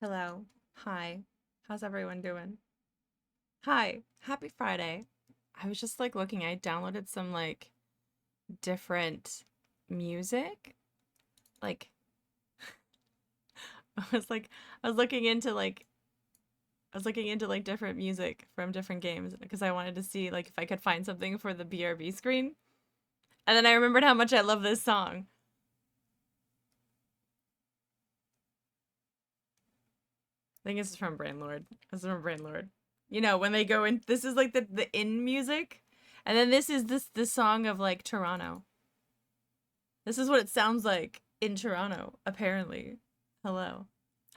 Hello. Hi. How's everyone doing? Hi. Happy Friday. I was just like looking, I downloaded some like different music. Like I was like I was looking into like I was looking into like different music from different games because I wanted to see like if I could find something for the BRB screen. And then I remembered how much I love this song. I think this is from Brainlord. This is from Brainlord. You know, when they go in, this is like the in music. And then this song of like Toronto. This is what it sounds like in Toronto, apparently. Hello.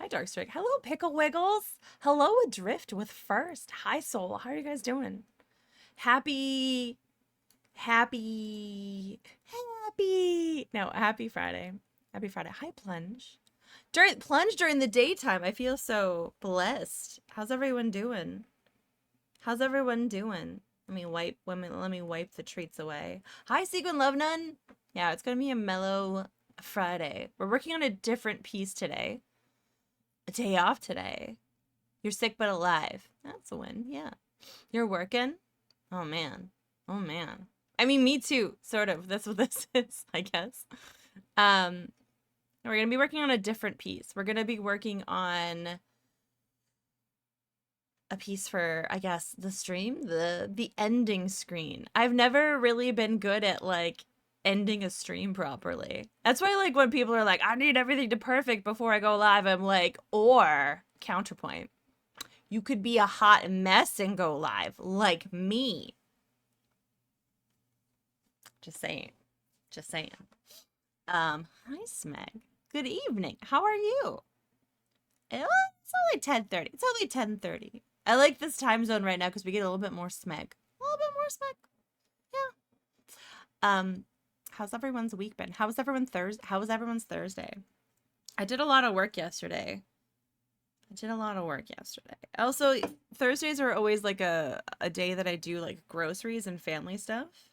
Hi, Darkstrike. Hello, Pickle Wiggles. Hello, Adrift with First. Hi, Soul. How are you guys doing? Happy, happy Friday. Happy Friday. Hi, Plunge. During the daytime, I feel so blessed. How's everyone doing? How's everyone doing? Let me wipe the treats away. Hi, Sequin Love Nun. Yeah, it's gonna be a mellow Friday. We're working on a different piece today. A day off today. You're sick but alive. That's a win. Yeah. You're working? Oh man. Oh man. I mean, me too, sort of. That's what this is, I guess. Um, we're gonna be working on a different piece. We're gonna be working on a piece for, I guess, the stream, the ending screen. I've never really been good at like ending a stream properly. That's why like when people are like, I need everything to perfect before I go live, I'm like, or counterpoint. You could be a hot mess and go live like me. Just saying. Just saying. Hi Smeg. Good evening. How are you? It's only 10:30. It's only 10:30. I like this time zone right now because we get a little bit more smeg. A little bit more smeg. Yeah. How's everyone's week been? How was everyone's Thursday? I did a lot of work yesterday. Also, Thursdays are always like a day that I do like groceries and family stuff.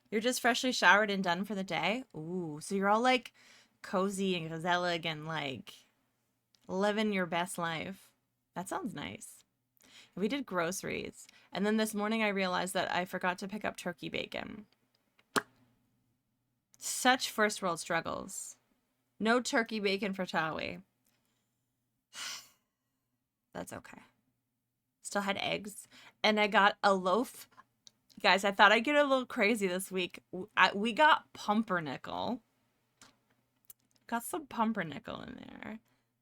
You're just freshly showered and done for the day? Ooh, so you're all like cozy and gezellig and like living your best life. That sounds nice. We did groceries. And then this morning I realized that I forgot to pick up turkey bacon. Such first world struggles. No turkey bacon for Tawi. That's okay. Still had eggs. And I got a loaf. Guys, I thought I'd get a little crazy this week. We got pumpernickel. Got some pumpernickel in there.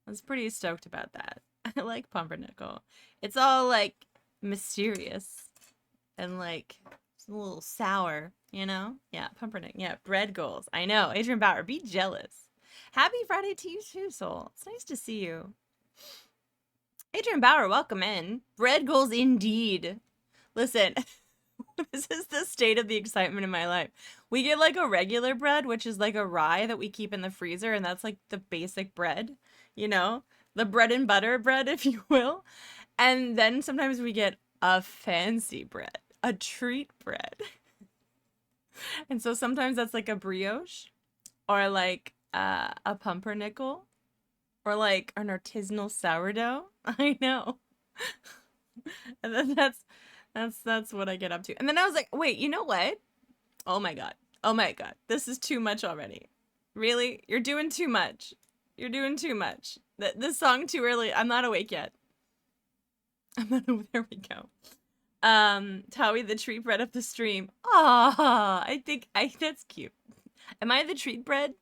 I was pretty stoked about that. I like pumpernickel. It's all like mysterious and like it's a little sour, you know? Yeah, pumpernickel. Yeah, bread goals. I know. Adrian Bauer, be jealous. Happy Friday to you too, Soul. It's nice to see you. Adrian Bauer, welcome in. Bread goals indeed. Listen, this is the state of the excitement in my life. We get like a regular bread, which is like a rye that we keep in the freezer, and that's like the basic bread, you know? The bread and butter bread, if you will. And then sometimes we get a fancy bread, a treat bread. And so sometimes that's like a brioche or like a pumpernickel or like an artisanal sourdough. I know. And then that's what I get up to. And then I was like, wait, you know what? Oh my god. Oh my god. This is too much already. Really? You're doing too much. You're doing too much. This song too early. I'm not awake yet. I'm not. There we go. Tawi the treat bread of the stream. Ah, I that's cute. Am I the treat bread?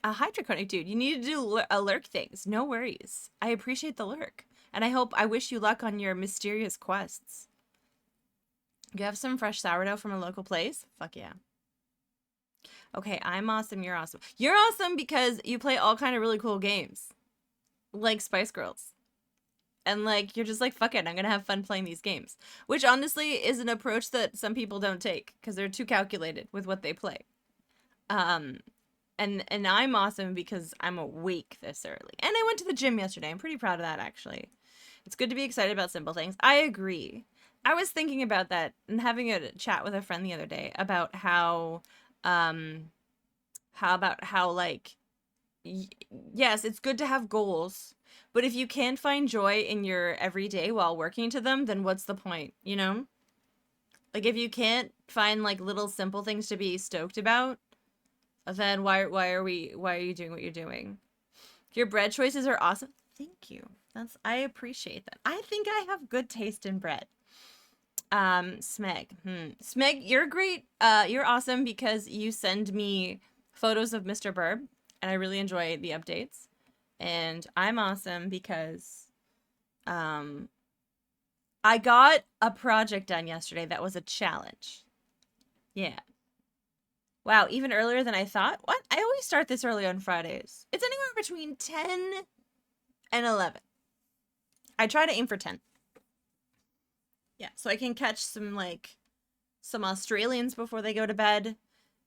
Hi, Draconic Dude. You need to do lurk things. No worries. I appreciate the lurk. And I wish you luck on your mysterious quests. You have some fresh sourdough from a local place? Fuck yeah. Okay, I'm awesome. You're awesome. You're awesome because you play all kind of really cool games. Like Spice Girls. And like, you're just like, fuck it, I'm gonna have fun playing these games. Which honestly is an approach that some people don't take because they're too calculated with what they play. Um, and I'm awesome because I'm awake this early. And I went to the gym yesterday. I'm pretty proud of that, actually. It's good to be excited about simple things. I agree. I was thinking about that and having a chat with a friend the other day about how like y- yes, it's good to have goals, but if you can't find joy in your everyday while working to them, then what's the point, you know? Like if you can't find like little simple things to be stoked about, then why are you doing what you're doing? Your bread choices are awesome. Thank you. I appreciate that. I think I have good taste in bread. Smeg. Smeg, you're great. You're awesome because you send me photos of Mr. Burb, and I really enjoy the updates. And I'm awesome because um I got a project done yesterday that was a challenge. Yeah. Wow, even earlier than I thought. What? I always start this early on Fridays. It's anywhere between 10 and 11. I try to aim for 10. Yeah, so I can catch some Australians before they go to bed,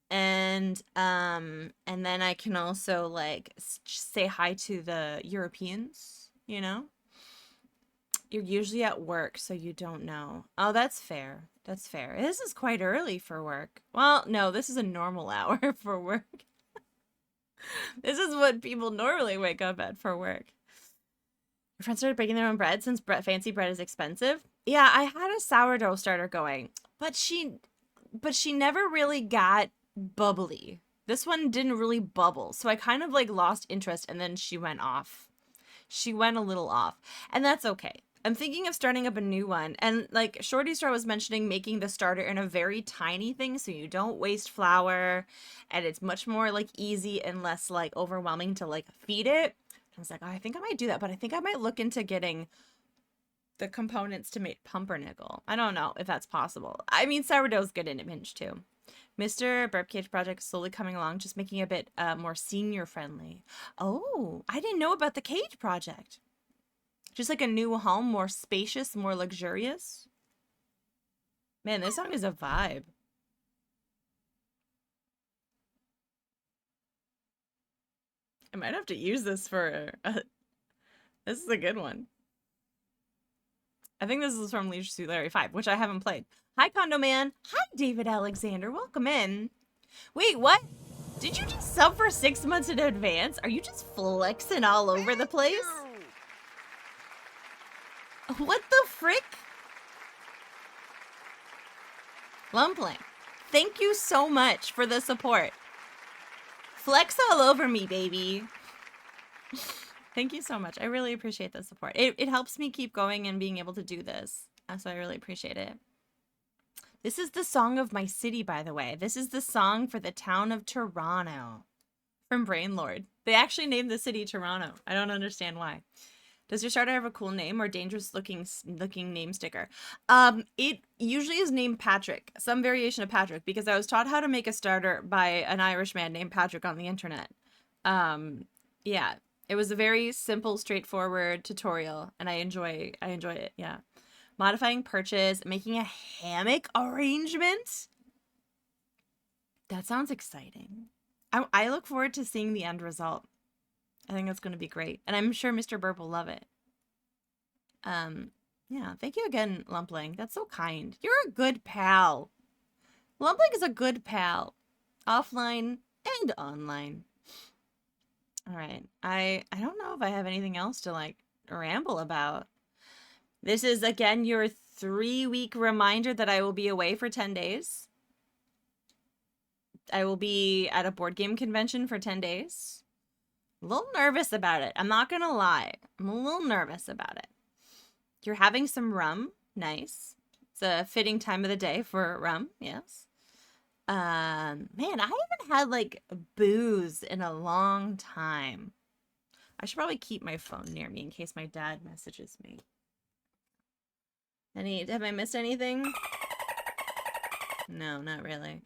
and then I can also like say hi to the Europeans, you know? You're usually at work, so you don't know. Oh, that's fair. That's fair. This is quite early for work. Well, no, this is a normal hour for work. This is what people normally wake up at for work. Your friends started baking their own bread since fancy bread is expensive. Yeah, I had a sourdough starter going, but she never really got bubbly. This one didn't really bubble, so I kind of like lost interest, and then she went off. She went a little off, and that's okay. I'm thinking of starting up a new one, and like Shorty Star was mentioning, making the starter in a very tiny thing so you don't waste flour, and it's much more like easy and less like overwhelming to like feed it. I was like, oh, I think I might do that, but I think I might look into getting the components to make pumpernickel. I don't know if that's possible. I mean, sourdough's good in a pinch too. Mr. Burp Cage project is slowly coming along, just making it a bit more senior friendly. Oh, I didn't know about the cage project. Just like a new home, more spacious, more luxurious. Man, this song is a vibe. I might have to use this for this is a good one. I think this is from Leisure Suit Larry 5, which I haven't played. Hi, Condo Man. Hi, David Alexander. Welcome in. Wait, what? Did you just sub for 6 months in advance? Are you just flexing all over the place? What the frick? Lumpling, thank you so much for the support. Flex all over me, baby. Thank you so much. I really appreciate the support. It helps me keep going and being able to do this. So I really appreciate it. This is the song of my city, by the way. This is the song for the town of Toronto from Brainlord. They actually named the city Toronto. I don't understand why. Does your starter have a cool name or dangerous looking name sticker? It usually is named Patrick, some variation of Patrick, because I was taught how to make a starter by an Irish man named Patrick on the internet. Yeah, it was a very simple, straightforward tutorial, and I enjoy it. Yeah, modifying perches, making a hammock arrangement. That sounds exciting. I look forward to seeing the end result. I think that's going to be great. And I'm sure Mr. Burp will love it. Yeah, thank you again, Lumpling. That's so kind. You're a good pal. Lumpling is a good pal. Offline and online. All right. I don't know if I have anything else to like ramble about. This is again your 3-week reminder that I will be away for 10 days. I will be at a board game convention for 10 days. A little nervous about it. I'm not gonna lie. I'm a little nervous about it. You're having some rum. Nice. It's a fitting time of the day for rum. Yes. Man, I haven't had like booze in a long time. I should probably keep my phone near me in case my dad messages me. Have I missed anything? No, not really.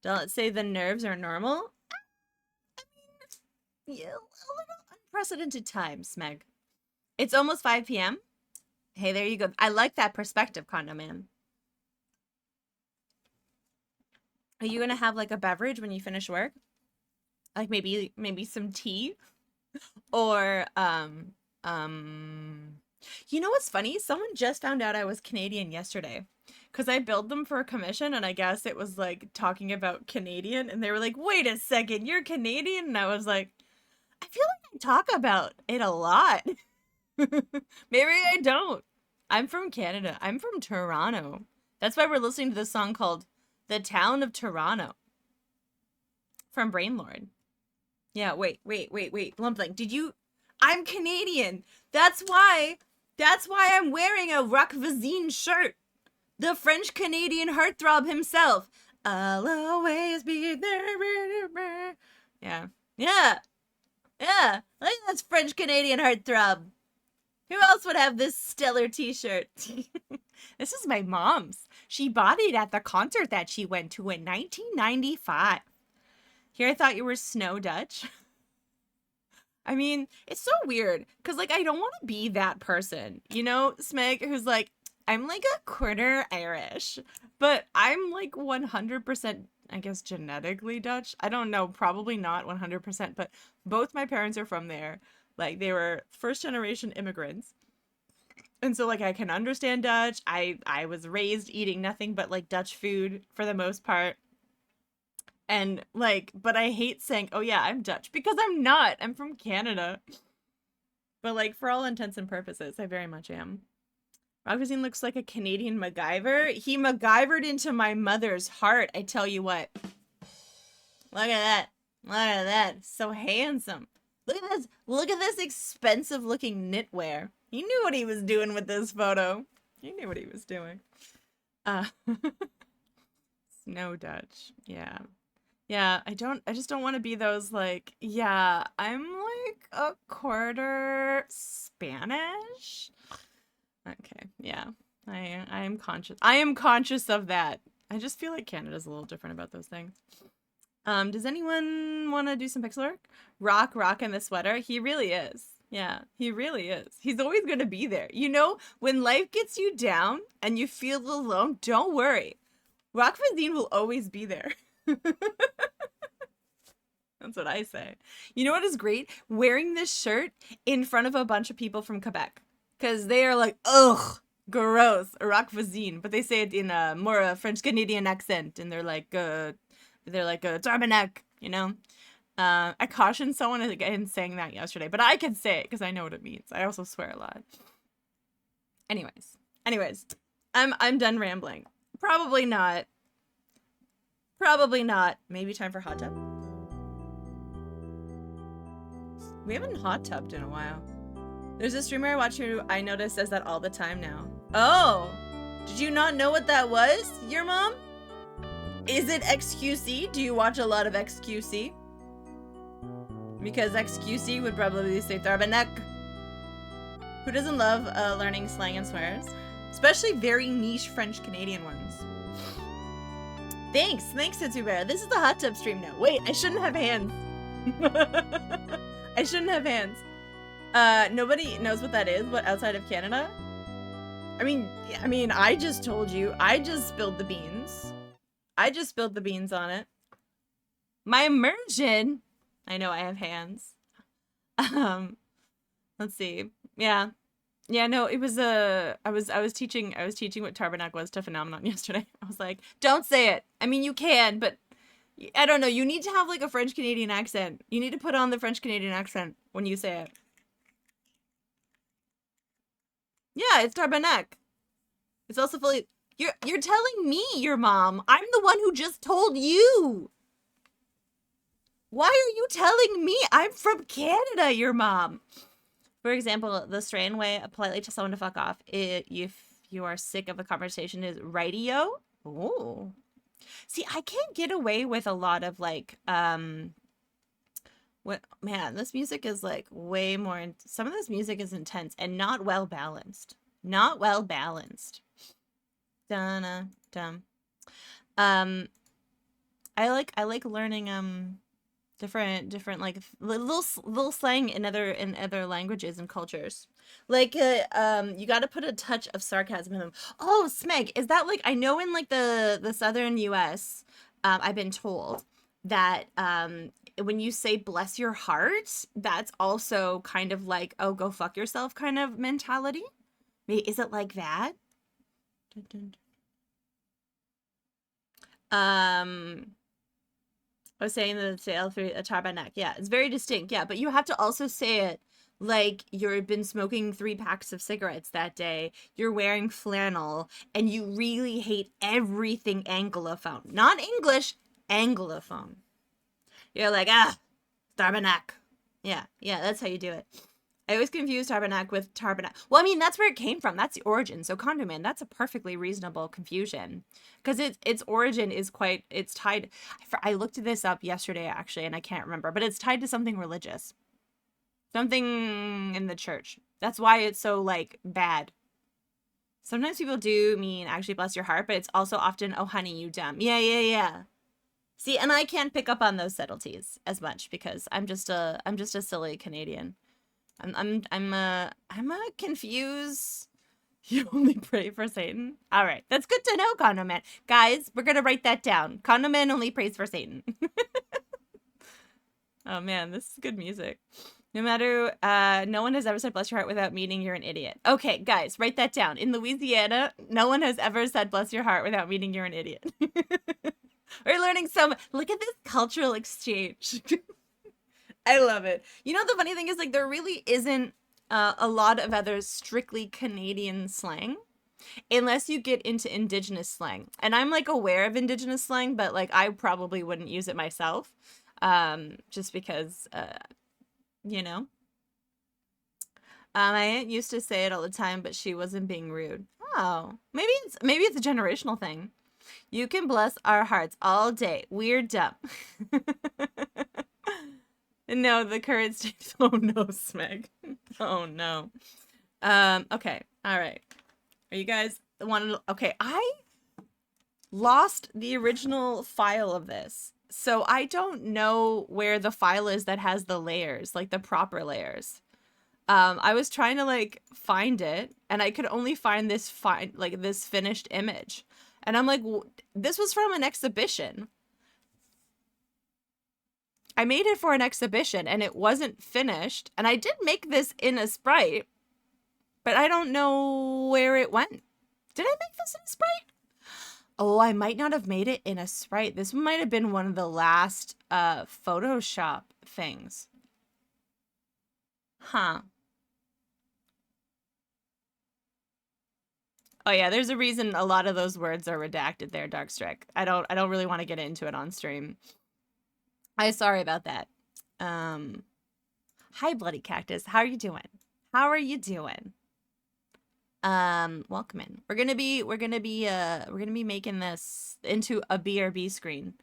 Don't it say the nerves are normal? Yeah, a little unprecedented times, Meg. It's almost 5 p.m. Hey, there you go. I like that perspective, Condo Man. Are you gonna have like a beverage when you finish work? Like maybe some tea? Or you know what's funny? Someone just found out I was Canadian yesterday. Because I billed them for a commission, and I guess it was like talking about Canadian, and they were like, wait a second, you're Canadian? And I was like, I feel like I talk about it a lot. Maybe I don't. I'm from Canada. I'm from Toronto. That's why we're listening to this song called The Town of Toronto from Brainlord. Yeah, wait. Lumpling. Did you I'm Canadian. That's why I'm wearing a Rock Voisine shirt. The French Canadian heartthrob himself. I'll always be there. Yeah. Yeah. Yeah. I think that's French Canadian heartthrob. Who else would have this stellar t-shirt? This is my mom's. She bought it at the concert that she went to in 1995. Here I thought you were Snow Dutch. I mean, it's so weird because, like, I don't want to be that person, you know, Smeg, who's like, I'm like a quarter Irish, but I'm like 100%, I guess, genetically Dutch. I don't know, probably not 100%, but both my parents are from there. Like, they were first generation immigrants. And so, like, I can understand Dutch. I was raised eating nothing but like Dutch food for the most part. And like, but I hate saying, oh yeah, I'm Dutch because I'm not. I'm from Canada. But like, for all intents and purposes, I very much am. Rockfizine looks like a Canadian MacGyver. He MacGyvered into my mother's heart, I tell you what. Look at that. Look at that. So handsome. Look at this. Look at this expensive looking knitwear. He knew what he was doing with this photo. He knew what he was doing. Uh Snow Dutch. Yeah. Yeah, I just don't want to be those like, yeah, I'm like a quarter Spanish. Okay, yeah. I am conscious. I am conscious of that. I just feel like Canada's a little different about those things. Does anyone want to do some pixel work? Rock in the sweater. He really is. Yeah, he really is. He's always going to be there. You know, when life gets you down and you feel alone, don't worry. Rock Voisine will always be there. That's what I say. You know what is great? Wearing this shirt in front of a bunch of people from Quebec. Because they are like, ugh, gross, Rock Voisine. But they say it in a more French Canadian accent. And they're like, Tarmac, you know? I cautioned someone in saying that yesterday. But I can say it because I know what it means. I also swear a lot. Anyways. I'm done rambling. Probably not. Maybe time for hot tub? We haven't hot tubbed in a while. There's a streamer I watch who I notice says that all the time now. Oh! Did you not know what that was, your mom? Is it XQC? Do you watch a lot of XQC? Because XQC would probably say Tarbanek. Who doesn't love learning slang and swears? Especially very niche French Canadian ones. Thanks, Tetsubear. This is the hot tub stream now. Wait, I shouldn't have hands. I shouldn't have hands. Nobody knows what that is, but outside of Canada? I mean, I just told you. I just spilled the beans. I just spilled the beans on it. My immersion. I know I have hands. Let's see. Yeah. Yeah, no, it was I was teaching what Tarbanak was to Phenomenon yesterday. I was like, don't say it. I mean, you can, but I don't know. You need to have like a French Canadian accent. You need to put on the French Canadian accent when you say it. Yeah, it's Tarbanek. It's also fully. You're telling me, your mom. I'm the one who just told you. Why are you telling me? I'm from Canada, your mom. For example, the Australian way politely to someone to fuck off if you are sick of the conversation is rightio. Oh. See, I can't get away with a lot of like, what, man, this music is like way more, some of this music is intense and not well balanced. Not well balanced. Dun dum. I like learning different like little slang in other languages and cultures. Like you got to put a touch of sarcasm in them. Oh, Smeg, is that like, I know in like the southern US, I've been told that when you say bless your heart, that's also kind of like, oh, go fuck yourself kind of mentality. Is it like that? I was saying the sale for a tabernacle. Yeah, it's very distinct. Yeah, but you have to also say it like you've been smoking 3 packs of cigarettes that day, you're wearing flannel, and you really hate everything Anglophone. Not English, Anglophone. You're like, tabernacle. Yeah, that's how you do it. I always confuse tabernacle with tabernacle. Well, I mean, that's where it came from. That's the origin. So condomen, that's a perfectly reasonable confusion because its origin is it's tied. I looked this up yesterday actually, and I can't remember, but it's tied to something religious, something in the church. That's why it's so like bad. Sometimes people do mean actually bless your heart, but it's also often oh honey you dumb. Yeah. See, and I can't pick up on those subtleties as much because I'm just a silly Canadian. I'm a confused. You only pray for Satan. All right, that's good to know, Condo Man. Guys, we're gonna write that down. Condo Man only prays for Satan. Oh man, this is good music. No matter, no one has ever said bless your heart without meaning you're an idiot. Okay, guys, write that down. In Louisiana, no one has ever said bless your heart without meaning you're an idiot. We're learning look at this cultural exchange. I love it. You know, the funny thing is, like, there really isn't a lot of other strictly Canadian slang unless you get into Indigenous slang. And I'm, like, aware of Indigenous slang, but, like, I probably wouldn't use it myself just because, you know. My aunt used to say it all the time, but she wasn't being rude. Oh, maybe it's a generational thing. You can bless our hearts all day. We're dumb. No, the current state. Oh no, Smeg. Oh no. Okay. All right. Are you guys okay, I lost the original file of this. So I don't know where the file is that has the layers, like the proper layers. I was trying to like find it and I could only find this this finished image. And I'm like, this was from an exhibition. I made it for an exhibition and it wasn't finished. And I did make this in a Sprite, but I don't know where it went. Did I make this in a Sprite? Oh, I might not have made it in a Sprite. This might have been one of the last Photoshop things. Huh. Oh yeah, there's a reason a lot of those words are redacted there, Darkstrike. I don't really want to get into it on stream. I'm sorry about that. Hi Bloody Cactus. How are you doing? How are you doing? Welcome in. We're gonna be making this into a BRB screen.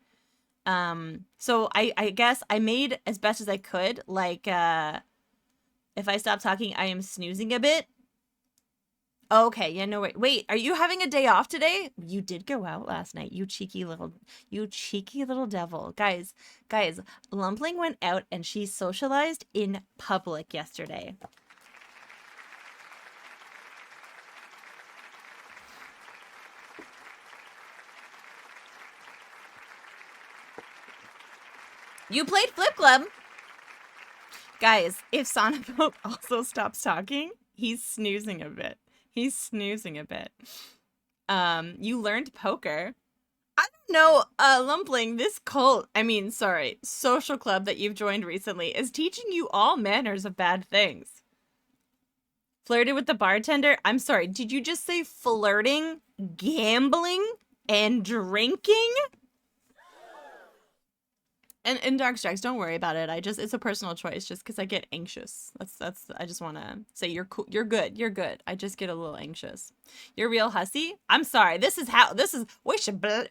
So I guess I made as best as I could. Like, if I stop talking, I am snoozing a bit. Okay, yeah, no, wait, are you having a day off today? You did go out last night, you cheeky little devil. Guys, Lumpling went out and she socialized in public yesterday. You played Flip Club? Guys, if Sonic also stops talking, he's snoozing a bit. He's snoozing a bit. You learned poker. I don't know, Lumpling, this social club that you've joined recently is teaching you all manners of bad things. Flirted with the bartender? I'm sorry, did you just say flirting, gambling, and drinking? And Dark Strikes, don't worry about it. It's a personal choice just because I get anxious. I just want to say you're cool. You're good. I just get a little anxious. You're real hussy. I'm sorry. We should ban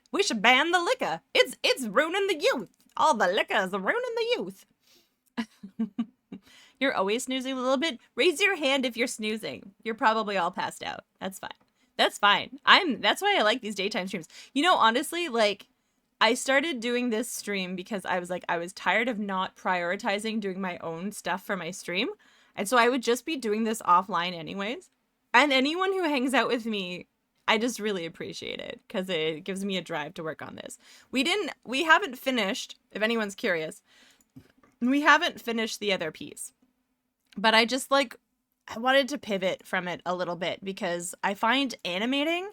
the liquor. It's ruining the youth. All the liquor is ruining the youth. You're always snoozing a little bit. Raise your hand if you're snoozing. You're probably all passed out. That's fine. That's fine. That's why I like these daytime streams. You know, honestly, like, I started doing this stream because I was tired of not prioritizing doing my own stuff for my stream. And so I would just be doing this offline anyways. And anyone who hangs out with me, I just really appreciate it because it gives me a drive to work on this. We haven't finished, if anyone's curious, we haven't finished the other piece. But I wanted to pivot from it a little bit because I find animating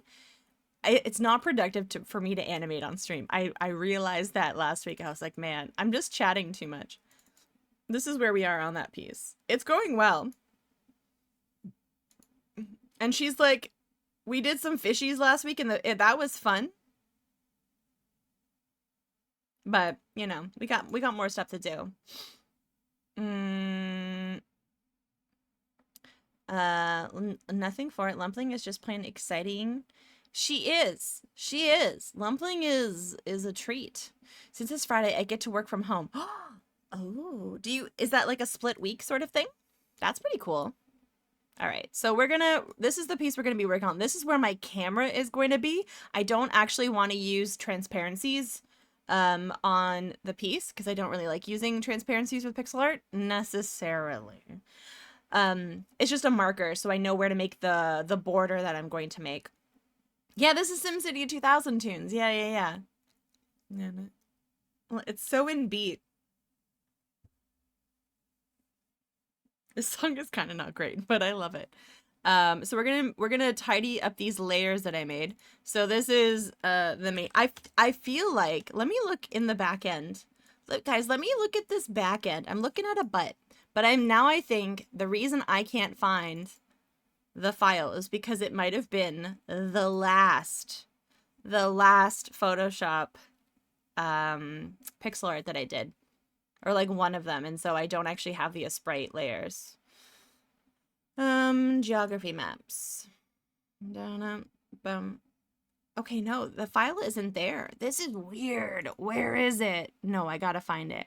it's not productive for me to animate on stream. I realized that last week. I was like, man, I'm just chatting too much. This is where we are on that piece. It's going well. And she's like, we did some fishies last week and that was fun. But, you know, we got more stuff to do. Nothing for it. Lumpling is just plain exciting. She is. She is. Lumpling is a treat. Since it's Friday, I get to work from home. Oh, is that like a split week sort of thing? That's pretty cool. All right, so this is the piece we're gonna be working on. This is where my camera is going to be. I don't actually want to use transparencies on the piece because I don't really like using transparencies with pixel art necessarily. It's just a marker so I know where to make the border that I'm going to make. Yeah, this is SimCity 2000 tunes. Yeah. Well, it's so in beat. This song is kind of not great, but I love it. So we're gonna tidy up these layers that I made. So this is the main. I feel like, let me look in the back end. Look, guys, let me look at this back end. I'm looking at a butt, but I think the reason I can't find the file is because it might have been the last Photoshop pixel art that I did, or like one of them, and so I don't actually have the sprite layers. Geography maps. Boom. Okay, no, the file isn't there. This is weird. Where is it? No, I gotta find it.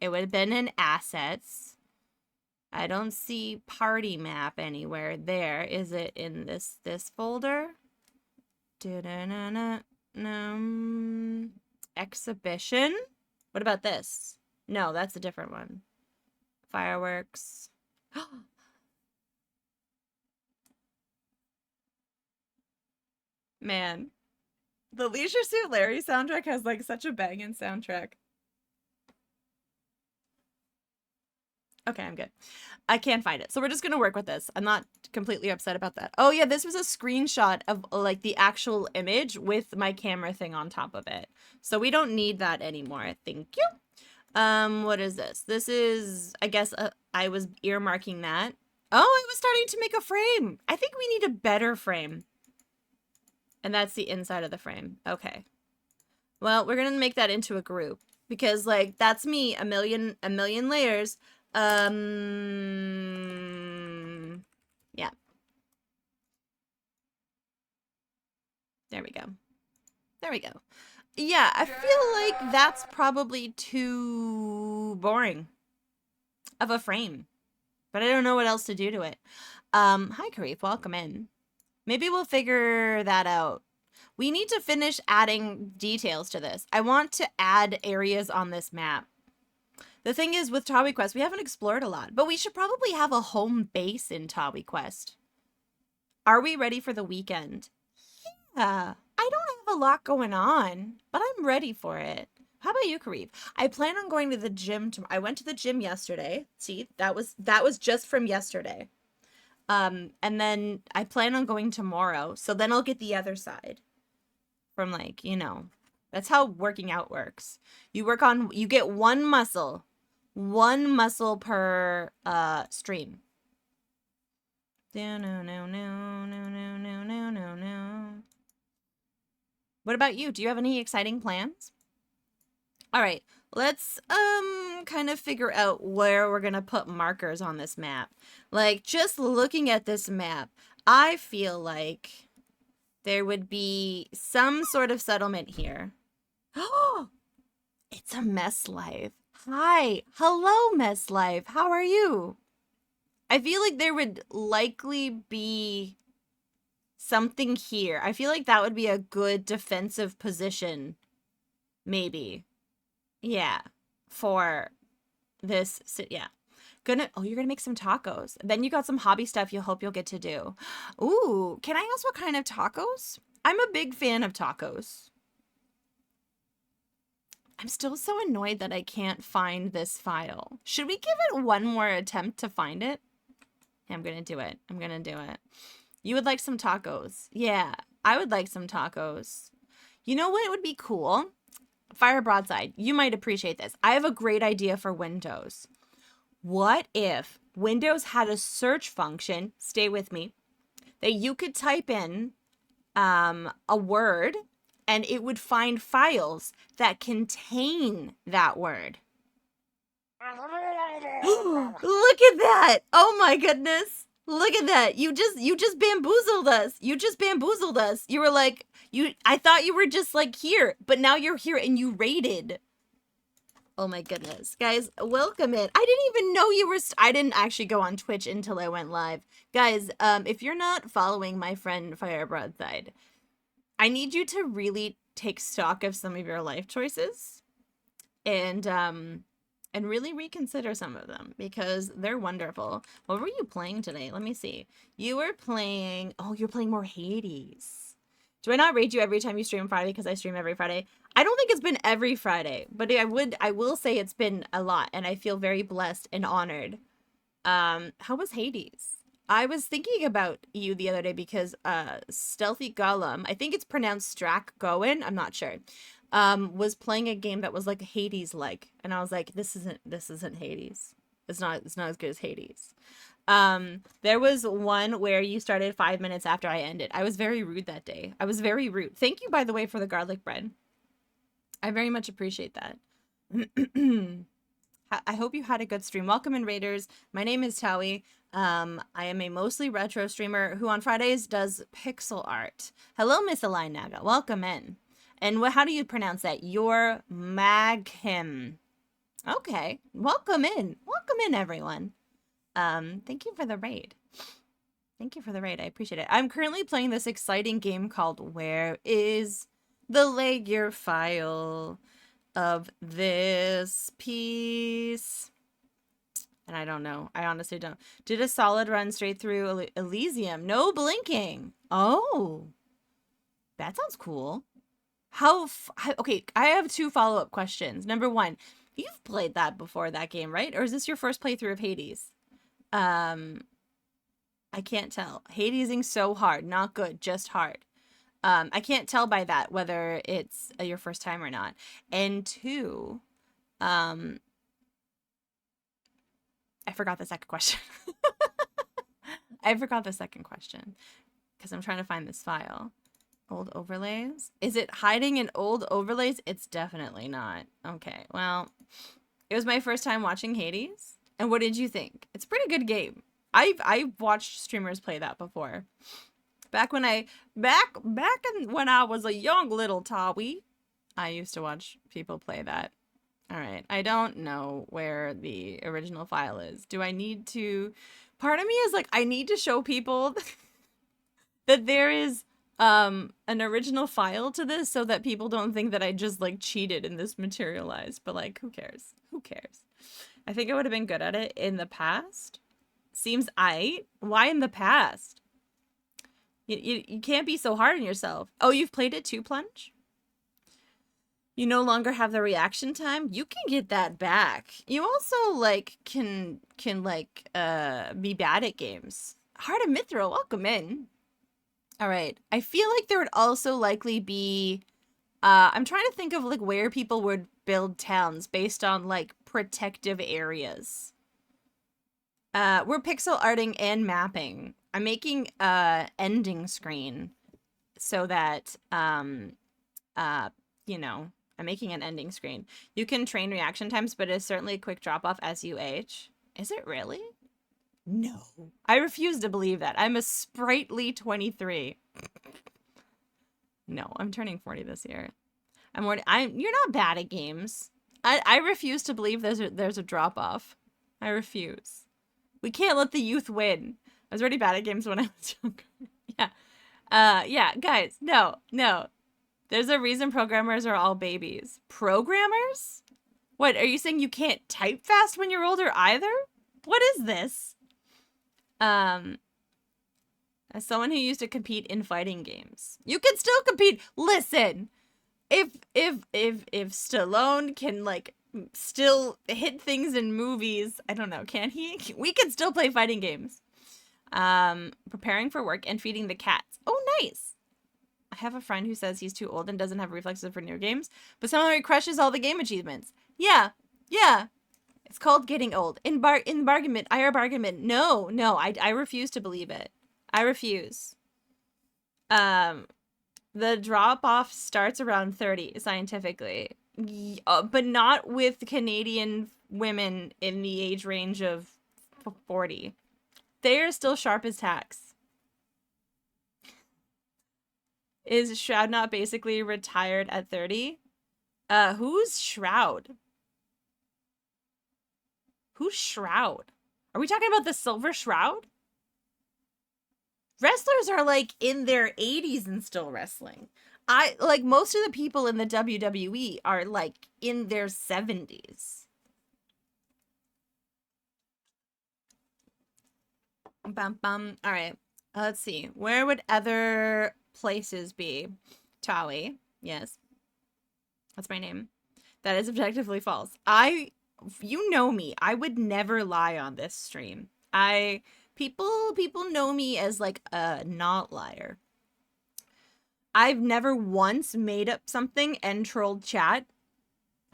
It would have been in assets. I don't see party map anywhere there. Is it in this folder? Exhibition? What about this? No, that's a different one. Fireworks. Man, the Leisure Suit Larry soundtrack has like such a banging soundtrack. Okay, I'm good. I can't find it. So we're just going to work with this. I'm not completely upset about that. Oh yeah, this was a screenshot of like the actual image with my camera thing on top of it. So we don't need that anymore. Thank you. What is this? This is, I guess, I was earmarking that. Oh, I was starting to make a frame. I think we need a better frame. And that's the inside of the frame. Okay. Well, we're going to make that into a group because like that's me, a million layers. Yeah. There we go. There we go. Yeah, I feel like that's probably too boring of a frame. But I don't know what else to do to it. Hi, Kareef. Welcome in. Maybe we'll figure that out. We need to finish adding details to this. I want to add areas on this map. The thing is, with Tawi Quest, we haven't explored a lot, but we should probably have a home base in Tawi Quest. Are we ready for the weekend? Yeah, I don't have a lot going on, but I'm ready for it. How about you, Kareem? I plan on going to the gym tomorrow. I went to the gym yesterday. See, that was just from yesterday. And then I plan on going tomorrow. So then I'll get the other side from like, you know, that's how working out works. You get one muscle per stream. No. What about you? Do you have any exciting plans? All right, let's kind of figure out where we're gonna put markers on this map. Like, just looking at this map, I feel like there would be some sort of settlement here. Oh, it's a Mess Life. Hi, hello, Mess Life. How are you? I feel like there would likely be something here. I feel like that would be a good defensive position, maybe. Yeah, for this, yeah. You're gonna make some tacos. Then you got some hobby stuff you hope you'll get to do. Ooh, can I ask what kind of tacos? I'm a big fan of tacos. I'm still so annoyed that I can't find this file. Should we give it one more attempt to find it? Yeah, I'm gonna do it. I'm gonna do it. You would like some tacos. Yeah. I would like some tacos. You know what would be cool? Fire broadside. You might appreciate this. I have a great idea for Windows. What if Windows had a search function, stay with me, that you could type in a word and it would find files that contain that word. Look at that. Oh my goodness. Look at that. You just bamboozled us. You just bamboozled us. You were like, I thought you were just like here, but now you're here and you raided. Oh my goodness. Guys, welcome in. I didn't even know you were I didn't actually go on Twitch until I went live. Guys, if you're not following my friend Fire Broadside, I need you to really take stock of some of your life choices and really reconsider some of them because they're wonderful. What were you playing today? Let me see. You were playing, oh, you're playing more Hades. Do I not raid you every time you stream Friday because I stream every Friday? I don't think it's been every Friday, but I will say it's been a lot and I feel very blessed and honored. How was Hades? I was thinking about you the other day because Stealthy Gollum, I think it's pronounced Strack Goen, I'm not sure, was playing a game that was like Hades-like, and I was like, this isn't Hades. It's not as good as Hades. There was one where you started 5 minutes after I ended. I was very rude that day. I was very rude. Thank you, by the way, for the garlic bread. I very much appreciate that. I hope you had a good stream. Welcome in, Raiders. My name is Towie. I am a mostly retro streamer who on Fridays does pixel art. Hello, Miss Aline Naga. Welcome in. And how do you pronounce that? Your Maghim. Okay. Welcome in. Welcome in, everyone. Thank you for the raid. Thank you for the raid. I appreciate it. I'm currently playing this exciting game called Where is the Layer File of this piece? And I don't know. I honestly don't. Did a solid run straight through Elysium. No blinking. Oh. That sounds cool. Okay, I have 2 follow-up questions. Number 1, you've played that before, that game, right? Or is this your first playthrough of Hades? I can't tell. Hadesing so hard. Not good, just hard. I can't tell by that whether it's your first time or not. And 2, I forgot the second question. I forgot the second question because I'm trying to find this file. Old overlays? Is it hiding in old overlays? It's definitely not. Okay, well, it was my first time watching Hades. And what did you think? It's a pretty good game. I've watched streamers play that before. Back when I was a young little Towie, I used to watch people play that. All right, I don't know where the original file is. Do I need to? Part of me is like, I need to show people that there is an original file to this so that people don't think that I just like cheated and this materialized. But like, who cares? Who cares? I think I would have been good at it in the past. Seems why in the past? You can't be so hard on yourself. Oh, you've played it too, Plunge? You no longer have the reaction time. You can get that back. You also like can like be bad at games. Heart of Mithril, welcome in. All right. I feel like there would also likely be I'm trying to think of like where people would build towns based on like protective areas. We're pixel arting and mapping. I'm making ending screen so that you know, I'm making an ending screen. You can train reaction times, but it's certainly a quick drop off as you age. Is it really? No. I refuse to believe that. I'm a sprightly 23. No, I'm turning 40 this year. You're not bad at games. I refuse to believe there's a drop off. I refuse. We can't let the youth win. I was already bad at games when I was younger. Yeah. Yeah, guys, no. There's a reason programmers are all babies. Programmers? What, are you saying you can't type fast when you're older either? What is this? As someone who used to compete in fighting games, you can still compete. Listen, if Stallone can like still hit things in movies, I don't know, can he? We can still play fighting games. Preparing for work and feeding the cats. Oh, nice. I have a friend who says he's too old and doesn't have reflexes for new games, but somehow he crushes all the game achievements. Yeah, yeah. It's called getting old. In bargainment, IR bargainment. No, no, I refuse to believe it. I refuse. Um, the drop off starts around 30 scientifically, but not with Canadian women in the age range of 40. They are still sharp as tacks. Is Shroud not basically retired at 30? Who's Shroud? Who's Shroud? Are we talking about the Silver Shroud? Wrestlers are like in their 80s and still wrestling. I like most of the people in the WWE are like in their 70s. Bum bum. All right. Let's see. Where would other places be? Tawi. Yes. That's my name. That is objectively false. You know me. I would never lie on this stream. People know me as like a not liar. I've never once made up something and trolled chat.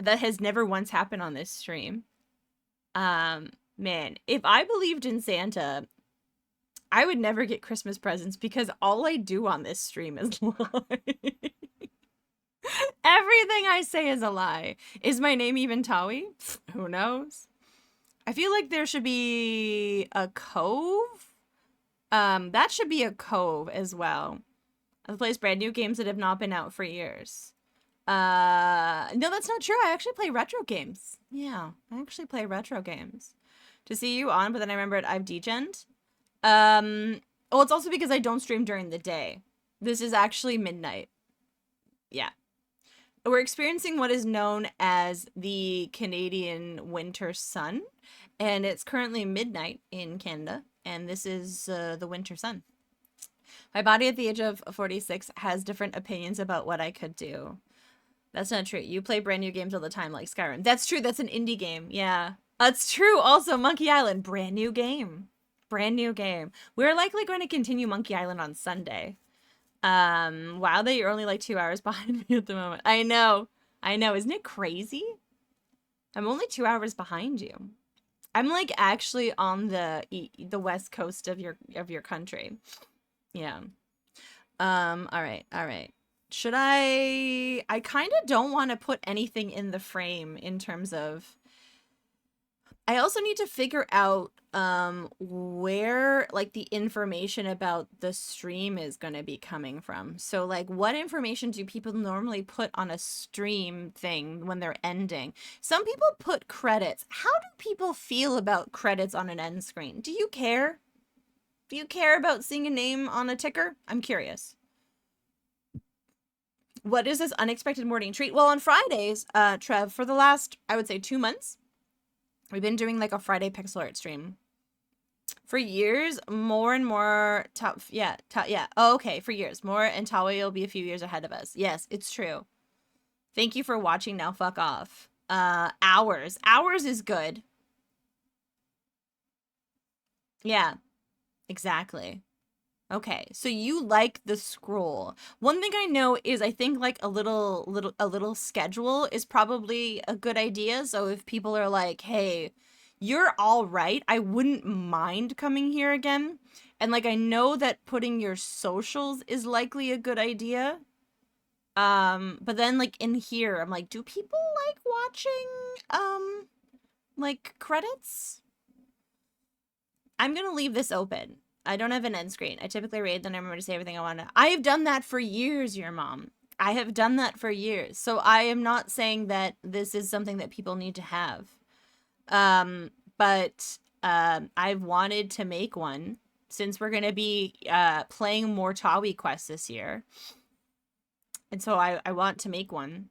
That has never once happened on this stream. Man, if I believed in Santa, I would never get Christmas presents because all I do on this stream is lie. Everything I say is a lie. Is my name even Tawi? Who knows? I feel like there should be a cove. That should be a cove as well. I've played brand new games that have not been out for years. No, that's not true. I actually play retro games. Yeah, I actually play retro games. To see you on, but then I remembered I've degened. Well, it's also because I don't stream during the day. This is actually midnight. Yeah. We're experiencing what is known as the Canadian winter sun, and it's currently midnight in Canada, and this is the winter sun. My body at the age of 46 has different opinions about what I could do. That's not true. You play brand new games all the time like Skyrim. That's true. That's an indie game. Yeah. That's true. Also, Monkey Island. Brand new game. Brand new game. We're likely going to continue Monkey Island on Sunday. Wow, that you're only like 2 hours behind me at the moment. I know. Isn't it crazy? I'm only 2 hours behind you. I'm like actually on the west coast of your country. Yeah. All right. Should I kind of don't want to put anything in the frame in terms of I also need to figure out where like the information about the stream is going to be coming from. So like what information do people normally put on a stream thing when they're ending? Some people put credits. How do people feel about credits on an end screen? Do you care? Do you care about seeing a name on a ticker? I'm curious. What is this unexpected morning treat? Well, on Fridays, Trev, for the last, I would say 2 months, we've been doing like a Friday pixel art stream. For years, more and more Oh, okay, for years. More and Tawi will be a few years ahead of us. Yes, it's true. Thank you for watching. Now fuck off. Hours. Hours is good. Yeah, exactly. Okay, so you like the scroll. One thing I know is I think like a little schedule is probably a good idea. So if people are like, "Hey, you're all right. I wouldn't mind coming here again." And like I know that putting your socials is likely a good idea. But then like in here, I'm like, do people like watching like credits? I'm gonna leave this open. I don't have an end screen. I typically read, then I remember to say everything I want to. I have done that for years, your mom. I have done that for years. So I am not saying that this is something that people need to have. But I've wanted to make one since we're going to be playing more Tawi quests this year. And so I want to make one.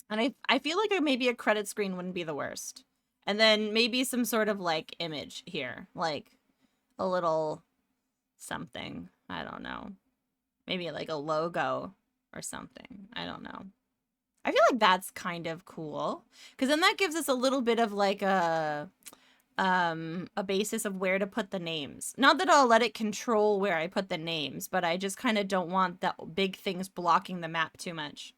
And I feel like maybe a credit screen wouldn't be the worst. And then maybe some sort of like image here. Like a little something. I don't know. Maybe like a logo or something. I don't know. I feel like that's kind of cool. Because then that gives us a little bit of like a a basis of where to put the names. Not that I'll let it control where I put the names, but I just kind of don't want the big things blocking the map too much.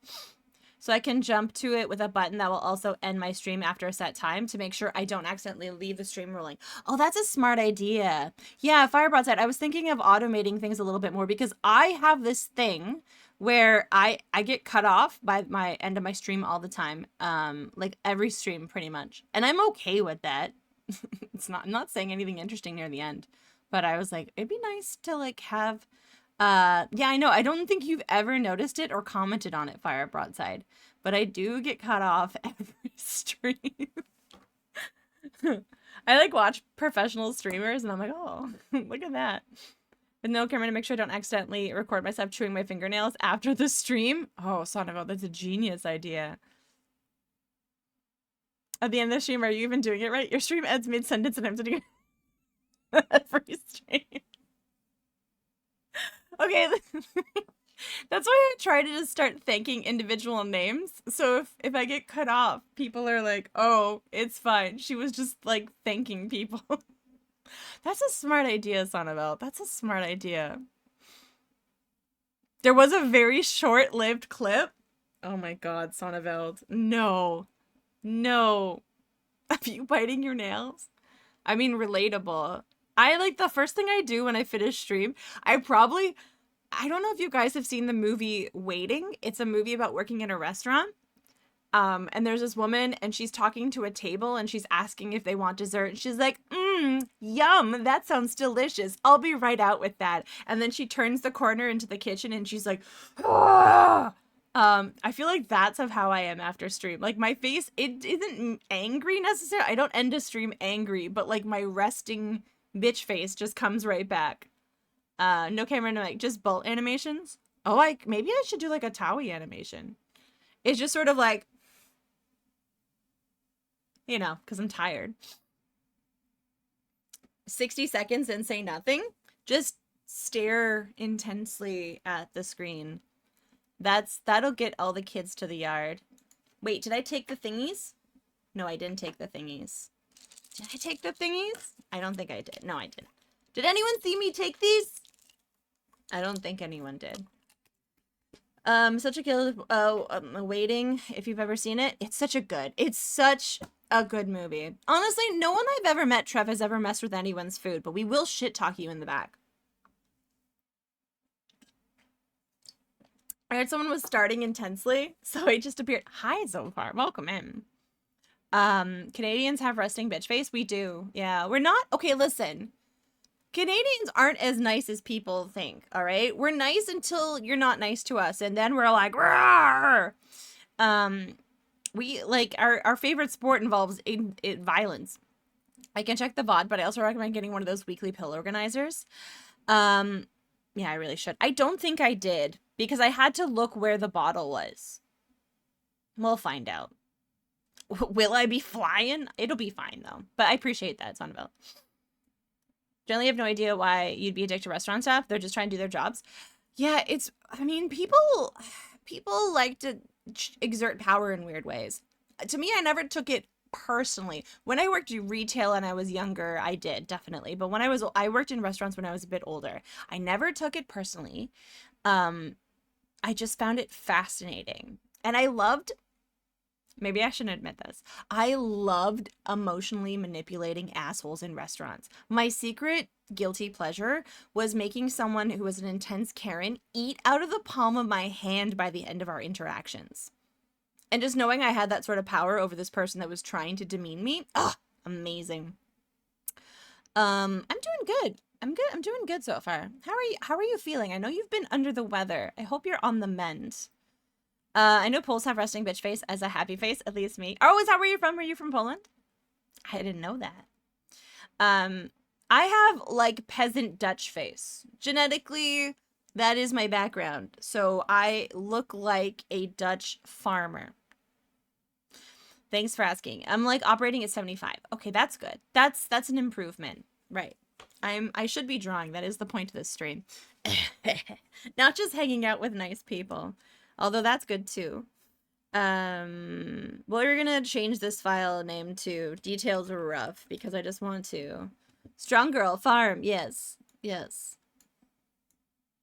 So I can jump to it with a button that will also end my stream after a set time to make sure I don't accidentally leave the stream rolling. Oh, that's a smart idea. Yeah, Firebroad said, I was thinking of automating things a little bit more because I have this thing where I get cut off by my end of my stream all the time. Like every stream pretty much. And I'm okay with that. I'm not saying anything interesting near the end. But I was like, it'd be nice to like have yeah, I know. I don't think you've ever noticed it or commented on it, Fire Broadside. But I do get cut off every stream. I like watch professional streamers and I'm like, oh, look at that. With no camera to make sure I don't accidentally record myself chewing my fingernails after the stream. Oh, son of a, that's a genius idea. At the end of the stream, are you even doing it right? Your stream ends mid-sentence and I'm doing it every stream. Okay, that's why I try to just start thanking individual names. So if I get cut off, people are like, oh, it's fine. She was just like thanking people. That's a smart idea, Sonabel. That's a smart idea. There was a very short-lived clip. Oh my god, Sonneveld. No. No. Of you biting your nails? I mean, relatable. I like the first thing I do when I finish stream, I don't know if you guys have seen the movie Waiting. It's a movie about working in a restaurant. And there's this woman and she's talking to a table and she's asking if they want dessert. And she's like, yum, that sounds delicious. I'll be right out with that. And then she turns the corner into the kitchen and she's like, ah! I feel like that's of how I am after stream. Like my face, it isn't angry necessarily. I don't end a stream angry, but like my resting bitch face just comes right back. No camera, no mic, just bolt animations. Oh, like maybe I should do like a Towie animation. It's just sort of like, you know, because I'm tired. 60 seconds and say nothing. Just stare intensely at the screen. That'll get all the kids to the yard. Wait, did I take the thingies? No, I didn't take the thingies. Did I take the thingies? I don't think I did. No, I didn't. Did anyone see me take these? I don't think anyone did. Such a good, Waiting, if you've ever seen it. It's such a good movie. Honestly, no one I've ever met, Trev, has ever messed with anyone's food, but we will shit talk you in the back. I heard someone was starting intensely, so I just appeared. Hi, Zophar. Welcome in. Canadians have resting bitch face. We do. Yeah, we're not. Okay, listen. Canadians aren't as nice as people think, all right? We're nice until you're not nice to us, and then we're like, rawr! We, like, our favorite sport involves violence. I can check the VOD, but I also recommend getting one of those weekly pill organizers. Yeah, I really should. I don't think I did, because I had to look where the bottle was. We'll find out. Will I be flying? It'll be fine, though. But I appreciate that, Sonabel. Generally have no idea why you'd be addicted to restaurant staff. They're just trying to do their jobs. Yeah, I mean, people like to exert power in weird ways. To me, I never took it personally. When I worked in retail and I was younger, I did, definitely. But when I worked in restaurants when I was a bit older. I never took it personally. I just found it fascinating. And I loved, maybe I shouldn't admit this, I loved emotionally manipulating assholes in restaurants. My secret guilty pleasure was making someone who was an intense Karen eat out of the palm of my hand by the end of our interactions. And just knowing I had that sort of power over this person that was trying to demean me, amazing. I'm doing good. I'm doing good so far. How are you feeling? I know you've been under the weather. I hope you're on the mend. I know Poles have resting bitch face as a happy face, at least me. Oh, is that where you're from? Were you from Poland? I didn't know that. I have like peasant Dutch face. Genetically, that is my background. So I look like a Dutch farmer. Thanks for asking. I'm like operating at 75. Okay, that's good. That's an improvement. Right. I should be drawing. That is the point of this stream. Not just hanging out with nice people. Although that's good too. Well, we're gonna change this file name to details were rough because I just want to. Strong girl farm. Yes. Yes.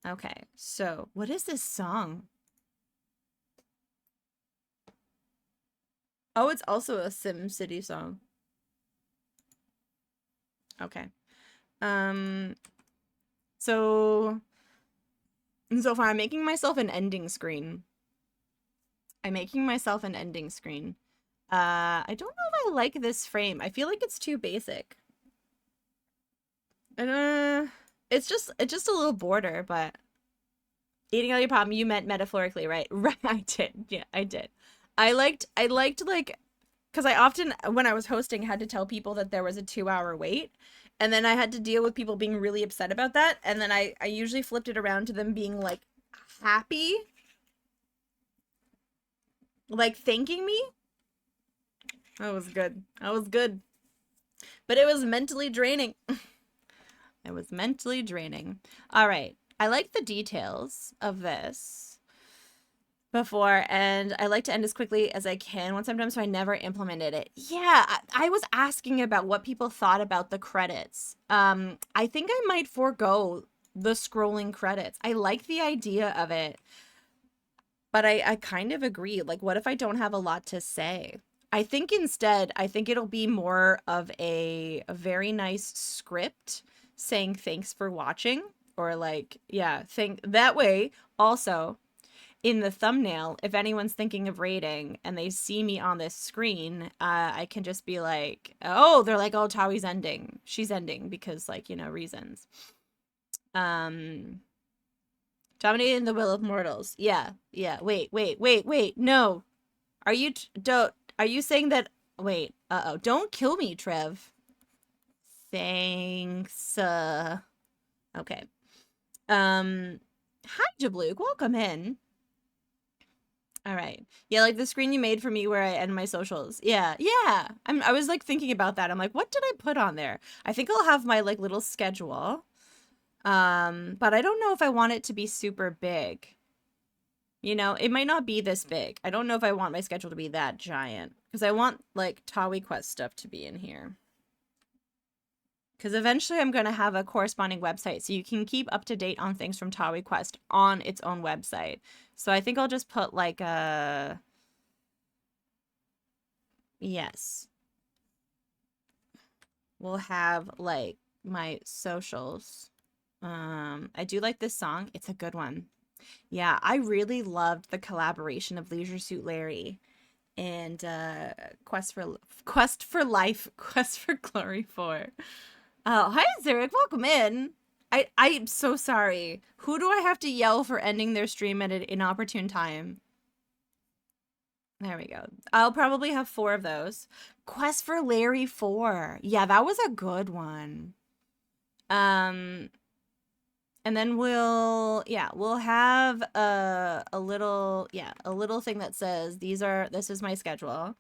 Okay. So, what is this song? Oh, it's also a Sim City song. Okay. Um, so so far I'm making myself an ending screen. I'm making myself an ending screen. I don't know if I like this frame. I feel like it's too basic. Uh, it's just a little border, but eating all your problem, you meant metaphorically, right? Right, I did. Yeah, I did. I liked like because I often when I was hosting had to tell people that there was a 2 hour wait. And then I had to deal with people being really upset about that. And then I usually flipped it around to them being like happy, like thanking me. That was good. That was good. But it was mentally draining. It was mentally draining. All right. I like the details of this before, and I like to end as quickly as I can once I'm done, so I never implemented it. Yeah, I was asking about what people thought about the credits. I think I might forego the scrolling credits. I like the idea of it, but I kind of agree. Like, what if I don't have a lot to say? I think instead, I think it'll be more of a very nice script saying thanks for watching, or like, yeah, think that way. Also, in the thumbnail, if anyone's thinking of rating and they see me on this screen, I can just be like, oh, they're like, oh, Tawi's ending. She's ending because, like, reasons. Um, Dominating the will of mortals. Yeah, yeah. Wait. No. Don't, are you saying that, wait, uh-oh. Don't kill me, Trev. Thanks. Okay. Hi, Jabluke. Welcome in. All right. Yeah, like the screen you made for me where I end my socials. Yeah, yeah. I was like thinking about that. I'm like, what did I put on there? I think I'll have my like little schedule. But I don't know if I want it to be super big. It might not be this big. I don't know if I want my schedule to be that giant because I want like Tawi Quest stuff to be in here. Because eventually I'm going to have a corresponding website so you can keep up to date on things from Tawi Quest on its own website. So I think I'll just put like a yes. We'll have like my socials. I do like this song. It's a good one. Yeah, I really loved the collaboration of Leisure Suit Larry and Quest for Life, Quest for Glory 4. Oh, hi Zarek, welcome in. I'm so sorry. Who do I have to yell for ending their stream at an inopportune time? There we go. I'll probably have 4 of those. Quest for Larry 4. Yeah, that was a good one. Um and then we'll have a little thing that says this is my schedule.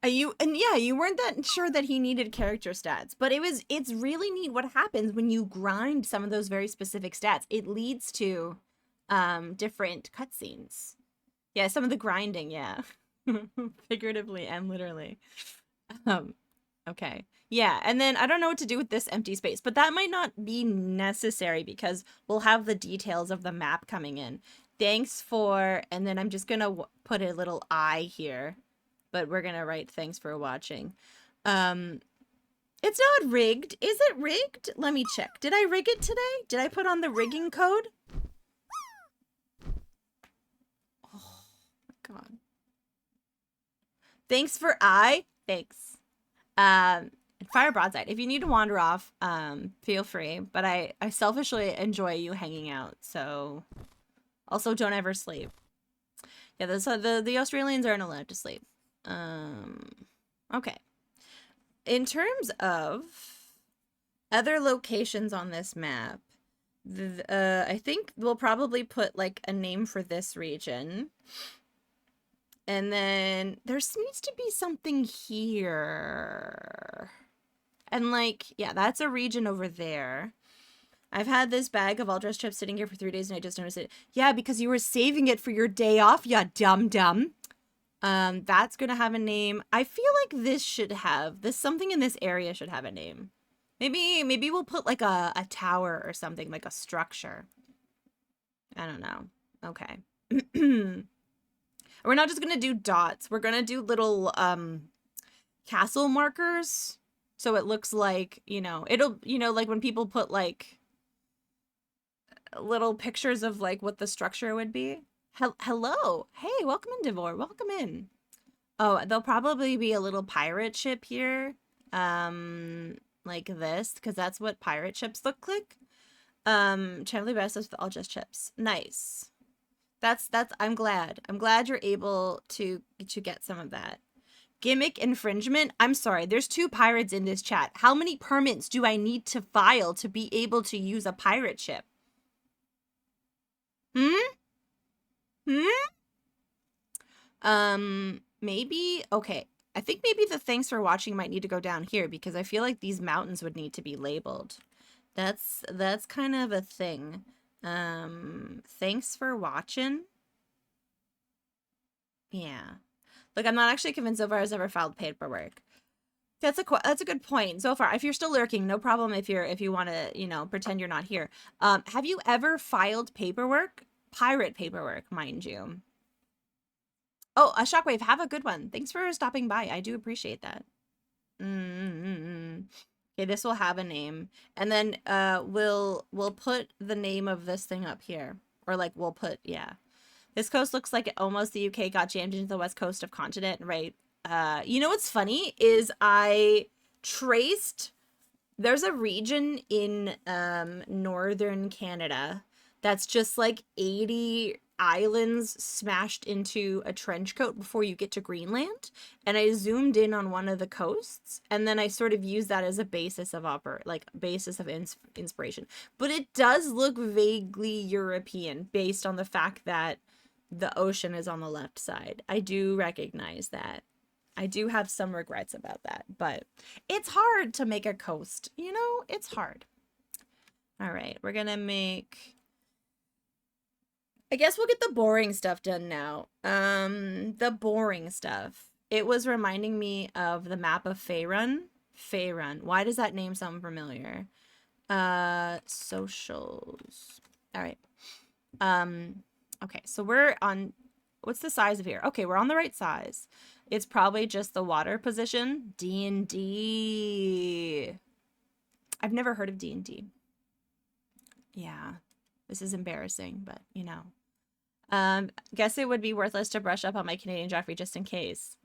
You weren't that sure that he needed character stats, but it's really neat what happens when you grind some of those very specific stats. It leads to different cutscenes. Yeah, some of the grinding, yeah. Figuratively and literally. Um okay. Yeah, and then I don't know what to do with this empty space, but that might not be necessary because we'll have the details of the map coming in. Thanks for, and then I'm just gonna put a little I here, but we're gonna write thanks for watching. Um, it's not rigged. Is it rigged? Let me check. Did I rig it today? Did I put on the rigging code? Oh my God. Thanks for I. Thanks. Fire broadside. If you need to wander off, feel free. But I selfishly enjoy you hanging out. So also don't ever sleep. Yeah, the Australians aren't allowed to sleep. Okay. In terms of other locations on this map, I think we'll probably put like a name for this region. And then there needs to be something here. And like, yeah, that's a region over there. I've had this bag of all dressed chips sitting here for 3 days and I just noticed it. Yeah, because you were saving it for your day off, ya dum-dum. That's gonna have a name. I feel like this should have, something in this area should have a name. Maybe we'll put like a tower or something, like a structure. I don't know. Okay. We're not just gonna do dots. We're gonna do little castle markers. So it looks like, it'll, like when people put like little pictures of like what the structure would be. Hello. Hey, welcome in, Devor. Welcome in. Oh, there'll probably be a little pirate ship here. Like this, because that's what pirate ships look like. Chandler Best with all just chips. Nice. That's I'm glad. I'm glad you're able to get some of that. Gimmick infringement? I'm sorry, there's 2 pirates in this chat. How many permits do I need to file to be able to use a pirate ship? Maybe, okay. I think maybe the thanks for watching might need to go down here because I feel like these mountains would need to be labeled. That's kind of a thing. Thanks for watching. Yeah. Like, I'm not actually convinced Zophar has ever filed paperwork. That's a good point. Zophar, if you're still lurking, no problem if you want to, pretend you're not here. Have you ever filed paperwork? Pirate paperwork, mind you. Oh, a Shockwave, have a good one. Thanks for stopping by. I do appreciate that. Okay, this will have a name. And then we'll put the name of this thing up here. Or like we'll put, yeah. This coast looks like almost the UK got jammed into the west coast of continent, right? You know what's funny is I traced, there's a region in northern Canada that's just like 80 islands smashed into a trench coat before you get to Greenland, and I zoomed in on one of the coasts and then I sort of used that as a basis of inspiration. But it does look vaguely European based on the fact that the ocean is on the left side. I do recognize that. I do have some regrets about that, but it's hard to make a coast, it's hard. All right, we're gonna make, I guess we'll get the boring stuff done now. The boring stuff. It was reminding me of the map of Faerun. Faerun. Why does that name sound familiar? Socials. All right. Okay, so we're on, what's the size of here? Okay, we're on the right size. It's probably just the water position. D&D. I've never heard of D&D. Yeah, this is embarrassing, but guess it would be worthless to brush up on my Canadian geography just in case.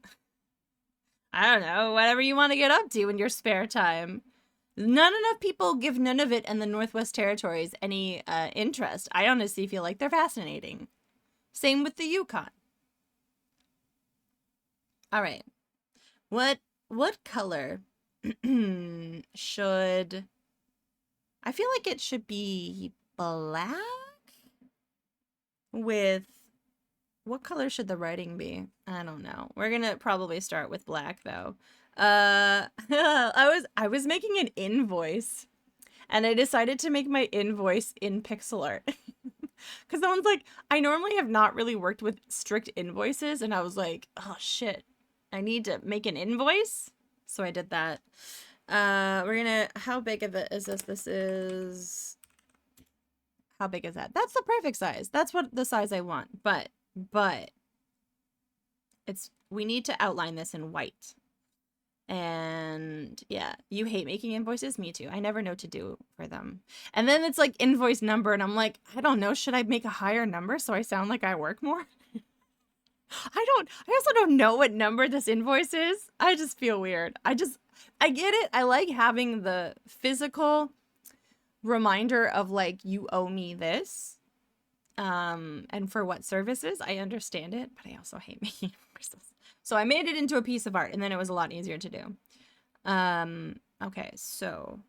I don't know, whatever you want to get up to in your spare time. Not enough people give Nunavut and the Northwest Territories any interest. I honestly feel like they're fascinating. Same with the Yukon. All right. What color should, I feel like it should be black with, what color should the writing be? I don't know. We're gonna probably start with black though. I was making an invoice and I decided to make my invoice in pixel art. Because someone's like, I normally have not really worked with strict invoices, and I was like, oh shit, I need to make an invoice. So I did that. We're gonna, how big of it is this? This is, how big is that? That's the perfect size. That's what the size I want. But it's, we need to outline this in white. And yeah, you hate making invoices? Me too. I never know what to do for them. And then it's like invoice number, and I'm like, I don't know, should I make a higher number so I sound like I work more? I also don't know what number this invoice is. I just feel weird. I get it. I like having the physical reminder of like, you owe me this. And for what services. I understand it, but I also hate making invoices. So I made it into a piece of art, and then it was a lot easier to do. Okay, so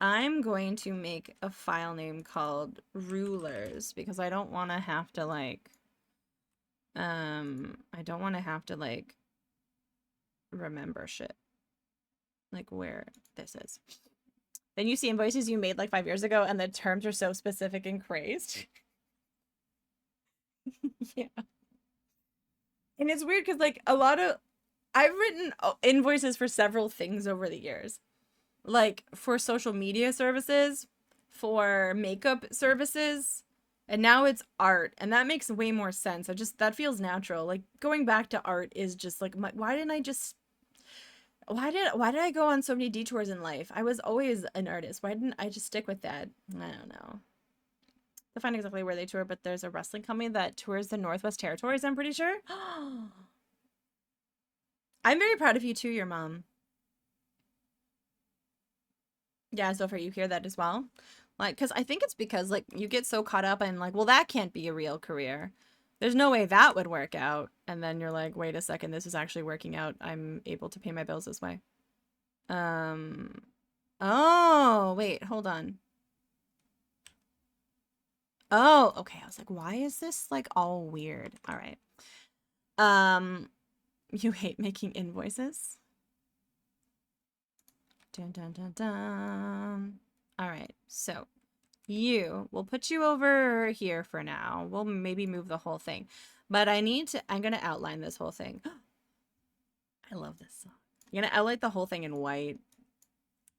I'm going to make a file name called rulers because I don't want to have to like, remember shit. Like where this is. Then you see invoices you made like 5 years ago and the terms are so specific and crazed. Yeah. And it's weird because like a lot of I've written invoices for several things over the years. Like for social media services, for makeup services, and now it's art, and that makes way more sense. That feels natural. Like going back to art is just like why didn't I just why did I go on so many detours in life? I was always an artist. Why didn't I just stick with that? I don't know. I find exactly where they tour, but there's a wrestling company that tours the Northwest Territories, I'm pretty sure. I'm very proud of you too, your mom. Yeah, so far you hear that as well. Like, because I think it's because, like, you get so caught up in, like, well, that can't be a real career. There's no way that would work out. And then you're like, wait a second, this is actually working out. I'm able to pay my bills this way. Um, oh, wait, hold on. Oh, okay. I was like, why is this, like, all weird? All right. You hate making invoices? Dun, dun, dun, dun. All right, so we'll put you over here for now. We'll maybe move the whole thing. But I'm going to outline this whole thing. I love this song. I'm going to outline the whole thing in white.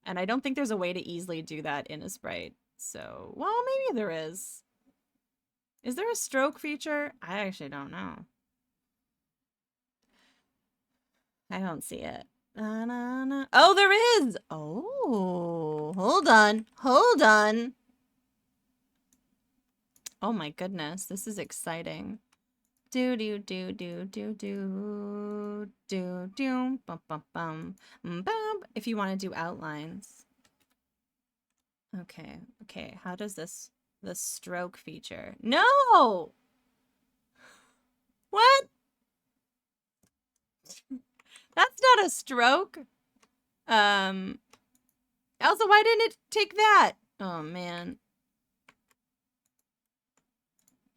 And I don't think there's a way to easily do that in a sprite. So, well, maybe there is. Is there a stroke feature? I actually don't know. I don't see it. Oh, there is! Oh, hold on. Hold on. Oh my goodness, this is exciting. Do do do do do do do do bum bum bum bum. If you want to do outlines. Okay, okay. How does the stroke feature? No! What? That's not a stroke. Also, why didn't it take that? Oh man.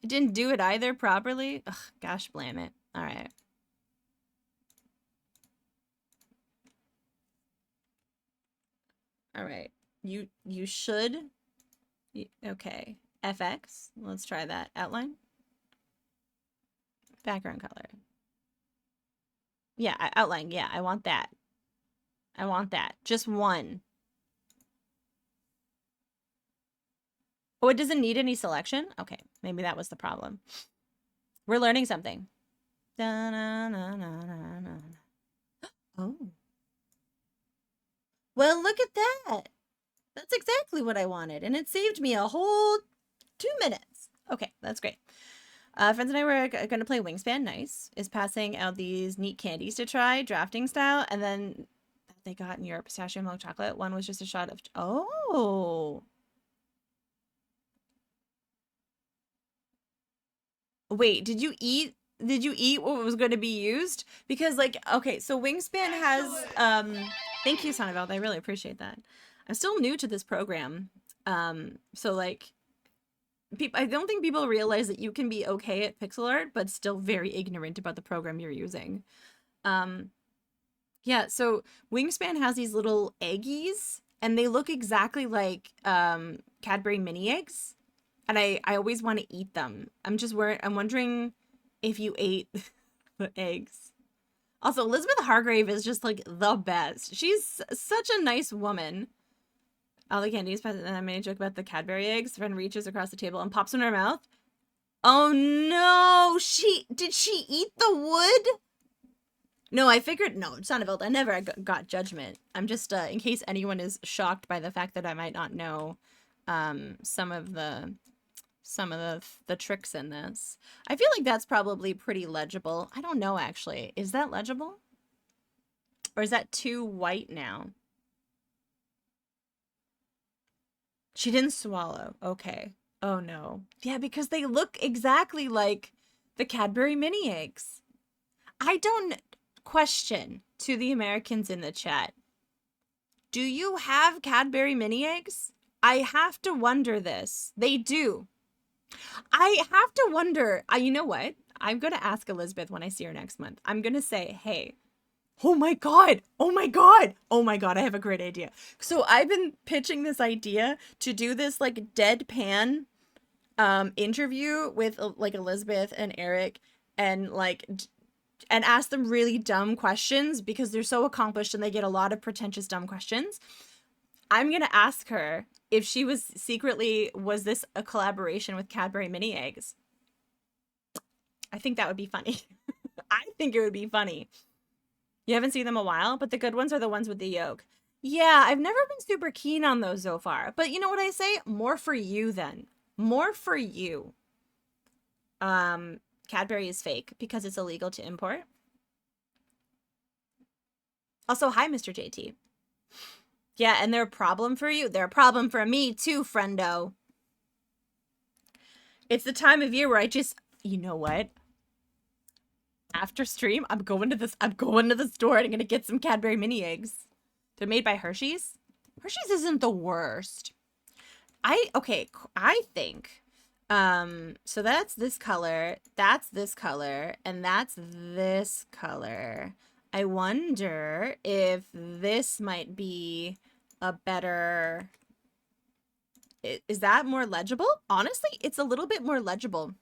It didn't do it either properly? Ugh, gosh blame it. All right. All right. You should. Okay. FX. Let's try that. Outline. Background color. Yeah, outline. Yeah, I want that. I want that. Just one. Oh, it doesn't need any selection? Okay, maybe that was the problem. We're learning something. Da, na, na, na, na, na. Oh. Well, look at that. That's exactly what I wanted, and it saved me a whole 2 minutes. Okay, that's great. Friends and I were going to play Wingspan. Nice. Is passing out these neat candies to try, drafting style, and then they got in Europe pistachio milk chocolate. One was just a shot of... Oh. Wait, did you eat what was going to be used? Because like, okay, so Wingspan has thank you, Sonneveld. I really appreciate that. I'm still new to this program. So like I don't think people realize that you can be okay at pixel art but still very ignorant about the program you're using. Yeah, so Wingspan has these little eggies and they look exactly like Cadbury mini eggs. And I always want to eat them. I'm wondering if you ate the eggs. Also, Elizabeth Hargrave is just like the best. She's such a nice woman. All the candies, and I made a joke about the Cadbury eggs. Friend reaches across the table and pops in her mouth. Oh no! Did she eat the wood? No, I figured, no, Sonneveld, I never got judgment. I'm just, in case anyone is shocked by the fact that I might not know, some of the tricks in this. I feel like that's probably pretty legible. I don't know, actually. Is that legible? Or is that too white now? She didn't swallow. Okay. Oh, no. Yeah, because they look exactly like the Cadbury mini eggs. I don't... Question to the Americans in the chat. Do you have Cadbury mini eggs? I have to wonder this. They do. I have to wonder. You know what? I'm going to ask Elizabeth when I see her next month. I'm going to say, hey, Oh my God. Oh my God. Oh my God. I have a great idea. So I've been pitching this idea to do this like deadpan interview with like Elizabeth and Eric and and ask them really dumb questions because they're so accomplished and they get a lot of pretentious dumb questions. I'm going to ask her if she was this a collaboration with Cadbury mini eggs? I think that would be funny. I think it would be funny. You haven't seen them a while, but the good ones are the ones with the yolk. Yeah, I've never been super keen on those so far. But you know what I say? More for you then. More for you. Um, Cadbury is fake because it's illegal to import. Also, hi, Mr. JT. Yeah, and they're a problem for you. They're a problem for me too, friendo. It's the time of year where you know what? After stream, I'm going to the store and I'm gonna get some Cadbury mini eggs. They're made by Hershey's. Hershey's isn't the worst. I think so that's this color, and that's this color. I wonder if this might be a better is that more legible? Honestly, it's a little bit more legible.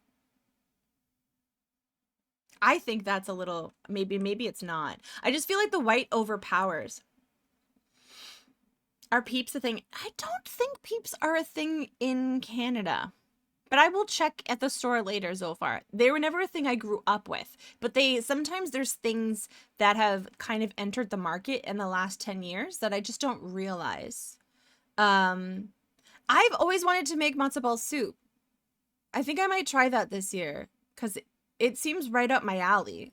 I think that's a little maybe it's not. I just feel like the white overpowers. Are peeps a thing? I don't think peeps are a thing in Canada. But I will check at the store later, Zolfar. They were never a thing I grew up with. But sometimes there's things that have kind of entered the market in the last 10 years that I just don't realize. I've always wanted to make matzo ball soup. I think I might try that this year because it seems right up my alley.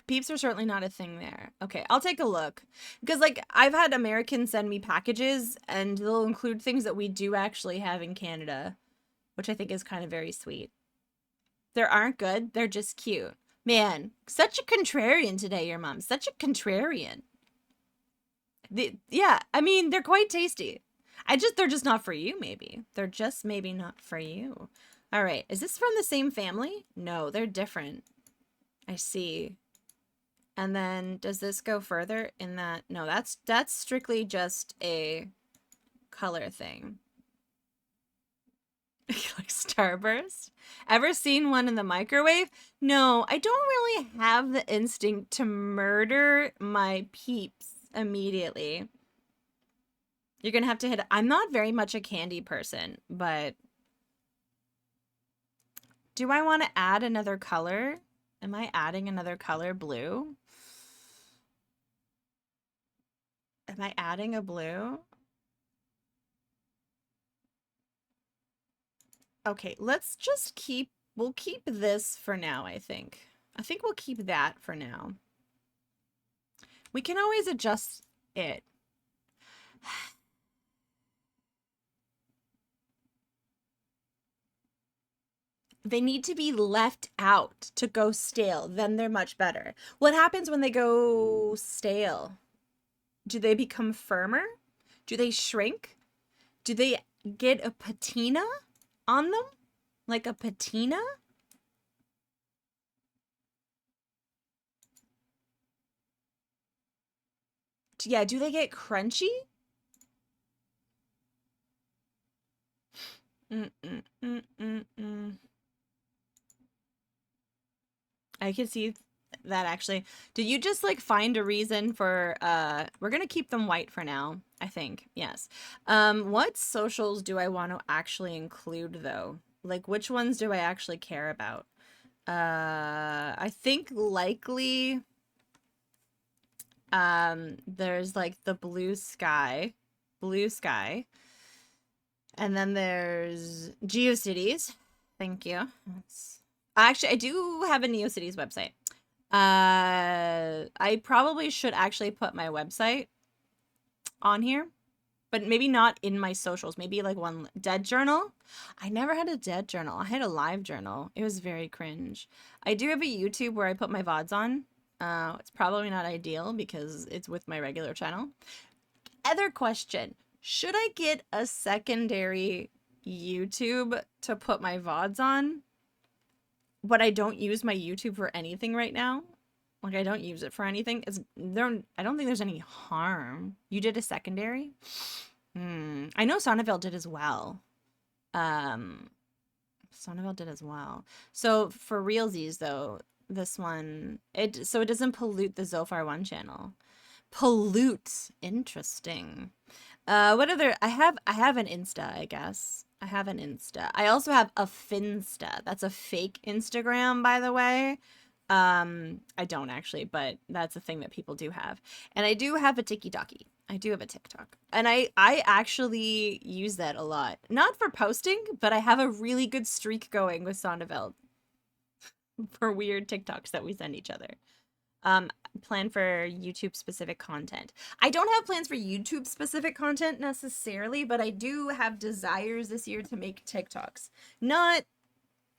Peeps are certainly not a thing there. Okay, I'll take a look. Because, like, I've had Americans send me packages, and they'll include things that we do actually have in Canada, which I think is kind of very sweet. They aren't good, they're just cute. Man, such a contrarian today, your mom. Such a contrarian. Yeah, I mean, they're quite tasty. They're just not for you, maybe. They're just maybe not for you. All right, is this from the same family? No, they're different. I see. And then does this go further in that? No, that's strictly just a color thing. Like Starburst? Ever seen one in the microwave? No, I don't really have the instinct to murder my peeps immediately. You're gonna have to hit. I'm not very much a candy person, but do I want to add another color? Am I adding another color? Blue? Am I adding a blue? Okay, we'll keep this for now, I think. I think we'll keep that for now. We can always adjust it. They need to be left out to go stale. Then they're much better. What happens when they go stale? Do they become firmer? Do they shrink? Do they get a patina on them? Like a patina? Yeah, do they get crunchy? I can see that actually. Did you just like find a reason for we're gonna keep them white for now, I think. Yes. What socials do I want to actually include though? Like which ones do I actually care about? I think likely there's like the blue sky. And then there's GeoCities. Thank you. Actually, I do have a NeoCities website. I probably should actually put my website on here, but maybe not in my socials. Maybe like one dead journal. I never had a dead journal. I had a live journal. It was very cringe. I do have a YouTube where I put my VODs on. It's probably not ideal because it's with my regular channel. Other question. Should I get a secondary YouTube to put my VODs on? But I don't use my YouTube for anything right now. Like, I don't use it for anything. I don't think there's any harm. You did a secondary? I know Sonneville did as well. Um, Sonneville did as well. So for realsies though, this one, it doesn't pollute the Zophar 1 channel. Pollute. Interesting. What other I have an Insta, I guess. I have an Insta. I also have a Finsta. That's a fake Instagram, by the way. I don't actually, but that's a thing that people do have. And I do have a TikTok. I do have a TikTok. And I actually use that a lot. Not for posting, but I have a really good streak going with Sonneveld for weird TikToks that we send each other. Plan for YouTube specific content. I don't have plans for YouTube specific content necessarily, but I do have desires this year to make TikToks. Not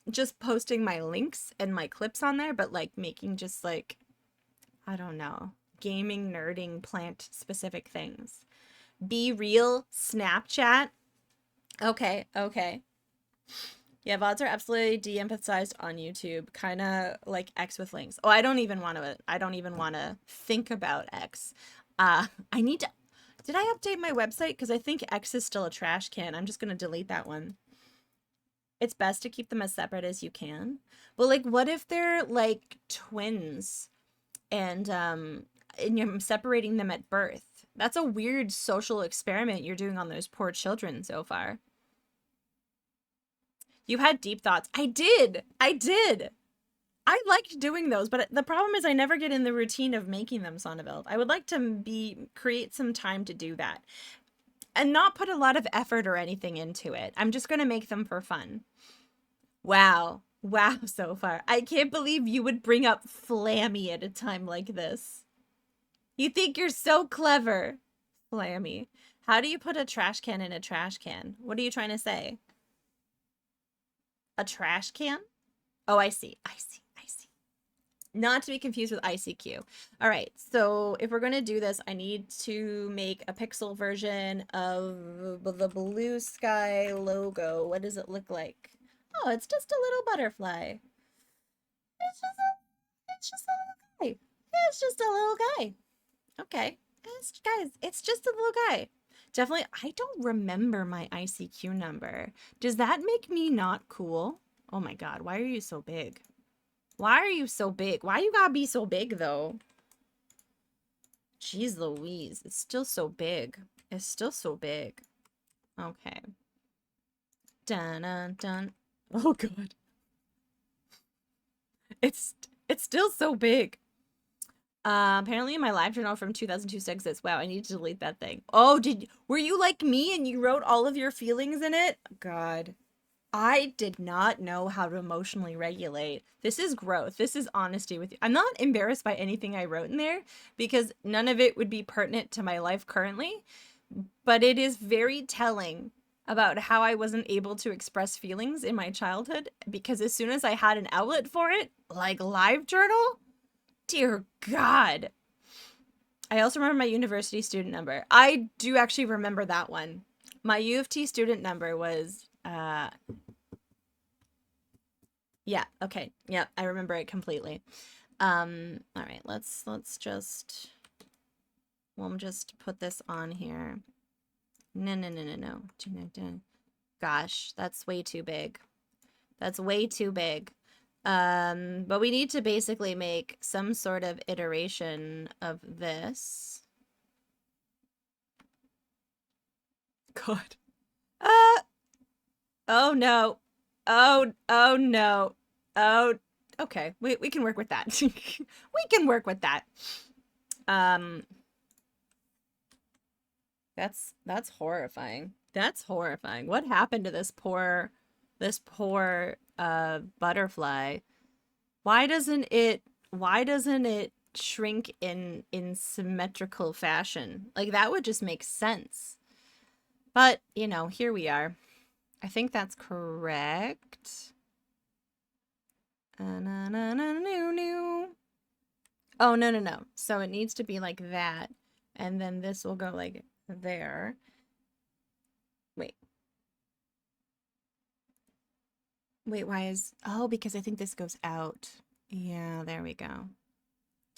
just posting my links and my clips on there, but like making just like, I don't know, gaming, nerding, plant specific things. Be real, Snapchat. Okay, okay. Yeah, VODs are absolutely de-emphasized on YouTube, kind of like X with links. Oh, I don't even want to think about X. I need to, did I update my website? Because I think X is still a trash can. I'm just going to delete that one. It's best to keep them as separate as you can. But like, what if they're like twins and you're separating them at birth? That's a weird social experiment you're doing on those poor children so far. You had deep thoughts. I did. I did. I liked doing those, but the problem is I never get in the routine of making them Sonneville. I would like to create some time to do that and not put a lot of effort or anything into it. I'm just going to make them for fun. Wow. Wow, so far. I can't believe you would bring up Flammy at a time like this. You think you're so clever. Flammy. How do you put a trash can in a trash can? What are you trying to say? A trash can? Oh, I see. I see. I see. Not to be confused with ICQ. All right. So if we're going to do this, I need to make a pixel version of the blue sky logo. What does it look like? Oh, it's just a little butterfly. It's just a little guy. It's just a little guy. Okay. Guys, it's just a little guy. Definitely, I don't remember my ICQ number. Does that make me not cool? Oh my God, why are you so big? Why are you so big? Why you gotta be so big, though? Jeez Louise, it's still so big. It's still so big. Okay. Dun dun dun. Oh God. It's still so big. Apparently in my live journal from 2002 exists. Wow, I need to delete that thing. Oh, were you like me and you wrote all of your feelings in it? God. I did not know how to emotionally regulate. This is growth. This is honesty with you. I'm not embarrassed by anything I wrote in there because none of it would be pertinent to my life currently, but it is very telling about how I wasn't able to express feelings in my childhood because as soon as I had an outlet for it, like live journal, dear God. I also remember my university student number. I do actually remember that one. My U of T student number was, yeah, okay. Yeah, I remember it completely. All right, we'll just put this on here. No. Gosh, that's way too big. That's way too big. But we need to basically make some sort of iteration of this. God. Oh no. Oh no. Oh, okay. We can work with that. We can work with that. That's horrifying. That's horrifying. What happened to this poor butterfly? Why doesn't it shrink in symmetrical fashion? Like that would just make sense. But, you know, here we are. I think that's correct. Oh, no. So it needs to be like that. And then this will go like there. Wait, why is... Oh, because I think this goes out. Yeah, there we go.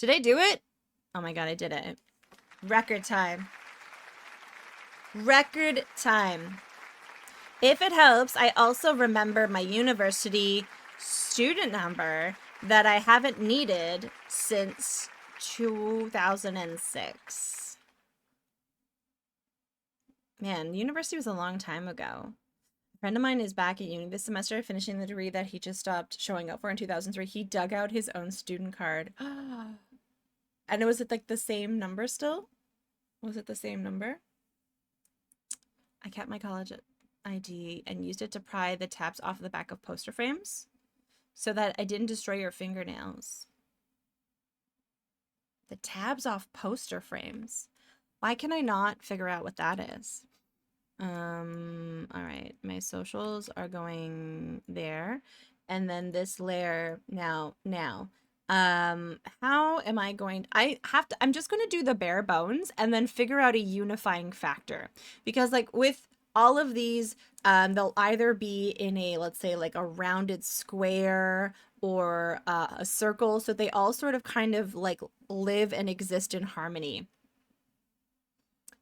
Did I do it? Oh my god, I did it. Record time. Record time. If it helps, I also remember my university student number that I haven't needed since 2006. Man, university was a long time ago. A friend of mine is back at uni this semester, finishing the degree that he just stopped showing up for in 2003. He dug out his own student card. And was it like the same number still? Was it the same number? I kept my college ID and used it to pry the tabs off the back of poster frames so that I didn't destroy your fingernails. The tabs off poster frames. Why can I not figure out what that is? All right, my socials are going there. And then this layer now, how am I going, I'm just going to do the bare bones and then figure out a unifying factor, because like with all of these, they'll either be in a, let's say like a rounded square or a circle. So they all sort of kind of like live and exist in harmony.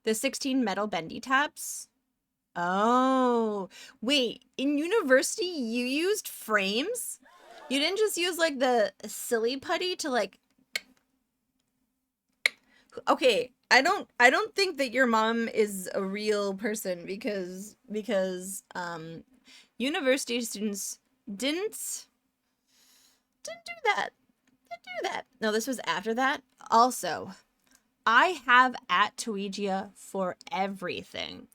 The 16 metal bendy tabs. Oh, wait, in university you used frames? You didn't just use like the silly putty to like, okay, I don't think that your mom is a real person because university students didn't do that. Didn't do that. No, this was after that. Also, I have at Tuigia for everything.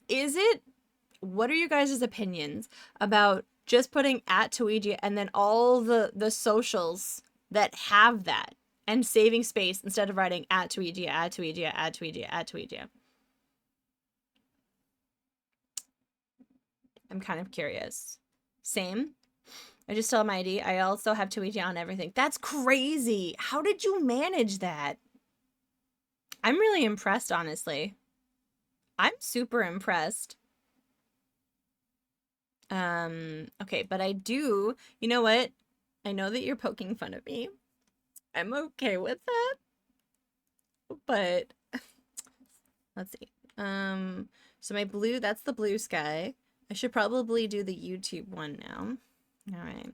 What are you guys' opinions about just putting at Tuigia and then all the socials that have that and saving space instead of writing at Tuigia, at Tuigia, at Tuigia, at Tuigia? I'm kind of curious. Same. I just told my ID. I also have Tuigia on everything. That's crazy. How did you manage that? I'm really impressed, honestly. I'm super impressed. Okay, but I do, you know what? I know that you're poking fun of me. I'm okay with that. But let's see. So my blue, that's the blue sky. I should probably do the YouTube one now. All right.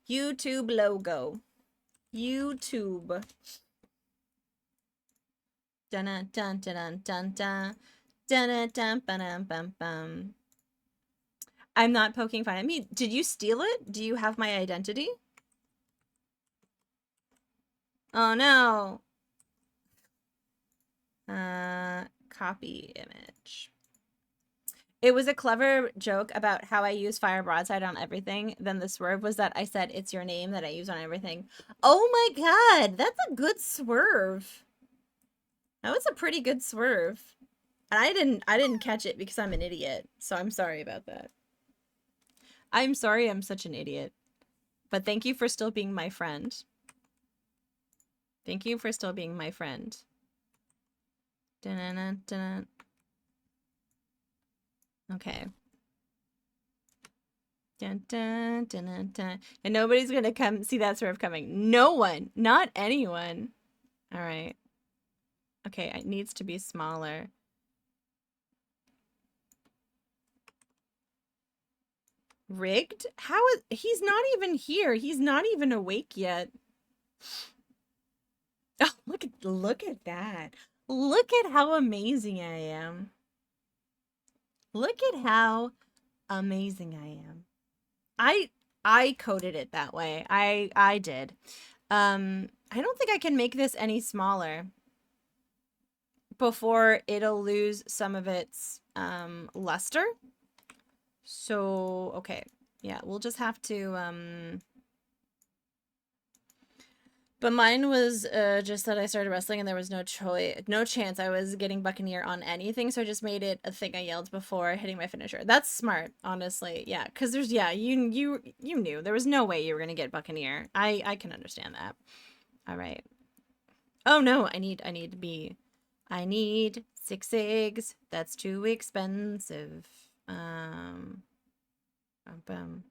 YouTube logo. YouTube. Dun dun dun dun dun dun dun dun dun dun dun. I'm not poking fun at me. Did you steal it? Do you have my identity? Oh no. Copy image. It was a clever joke about how I use fire broadside on everything. Then the swerve was that I said it's your name that I use on everything. Oh my god, that's a good swerve. That was a pretty good swerve. And I didn't catch it because I'm an idiot. So I'm sorry about that. I'm sorry I'm such an idiot. But thank you for still being my friend. Thank you for still being my friend. Dun-dun-dun, dun-dun. Okay. Dun, dun, dun, dun, dun. And nobody's gonna come see that swerve coming. No one. Not anyone. All right. Okay, it needs to be smaller. Rigged? How is he's not even here. He's not even awake yet. Oh, look at that. Look at how amazing I am. Look at how amazing I am. I coded it that way. I did. I don't think I can make this any smaller before it'll lose some of its luster. So, okay. Yeah, we'll just have to but mine was just that I started wrestling and there was no chance I was getting Buccaneer on anything, so I just made it a thing I yelled before hitting my finisher. That's smart, honestly. Yeah, because there's you knew there was no way you were gonna get Buccaneer. I can understand that. All right. Oh no, I need 6 eggs. That's too expensive. Bum.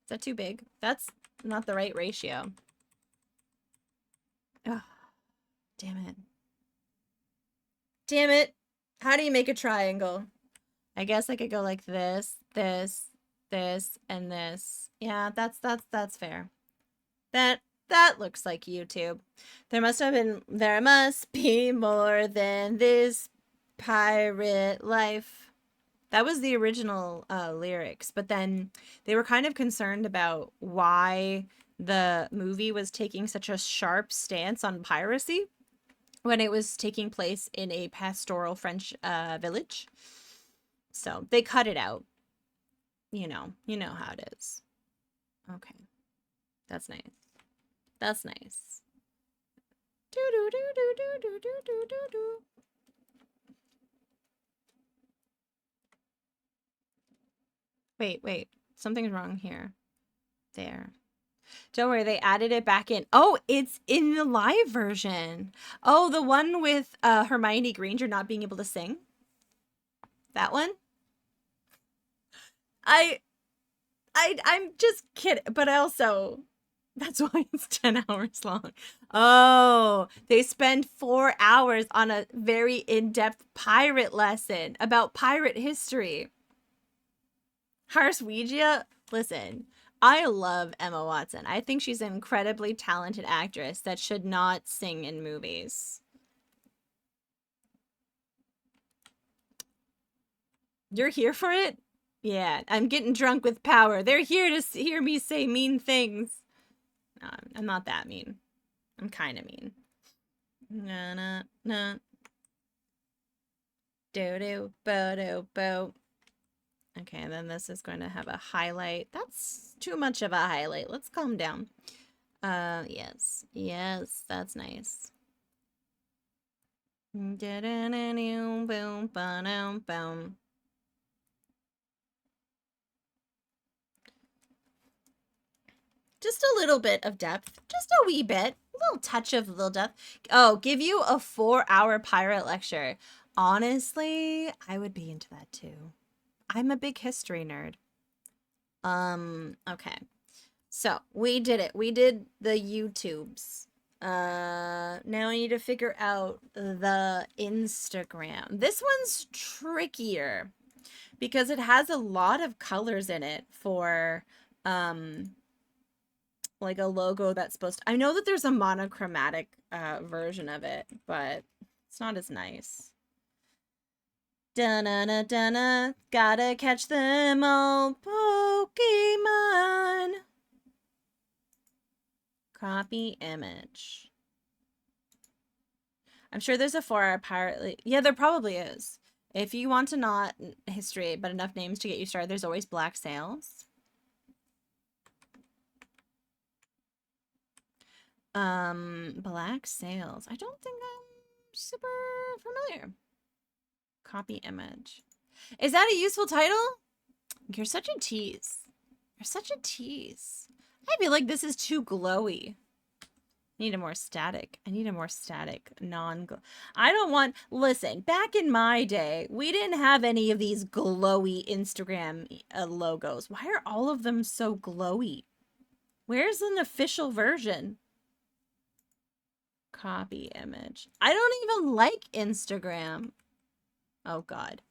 Is that too big? That's not the right ratio. Oh, damn it. Damn it. How do you make a triangle? I guess I could go like this, this, this, and this. Yeah, that's fair. That looks like YouTube. There must be more than this pirate life. That was the original lyrics, but then they were kind of concerned about why the movie was taking such a sharp stance on piracy when it was taking place in a pastoral French village. So they cut it out. You know how it is. Okay, that's nice. That's nice. Do do do do do do do do do do. Wait. Something's wrong here. There. Don't worry, they added it back in. Oh, it's in the live version. Oh, the one with Hermione Granger not being able to sing. That one? I I'm just kidding, but also that's why it's 10 hours long. Oh, they spend 4 hours on a very in-depth pirate lesson about pirate history. Harswegia, listen, I love Emma Watson. I think she's an incredibly talented actress that should not sing in movies. You're here for it? Yeah, I'm getting drunk with power. They're here to hear me say mean things. No, I'm not that mean. I'm kind of mean. Na na na. Do do bo do bo. Okay, and then this is going to have a highlight. That's too much of a highlight. Let's calm down. Yes. Yes, that's nice. Boom, boom, boom. Just a little bit of depth. Just a wee bit. A little touch of little depth. Oh, give you a 4-hour pirate lecture. Honestly, I would be into that too. I'm a big history nerd. Okay. So, we did it. We did the YouTubes. Now I need to figure out the Instagram. This one's trickier because it has a lot of colors in it for, like a logo that's supposed to, I know that there's a monochromatic version of it, but it's not as nice. Dun-na-na, dun-na, gotta catch them all, Pokemon. Copy image. I'm sure there's a 4-hour pirate. Yeah, there probably is. If you want to not history, but enough names to get you started, there's always Black Sails. Black Sails. I don't think I'm super familiar. Copy image. Is that a useful title? You're such a tease. You're such a tease. I feel like this is too glowy. I need a more static. I need a more static, non-glow. I don't want... Listen, back in my day, we didn't have any of these glowy Instagram logos. Why are all of them so glowy? Where's an official version? Copy image. I don't even like Instagram. Oh, God.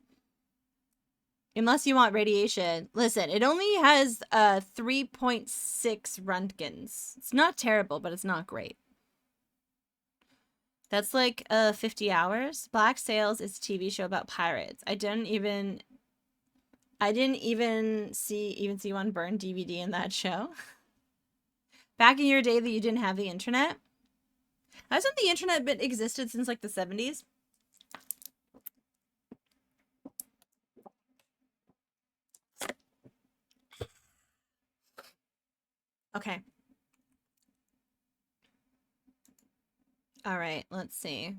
Unless you want radiation. Listen, it only has 3.6 Röntgens. It's not terrible, but it's not great. That's like 50 hours. Black Sails is a TV show about pirates. I didn't even see one burn DVD in that show. Back in your day that you didn't have the internet. Hasn't the internet been existed since like the 70s? Okay. All right, let's see.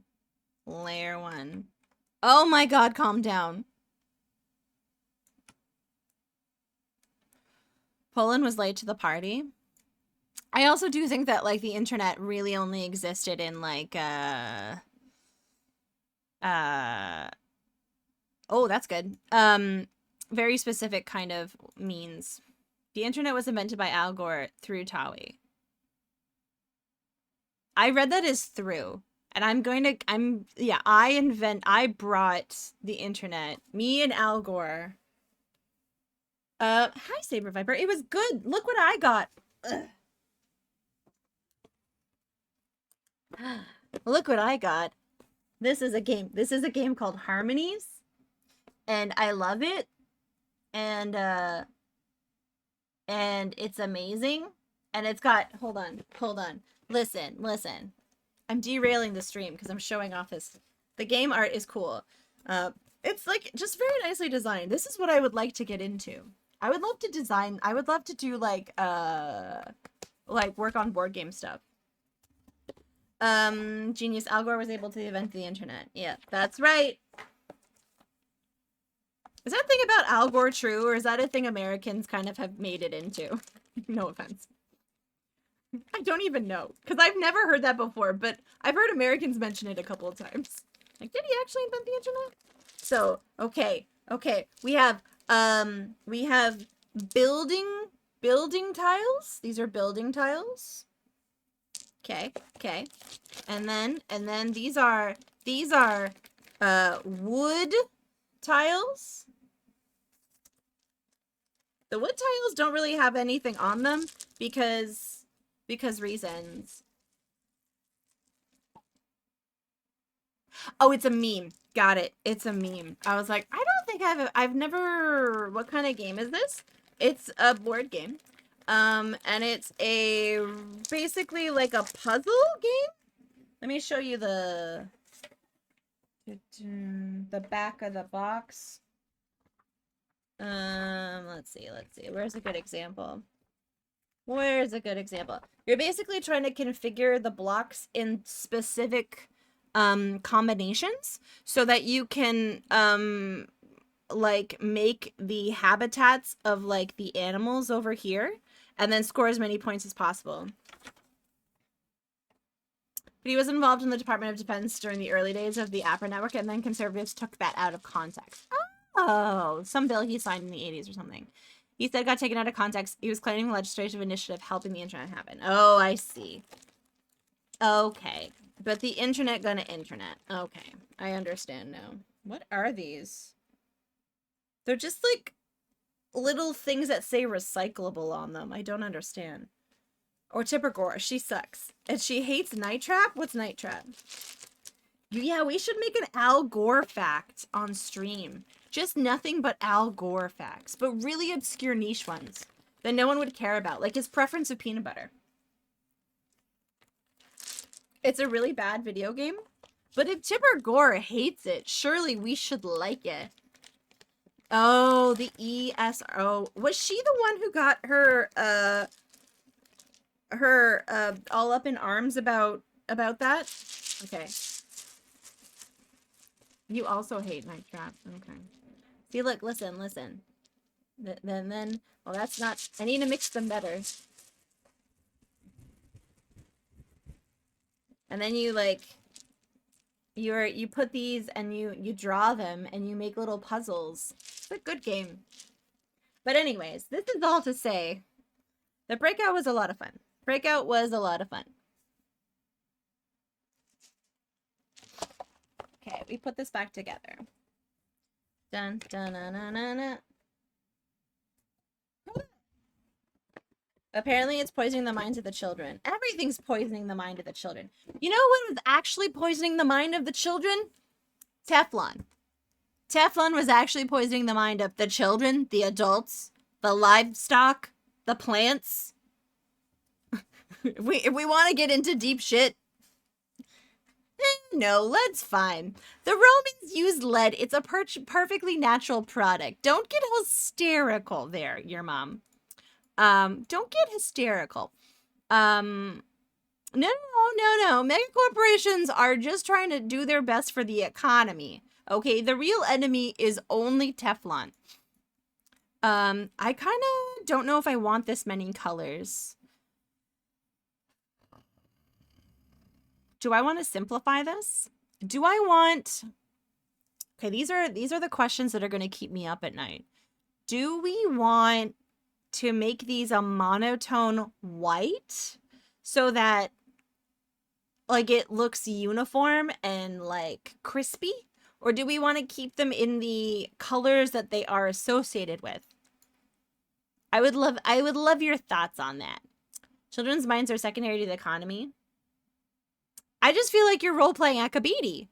Layer 1. Oh my God, calm down. Poland was late to the party. I also do think that like the internet really only existed in like oh, that's good. Very specific kind of means. The internet was invented by Al Gore through Tawi. I read that as through. And I brought the internet. Me and Al Gore. Hi Saber Viper. It was good. Look what I got. Ugh. Look what I got. This is a game. This is a game called Harmonies. And I love it. And it's amazing. And it's got hold on. Listen. I'm derailing the stream because I'm showing off this. The game art is cool. It's like just very nicely designed. This is what I would like to get into. I would love to design. I would love to do like work on board game stuff. Genius Al Gore was able to invent the internet. Yeah, that's right. Is that thing about Al Gore true, or is that a thing Americans kind of have made it into? No offense. I don't even know, because I've never heard that before, but I've heard Americans mention it a couple of times. Like, did he actually invent the internet? So, okay. We have building tiles. These are building tiles. Okay. And then these are wood tiles. The wood tiles don't really have anything on them because reasons. Oh, it's a meme. Got it. It's a meme. I was like, I don't think I've never, what kind of game is this? It's a board game. And it's basically like a puzzle game. Let me show you the back of the box. Let's see. Where's a good example? You're basically trying to configure the blocks in specific combinations so that you can like make the habitats of like the animals over here and then score as many points as possible. But he was involved in the Department of Defense during the early days of the APRA network, and then conservatives took that out of context. Oh, some bill he signed in the 80s or something. He said it got taken out of context. He was claiming a legislative initiative helping the internet happen. Oh, I see. Okay. But the internet gonna internet. Okay. I understand now. What are these? They're just like little things that say recyclable on them. I don't understand. Or Tipper Gore. She sucks. And she hates Night Trap? What's Night Trap? Yeah, we should make an Al Gore fact on stream. Just nothing but Al Gore facts. But really obscure niche ones that no one would care about. Like his preference of peanut butter. It's a really bad video game. But if Tipper Gore hates it, surely we should like it. Oh, the ESO. Was she the one who got her all up in arms about that? Okay. You also hate Night Trap. Okay. See, look, listen. Then, well, that's not, I need to mix them better. And then you like, you put these and you draw them and you make little puzzles. It's a good game. But anyways, this is all to say that Breakout was a lot of fun. Breakout was a lot of fun. Okay, we put this back together. Dun dun dun dun dun. Dun. Apparently it's poisoning the minds of the children. Everything's poisoning the mind of the children. You know what was actually poisoning the mind of the children? Teflon. Teflon was actually poisoning the mind of the children, the adults, the livestock, the plants. If we want to get into deep shit, no, lead's fine. The Romans used lead. It's a perfectly natural product. Don't get hysterical there, your mom. Don't get hysterical. No. Mega corporations are just trying to do their best for the economy. Okay, the real enemy is only Teflon. I kind of don't know if I want this many colors. Do I want to simplify this? Do I want... Okay, these are the questions that are going to keep me up at night. Do we want to make these a monotone white so that like it looks uniform and like crispy? Or do we want to keep them in the colors that they are associated with? I would love your thoughts on that. Children's minds are secondary to the economy. I just feel like you're role-playing Akabidi.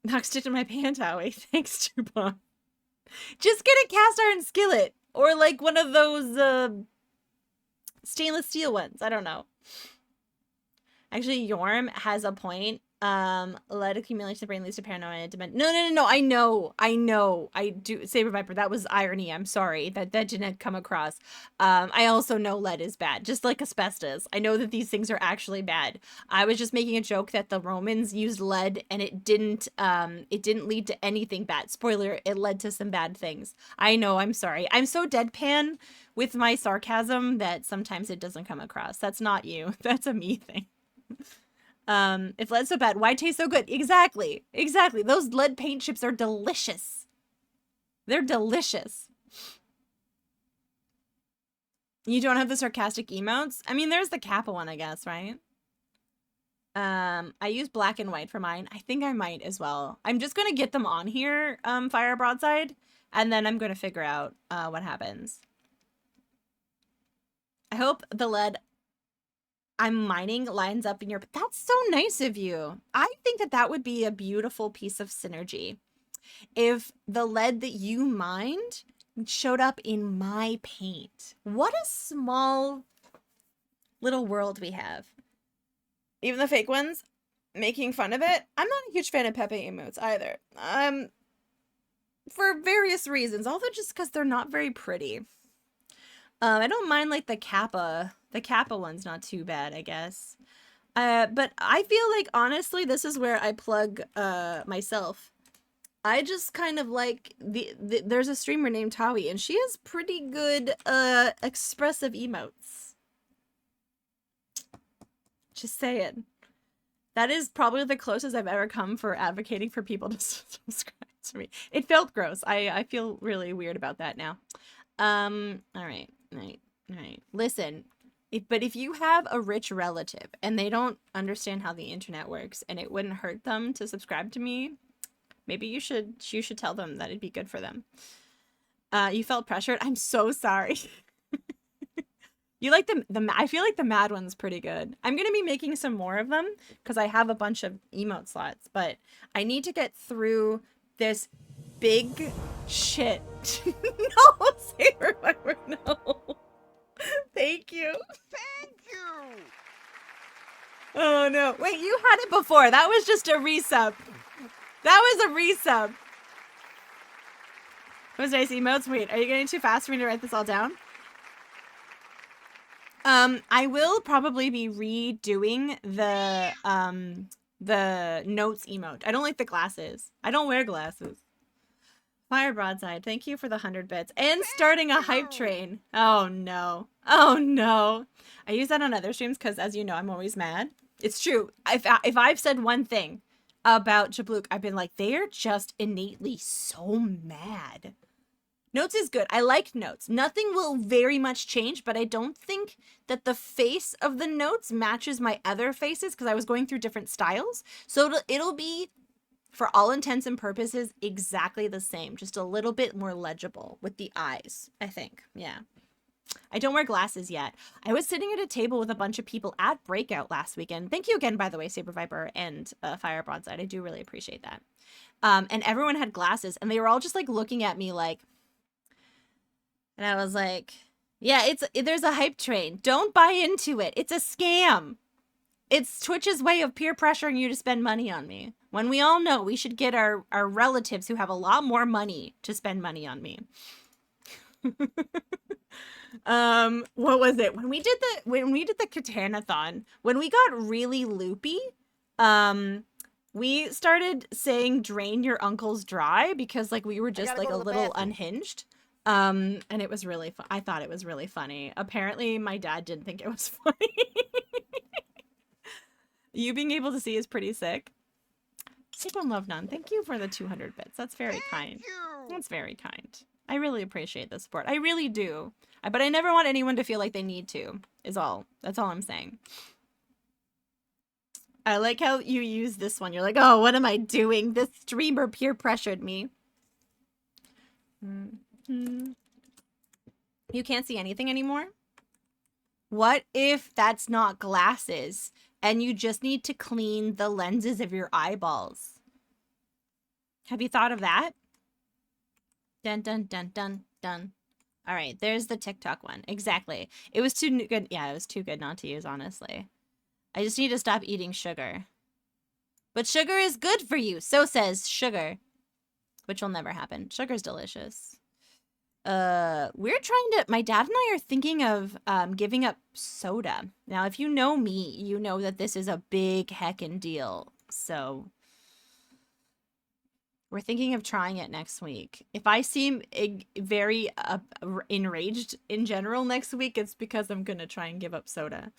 Knocked it in my pant, Howie. Thanks, Tupac. Just get a cast iron skillet. Or like one of those stainless steel ones. I don't know. Actually, Yorm has a point. Lead accumulation the brain leads to paranoia. No. I know. I do. Saber Viper, that was irony. I'm sorry. That didn't come across. I also know lead is bad. Just like asbestos. I know that these things are actually bad. I was just making a joke that the Romans used lead and it didn't lead to anything bad. Spoiler, it led to some bad things. I know, I'm sorry. I'm so deadpan with my sarcasm that sometimes it doesn't come across. That's not you. That's a me thing. If lead's so bad, why taste so good? Exactly. Those lead paint chips are delicious. They're delicious. You don't have the sarcastic emotes? I mean, there's the Kappa one, I guess, right? I use black and white for mine. I think I might as well. I'm just gonna get them on here, Fire Broadside, and then I'm gonna figure out, what happens. I hope the lead I'm mining lines up in your... That's so nice of you. I think that would be a beautiful piece of synergy. If the lead that you mined showed up in my paint. What a small little world we have. Even the fake ones, making fun of it. I'm not a huge fan of Pepe emotes either. For various reasons. Also just because they're not very pretty. I don't mind like the Kappa. The Kappa one's not too bad, I guess. But I feel like, honestly, this is where I plug myself. I just kind of like there's a streamer named Tawi, and she has pretty good expressive emotes. Just saying. That is probably the closest I've ever come for advocating for people to subscribe to me. It felt gross. I feel really weird about that now. All right. Listen, if you have a rich relative and they don't understand how the internet works and it wouldn't hurt them to subscribe to me, maybe you should tell them that it'd be good for them. You felt pressured? I'm so sorry. You like I feel like the mad one's pretty good. I'm going to be making some more of them because I have a bunch of emote slots, but I need to get through this big shit. No, Saber Viper, no. Thank you. Thank you. Oh no. Wait, you had it before. That was just a resub. That was a resub. Those nice emotes. Wait, are you getting too fast for me to write this all down? I will probably be redoing the notes emote. I don't like the glasses. I don't wear glasses. Fire Broadside, thank you for the 100 bits. And starting a hype train. Oh no. Oh no. I use that on other streams because, as you know, I'm always mad. It's true. If I've said one thing about Jablook, I've been like, they're just innately so mad. Notes is good. I like notes. Nothing will very much change, but I don't think that the face of the notes matches my other faces because I was going through different styles. So it'll be, for all intents and purposes, exactly the same. Just a little bit more legible with the eyes, I think. Yeah. I don't wear glasses yet. I was sitting at a table with a bunch of people at Breakout last weekend. Thank you again, by the way, Saber Viper and Fire Broadside. I do really appreciate that. And everyone had glasses, and they were all just like looking at me like... And I was like, yeah, there's a hype train. Don't buy into it. It's a scam. It's Twitch's way of peer pressuring you to spend money on me. When we all know we should get our relatives who have a lot more money to spend money on me. What was it? When we did the Katanathon, when we got really loopy, we started saying drain your uncles dry because like we were just like a little unhinged. And it was really fun. I thought it was really funny. Apparently my dad didn't think it was funny. You being able to see is pretty sick. Sip and Love None, thank you for the 200 bits. That's very kind. That's very kind. I really appreciate the support. I really do. But I never want anyone to feel like they need to, is all. That's all I'm saying. I like how you use this one. You're like, oh, what am I doing? This streamer peer pressured me. Mm-hmm. You can't see anything anymore? What if that's not glasses and you just need to clean the lenses of your eyeballs? Have you thought of that? Dun dun dun dun dun. All right, there's the TikTok one. Exactly. It was too good. Yeah, it was too good not to use, honestly. I just need to stop eating sugar. But sugar is good for you. So says sugar. Which will never happen. Sugar's delicious. We're trying to, my dad and I are thinking of giving up soda. Now, if you know me, you know that this is a big heckin' deal. So we're thinking of trying it next week. If I seem very enraged in general next week, it's because I'm gonna try and give up soda.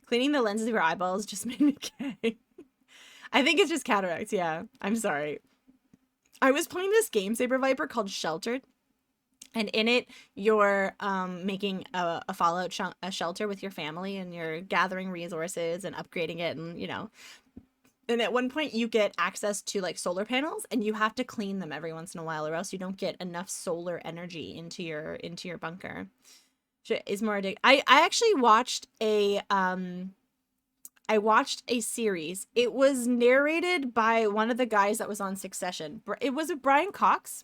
Cleaning the lenses of your eyeballs just made me gay. I think it's just cataracts, yeah. I'm sorry. I was playing this game, Saber Viper, called Sheltered. And in it, you're making a Fallout a shelter with your family, and you're gathering resources and upgrading it, and you know. And at one point, you get access to like solar panels, and you have to clean them every once in a while, or else you don't get enough solar energy into your bunker. Is more addictive. I actually watched a series. It was narrated by one of the guys that was on Succession. It was Brian Cox.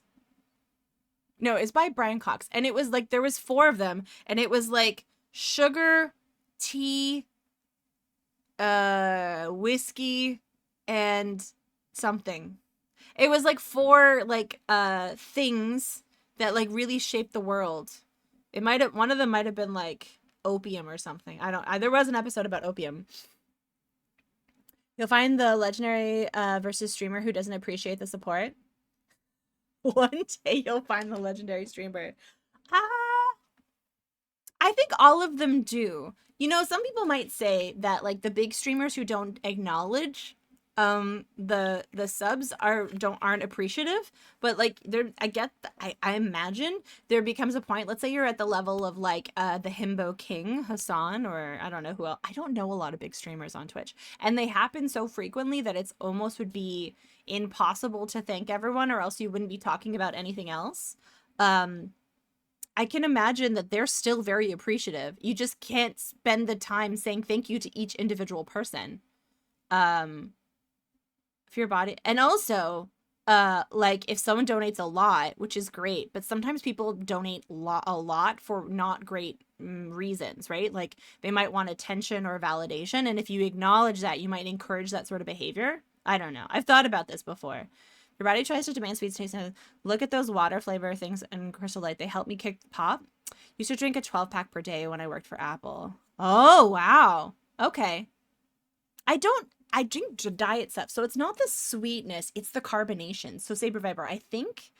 No, it's by Brian Cox. And it was like, there was 4 of them. And it was like sugar, tea, whiskey, and something. It was like 4 like things that like really shaped the world. It might have, one of them might have been like opium or something. There was an episode about opium. You'll find the legendary versus streamer who doesn't appreciate the support. One day you'll find the legendary streamer. I think all of them do. You know, some people might say that like the big streamers who don't acknowledge the subs aren't appreciative, but like I imagine there becomes a point, let's say you're at the level of like the Himbo King Hassan, or I don't know who else. I don't know a lot of big streamers on Twitch, and they happen so frequently that it's almost would be impossible to thank everyone, or else you wouldn't be talking about anything else. I can imagine that they're still very appreciative. You just can't spend the time saying thank you to each individual person. For your body. And also, like if someone donates a lot, which is great, but sometimes people donate a lot for not great reasons, right? Like they might want attention or validation. And if you acknowledge that, you might encourage that sort of behavior. I don't know. I've thought about this before. Your body tries to demand sweet taste. Look at those water flavor things in Crystal Light. They help me kick pop. Used to drink a 12-pack per day when I worked for Apple. Oh, wow. Okay. I drink diet stuff, so it's not the sweetness, it's the carbonation. So Saber Viper, I think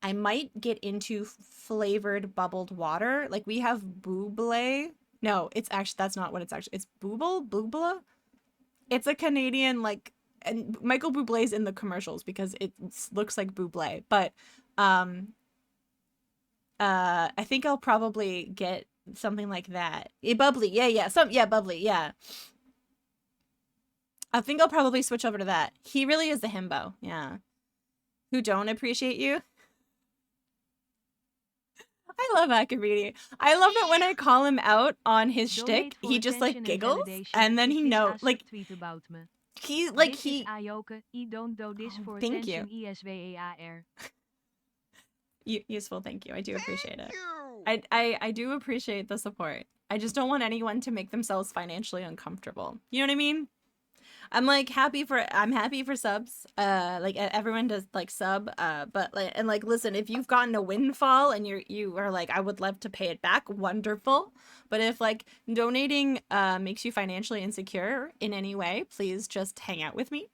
I might get into flavored bubbled water. Like we have Buble. No, it's actually, that's not what it's actually. It's Bubla. It's a Canadian, like, and Michael Bublé's in the commercials because it looks like Buble. But I think I'll probably get something like that. Bubbly, yeah, bubbly, yeah. I think I'll probably switch over to that. He really is the himbo, yeah. Who don't appreciate you? I love Akabidi. I love that when I call him out on his shtick, he just like giggles, and then he knows, like, he like he. Thank you. Useful, thank you. I do appreciate it. I do appreciate the support. I just don't want anyone to make themselves financially uncomfortable. You know what I mean? I'm happy for subs. Like everyone does like sub. But like, and like, listen, if you've gotten a windfall and you are like, I would love to pay it back, wonderful. But if like donating makes you financially insecure in any way, please just hang out with me.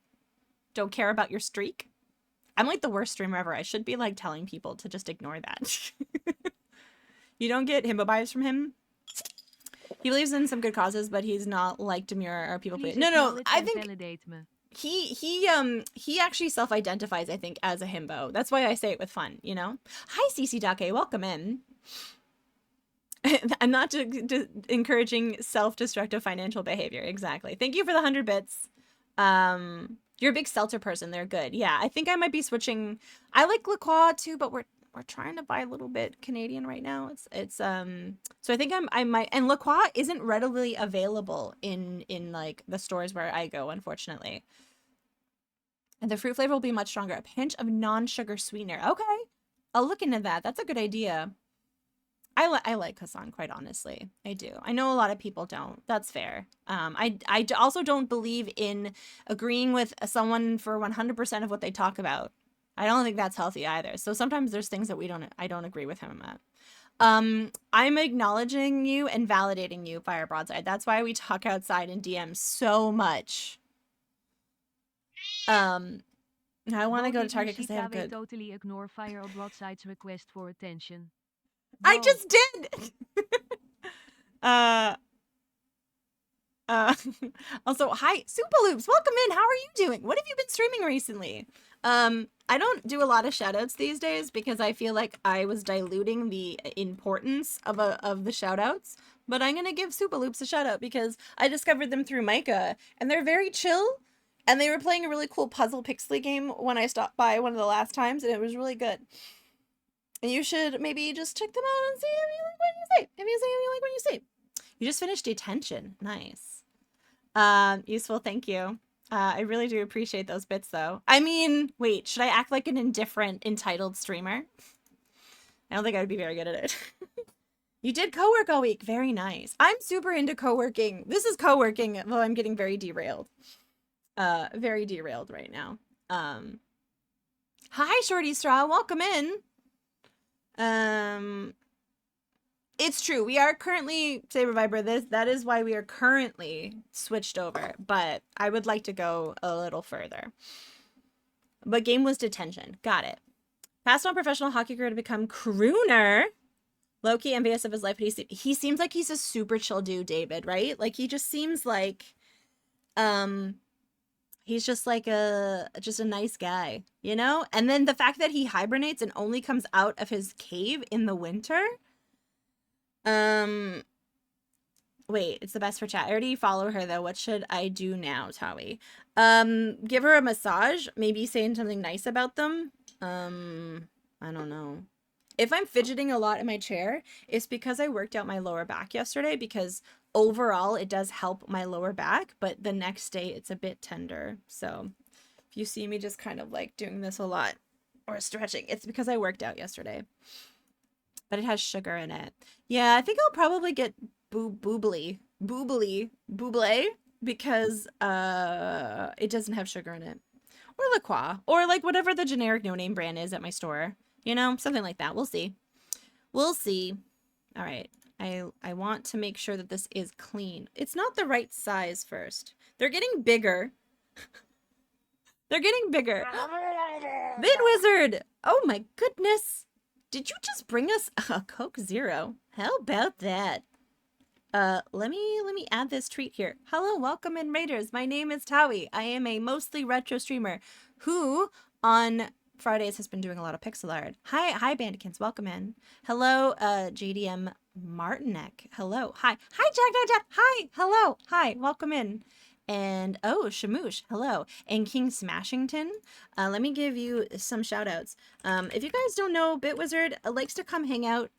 Don't care about your streak. I'm like the worst streamer ever. I should be like telling people to just ignore that. You don't get himbo vibes from him. He believes in some good causes, but he's not like demure or people please. No, I think He actually self-identifies, I think, as a himbo. That's why I say it with fun, you know? Hi, Cece Dake, welcome in. I'm not encouraging self-destructive financial behavior. Exactly. Thank you for the 100 bits. You're a big seltzer person. They're good. Yeah, I think I might be switching. I like La Croix too, but we're trying to buy a little bit Canadian right now. It's so I think I might, and La Croix isn't readily available in like the stores where I go, unfortunately. And the fruit flavor will be much stronger. A pinch of non-sugar sweetener. Okay. I'll look into that. That's a good idea. I like Hassan, quite honestly. I do. I know a lot of people don't. That's fair. I also don't believe in agreeing with someone for 100% of what they talk about. I don't think that's healthy either. So sometimes there's things that I don't agree with him at. I'm acknowledging you and validating you, Fire Broadside. That's why we talk outside in DM so much. I want to go to Target because they have good. Totally ignore Fire Broadside's request for attention. I just did. uh also, hi Supaloops, welcome in. How are you doing? What have you been streaming recently? I don't do a lot of shoutouts these days because I feel like I was diluting the importance of the shoutouts, but I'm gonna give Supaloops a shout out because I discovered them through Micah and they're very chill, and they were playing a really cool puzzle pixely game when I stopped by one of the last times, and it was really good. And you should maybe just check them out and see if you like what you say. If you say you like what you say. You just finished detention. Nice. Useful, thank you. I really do appreciate those bits though. I mean, wait, should I act like an indifferent, entitled streamer? I don't think I would be very good at it. You did co-work all week. Very nice. I'm super into co-working. This is co-working, though I'm getting very derailed. Very derailed right now. Hi, Shorty Straw. Welcome in. It's true. We are currently Saber Viper. That is why we are currently switched over. But I would like to go a little further. But game was detention. Got it. Passed on professional hockey career to become crooner. Low-key envious of his life, but he seems like he's a super chill dude, David, right? Like he just seems like he's just like a nice guy, you know? And then the fact that he hibernates and only comes out of his cave in the winter. Wait, it's the best for chat. I already follow her though. What should I do now, Tawi? Give her a massage, maybe saying something nice about them. I don't know. If I'm fidgeting a lot in my chair, it's because I worked out my lower back yesterday, because overall it does help my lower back, but the next day it's a bit tender. So if you see me just kind of like doing this a lot or stretching, it's because I worked out yesterday. But it has sugar in it. Yeah, I think I'll probably get boobly because it doesn't have sugar in it. Or La Croix, or like whatever the generic no-name brand is at my store. You know, something like that. We'll see. We'll see. All right. I want to make sure that this is clean. It's not the right size first. They're getting bigger. They're getting bigger. Bit Wizard! Oh my goodness. Did you just bring us a Coke Zero? How about that? Let me add this treat here. Hello, welcome in Raiders. My name is Tawi. I am a mostly retro streamer who on Fridays has been doing a lot of pixel art. Hi, Bandikins. Welcome in. Hello, JDM Martinek. Hello. Hi, Jack. Hi. Hello. Hi. Welcome in. And oh, Shamoosh. Hello. And King Smashington. Let me give you some shout outs. If you guys don't know, Bitwizard likes to come hang out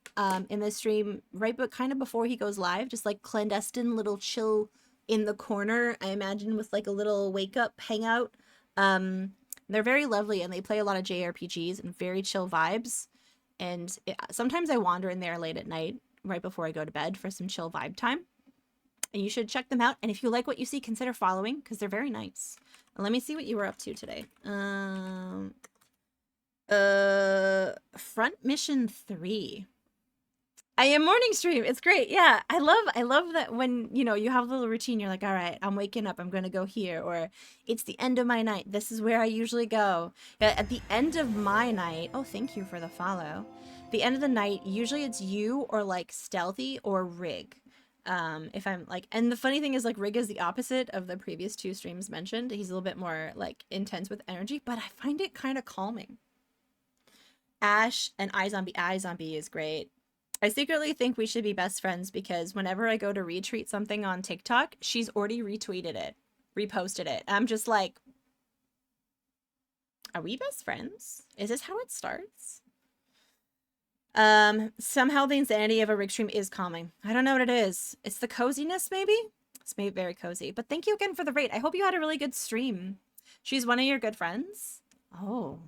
in the stream right, but kind of before he goes live, just like clandestine little chill in the corner. I imagine with like a little wake up hangout. They're very lovely and they play a lot of JRPGs and very chill vibes. And sometimes I wander in there late at night, right before I go to bed for some chill vibe time. And you should check them out. And if you like what you see, consider following because they're very nice. And let me see what you were up to today. Front Mission 3. I am morning stream. It's great. Yeah, I love that when, you know, you have a little routine. You're like, all right, I'm waking up. I'm going to go here. Or it's the end of my night. This is where I usually go. At the end of my night. Oh, thank you for the follow. The end of the night, usually it's you or like Stealthy or Rig. If I'm like, and the funny thing is like Rig is the opposite of the previous two streams mentioned. He's a little bit more like intense with energy, but I find it kind of calming. Ash and iZombie is great. I secretly think we should be best friends because whenever I go to retweet something on TikTok, she's already retweeted it, reposted it. I'm just like, are we best friends? Is this how it starts? Somehow the insanity of a rig stream is calming. I don't know what it is. It's the coziness, maybe? It's maybe very cozy. But thank you again for the rate. I hope you had a really good stream. She's one of your good friends? Oh.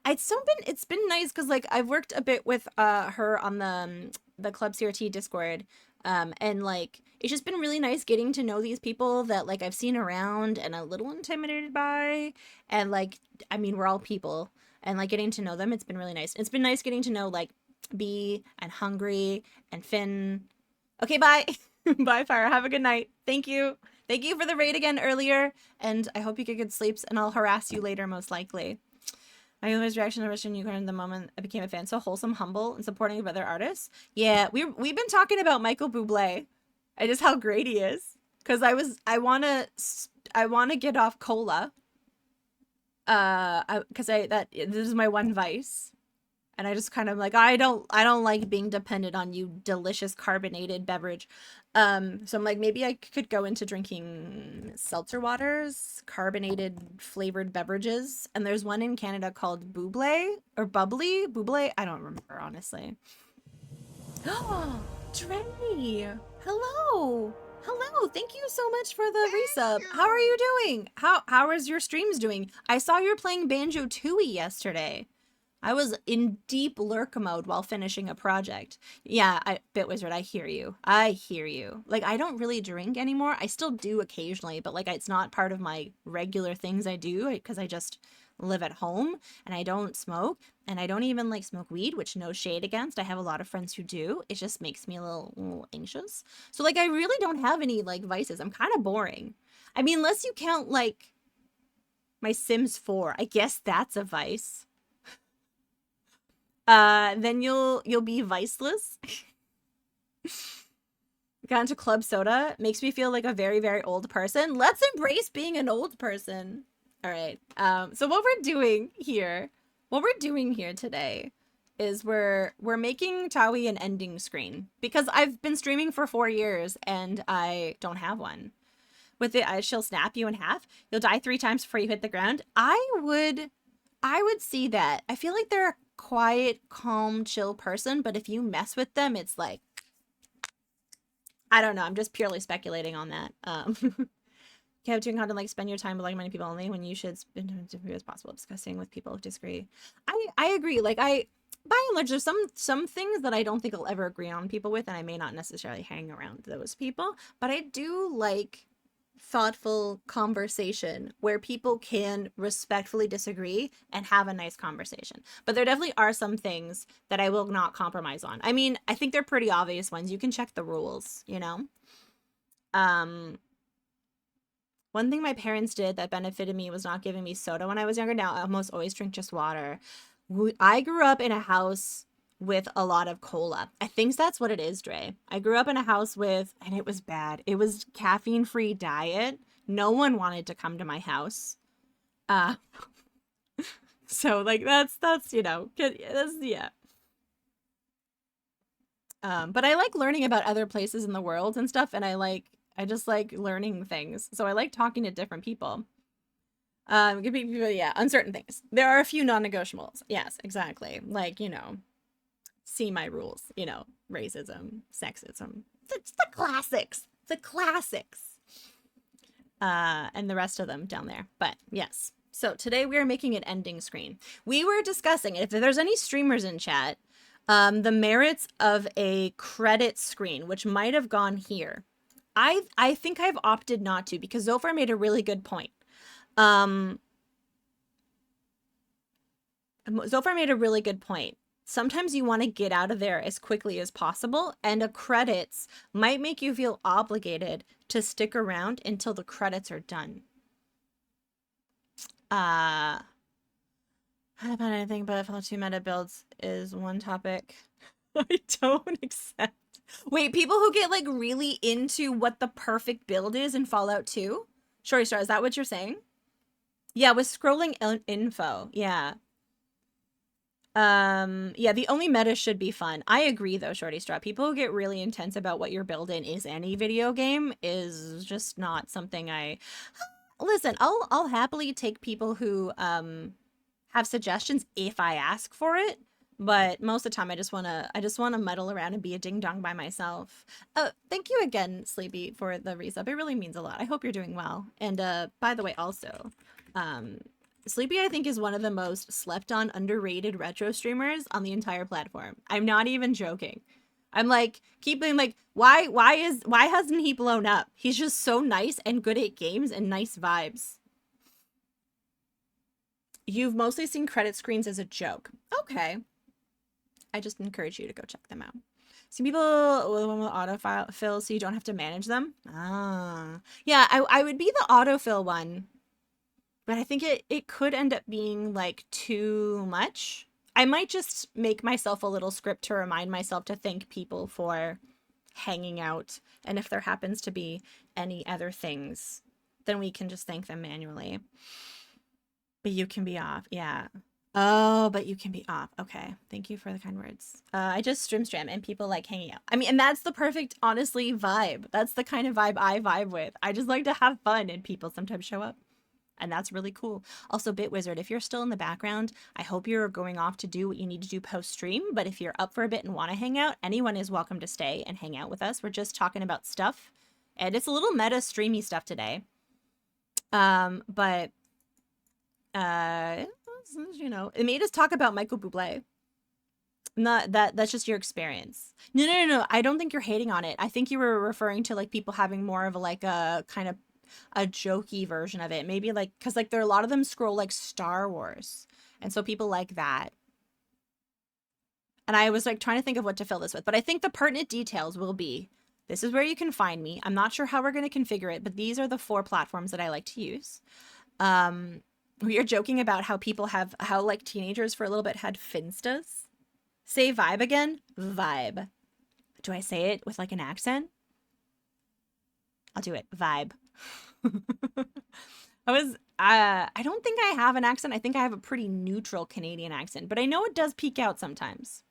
It's been nice because like I've worked a bit with her on the Club CRT Discord. And like it's just been really nice getting to know these people that like I've seen around and a little intimidated by. And like I mean we're all people and like getting to know them, it's been really nice. It's been nice getting to know like Bee and Hungry and Finn. Okay, bye. Bye, Fire. Have a good night. Thank you. Thank you for the raid again earlier, and I hope you get good sleeps, and I'll harass you later, most likely. My family's reaction to Russian Unicorn the moment I became a fan. So wholesome, humble, and supporting of other artists. Yeah, we've been talking about Michael Bublé and just how great he is. Cause I wanna get off cola. This is my one vice. And I just kind of like I don't like being dependent on you delicious carbonated beverage. So I'm like maybe I could go into drinking seltzer waters, carbonated flavored beverages. And there's one in Canada called Buble or Bubbly. Buble, I don't remember honestly. Oh, Trey. Hello. Hello. Thank you so much for the resub. How are you doing? How is your streams doing? I saw you were playing Banjo-Tooie yesterday. I was in deep lurk mode while finishing a project. Yeah, Bitwizard, I hear you. I hear you. Like, I don't really drink anymore. I still do occasionally, but like, it's not part of my regular things I do because I just live at home and I don't smoke and I don't even like smoke weed, which no shade against. I have a lot of friends who do. It just makes me a little anxious. So like, I really don't have any like vices. I'm kind of boring. I mean, unless you count like my Sims 4, I guess that's a vice. Then you'll be viceless. Got into club soda. Makes me feel like a very, very old person. Let's embrace being an old person. All right. So what we're doing here today is we're making Tawi an ending screen because I've been streaming for 4 years and I don't have one. With it, she'll snap you in half. You'll die 3 times before you hit the ground. I would see that. I feel like they're a quiet, calm, chill person, but if you mess with them, it's like, I don't know. I'm just purely speculating on that. Can't doing content like spend your time with like many people only when you should spend as few as possible discussing with people who disagree. I agree. Like by and large, there's some things that I don't think I'll ever agree on people with, and I may not necessarily hang around those people. But I do like thoughtful conversation where people can respectfully disagree and have a nice conversation. But there definitely are some things that I will not compromise on. I mean, I think they're pretty obvious ones. You can check the rules, you know? One thing my parents did that benefited me was not giving me soda when I was younger. Now I almost always drink just water. I grew up in a house with a lot of cola. I think that's what it is, Dre. I grew up in a house with, and it was bad. It was caffeine-free diet. No one wanted to come to my house. So like that's you know, that's yeah. But I like learning about other places in the world and stuff, and I just like learning things. So I like talking to different people. Give people, yeah, uncertain things. There are a few non-negotiables. Yes, exactly. Like, you know, see my rules, you know, racism, sexism. It's the classics. The classics. And the rest of them down there. But yes. So today we are making an ending screen. We were discussing, if there's any streamers in chat, the merits of a credit screen, which might have gone here. I think I've opted not to because Zofar made a really good point. Zofar made a really good point. Sometimes you want to get out of there as quickly as possible, and a credits might make you feel obligated to stick around until the credits are done. I haven't found anything but Fallout 2 meta builds is one topic I don't accept. Wait, people who get like really into what the perfect build is in Fallout 2? Shorty Star, is that what you're saying? Yeah, with scrolling info. Yeah. Yeah, the only meta should be fun. I agree though, Shorty Straw. People who get really intense about what your build in is any video game is just not something I listen. I'll happily take people who have suggestions if I ask for it. But most of the time, I just wanna muddle around and be a ding dong by myself. Thank you again, Sleepy, for the resub. It really means a lot. I hope you're doing well. And by the way, also, um, Sleepy, I think, is one of the most slept on, underrated retro streamers on the entire platform. I'm not even joking. I'm like keeping like why hasn't he blown up? He's just so nice and good at games and nice vibes. You've mostly seen credit screens as a joke. Okay. I just encourage you to go check them out. Some people will autofill so you don't have to manage them. Ah. Yeah, I would be the autofill one. But I think it could end up being like too much. I might just make myself a little script to remind myself to thank people for hanging out. And if there happens to be any other things, then we can just thank them manually. But you can be off. Yeah. Oh, but you can be off. Okay. Thank you for the kind words. I just stream and people like hanging out. I mean, and that's the perfect, honestly, vibe. That's the kind of vibe I vibe with. I just like to have fun and people sometimes show up. And that's really cool. Also, Bitwizard, if you're still in the background, I hope you're going off to do what you need to do post-stream. But if you're up for a bit and want to hang out, anyone is welcome to stay and hang out with us. We're just talking about stuff. And it's a little meta streamy stuff today. But you know, it made us talk about Michael Bublé. Not that's just your experience. No. I don't think you're hating on it. I think you were referring to like people having more of a like a kind of a jokey version of it. Maybe like because like there are a lot of them scroll like Star Wars. And so people like that. And I was like trying to think of what to fill this with, but I think the pertinent details will be this is where you can find me. I'm not sure how we're going to configure it, but these are the 4 platforms that I like to use. We are joking about how people have how like teenagers for a little bit had finstas. Say vibe again. Vibe. Do I say it with like an accent? I'll do it. Vibe. I don't think I have an accent. I think I have a pretty neutral Canadian accent, but I know it does peek out sometimes.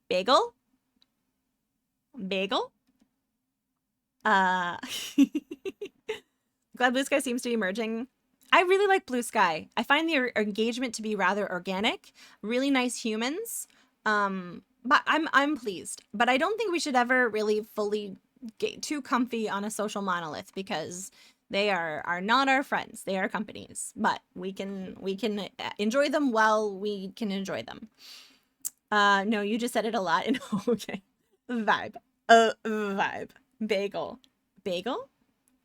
Bagel? Bagel? Glad Blue Sky seems to be merging. I really like Blue Sky. I find the engagement to be rather organic, really nice humans. But I'm pleased. But I don't think we should ever really fully get too comfy on a social monolith because they are not our friends. They are companies. But we can enjoy them while we can enjoy them. No, you just said it a lot. And okay. Vibe. Vibe. Bagel. Bagel?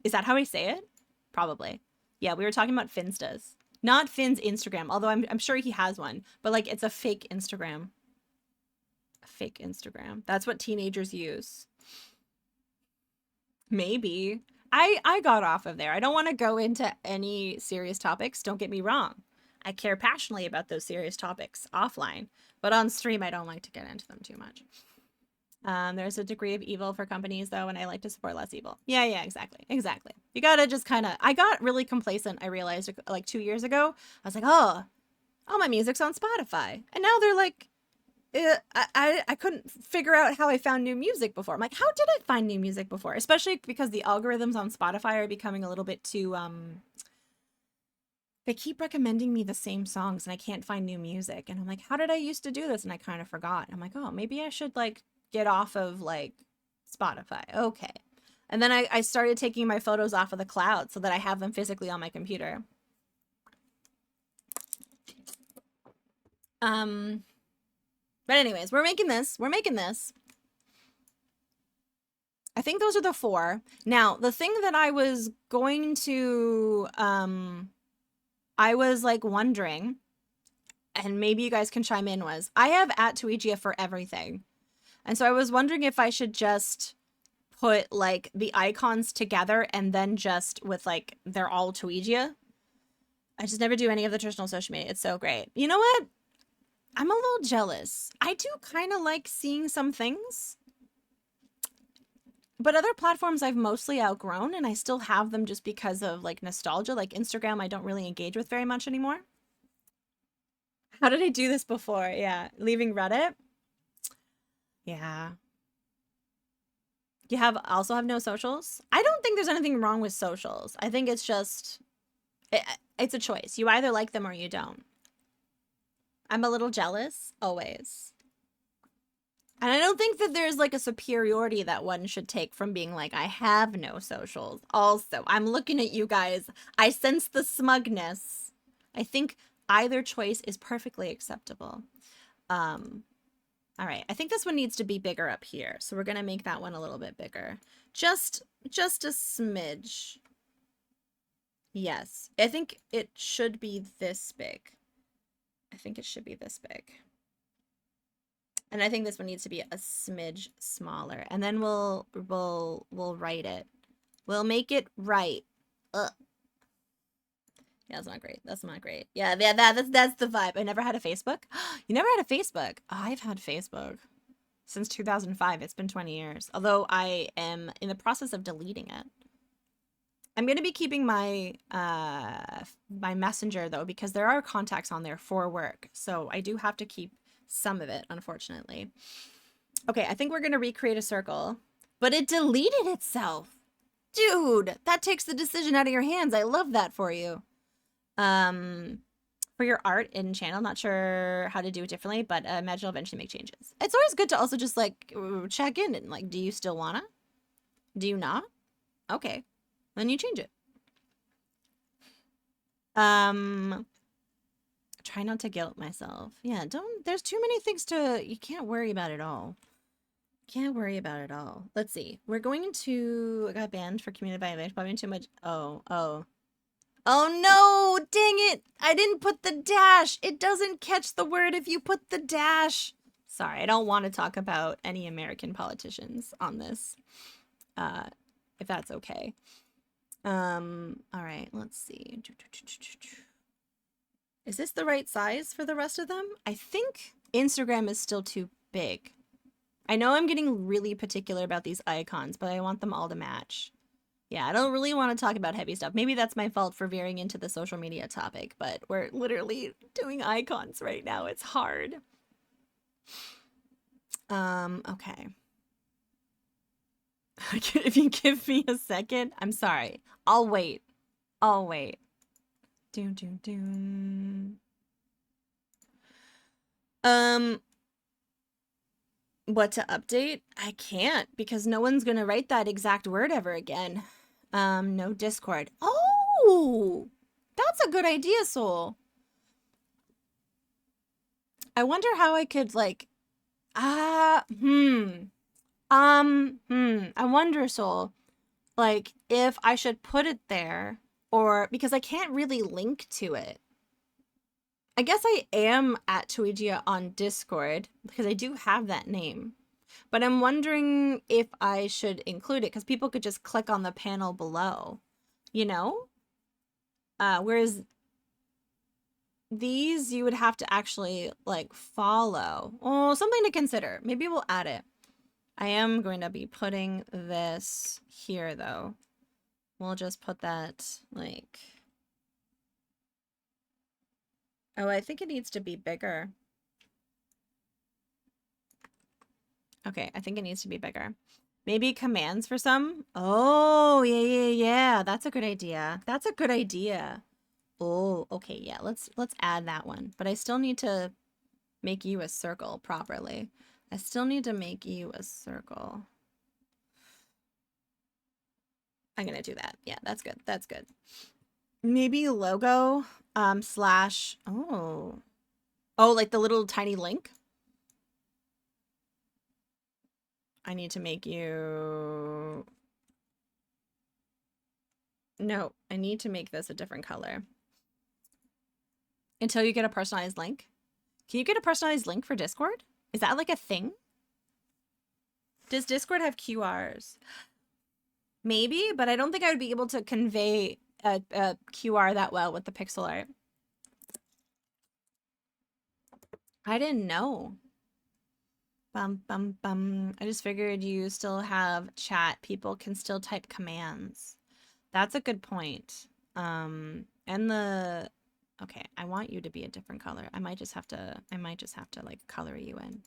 Is that how I say it? Probably. Yeah, we were talking about Finstas. Not Finn's Instagram, although I'm sure he has one. But like it's a fake Instagram. A fake Instagram. That's what teenagers use. Maybe. I got off of there. I don't want to go into any serious topics. Don't get me wrong. I care passionately about those serious topics offline. But on stream, I don't like to get into them too much. There's a degree of evil for companies though, and I like to support less evil. Yeah, exactly. You gotta just kind of, I got really complacent. I realized like 2 years ago, I was like, oh, all my music's on Spotify. And now they're like, I couldn't figure out how I found new music before. I'm like, how did I find new music before? Especially because the algorithms on Spotify are becoming a little bit too, they keep recommending me the same songs and I can't find new music. And I'm like, how did I used to do this? And I kind of forgot. I'm like, oh, maybe I should like get off of like Spotify. Okay. And then I started taking my photos off of the cloud so that I have them physically on my computer. But anyways, we're making this. I think those are the 4. Now, the thing that I was going to, I was like wondering, and maybe you guys can chime in, was I have @Tweegia for everything. And so I was wondering if I should just put like the icons together and then just with like, they're all Tweegia. I just never do any of the traditional social media. It's so great. You know what? I'm a little jealous. I do kind of like seeing some things. But other platforms I've mostly outgrown, and I still have them just because of like nostalgia. Like Instagram, I don't really engage with very much anymore. How did I do this before? Yeah, leaving Reddit. Yeah. You have also have no socials? I don't think there's anything wrong with socials. I think it's just it's a choice. You either like them or you don't. I'm a little jealous always. And I don't think that there's like a superiority that one should take from being like, I have no socials. Also, I'm looking at you guys. I sense the smugness. I think either choice is perfectly acceptable. All right, I think this one needs to be bigger up here. So we're gonna make that one a little bit bigger. Just a smidge. Yes, I think it should be this big. I think it should be this big. And I think this one needs to be a smidge smaller. And then we'll write it. We'll make it right. Ugh. Yeah, that's not great. That's not great. Yeah, that's the vibe. I never had a Facebook. You never had a Facebook? Oh, I've had Facebook since 2005. It's been 20 years. Although I am in the process of deleting it. I'm going to be keeping my my messenger though, because there are contacts on there for work. So I do have to keep some of it, unfortunately. Okay, I think we're going to recreate a circle, but it deleted itself. Dude, that takes the decision out of your hands. I love that for you. For your art in channel, not sure how to do it differently, but I imagine I'll eventually make changes. It's always good to also just like check in and like, do you still wanna? Do you not? Okay, then you change it. Try not to guilt myself. Yeah, don't, there's too many things you can't worry about it all. Can't worry about it all. Let's see. We're going to, I got banned for community violation, probably too much. Oh. Oh no, dang it. I didn't put the dash. It doesn't catch the word if you put the dash. Sorry, I don't want to talk about any American politicians on this. If that's okay. All right, let's see. Is this the right size for the rest of them? I think Instagram is still too big. I know I'm getting really particular about these icons, but I want them all to match. Yeah, I don't really want to talk about heavy stuff. Maybe that's my fault for veering into the social media topic, but we're literally doing icons right now. It's hard. Okay. If you give me a second, I'm sorry. I'll wait. I'll wait. Doom, doom, doom. What to update? I can't because no one's gonna write that exact word ever again. No Discord. Oh, that's a good idea, Soul. I wonder how I could like, I wonder, Soul, like if I should put it there or because I can't really link to it. I guess I am at Tuigia on Discord because I do have that name. But I'm wondering if I should include it because people could just click on the panel below, you know? Whereas these you would have to actually like follow. Oh, something to consider. Maybe we'll add it. I am going to be putting this here though. We'll just put that like, oh, I think it needs to be bigger. Okay, I think it needs to be bigger. Maybe commands for some? Oh, yeah. That's a good idea. That's a good idea. Oh, okay, yeah. Let's add that one. But I still need to make you a circle properly. I still need to make you a circle. I'm gonna do that. Yeah, that's good. That's good. Maybe logo slash oh, like the little tiny link. I need to make you, no, I need to make this a different color until you get a personalized link. Can you get a personalized link for Discord? Is that like a thing? Does Discord have QRs? Maybe, but I don't think I would be able to convey a QR that well with the pixel art. I didn't know. Bum, bum, bum. I just figured you still have chat. People can still type commands. That's a good point. And the okay, I want you to be a different color. I might just have to like color you in.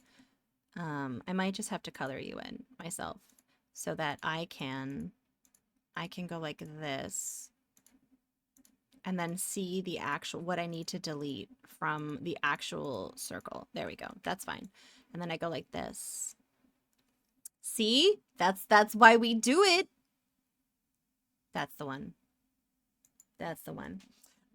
I might just have to color you in myself so that I can go like this and then see the actual what I need to delete from the actual circle. There we go. That's fine. And then I go like this. See? That's why we do it. That's the one. That's the one.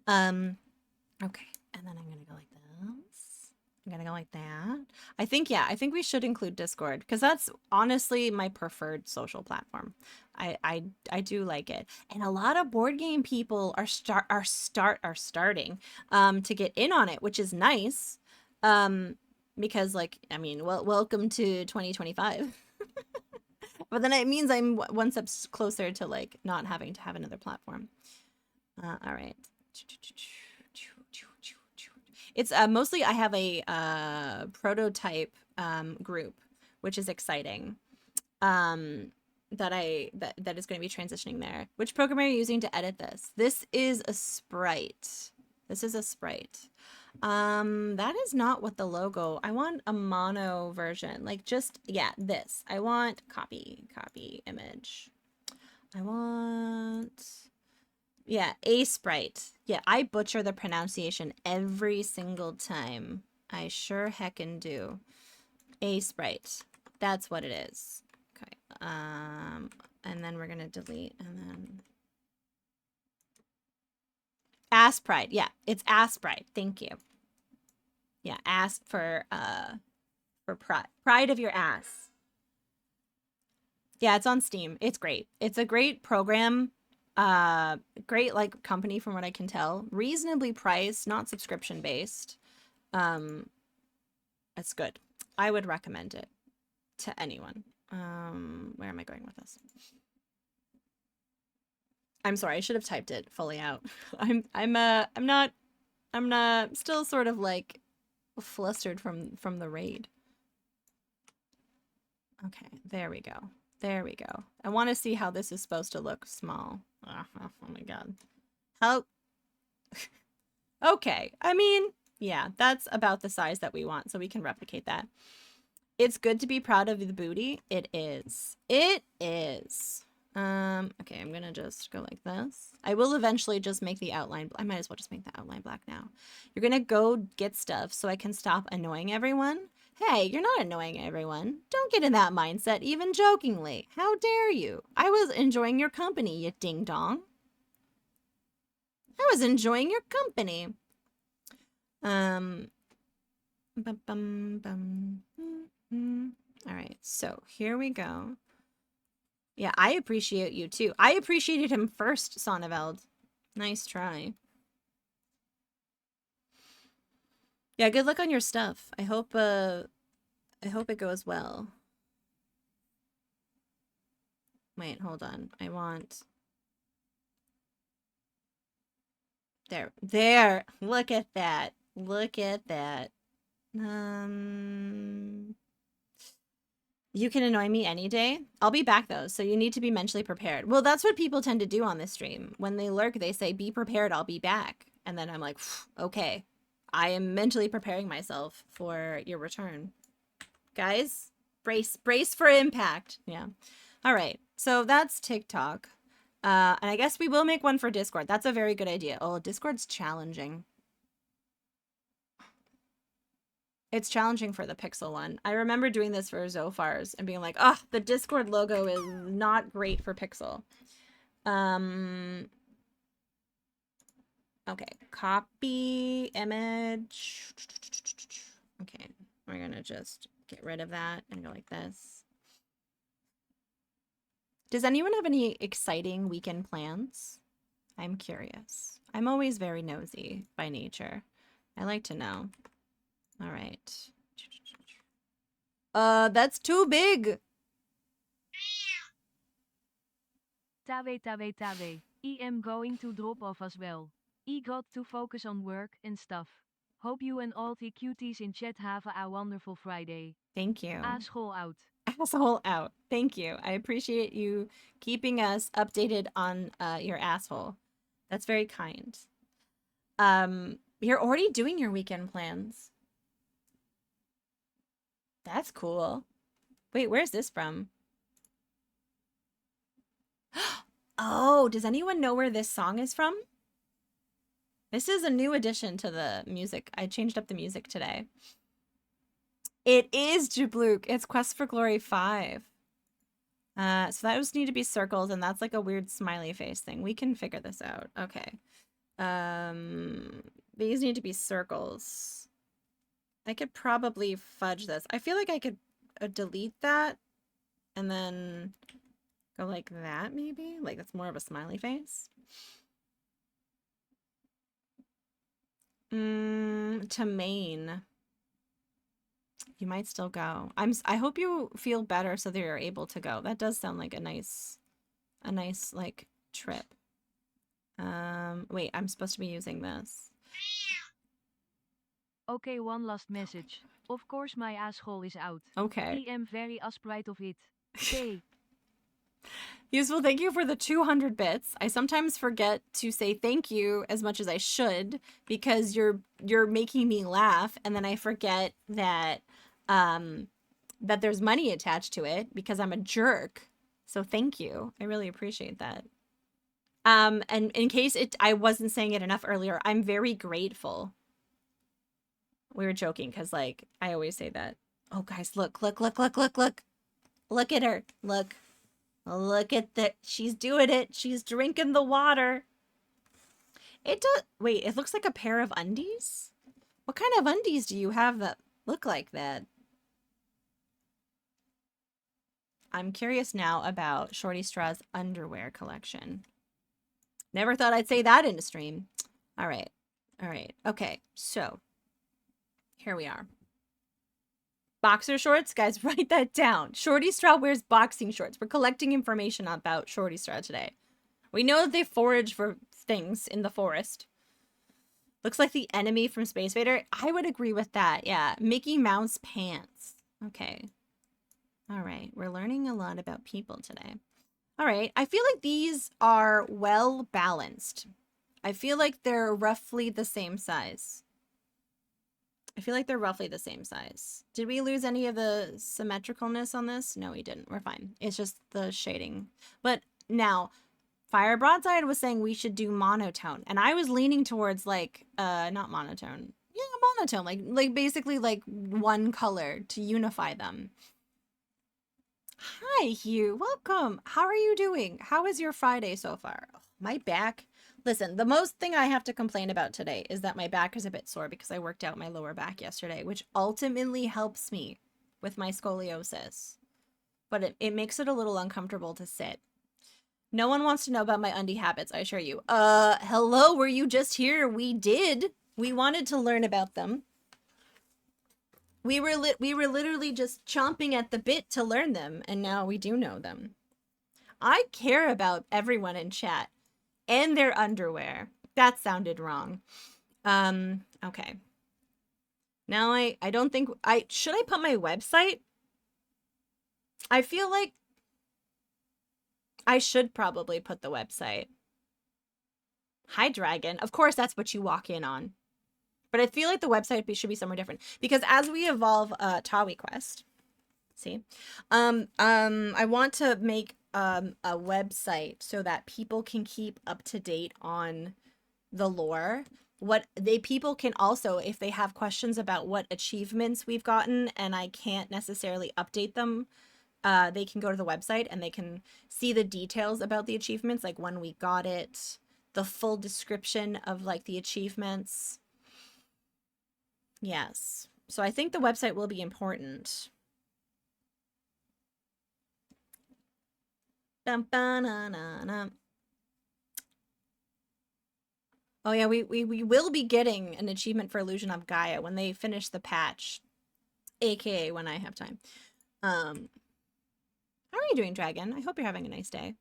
Okay. And then I'm going to go like this. I'm going to go like that. I think we should include Discord because that's honestly my preferred social platform. I do like it. And a lot of board game people are starting to get in on it, which is nice. Because like, I mean, well, welcome to 2025. But then it means I'm one step closer to like not having to have another platform. All right. It's mostly I have a prototype group, which is exciting. That is going to be transitioning there. Which program are you using to edit this? This is a sprite. This is a sprite. That is not what the logo. I want a mono version. Like just yeah, this. I want copy image. I want yeah, a sprite. Yeah, I butcher the pronunciation every single time. I sure heckin' do. A sprite. That's what it is. Okay. And then we're gonna delete and then Asprite. Yeah, it's Asprite. Thank you. Yeah, ass for pride. Pride of your ass. Yeah, it's on Steam. It's great. It's a great program. Great like company from what I can tell. Reasonably priced, not subscription based. Um, it's good. I would recommend it to anyone. Where am I going with this? I'm sorry, I should have typed it fully out. I'm not still sort of like flustered from the raid. Okay, there we go. There we go. I want to see how this is supposed to look small. Oh my god. How okay. I mean, yeah, that's about the size that we want, so we can replicate that. It's good to be proud of the booty. It is. It is. Okay, I'm gonna just go like this. I will eventually just make the outline. I might as well just make the outline black now. You're gonna go get stuff so I can stop annoying everyone. Hey, you're not annoying everyone. Don't get in that mindset, even jokingly. How dare you? I was enjoying your company, you ding dong. I was enjoying your company. Um, bum, bum, bum. All right, so here we go. Yeah, I appreciate you too. I appreciated him first, Sonneveld. Nice try. Yeah, good luck on your stuff. I hope it goes well. Wait, hold on. I want there. There. Look at that. Look at that. You can annoy me any day. I'll be back though, so you need to be mentally prepared. Well, that's what people tend to do on this stream. When they lurk, they say, be prepared, I'll be back. And then I'm like, okay. I am mentally preparing myself for your return. Guys, brace for impact. Yeah. All right. So that's TikTok. And I guess we will make one for Discord. That's a very good idea. Oh, Discord's challenging. It's challenging for the Pixel one. I remember doing this for Zophars and being like, oh, the Discord logo is not great for Pixel. Okay, copy image. Okay, we're gonna just get rid of that and go like this. Does anyone have any exciting weekend plans? I'm curious. I'm always very nosy by nature. I like to know. All right. That's too big. Tawe. I am going to drop off as well. I got to focus on work and stuff. Hope you and all the cuties in chat have a wonderful Friday. Thank you. Asshole out. Asshole out. Thank you. I appreciate you keeping us updated on your asshole. That's very kind. You're already doing your weekend plans. That's cool. Wait, where's this from? Oh, does anyone know where this song is from? This is a new addition to the music. I changed up the music today. It is Jablook. It's Quest for Glory 5. So that just need to be circles, and that's like a weird smiley face thing. We can figure this out. Okay. These need to be circles. I could probably fudge this. I feel like I could delete that and then go like that, maybe? Like that's more of a smiley face. To Maine. You might still go. I hope you feel better so that you're able to go. That does sound like a nice like trip. Wait, I'm supposed to be using this. Okay, one last message. Of course my asshole is out. Okay. I am very asprite of it. Okay. Useful, thank you for the 200 bits. I sometimes forget to say thank you as much as I should because you're making me laugh, and then I forget that that there's money attached to it because I'm a jerk. So thank you. I really appreciate that. And in case I wasn't saying it enough earlier, I'm very grateful. We were joking because like I always say that. Oh guys, look. Look at her. Look at that. She's doing it. She's drinking the water. It does. Wait, it looks like a pair of undies? What kind of undies do you have that look like that? I'm curious now about Shorty Straw's underwear collection. Never thought I'd say that in a stream. All right. Okay, so here we are. Boxer shorts? Guys, write that down. Shorty Straw wears boxing shorts. We're collecting information about Shorty Straw today. We know that they forage for things in the forest. Looks like the enemy from Space Vader. I would agree with that. Yeah. Mickey Mouse pants. Okay. All right. We're learning a lot about people today. All right. I feel like these are well balanced. I feel like they're roughly the same size. Did we lose any of the symmetricalness on this? No, we didn't. We're fine. It's just the shading. But now, Fire Broadside was saying we should do monotone. And I was leaning towards like, not monotone. Yeah, monotone. Like basically like one color to unify them. Hi, Hugh. Welcome. How are you doing? How is your Friday so far? Oh, my back. Listen, the most thing I have to complain about today is that my back is a bit sore because I worked out my lower back yesterday, which ultimately helps me with my scoliosis. But it makes it a little uncomfortable to sit. No one wants to know about my undie habits, I assure you. Hello, were you just here? We did. We wanted to learn about them. We were literally just chomping at the bit to learn them, and now we do know them. I care about everyone in chat and their underwear. That sounded wrong. Okay. Now I don't think should I put my website? I feel like I should probably put the website. Hi, Dragon. Of course, that's what you walk in on. But I feel like the website should be somewhere different because as we evolve Tawi Quest, see, I want to make a website so that people can keep up to date on the lore. People can also, if they have questions about what achievements we've gotten and I can't necessarily update them, they can go to the website and they can see the details about the achievements, like when we got it, the full description of like the achievements. Yes. So I think the website will be important. Oh yeah, we will be getting an achievement for Illusion of Gaia when they finish the patch, aka when I have time. How are you doing, Dragon? I hope you're having a nice day.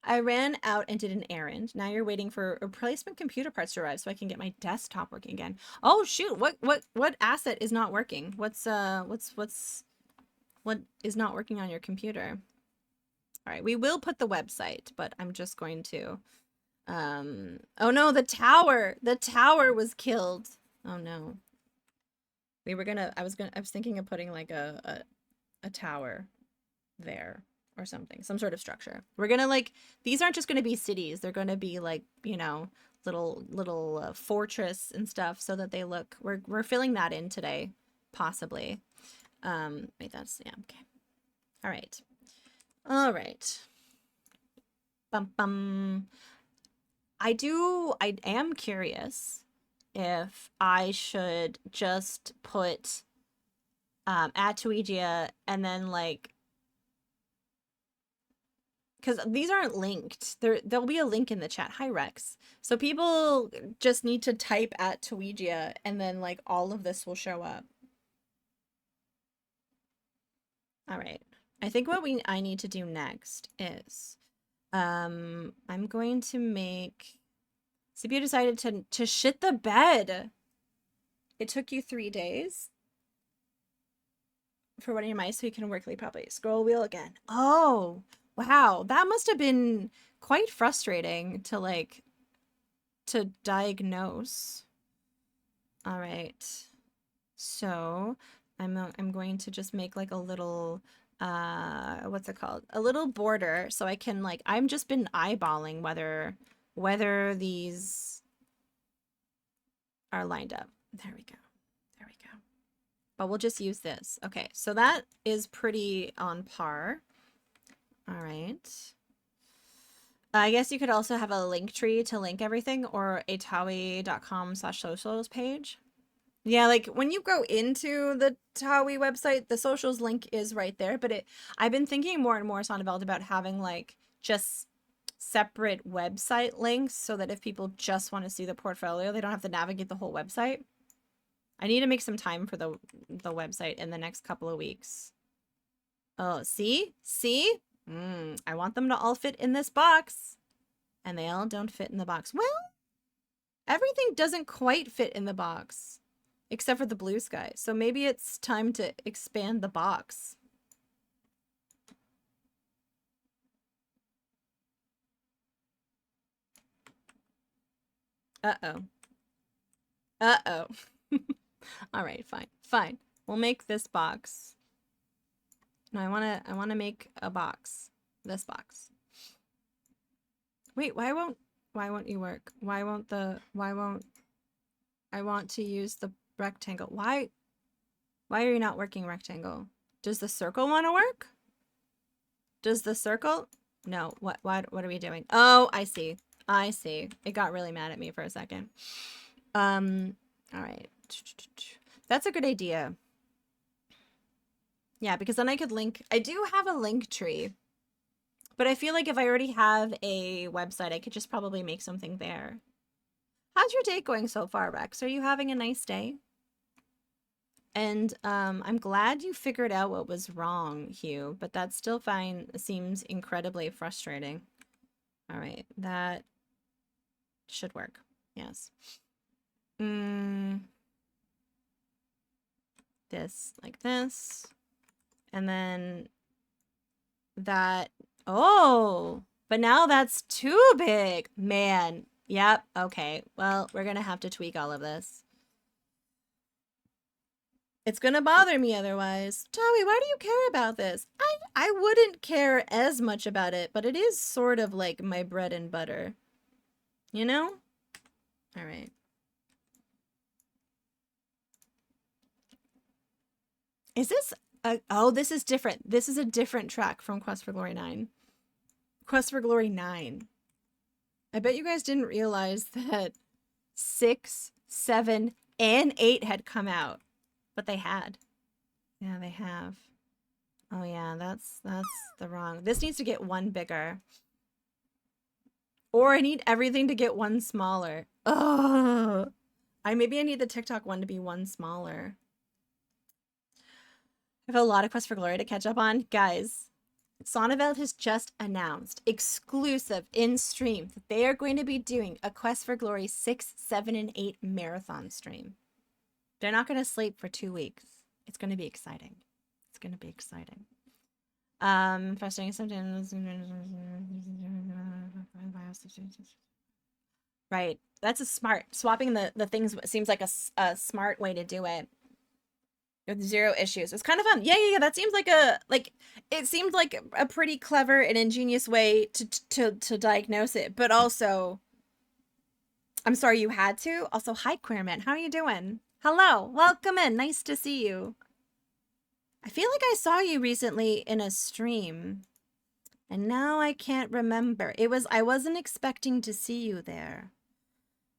I ran out and did an errand. Now you're waiting for replacement computer parts to arrive so I can get my desktop working again. Oh shoot, what asset is not working? What is not working on your computer? All right, we will put the website, but I'm just going to oh no, the tower. The tower was killed. Oh no. I was thinking of putting like a tower there or something, some sort of structure. We're gonna like, these aren't just gonna be cities, they're gonna be like, you know, little fortress and stuff so that they look, we're filling that in today, possibly. Wait, that's, yeah, okay. All right. Bum bum. I am curious if I should just put at Tuigia and then like, because these aren't linked. There'll be a link in the chat. Hi Rex. So people just need to type at Tuigia and then like all of this will show up. All right. I think what I need to do next is I'm going to make CPU decided to shit the bed. It took you 3 days for one of your mice so you can work really properly. Scroll wheel again. Oh, wow. That must have been quite frustrating to like to diagnose. All right. So I'm going to just make like a little what's it called? A little border so I can like, I've just been eyeballing whether these are lined up. There we go. There we go. But we'll just use this. Okay, so that is pretty on par. All right. I guess you could also have a link tree to link everything or a tawi.com/socials page. Yeah, like when you go into the Tawi website, the socials link is right there. But I've been thinking more and more, Sonnenfeld, about having like just separate website links so that if people just want to see the portfolio, they don't have to navigate the whole website. I need to make some time for the website in the next couple of weeks. Oh, see? See? I want them to all fit in this box. And they all don't fit in the box. Well, everything doesn't quite fit in the box. Except for the blue sky. So maybe it's time to expand the box. Uh-oh. Uh-oh. All right, fine. Fine. We'll make this box. No, I want to make a box. This box. Wait, why won't you work? Why won't I want to use the rectangle. Why are you not working rectangle? Does the circle want to work? Does the circle? No. What are we doing? Oh, I see. I see. It got really mad at me for a second. All right. That's a good idea. Yeah, because then I could link. I do have a link tree. But I feel like if I already have a website, I could just probably make something there. How's your day going so far, Rex? Are you having a nice day? And I'm glad you figured out what was wrong, Hugh, but that's still fine. It seems incredibly frustrating. All right, that should work. Yes. This, like this. And then that. Oh, but now that's too big. Man. Yep. Okay. Well, we're going to have to tweak all of this. It's gonna bother me otherwise. Tommy, why do you care about this? I wouldn't care as much about it, but it is sort of like my bread and butter. You know? Alright. Is this a... Oh, this is different. This is a different track from Quest for Glory 9. Quest for Glory 9. I bet you guys didn't realize that 6, 7, and 8 had come out. But they had. Yeah, they have. Oh yeah, that's the wrong. This needs to get one bigger. Or I need everything to get one smaller. Oh, maybe I need the TikTok one to be one smaller. I have a lot of Quest for Glory to catch up on. Guys, Sonneveld has just announced exclusive in stream that they are going to be doing a Quest for Glory 6, 7, and 8 marathon stream. They're not going to sleep for 2 weeks. It's going to be exciting. It's going to be exciting. Frustrating sometimes. Right. That's a smart. Swapping the things seems like a smart way to do it. With 0 issues. It's kind of fun. Yeah. That seems like it seemed like a pretty clever and ingenious way to diagnose it. But also, I'm sorry you had to. Also, hi Queerman. How are you doing? Hello. Welcome in. Nice to see you. I feel like I saw you recently in a stream. And now I can't remember. I wasn't expecting to see you there.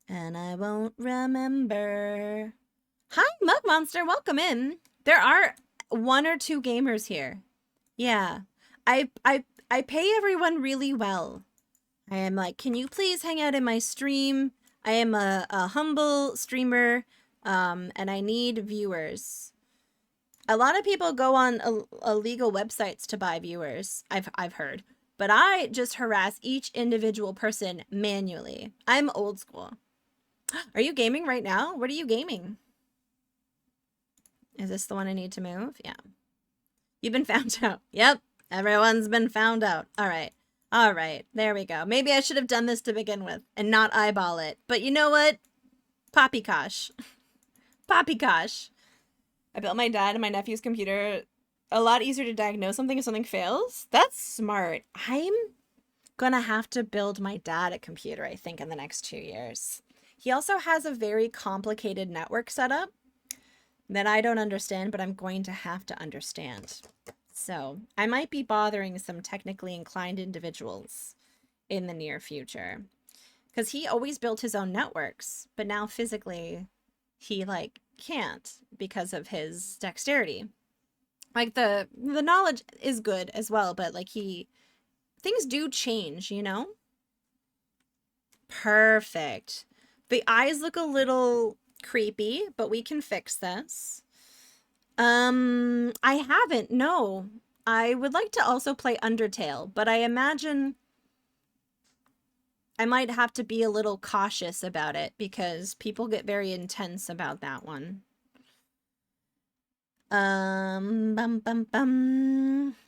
And I won't remember. Hi, Mug Monster. Welcome in. There are 1 or 2 gamers here. Yeah. I pay everyone really well. I am like, can you please hang out in my stream? I am a humble streamer, and I need viewers. A lot of people go on illegal websites to buy viewers, I've heard. But I just harass each individual person manually. I'm old school. Are you gaming right now? What are you gaming? Is this the one I need to move? Yeah. You've been found out. Yep. Everyone's been found out. All right. All right. There we go. Maybe I should have done this to begin with and not eyeball it. But you know what? Poppycosh. Poppycosh. I built my dad and my nephew's computer. A lot easier to diagnose something if something fails. That's smart. I'm gonna have to build my dad a computer, I think, in the next 2 years. He also has a very complicated network setup that I don't understand, but I'm going to have to understand. So I might be bothering some technically inclined individuals in the near future. Because he always built his own networks, but now physically he can't because of his dexterity. Like the knowledge is good as well, but things do change, you know? Perfect. The eyes look a little creepy, but we can fix this. I haven't, no. I would like to also play Undertale, but I imagine I might have to be a little cautious about it because people get very intense about that one.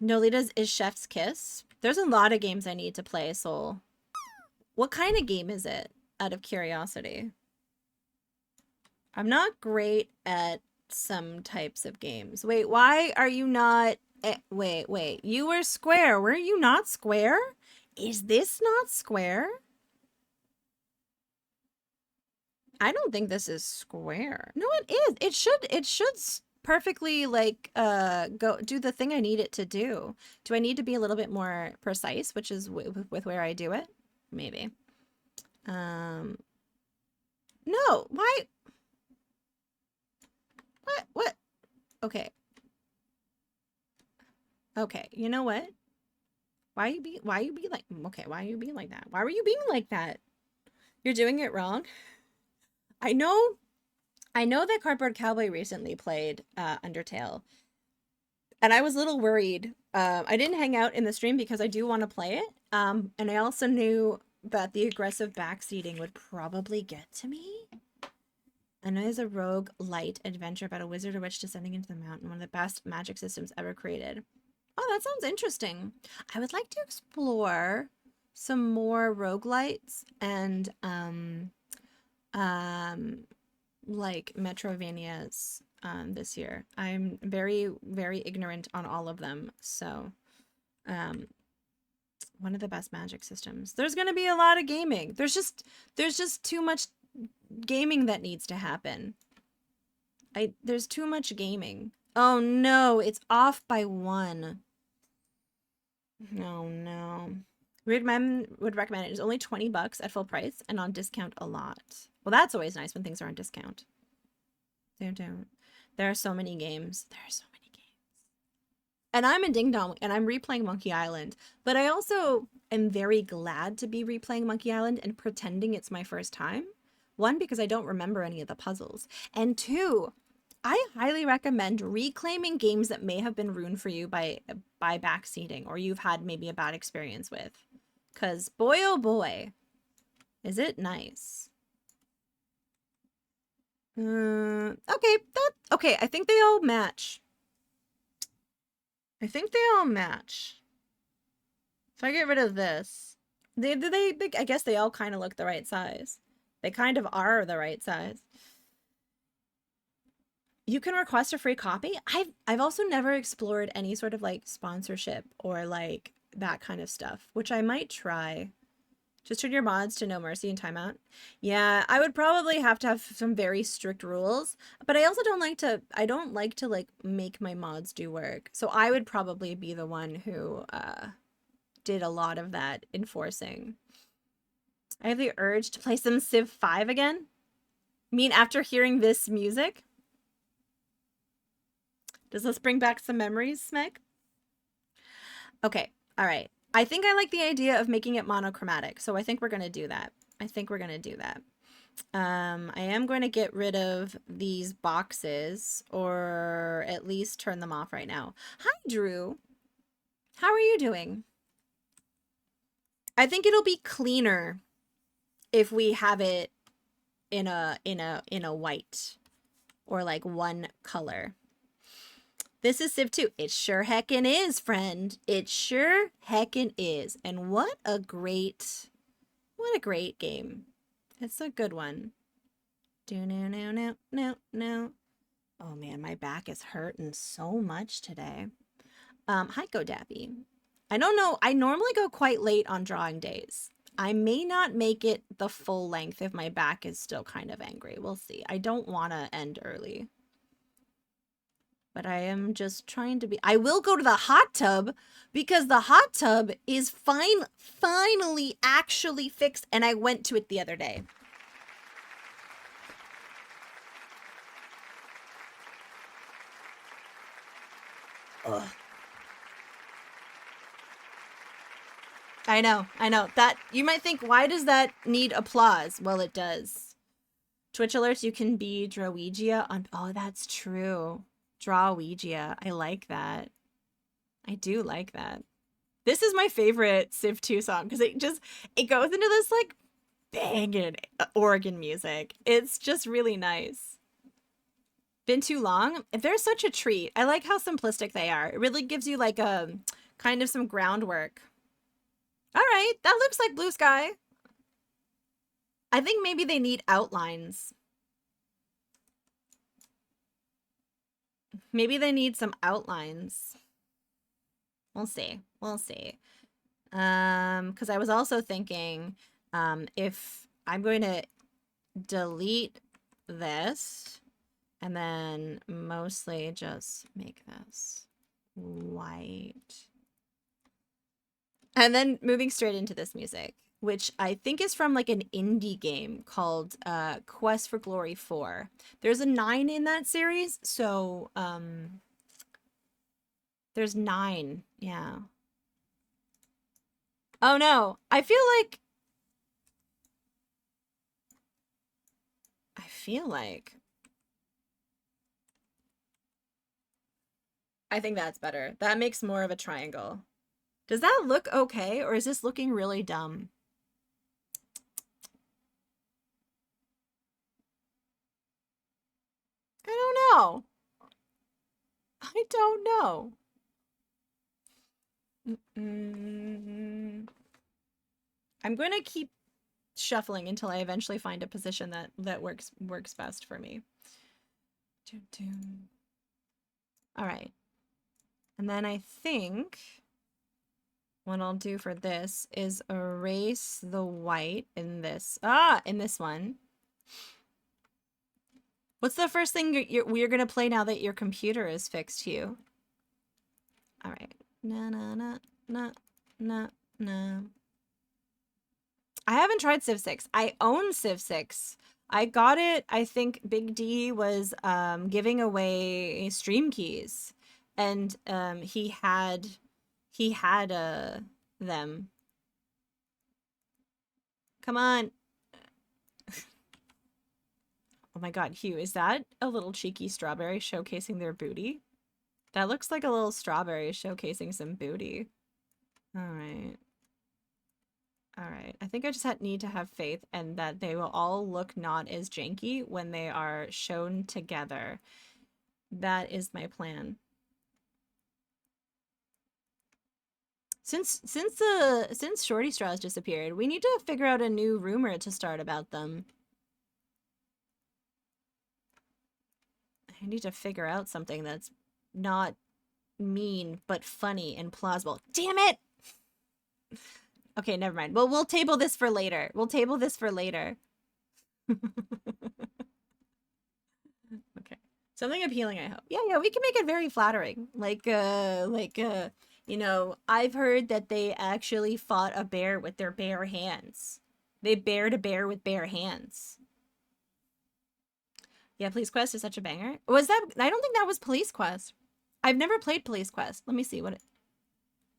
Nolita's is Chef's Kiss. There's a lot of games I need to play, Soul. What kind of game is it, out of curiosity? I'm not great at some types of games. Wait, why are you not... Wait. You were square. Were you not square? Is this not square? I don't think this is square. No, it is. It should perfectly go do the thing I need it to do. Do I need to be a little bit more precise, which is with where I do it? Maybe. No, why? What? Okay. Okay, you know what? Why you be like, okay, why are you being like that? Why were you being like that? You're doing it wrong. I know that Cardboard Cowboy recently played Undertale. And I was a little worried. I didn't hang out in the stream because I do want to play it. And I also knew that the aggressive backseating would probably get to me. I know there's a rogue light adventure about a wizard or witch descending into the mountain, one of the best magic systems ever created. Oh, that sounds interesting. I would like to explore some more roguelites and like Metrovanias this year. I'm very, very ignorant on all of them. So one of the best magic systems. There's gonna be a lot of gaming. There's just too much gaming that needs to happen. There's too much gaming. Oh no, it's off by 1. Oh no. Would recommend it. It's only $20 at full price and on discount a lot. Well, that's always nice when things are on discount. There are so many games. There are so many games. And I'm a ding dong and I'm replaying Monkey Island. But I also am very glad to be replaying Monkey Island and pretending it's my first time. 1, because I don't remember any of the puzzles. And 2, I highly recommend reclaiming games that may have been ruined for you by backseating or you've had maybe a bad experience with. Cause boy oh boy, is it nice. Okay, I think they all match. I think they all match. If I get rid of this, I guess they all kind of look the right size. They kind of are the right size. You can request a free copy. I've also never explored any sort of like sponsorship or like that kind of stuff, which I might try. Just turn your mods to no mercy and timeout. Yeah, I would probably have to have some very strict rules, but I also don't like to like make my mods do work. So I would probably be the one who did a lot of that enforcing. I have the urge to play some Civ 5 again. I mean, after hearing this music? Does this bring back some memories, Smeg? Okay, all right. I think I like the idea of making it monochromatic, so I think we're going to do that. I am going to get rid of these boxes, or at least turn them off right now. Hi, Drew. How are you doing? I think it'll be cleaner if we have it in a white or like one color. This is Civ 2. It sure heckin' is, friend. It sure heckin' is. And what a great game. It's a good one. No. Oh man, my back is hurting so much today. Hi, GoDappy. I don't know. I normally go quite late on drawing days. I may not make it the full length if my back is still kind of angry. We'll see. I don't want to end early. But I am just trying to be... I will go to the hot tub because the hot tub is finally actually fixed, and I went to it the other day. Ugh. I know. That you might think, why does that need applause? Well, it does. Twitch alerts, you can be Drowegia on... Oh, that's true. Drowegia. I like that. I do like that. This is my favorite Civ 2 song because it goes into this like banging organ music. It's just really nice. Been too long? They're such a treat. I like how simplistic they are. It really gives you like a kind of some groundwork. All right, that looks like blue sky. I think maybe they need outlines. Maybe they need some outlines. We'll see. Because I was also thinking, if I'm going to delete this and then mostly just make this white. And then moving straight into this music, which I think is from like an indie game called Quest for Glory 4. There's a 9 in that series, so there's 9, yeah. Oh no, I feel like I think that's better. That makes more of a triangle. Does that look okay, or is this looking really dumb? I don't know. I'm going to keep shuffling until I eventually find a position that works best for me. All right. And then I think what I'll do for this is erase the white in this one. What's the first thing you're going to play now that your computer is fixed, Hugh? All right. Na. I haven't tried Civ 6. I own Civ 6. I got it, I think Big D was giving away stream keys. And he had them. Come on. Oh my god, Hugh, is that a little cheeky strawberry showcasing their booty? That looks like a little strawberry showcasing some booty. All right. All right. I think I just need to have faith and that they will all look not as janky when they are shown together. That is my plan. Since Shorty Straws disappeared, we need to figure out a new rumor to start about them. I need to figure out something that's not mean but funny and plausible. Damn it! Okay, never mind. Well, we'll table this for later. We'll table this for later. Okay. Something appealing, I hope. Yeah, we can make it very flattering. You know, I've heard that they actually fought a bear with their bare hands. They bared a bear with bare hands. Yeah, Police Quest is such a banger. Was that? I don't think that was Police Quest. I've never played Police Quest. Let me see what it...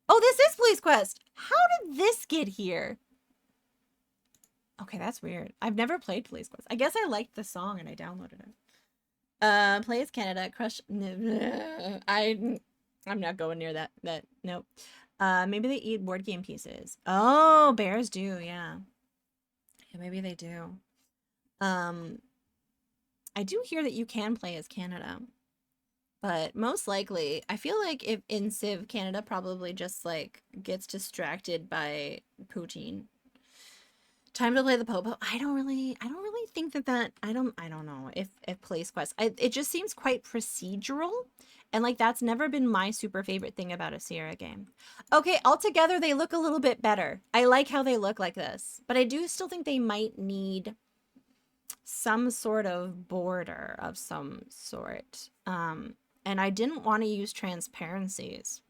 Oh, this is Police Quest! How did this get here? Okay, that's weird. I've never played Police Quest. I guess I liked the song and I downloaded it. Play as Canada, crush... I'm not going near that. Nope. Maybe they eat board game pieces. Oh, bears do, yeah. Yeah, maybe they do. I do hear that you can play as Canada. But most likely, I feel like if in Civ, Canada probably just like gets distracted by Poutine. Time to play the Popo. I don't really think that I don't know if Police Quest. It just seems quite procedural, and like that's never been my super favorite thing about a Sierra game. Okay, altogether they look a little bit better. I like how they look like this, but I do still think they might need some sort of border of some sort. And I didn't want to use transparencies.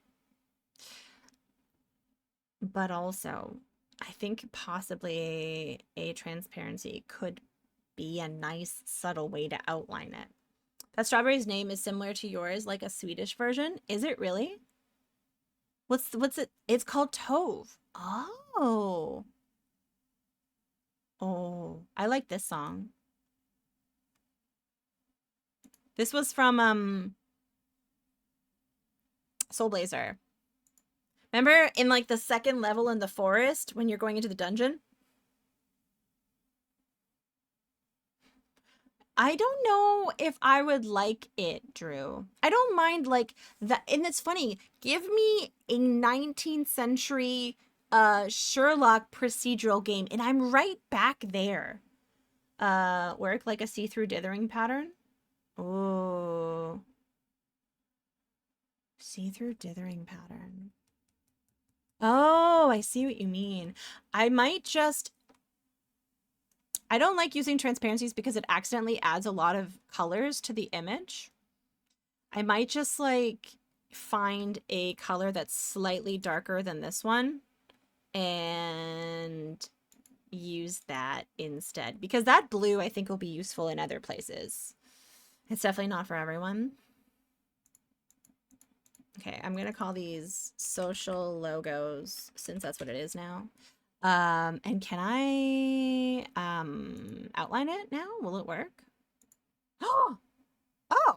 But also, I think possibly a transparency could be a nice, subtle way to outline it. That strawberry's name is similar to yours, like a Swedish version. Is it really? What's it? It's called Tove. Oh. Oh, I like this song. This was from Soul Blazer. Remember in like the second level in the forest when you're going into the dungeon? I don't know if I would like it, Drew. I don't mind like that. And it's funny. Give me a 19th century Sherlock procedural game and I'm right back there. Work like a see-through dithering pattern. Oh. See-through dithering pattern. Oh, I see what you mean. I don't like using transparencies because it accidentally adds a lot of colors to the image. I might just like find a color that's slightly darker than this one and use that instead because that blue I think will be useful in other places. It's definitely not for everyone. Okay, I'm gonna call these social logos since that's what it is now. And can I outline it now? Will it work? Oh,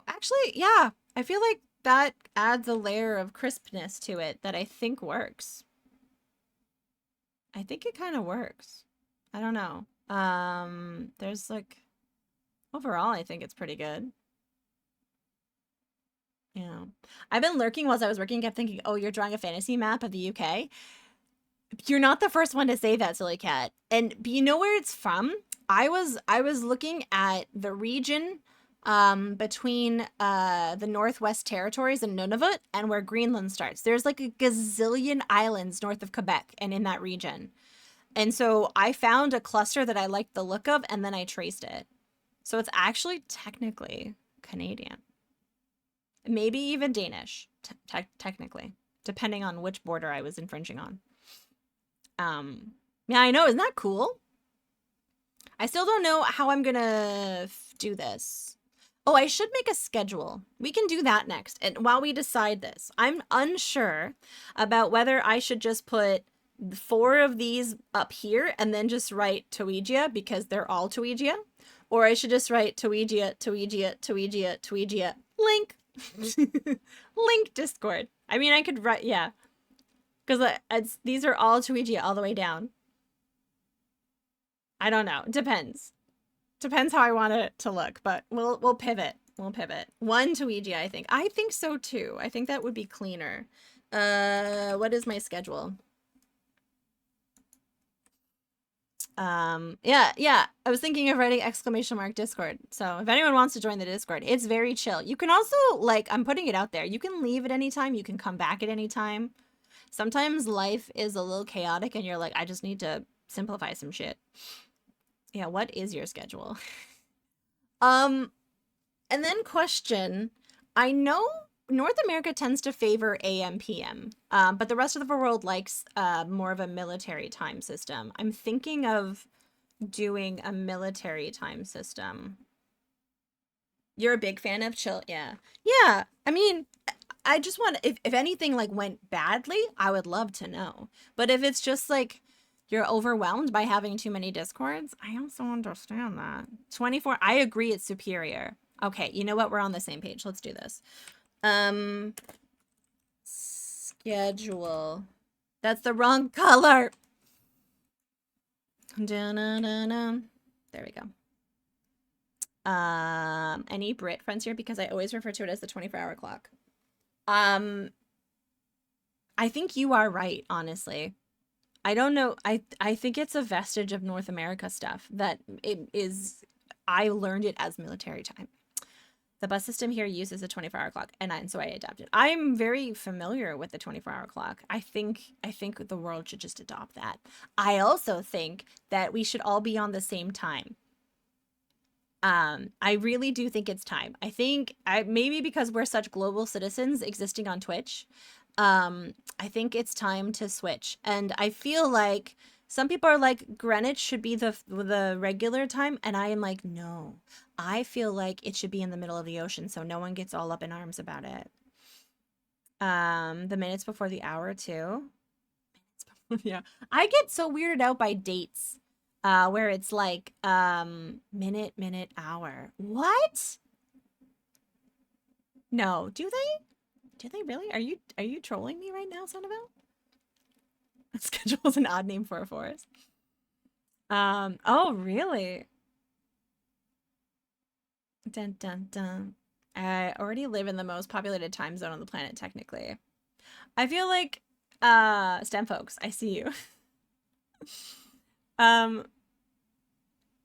actually, yeah. I feel like that adds a layer of crispness to it that I think works. I think it kind of works. I don't know. There's like overall I think it's pretty good. Yeah. I've been lurking while I was working, kept thinking, oh, you're drawing a fantasy map of the UK. You're not the first one to say that, Silly Cat. And you know where it's from? I was looking at the region between the Northwest Territories and Nunavut and where Greenland starts. There's like a gazillion islands north of Quebec and in that region. And so I found a cluster that I liked the look of and then I traced it. So it's actually technically Canadian. Maybe even Danish, technically, depending on which border I was infringing on. Yeah, I know. Isn't that cool? I still don't know how I'm gonna do this. Oh, I should make a schedule. We can do that next. And while we decide this, I'm unsure about whether I should just put 4 of these up here and then just write Tuigia because they're all Tuigia, Or I should just write Tweegia, link. Link Discord. I mean, I could write, yeah. Because these are all Tweegia all the way down. I don't know. Depends. Depends how I want it to look, but we'll pivot. We'll pivot. One Tweegia, I think. I think so too. I think that would be cleaner. What is my schedule? Yeah. I was thinking of writing ! Discord. So if anyone wants to join the Discord, it's very chill. You can also, like, I'm putting it out there. You can leave at any time. You can come back at any time. Sometimes life is a little chaotic and you're like, I just need to simplify some shit. Yeah, what is your schedule? And then question, I know North America tends to favor AM PM, but the rest of the world likes more of a military time system. I'm thinking of doing a military time system. You're a big fan of chill, yeah. Yeah, I mean, I just want, if anything like went badly, I would love to know. But if it's just like you're overwhelmed by having too many discords, I also understand that. 24, I agree it's superior. Okay, you know what? We're on the same page. Let's do this. Schedule. That's the wrong color. Da-na-na-na. There we go. Any Brit friends here? Because I always refer to it as the 24-hour clock. I think you are right, honestly. I don't know. I think it's a vestige of North America stuff that it is. I learned it as military time. The bus system here uses a 24-hour clock, and so I adapted. I'm very familiar with the 24-hour clock. I think the world should just adopt that. I also think that we should all be on the same time. I really do think it's time. I think maybe because we're such global citizens existing on Twitch, I think it's time to switch. And I feel like some people are like Greenwich should be the regular time, and I am like, no. I feel like it should be in the middle of the ocean so no one gets all up in arms about it. The minutes before the hour too. Yeah. I get so weirded out by dates. Where it's like minute, hour. What? No, do they? Do they really? Are you trolling me right now, Sonabelle? Schedule is an odd name for a forest. Oh really? Dun dun dun. I already live in the most populated time zone on the planet, technically. I feel like STEM folks, I see you.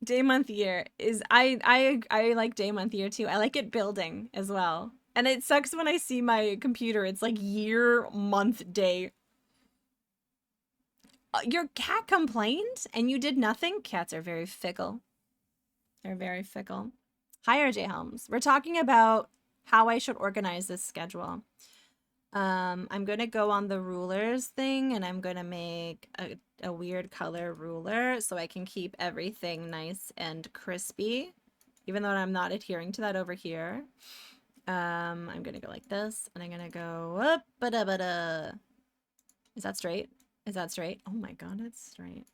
Day, month, year is I like day, month, year too. I like it building as well. And it sucks when I see my computer. It's like year, month, day. Your cat complained and you did nothing? Cats are very fickle. They're very fickle. Hi, RJ Helms. We're talking about how I should organize this schedule. I'm going to go on the rulers thing and I'm going to make a weird color ruler so I can keep everything nice and crispy, even though I'm not adhering to that over here. I'm going to go like this and I'm going to go up, ba-da-ba-da. Is that straight? Is that straight? Oh my God, it's straight.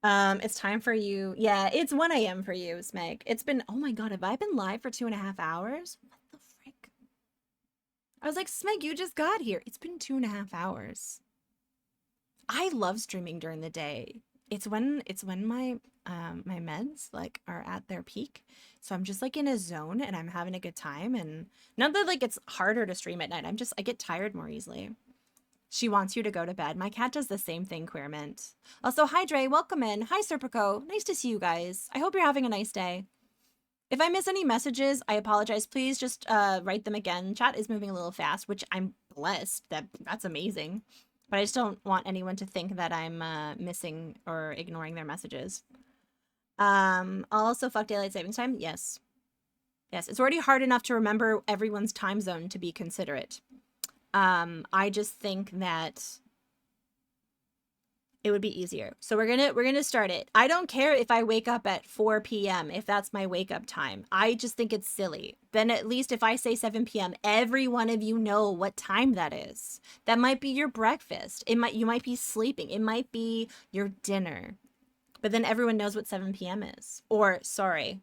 It's time for you. Yeah, it's 1 a.m. for you, Smeg. It's been, oh my God, have I been live for 2.5 hours? What the frick? I was like, Smeg, you just got here. It's been 2.5 hours. I love streaming during the day. It's when my my meds like are at their peak. So I'm just like in a zone and I'm having a good time, and not that like it's harder to stream at night. I get tired more easily. She wants you to go to bed. My cat does the same thing, Queermint. Also, hi Dre, welcome in. Hi Serpico. Nice to see you guys. I hope you're having a nice day. If I miss any messages, I apologize. Please just write them again. Chat is moving a little fast, which I'm blessed. That's amazing. But I just don't want anyone to think that I'm missing or ignoring their messages. Also, fuck daylight savings time. Yes. Yes, it's already hard enough to remember everyone's time zone to be considerate. I just think that it would be easier. So we're gonna start it. I don't care if I wake up at 4 p.m. if that's my wake up time. I just think it's silly. Then at least if I say 7 p.m., every one of you know what time that is. That might be your breakfast. You might be sleeping. It might be your dinner. But then everyone knows what 7 p.m. is. Or sorry,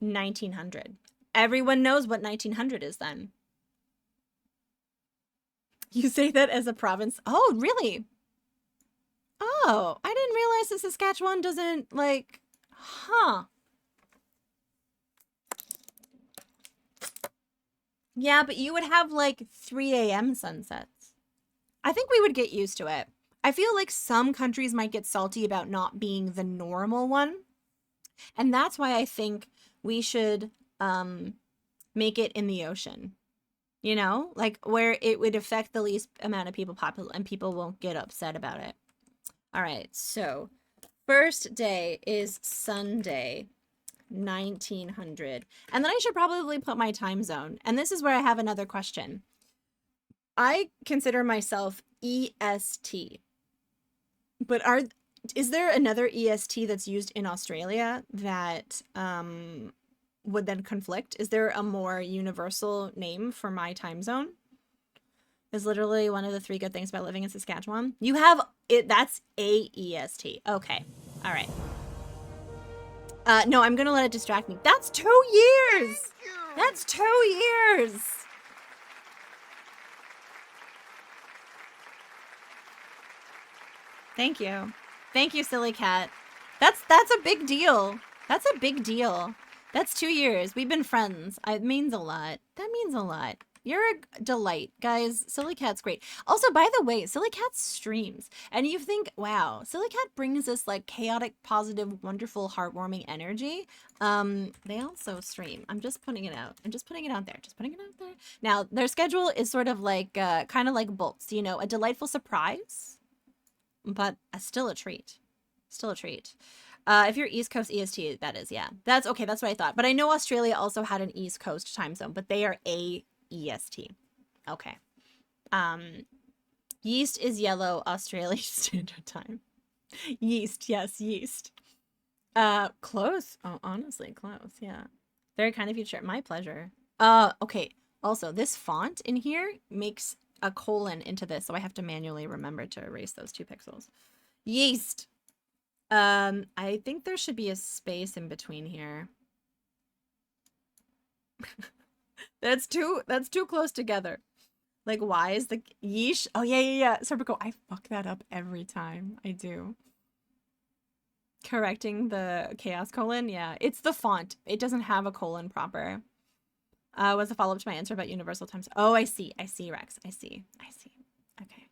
1900. Everyone knows what 1900 is then. You say that as a province. Oh, really? Oh, I didn't realize that Saskatchewan doesn't like, huh. Yeah, but you would have like 3 a.m. sunsets. I think we would get used to it. I feel like some countries might get salty about not being the normal one. And that's why I think we should make it in the ocean. You know, like where it would affect the least amount of people and people won't get upset about it. All right, so first day is Sunday, 1900. And then I should probably put my time zone. And this is where I have another question. I consider myself EST. But is there another EST that's used in Australia that would then conflict? Is there a more universal name for my time zone? Is literally one of the 3 good things about living in Saskatchewan. You have it. That's AEST. Okay. All right. No, I'm gonna let it distract me. That's 2 years. Thank you. That's 2 years. Thank you. Thank you, silly cat. That's a big deal. That's a big deal. That's 2 years. We've been friends. It means a lot. That means a lot. You're a delight, guys. Silly Cat's great. Also, by the way, Silly Cat streams. And you think, wow, Silly Cat brings this like chaotic, positive, wonderful, heartwarming energy. They also stream. I'm just putting it out. I'm just putting it out there. Just putting it out there. Now, their schedule is sort of like, kind of like Bolt's, you know, a delightful surprise, but still a treat. Still a treat. If you're East Coast EST, that is, yeah. That's okay, that's what I thought. But I know Australia also had an East Coast time zone, but they are AEST. Okay. Yeast is yellow, Australia Standard Time. Yeast, yes, yeast. Close. Oh, honestly, close, yeah. Very kind of you to share. My pleasure. Okay. Also, this font in here makes a colon into this, so I have to manually remember to erase those 2 pixels. Yeast. I think there should be a space in between here. That's too close together. Like, why is the yeesh? Oh, yeah. Serpico, I fuck that up every time. I do. Correcting the chaos colon. Yeah, it's the font. It doesn't have a colon proper. Was a follow-up to my answer about universal times. Oh, I see, Rex. I see. Okay.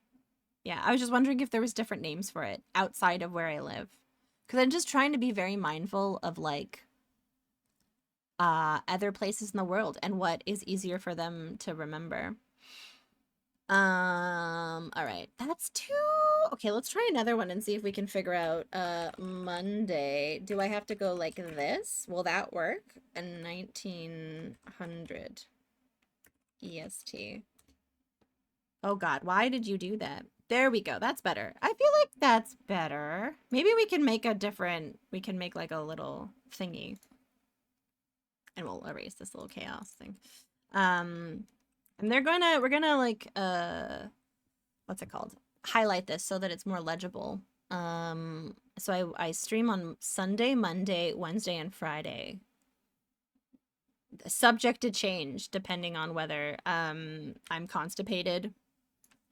Yeah, I was just wondering if there was different names for it outside of where I live. Because I'm just trying to be very mindful of, like, other places in the world and what is easier for them to remember. All right. That's 2. Okay, let's try another one and see if we can figure out, Monday. Do I have to go like this? Will that work? And 1900 EST. Oh God, why did you do that? There we go. That's better. I feel like that's better. Maybe we can make we can make like a little thingy. And we'll erase this little chaos thing. And we're gonna like, what's it called? Highlight this so that it's more legible. So I stream on Sunday, Monday, Wednesday, and Friday. Subject to change depending on whether I'm constipated.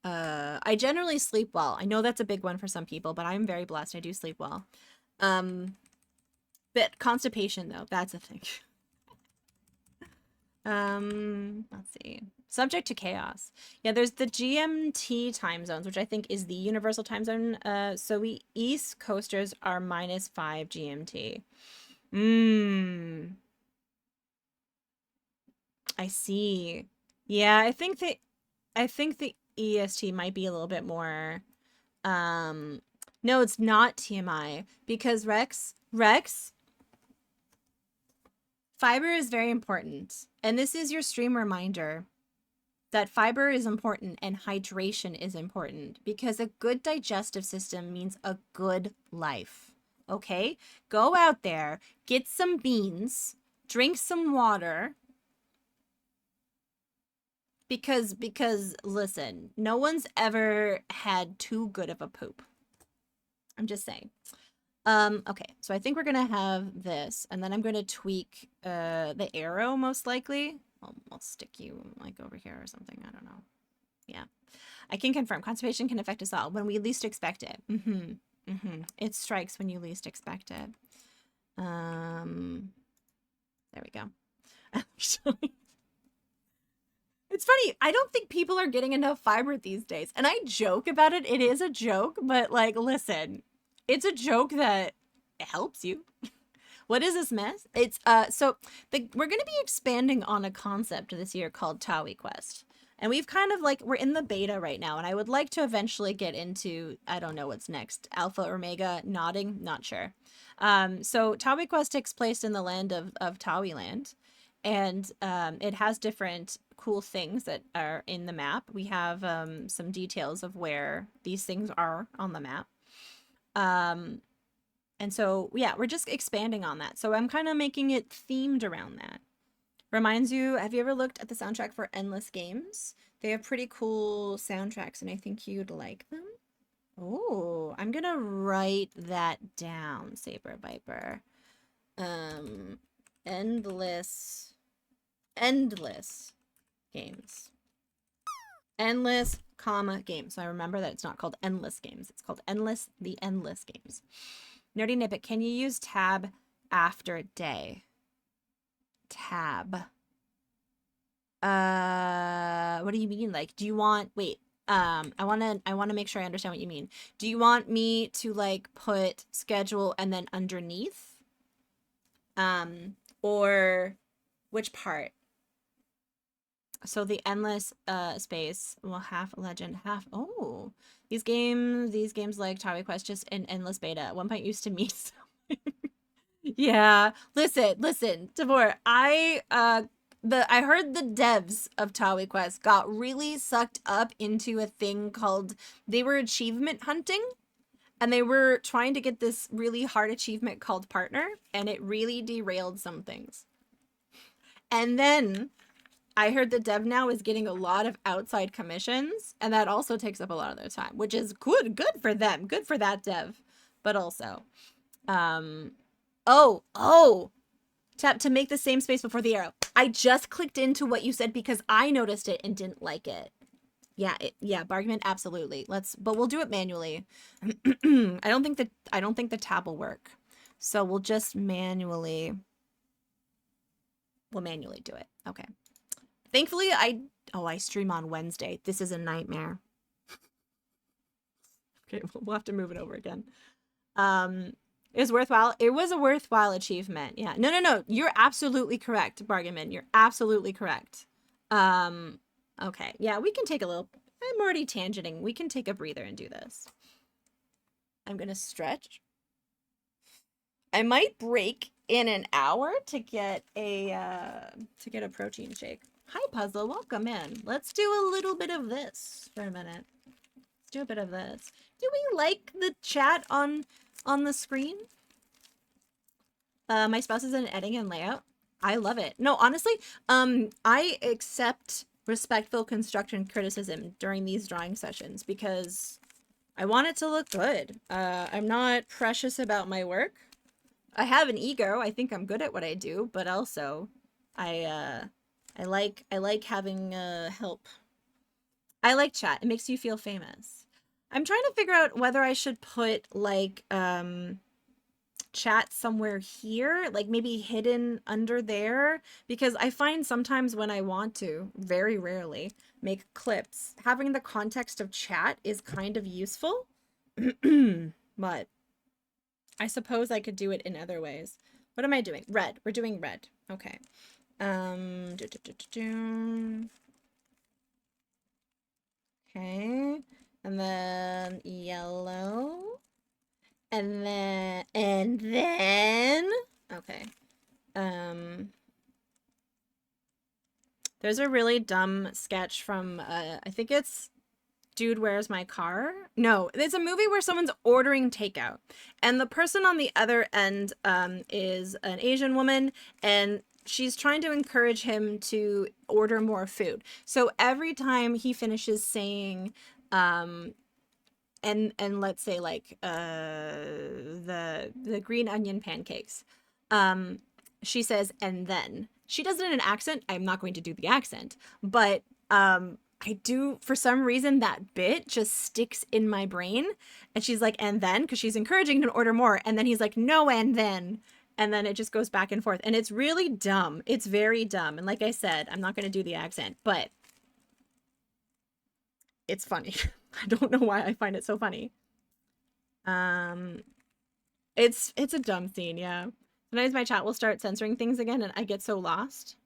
I generally sleep well. I know that's a big one for some people, but I'm very blessed. I do sleep well. But constipation though, that's a thing. Let's see. Subject to chaos. Yeah, there's the GMT time zones, which I think is the universal time zone. So we East Coasters are -5 GMT. I see. Yeah, I think the EST might be a little bit more, no, it's not TMI because Rex, fiber is very important. And this is your stream reminder that fiber is important and hydration is important because a good digestive system means a good life. Okay? Go out there, get some beans, drink some water. Because listen, no one's ever had too good of a poop. I'm just saying. Okay, so I think we're gonna have this, and then I'm gonna tweak the arrow most likely. I'll stick you like over here or something. I don't know. Yeah, I can confirm conservation can affect us all when we least expect it. It strikes when you least expect it. There we go. Actually, it's funny. I don't think people are getting enough fiber these days, and I joke about it. It is a joke, but like, listen, it's a joke that helps you. What is this mess? It's we're gonna be expanding on a concept this year called Tawi Quest. And we've kind of like we're in the beta right now, and I would like to eventually get into I don't know what's next. Alpha or Omega, nodding, not sure. So Tawi Quest takes place in the land of Tawi land. And it has different cool things that are in the map. We have some details of where these things are on the map. And so, yeah, we're just expanding on that. So I'm kind of making it themed around that. Reminds you, have you ever looked at the soundtrack for Endless Games? They have pretty cool soundtracks, and I think you'd like them. Oh, I'm gonna write that down, Saber Viper. Endless games. Endless, comma, games. So I remember that it's not called Endless Games. It's called the Endless Games. Nerdy Nippet, can you use tab after day? Tab. What do you mean? Like, do you want, wait, I wanna make sure I understand what you mean. Do you want me to like put schedule and then underneath? Or which part? So the endless space will half legend, half these games like Tawi Quest just in endless beta. At one point used to meet yeah. Listen, Tavor, I heard the devs of Tawi Quest got really sucked up into a thing called they were achievement hunting, and they were trying to get this really hard achievement called partner, and it really derailed some things. And then I heard the dev now is getting a lot of outside commissions, and that also takes up a lot of their time, which is good for them. Good for that dev. But also, tap to make the same space before the arrow. I just clicked into what you said because I noticed it and didn't like it. Yeah, Bargman, absolutely. But we'll do it manually. I don't think the tab will work. So we'll just manually do it. Okay. Thankfully, I stream on Wednesday. This is a nightmare. Okay, we'll have to move it over again. It was worthwhile. It was a worthwhile achievement. Yeah. No. You're absolutely correct, Bargainman. You're absolutely correct. Okay. Yeah, we can take a little. I'm already tangenting. We can take a breather and do this. I'm gonna stretch. I might break in an hour to get a protein shake. Hi, Puzzle. Welcome in. Let's do a little bit of this for a minute. Let's do a bit of this. Do we like the chat on the screen? My spouse is in editing and layout. I love it. No, honestly, I accept respectful construction criticism during these drawing sessions because I want it to look good. I'm not precious about my work. I have an ego. I think I'm good at what I do, but also I like having help. I like chat. It makes you feel famous. I'm trying to figure out whether I should put like chat somewhere here, like maybe hidden under there, because I find sometimes when I want to, very rarely, make clips, having the context of chat is kind of useful. But I suppose I could do it in other ways. What am I doing? Red. We're doing red. Okay. Okay. And then yellow. And then okay. There's a really dumb sketch from I think it's Dude, Where's My Car? No, it's a movie where someone's ordering takeout, and the person on the other end is an Asian woman, and she's trying to encourage him to order more food. So every time he finishes saying and let's say like the green onion pancakes. Um she says and then. She does it in an accent. I'm not going to do the accent, but I do, for some reason that bit just sticks in my brain. And she's like and then, because she's encouraging him to order more, and then he's like no and then it just goes back and forth, and it's really dumb. It's very dumb. And like I said, I'm not going to do the accent, but it's funny. I don't know why I find it so funny. Um, it's a dumb scene, yeah. Sometimes my chat will start censoring things again, and I get so lost.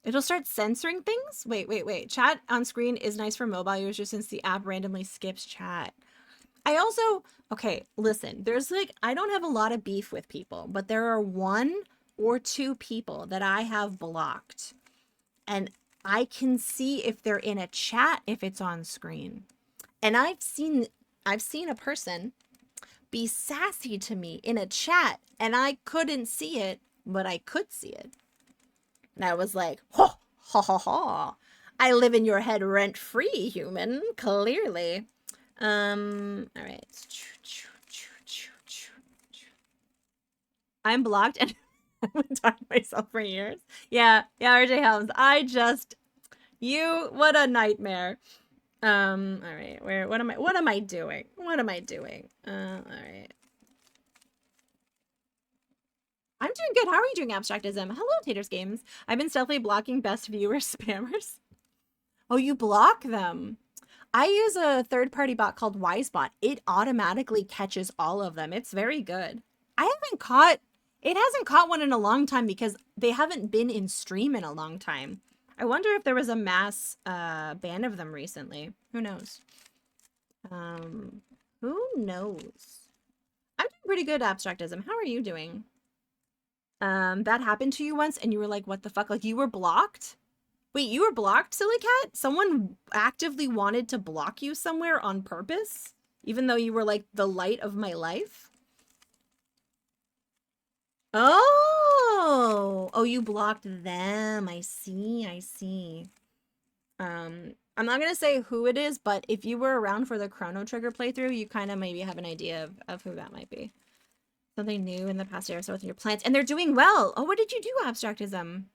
It'll start censoring things? Wait. Chat on screen is nice for mobile users since the app randomly skips chat. I also, okay, listen, there's like, I don't have a lot of beef with people, but there are one or two people that I have blocked. And I can see if they're in a chat if it's on screen. And I've seen a person be sassy to me in a chat and I couldn't see it, but I could see it. And I was like, ho, ha, ha, ha. I live in your head rent free, human, clearly. All right. I'm blocked and I haven't talked to myself for years. Yeah, RJ Helms. What a nightmare. All right, what am I doing? All right. I'm doing good. How are you doing, Abstractism? Hello, Taters Games. I've been stealthily blocking best viewers spammers. Oh, you block them. I use a third-party bot called Wisebot. It automatically catches all of them. It's very good. It hasn't caught one in a long time because they haven't been in stream in a long time. I wonder if there was a mass ban of them recently. Who knows? Who knows? I'm doing pretty good, Abstractism. How are you doing? That happened to you once and you were like, what the fuck? Like you were blocked? Wait, you were blocked, Silly Cat? Someone actively wanted to block you somewhere on purpose? Even though you were like the light of my life? Oh, you blocked them. I see. I'm not gonna say who it is, but if you were around for the Chrono Trigger playthrough, you kind of maybe have an idea of who that might be. Something new in the past year or so with your plants, and they're doing well. Oh, what did you do, Abstractism?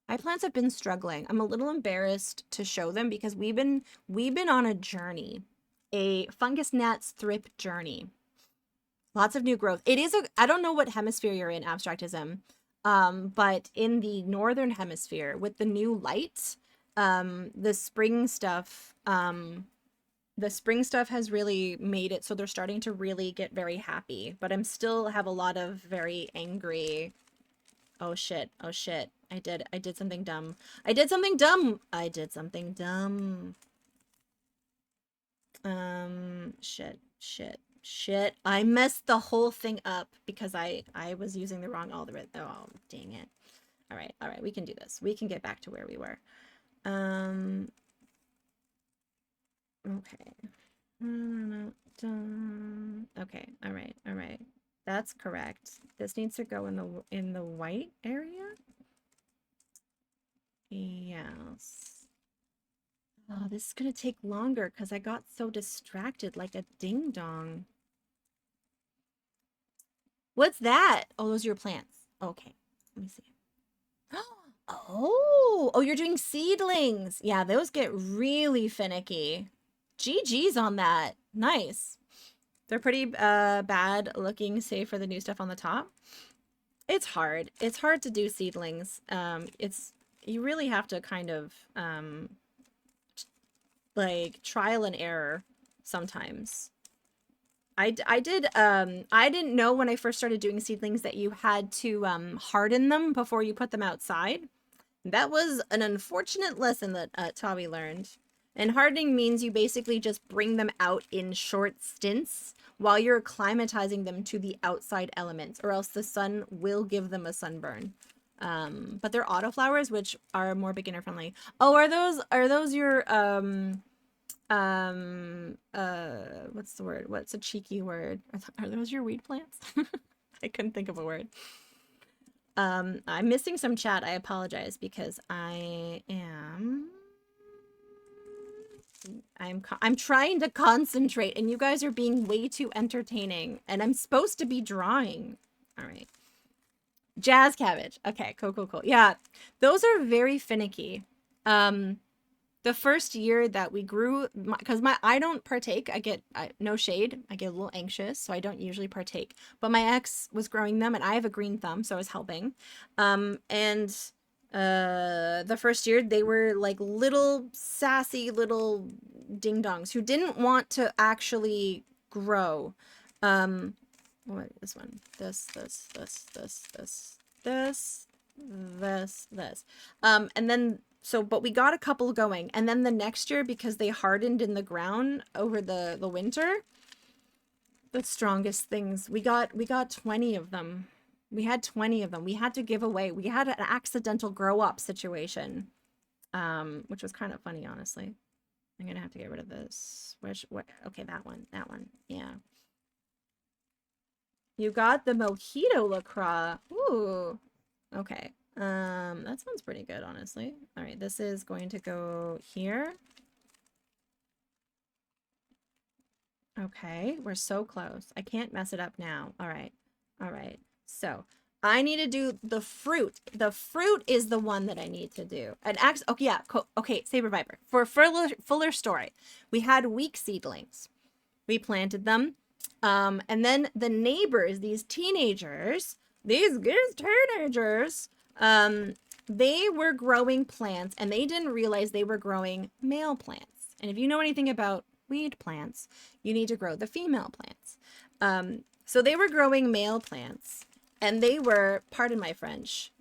My plants have been struggling. I'm a little embarrassed to show them because we've been on a journey, a fungus gnats thrip journey. Lots of new growth. I don't know what hemisphere you're in, Abstractism, but in the northern hemisphere with the new light, the spring stuff has really made it so they're starting to really get very happy, but I'm still have a lot of very angry. Oh shit. I did something dumb. Shit. I messed the whole thing up because I was using the wrong algorithm. Oh, dang it. All right. We can do this. We can get back to where we were. Okay. Okay. All right. That's correct. This needs to go in the white area. Yes. Oh, this is gonna take longer because I got so distracted like a ding dong. What's that? Oh, those are your plants. Okay. Let me see. Oh, you're doing seedlings. Yeah, those get really finicky. GG's on that. Nice. They're pretty bad looking, save for the new stuff on the top. It's hard. It's hard to do seedlings. You really have to kind of like trial and error sometimes. I didn't know when I first started doing seedlings that you had to harden them before you put them outside. That was an unfortunate lesson that Tavi learned. And hardening means you basically just bring them out in short stints while you're acclimatizing them to the outside elements, or else the sun will give them a sunburn. But they're autoflowers, which are more beginner friendly. Oh, are those your what's the word? What's a cheeky word? Are those your weed plants? I couldn't think of a word. I'm missing some chat. I apologize because I am I'm trying to concentrate, and you guys are being way too entertaining, and I'm supposed to be drawing. All right. Jazz cabbage. Okay, cool. Yeah, those are very finicky. The first year that we grew, because I don't partake. No shade. I get a little anxious, so I don't usually partake. But my ex was growing them, and I have a green thumb, so I was helping. And the first year they were like little sassy little ding dongs who didn't want to actually grow. What this one? This. And then but we got a couple going, and then the next year, because they hardened in the ground over the winter, the strongest things, we got 20 of them. We had 20 of them. We had to give away. We had an accidental grow up situation, which was kind of funny, honestly. I'm gonna have to get rid of this. Okay, that one. Yeah. You got the mojito lacroix. Ooh. Okay. That sounds pretty good, honestly. All right, this is going to go here. Okay, we're so close. I can't mess it up now. All right. So I need to do the fruit. The fruit is the one that I need to do. Okay, yeah. Okay, Saber Viper. For fuller story, we had weak seedlings. We planted them. And then the neighbors, these teenagers, they were growing plants, and they didn't realize they were growing male plants. And if you know anything about weed plants, you need to grow the female plants. So they were growing male plants, and they were, pardon my French,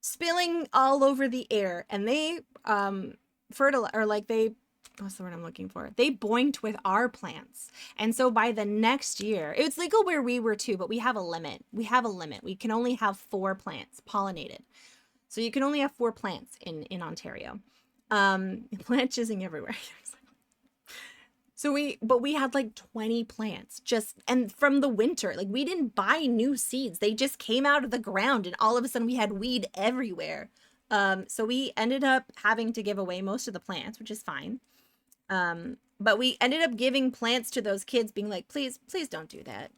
spilling all over the air, and they what's the word I'm looking for? They boinked with our plants. And so by the next year, it was legal where we were too, but we have a limit. We can only have 4 plants pollinated. So you can only have 4 plants in Ontario. Plant jizzing everywhere. So we had like 20 plants and from the winter, like we didn't buy new seeds. They just came out of the ground, and all of a sudden we had weed everywhere. So we ended up having to give away most of the plants, which is fine. But we ended up giving plants to those kids, being like, please don't do that.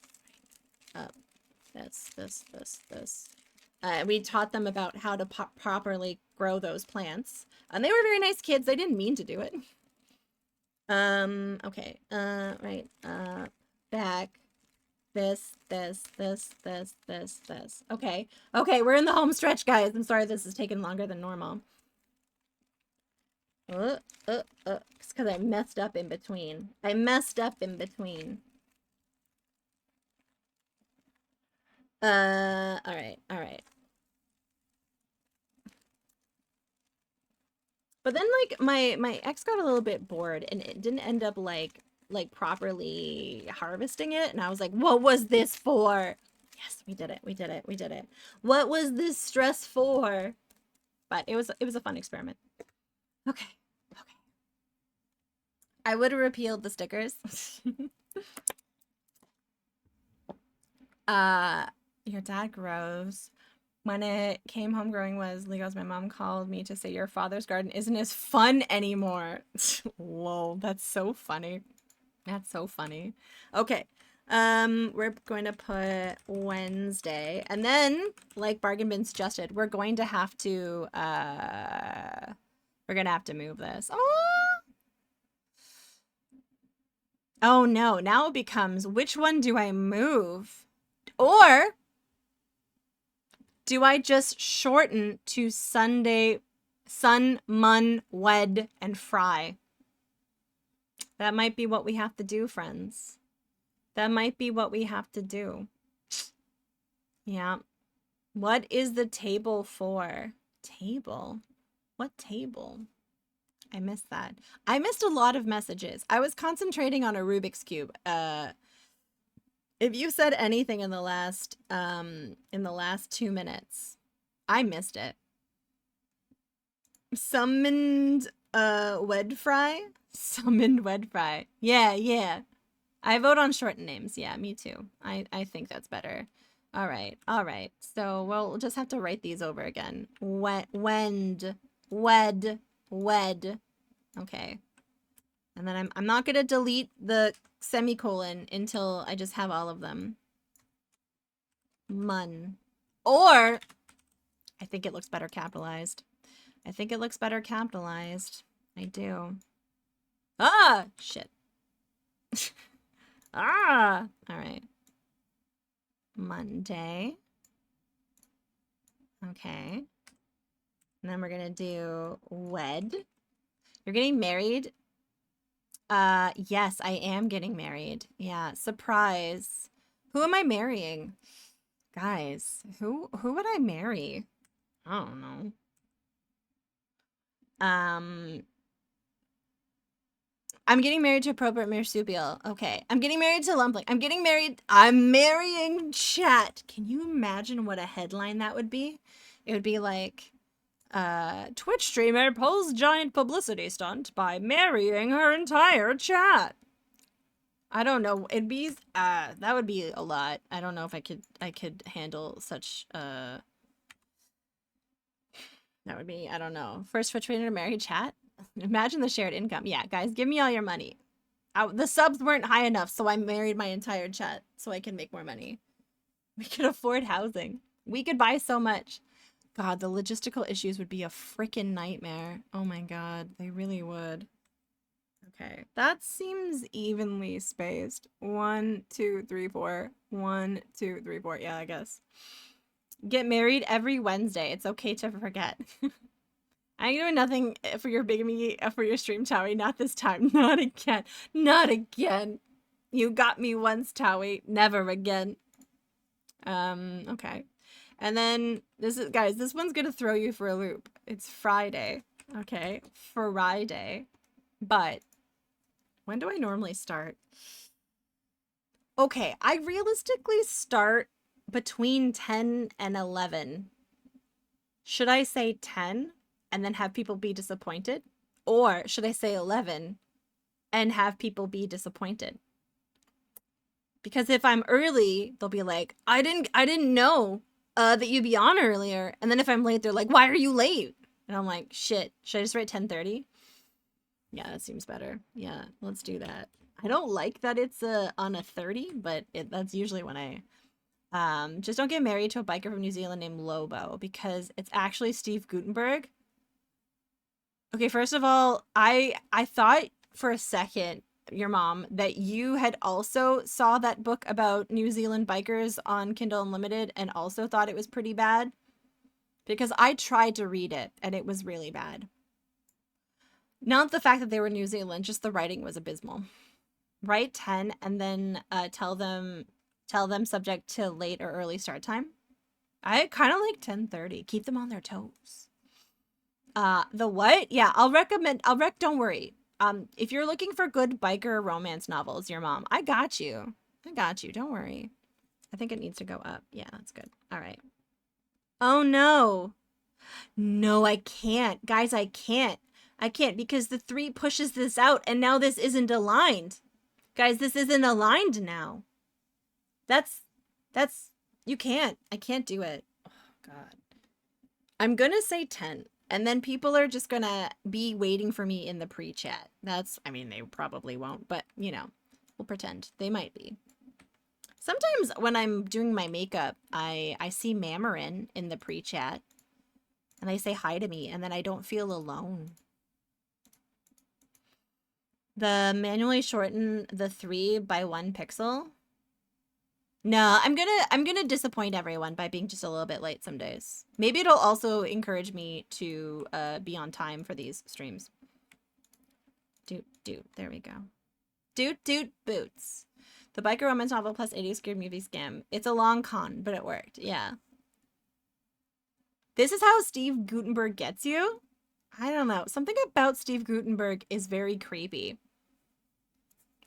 This. We taught them about how to properly grow those plants. And they were very nice kids. They didn't mean to do it. Okay. Right. Back. This. Okay. Okay, we're in the home stretch, guys. I'm sorry this is taking longer than normal. It's because I messed up in between. All right. But then, like, my ex got a little bit bored, and it didn't end up like properly harvesting it, and I was like, what was this for? Yes, we did it. What was this stress for? But it was a fun experiment. Okay. I would have repealed the stickers. Your dad grows. When it came home growing was Legos, my mom called me to say your father's garden isn't as fun anymore. Whoa, that's so funny. Okay. We're going to put Wednesday, and then, like Bargain Bin suggested, we're going to have to move this. Oh no, now it becomes, which one do I move? Or do I just shorten to Sunday, Sun, Mun, Wed, and Fry? That might be what we have to do, friends. That might be what we have to do. Yeah. What is the table for? Table? What table? I missed that. I missed a lot of messages. I was concentrating on a Rubik's Cube. If you said anything in the last 2 minutes, I missed it. Summoned Wed Fry? Summoned Wed Fry. Yeah. I vote on shortened names. Yeah, me too. I think that's better. All right. So we'll just have to write these over again. Wed. Okay. And then I'm not gonna delete the semicolon until I just have all of them. Mun. Or I think it looks better capitalized. I think it looks better capitalized. I do. Ah! Shit. Ah! Alright. Monday. Okay. And then we're gonna do wed. You're getting married? Yes, I am getting married. Yeah, surprise. Who am I marrying? Guys, who would I marry? I don't know. I'm getting married to appropriate marsupial. Okay. I'm getting married to lumpling. I'm marrying chat. Can you imagine what a headline that would be? It would be like, Twitch streamer pulls giant publicity stunt by marrying her entire chat. I don't know. It'd be, that would be a lot. I don't know if I could handle such, that would be, I don't know. First Twitch streamer to marry chat? Imagine the shared income. Yeah, guys, give me all your money. The subs weren't high enough, so I married my entire chat so I can make more money. We could afford housing. We could buy so much. God, the logistical issues would be a freaking nightmare. Oh my god, they really would. Okay, that seems evenly spaced. 1, 2, 3, 4. 1, 2, 3, 4. Yeah, I guess. Get married every Wednesday. It's okay to forget. I'm doing nothing for your bigamy, for your stream, Towie. Not this time. Not again. Not again. You got me once, Towie. Never again. Okay. And then, guys, this one's gonna throw you for a loop. It's Friday. Okay? Friday. But, when do I normally start? Okay, I realistically start between 10 and 11. Should I say 10? And then have people be disappointed? Or should I say 11 and have people be disappointed? Because if I'm early, they'll be like, I didn't know that you'd be on earlier. And then if I'm late, they're like, why are you late? And I'm like, shit, should I just write 10:30? Yeah, that seems better. Yeah, let's do that. I don't like that it's on a 30, but that's usually when I just don't get married to a biker from New Zealand named Lobo because it's actually Steve Gutenberg. Okay, first of all, I thought for a second, your mom, that you had also saw that book about New Zealand bikers on Kindle Unlimited and also thought it was pretty bad. Because I tried to read it and it was really bad. Not the fact that they were New Zealand, just the writing was abysmal. Write 10 and then tell them subject to late or early start time. I kind of like 10:30. Keep them on their toes. The what? Yeah, don't worry. If you're looking for good biker romance novels, your mom, I got you. Don't worry. I think it needs to go up. Yeah, that's good. All right. Oh no. No, I can't. Guys, I can't. I can't because the 3 pushes this out and now this isn't aligned. Guys, this isn't aligned now. That's, you can't. I can't do it. Oh, God. I'm gonna say 10. And then people are just gonna be waiting for me in the pre-chat. I mean, they probably won't, but, you know, we'll pretend. They might be. Sometimes when I'm doing my makeup, I see Mamarin in the pre-chat. And they say hi to me, and then I don't feel alone. The manually shorten the 3 by 1 pixel. No, I'm gonna disappoint everyone by being just a little bit late some days. Maybe it'll also encourage me to be on time for these streams. Doot, there we go. Doot, boots. The biker romance novel plus 80 scared movie scam. It's a long con, but it worked. Yeah. This is how Steve Gutenberg gets you? I don't know. Something about Steve Gutenberg is very creepy.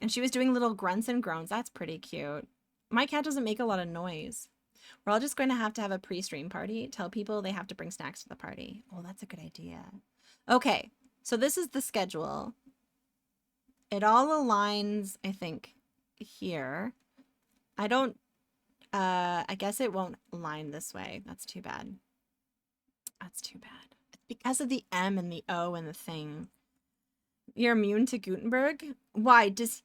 And she was doing little grunts and groans. That's pretty cute. My cat doesn't make a lot of noise. We're all just going to have a pre-stream party. Tell people they have to bring snacks to the party. Oh, that's a good idea. Okay, so this is the schedule. It all aligns, I think, here. I guess it won't align this way. That's too bad. That's too bad. It's because of the M and the O and the thing. You're immune to Gutenberg? Why? Does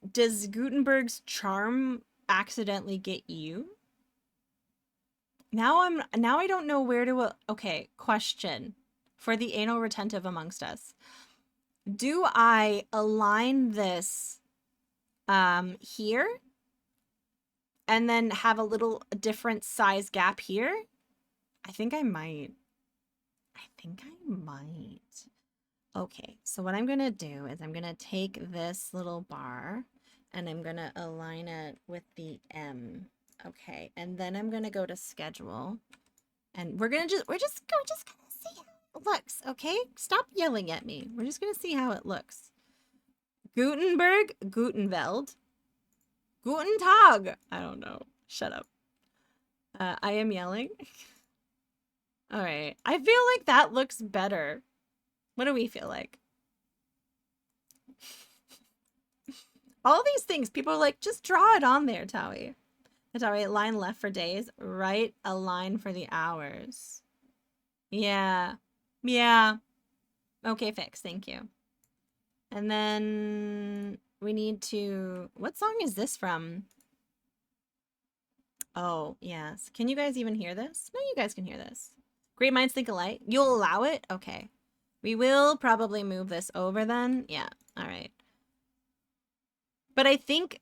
Gutenberg's charm accidentally get you? Now I don't know where to okay, question for the anal retentive amongst us. Do I align this here and then have a little different size gap here? I think I might. I think I might. Okay, so what I'm gonna do is I'm gonna take this little bar and I'm gonna align it with the M. Okay, and then I'm gonna go to schedule and we're just gonna see how it looks, okay? Stop yelling at me. We're just gonna see how it looks. Gutenberg, Gutenveld, Guten Tag. I don't know. Shut up. I am yelling. All right. I feel like that looks better. What do we feel like? All these things, people are like, just draw it on there, Tawi. Tawi, line left for days, right a line for the hours. Yeah. Yeah. Okay, fix. Thank you. And then we need to... What song is this from? Oh, yes. Can you guys even hear this? No, you guys can hear this. Great minds think alike. You'll allow it? Okay. We will probably move this over then. Yeah. All right. But I think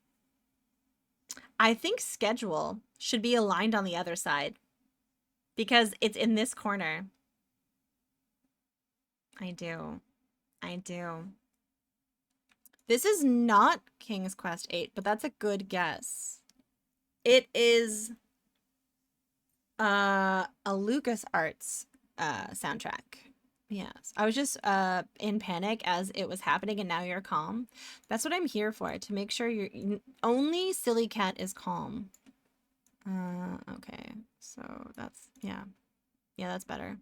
schedule should be aligned on the other side because it's in this corner. I do. I do. This is not King's Quest 8, but that's a good guess. It is a LucasArts soundtrack. Yes. I was just in panic as it was happening and now you're calm. That's what I'm here for, to make sure you're only Silly Cat is calm. Okay. So that's yeah. Yeah, that's better.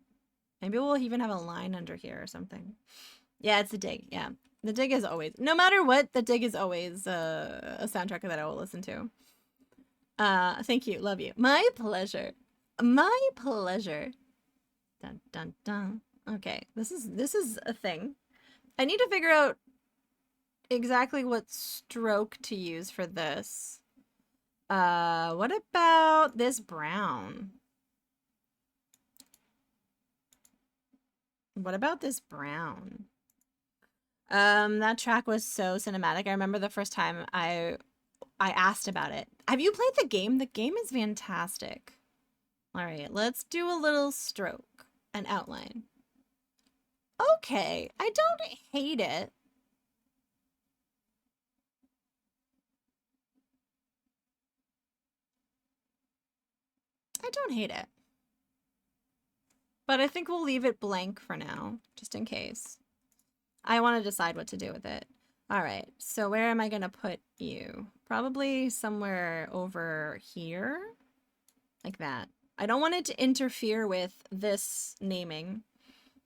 Maybe we'll even have a line under here or something. Yeah, it's the dig. Yeah. The dig is always, no matter what, the dig is always a soundtrack that I will listen to. Thank you. Love you. My pleasure. My pleasure. Dun dun dun. Okay, this is a thing. I need to figure out exactly what stroke to use for this. What about this brown? What about this brown? That track was so cinematic. I remember the first time I asked about it. Have you played the game? The game is fantastic. All right, let's do a little stroke, an outline. Okay, I don't hate it. I don't hate it. But I think we'll leave it blank for now, just in case. I want to decide what to do with it. All right, so where am I going to put you? Probably somewhere over here, like that. I don't want it to interfere with this naming.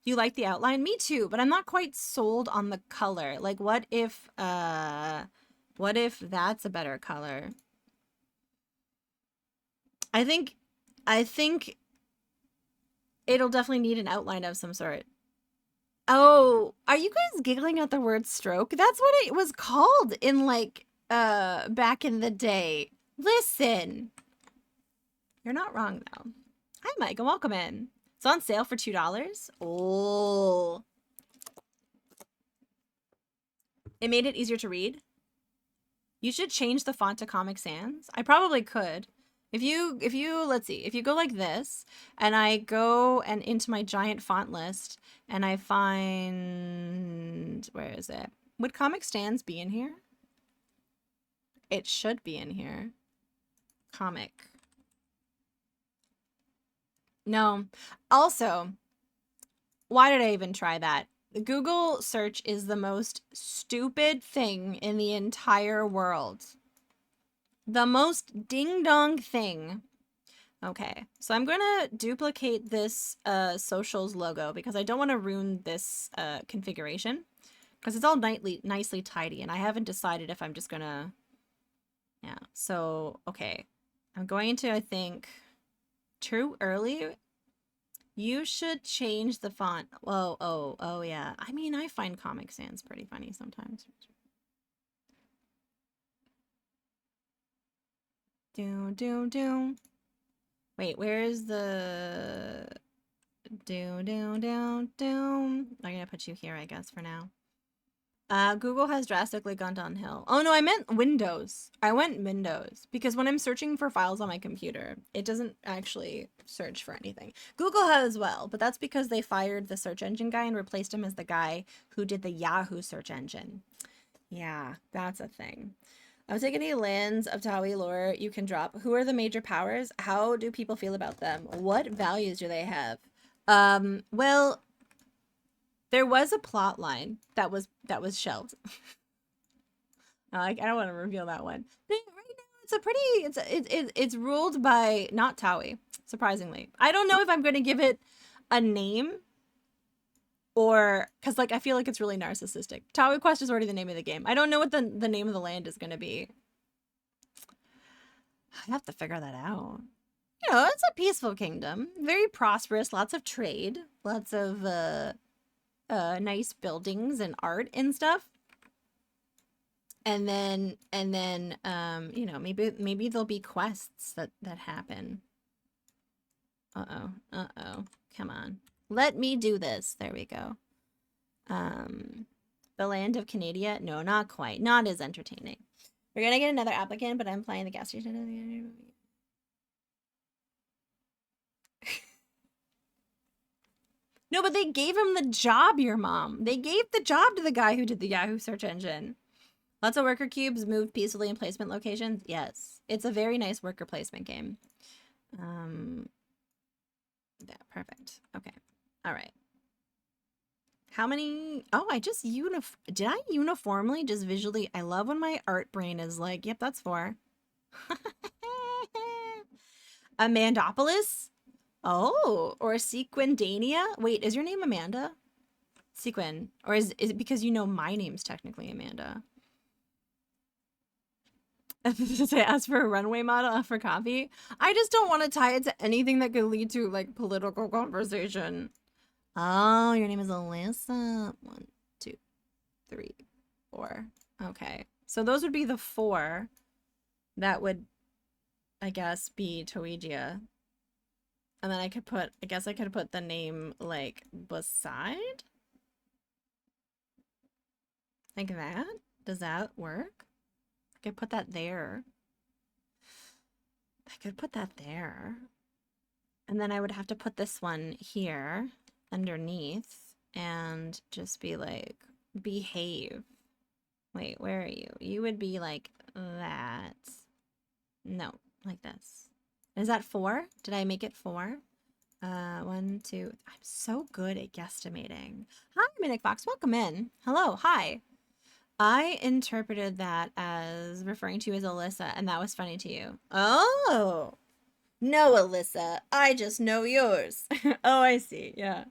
You like the outline? Me too, but I'm not quite sold on the color. Like, what if that's a better color? I think it'll definitely need an outline of some sort. Oh, are you guys giggling at the word stroke? That's what it was called in like back in the day. Listen. You're not wrong though. Hi Mike, and welcome in. It's on sale for $2. Oh. It made it easier to read. You should change the font to Comic Sans. I probably could. If you let's see, if you go like this and I go and into my giant font list and I find, where is it? Would Comic Sans be in here? It should be in here. Comic. No. Also, why did I even try that? Google search is the most stupid thing in the entire world. The most ding-dong thing. Okay, so I'm gonna duplicate this socials logo because I don't want to ruin this configuration because it's all nicely tidy and I haven't decided if I'm just gonna, yeah, so okay, I'm going to, I think, too early. You should change the font. Oh, yeah. I mean, I find Comic Sans pretty funny sometimes. Do. Wait, where is the do? I'm gonna put you here, I guess, for now. Google has drastically gone downhill. Oh no, I meant Windows. I went Windows because when I'm searching for files on my computer, it doesn't actually search for anything. Google has as well, but that's because they fired the search engine guy and replaced him as the guy who did the Yahoo search engine. Yeah, that's a thing. I was taking any lands of Tawi lore you can drop. Who are the major powers? How do people feel about them? What values do they have? Well, there was a plot line that was shelved. I don't want to reveal that one. But right now, it's a pretty. It's ruled by not Tawi. Surprisingly, I don't know if I'm going to give it a name or because like I feel like it's really narcissistic. Tawi Quest is already the name of the game. I don't know what the name of the land is going to be. I have to figure that out. You know, it's a peaceful kingdom, very prosperous, lots of trade, lots of nice buildings and art and stuff. And then you know, maybe there'll be quests that happen. Uh-oh. Come on. Let me do this. There we go. The land of Canada? No, not quite. Not as entertaining. We're gonna get another applicant, but I'm playing the gas station. No, but they gave him the job, your mom. They gave the job to the guy who did the Yahoo search engine. Lots of worker cubes moved peacefully in placement locations. Yes, it's a very nice worker placement game. Yeah, perfect. Okay. All right. How many? Oh, I just did I uniformly just visually? I love when my art brain is like, yep, that's 4. Amandopolis? Oh, or Sequindania? Wait, is your name Amanda? Sequin. Or is it because you know my name's technically Amanda? To ask for a runway model for coffee? I just don't want to tie it to anything that could lead to like political conversation. Oh, your name is Alyssa. 1, 2, 3, 4. Okay. So those would be the 4 that would, I guess, be Toegia. And then I guess I could put the name like beside? Like that? Does that work? I could put that there. I could put that there. And then I would have to put this one here underneath and just be like, behave. Wait, where are you? You would be like that. No, like this. Is that 4? Did I make it 4? 1, 2. I'm so good at guesstimating. Hi, Minic Fox. Welcome in. Hello. Hi. I interpreted that as referring to you as Alyssa, and that was funny to you. Oh. No, Alyssa. I just know yours. Oh, I see. Yeah.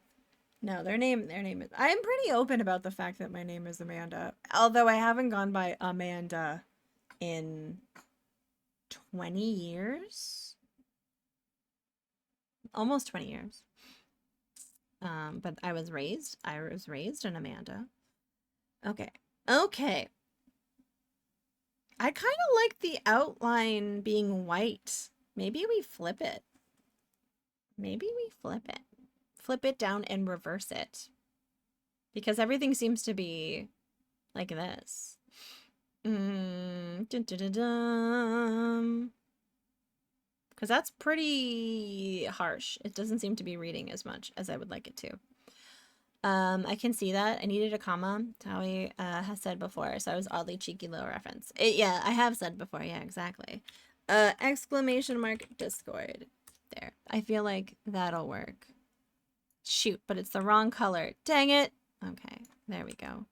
No, their name is. I'm pretty open about the fact that my name is Amanda. Although I haven't gone by Amanda in 20 years. Almost 20 years. But I was raised in Amanda. Okay. Okay. I kind of like the outline being white. Maybe we flip it. Flip it down and reverse it. Because everything seems to be like this. Because that's pretty harsh. It doesn't seem to be reading as much as I would like it to. I can see that. I needed a comma. Tawi has said before, so I was oddly cheeky little reference. Yeah, I have said before. Yeah, exactly. Exclamation mark Discord. There. I feel like that'll work. Shoot, but it's the wrong color. Dang it. Okay, there we go.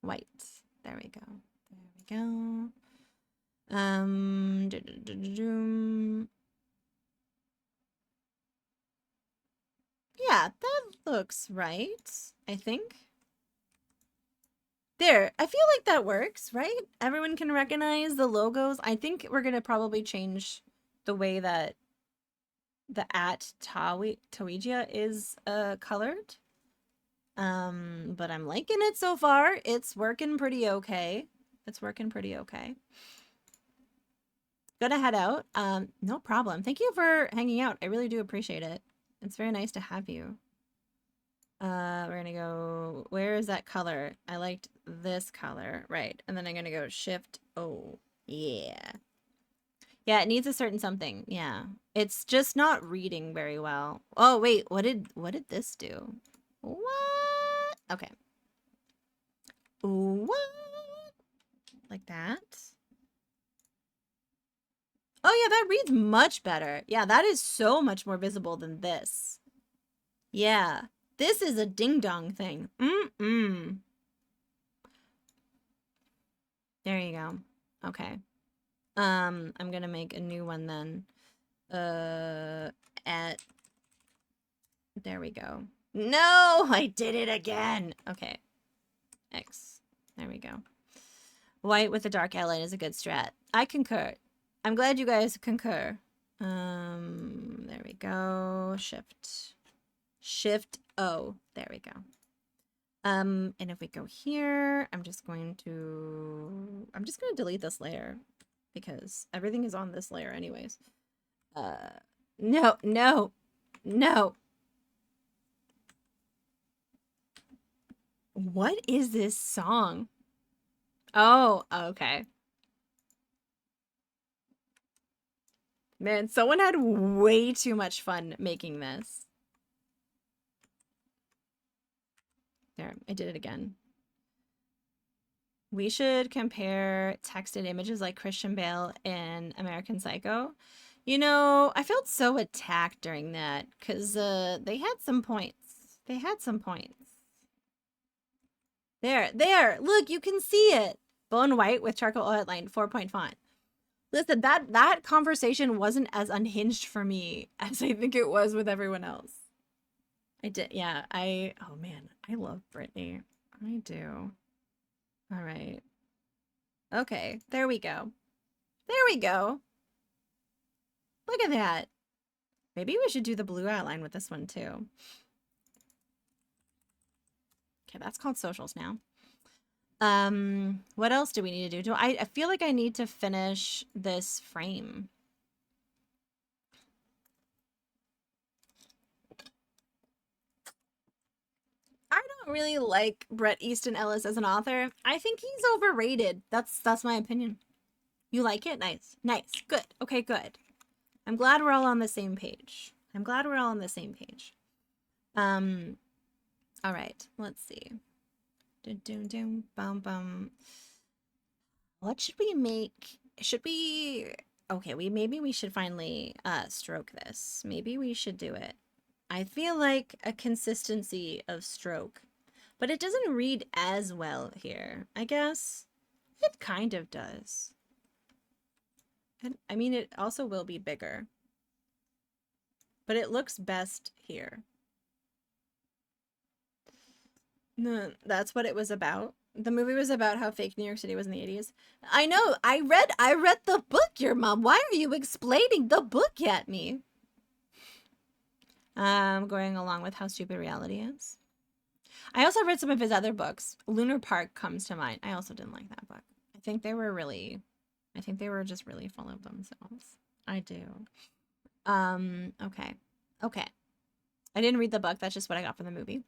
White. There we go. There we go. Yeah, that looks right, I think. There, I feel like that works, right? Everyone can recognize the logos. I think we're going to probably change the way that the at Tawigia is colored. But I'm liking it so far. It's working pretty okay. It's working pretty okay. Gonna head out. No problem. Thank you for hanging out. I really do appreciate it. It's very nice to have you. We're gonna go, where is that color? I liked this color, right? And then I'm gonna go Shift O. Yeah. Yeah, it needs a certain something. Yeah. It's just not reading very well. Oh, wait, what did this do? What? Okay. What? Like that? Oh yeah, that reads much better. Yeah, that is so much more visible than this. Yeah. This is a ding-dong thing. Mm-mm. There you go. Okay. I'm gonna make a new one then. At... There we go. No! I did it again! Okay. X. There we go. White with a dark outline is a good strat. I concur. I'm glad you guys concur. There we go. Shift O. There we go. And if we go here, I'm just going to delete this layer because everything is on this layer anyways. No, no, no. What is this song? Oh, okay. Man, someone had way too much fun making this. There, I did it again. We should compare texted images like Christian Bale in American Psycho. You know, I felt so attacked during that because they had some points. They had some points. There, look, you can see it. Bone white with charcoal outline, 4-point font. Listen, that conversation wasn't as unhinged for me as I think it was with everyone else. I did, yeah, oh man, I love Britney. I do. All right. Okay, there we go. There we go. Look at that. Maybe we should do the blue outline with this one too. Okay, that's called socials now. What else do we need to do? I feel like I need to finish this frame. I don't really like Bret Easton Ellis as an author. I think he's overrated. That's my opinion. You like it? Nice. Nice. Good. Okay, good. I'm glad we're all on the same page. I'm glad we're all on the same page. All right. Let's see. Dun, dun, dun, bum, bum. What should we make? Should we... Okay, maybe we should finally stroke this. Maybe we should do it. I feel like a consistency of stroke, but it doesn't read as well here. I guess it kind of does. I mean, it also will be bigger, but it looks best here. No, that's what it was about. The movie was about how fake New York City was in the 80s. I know. I read the book, your mom. Why are you explaining the book at me? Going along with how stupid reality is. I also read some of his other books. Lunar Park comes to mind. I also didn't like that book. I think they were just really full of themselves. I do. Okay. Okay. I didn't read the book. That's just what I got from the movie.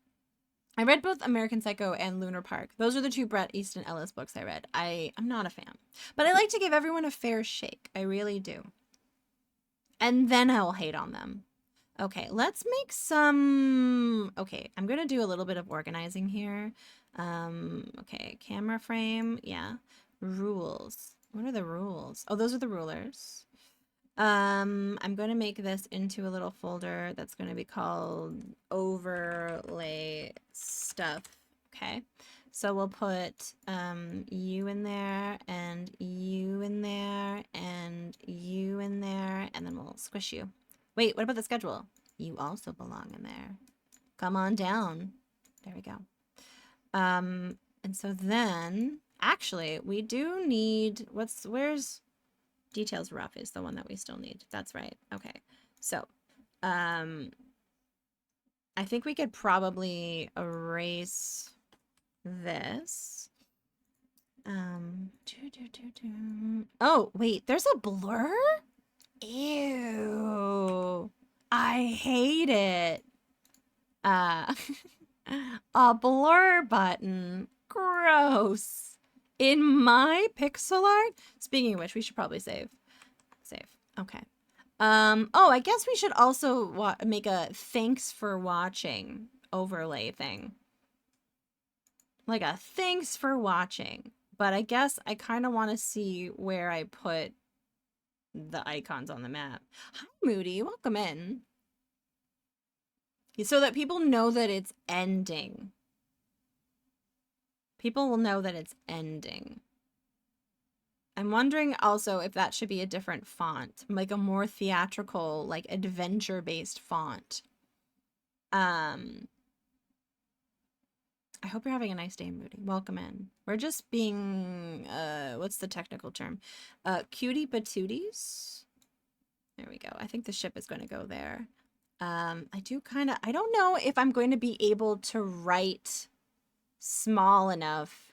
I read both American Psycho and Lunar Park. Those are the two Bret Easton Ellis books I read. I'm not a fan. But I like to give everyone a fair shake. I really do. And then I will hate on them. Okay, let's make some... Okay, I'm going to do a little bit of organizing here. Okay, camera frame. Yeah. Rules. What are the rules? Oh, those are the rulers. I'm going to make this into a little folder that's going to be called overlay stuff. Okay, so we'll put you in there and you in there and you in there, and then we'll squish you. Wait, what about the schedule? You also belong in there. Come on down. There we go. And so then, actually, we do need, where's details rough is the one that we still need. That's right. Okay. So I think we could probably erase this. Oh, wait, there's a blur? Ew. I hate it. Uh, a blur button. Gross. In my pixel art? Speaking of which, we should probably save. Save. Okay. Oh, I guess we should also make a thanks for watching overlay thing. Like a thanks for watching. But I guess I kind of want to see where I put the icons on the map. Hi, Moody. Welcome in. So that people know that it's ending. People will know that it's ending. I'm wondering also if that should be a different font, like a more theatrical, like adventure-based font. I hope you're having a nice day, Moody. Welcome in. We're just being, what's the technical term? Cutie patooties? There we go. I think the ship is going to go there. I don't know if I'm going to be able to write small enough,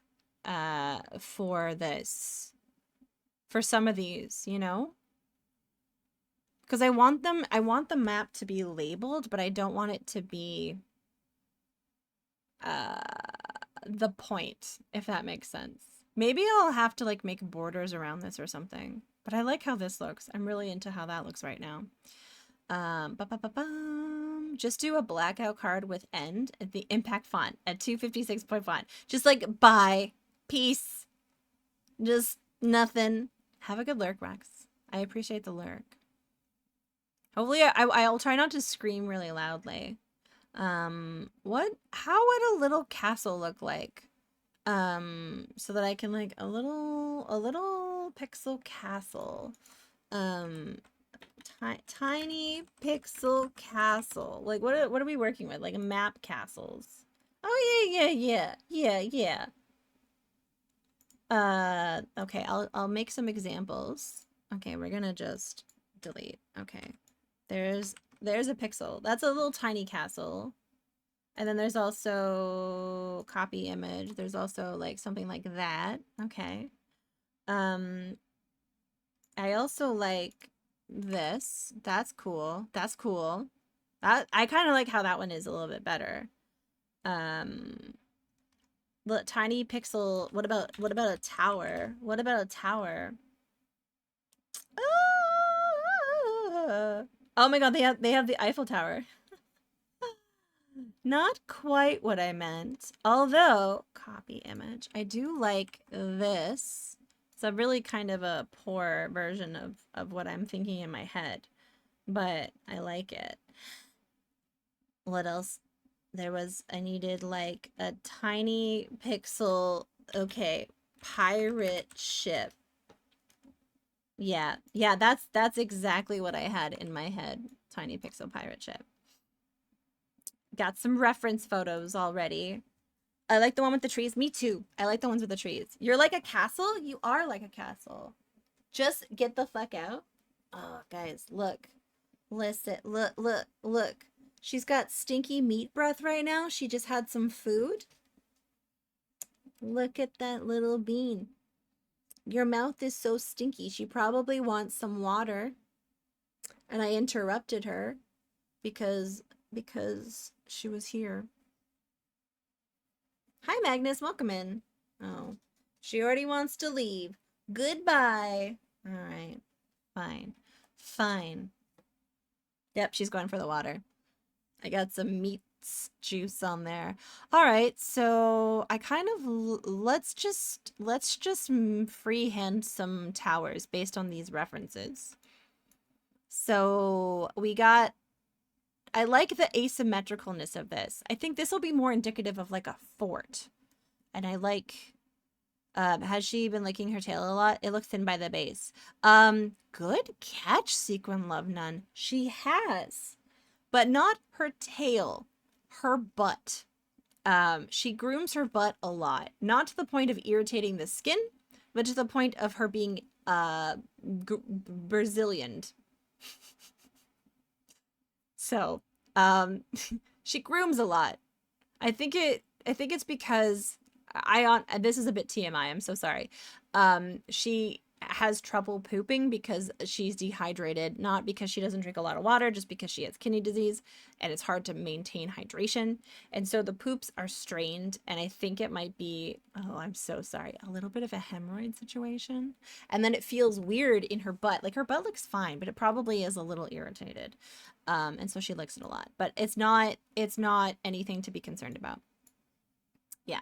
for this. For some of these, you know? Because I want the map to be labeled, but I don't want it to be the point, if that makes sense. Maybe I'll have to like make borders around this or something. But I like how this looks. I'm really into how that looks right now. Just do a blackout card with end at the impact font at 256 point font. Just like bye. Peace. Just nothing. Have a good lurk, Rex. I appreciate the lurk. Hopefully I'll try not to scream really loudly. How would a little castle look like? So that I can like a little pixel castle. Tiny pixel castle. Like what are we working with? Like map castles. Oh yeah. Okay, I'll make some examples. Okay, we're gonna just delete. Okay. There's a pixel. That's a little tiny castle. And then there's also copy image. There's also like something like that. Okay. I also like this. That's cool. That's cool. I kind of like how that one is a little bit better. The tiny pixel. What about a tower? What about a tower? Oh my god, they have the Eiffel Tower. Not quite what I meant. Although, copy image. I do like this. It's a really kind of a poor version of what I'm thinking in my head. But I like it. What else? I needed like a tiny pixel, okay, pirate ship. Yeah, that's exactly what I had in my head. Tiny pixel pirate ship. Got some reference photos already. I like the one with the trees. Me too. I like the ones with the trees. You're like a castle? You are like a castle. Just get the fuck out. Oh, guys, look. Listen. Look. She's got stinky meat breath right now. She just had some food. Look at that little bean. Your mouth is so stinky. She probably wants some water. And I interrupted her because she was here. Hi, Magnus. Welcome in. Oh, she already wants to leave. Goodbye. All right. Fine. Yep, she's going for the water. I got some meat juice on there. All right, so I kind of let's just freehand some towers based on these references. So we got. I like the asymmetricalness of this. I think this will be more indicative of like a fort. And I like, has she been licking her tail a lot? It looks thin by the base. Good catch, Sequin Love Nun. She has, but not her tail, her butt. She grooms her butt a lot, not to the point of irritating the skin, but to the point of her being, Brazilian. So, she grooms a lot. I think it's because I on this is a bit TMI. I'm so sorry. She has trouble pooping because she's dehydrated, not because she doesn't drink a lot of water, just because she has kidney disease and it's hard to maintain hydration. And so the poops are strained, and I think it might be, oh, I'm so sorry, a little bit of a hemorrhoid situation. And then it feels weird in her butt. Like her butt looks fine, but it probably is a little irritated. And so she licks it a lot, but it's not anything to be concerned about. Yeah.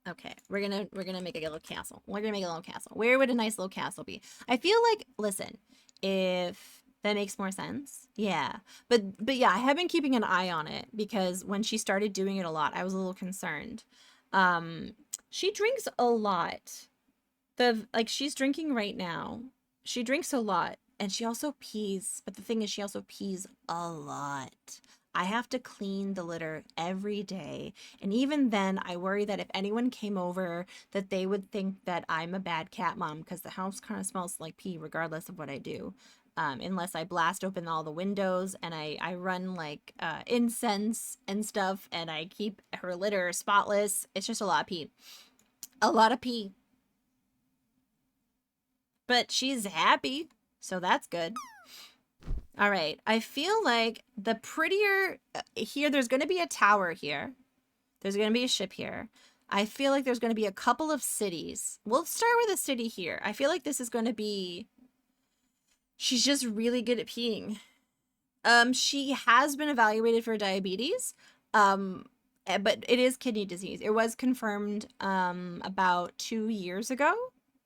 Okay. We're gonna make a little castle. We're gonna make a little castle. Where would a nice little castle be? I feel like, listen, if that makes more sense. Yeah. But yeah, I have been keeping an eye on it because when she started doing it a lot, I was a little concerned. Um she drinks a lot. She's drinking right now. She drinks a lot and she also pees, but the thing is she also pees a lot. I have to clean the litter every day, and even then I worry that if anyone came over that they would think that I'm a bad cat mom because the house kind of smells like pee regardless of what I do. Unless I blast open all the windows and I run like incense and stuff and I keep her litter spotless. It's just a lot of pee. A lot of pee. But she's happy, so that's good. All right, I feel like the prettier here, there's going to be a tower here. There's going to be a ship here. I feel like there's going to be a couple of cities. We'll start with a city here. I feel like this is going to be, she's just really good at peeing. She has been evaluated for diabetes. But it is kidney disease. It was confirmed about 2 years ago.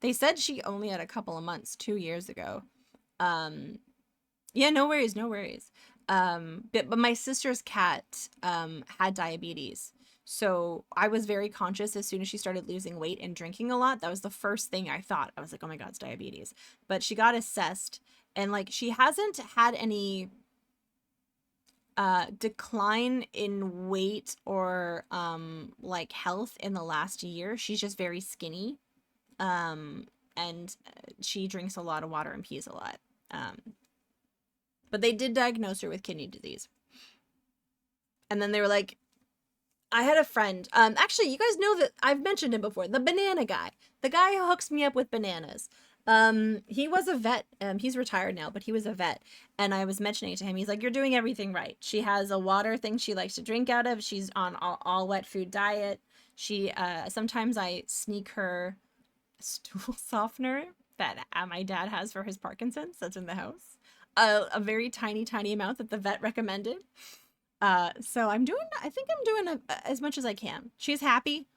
They said she only had a couple of months 2 years ago. Yeah, no worries, no worries. But my sister's cat had diabetes. So I was very conscious as soon as she started losing weight and drinking a lot. That was the first thing I thought. I was like, oh my God, it's diabetes. But she got assessed, and like she hasn't had any decline in weight or like health in the last year. She's just very skinny. And she drinks a lot of water and pees a lot. But they did diagnose her with kidney disease. And then they were like, I had a friend. Actually, you guys know that I've mentioned him before. The banana guy. The guy who hooks me up with bananas. He was a vet. He's retired now, but he was a vet. And I was mentioning it to him. He's like, you're doing everything right. She has a water thing she likes to drink out of. She's on all wet food diet. She, sometimes I sneak her stool softener that my dad has for his Parkinson's that's in the house. A very tiny amount that the vet recommended. So I think I'm doing as much as I can. She's happy,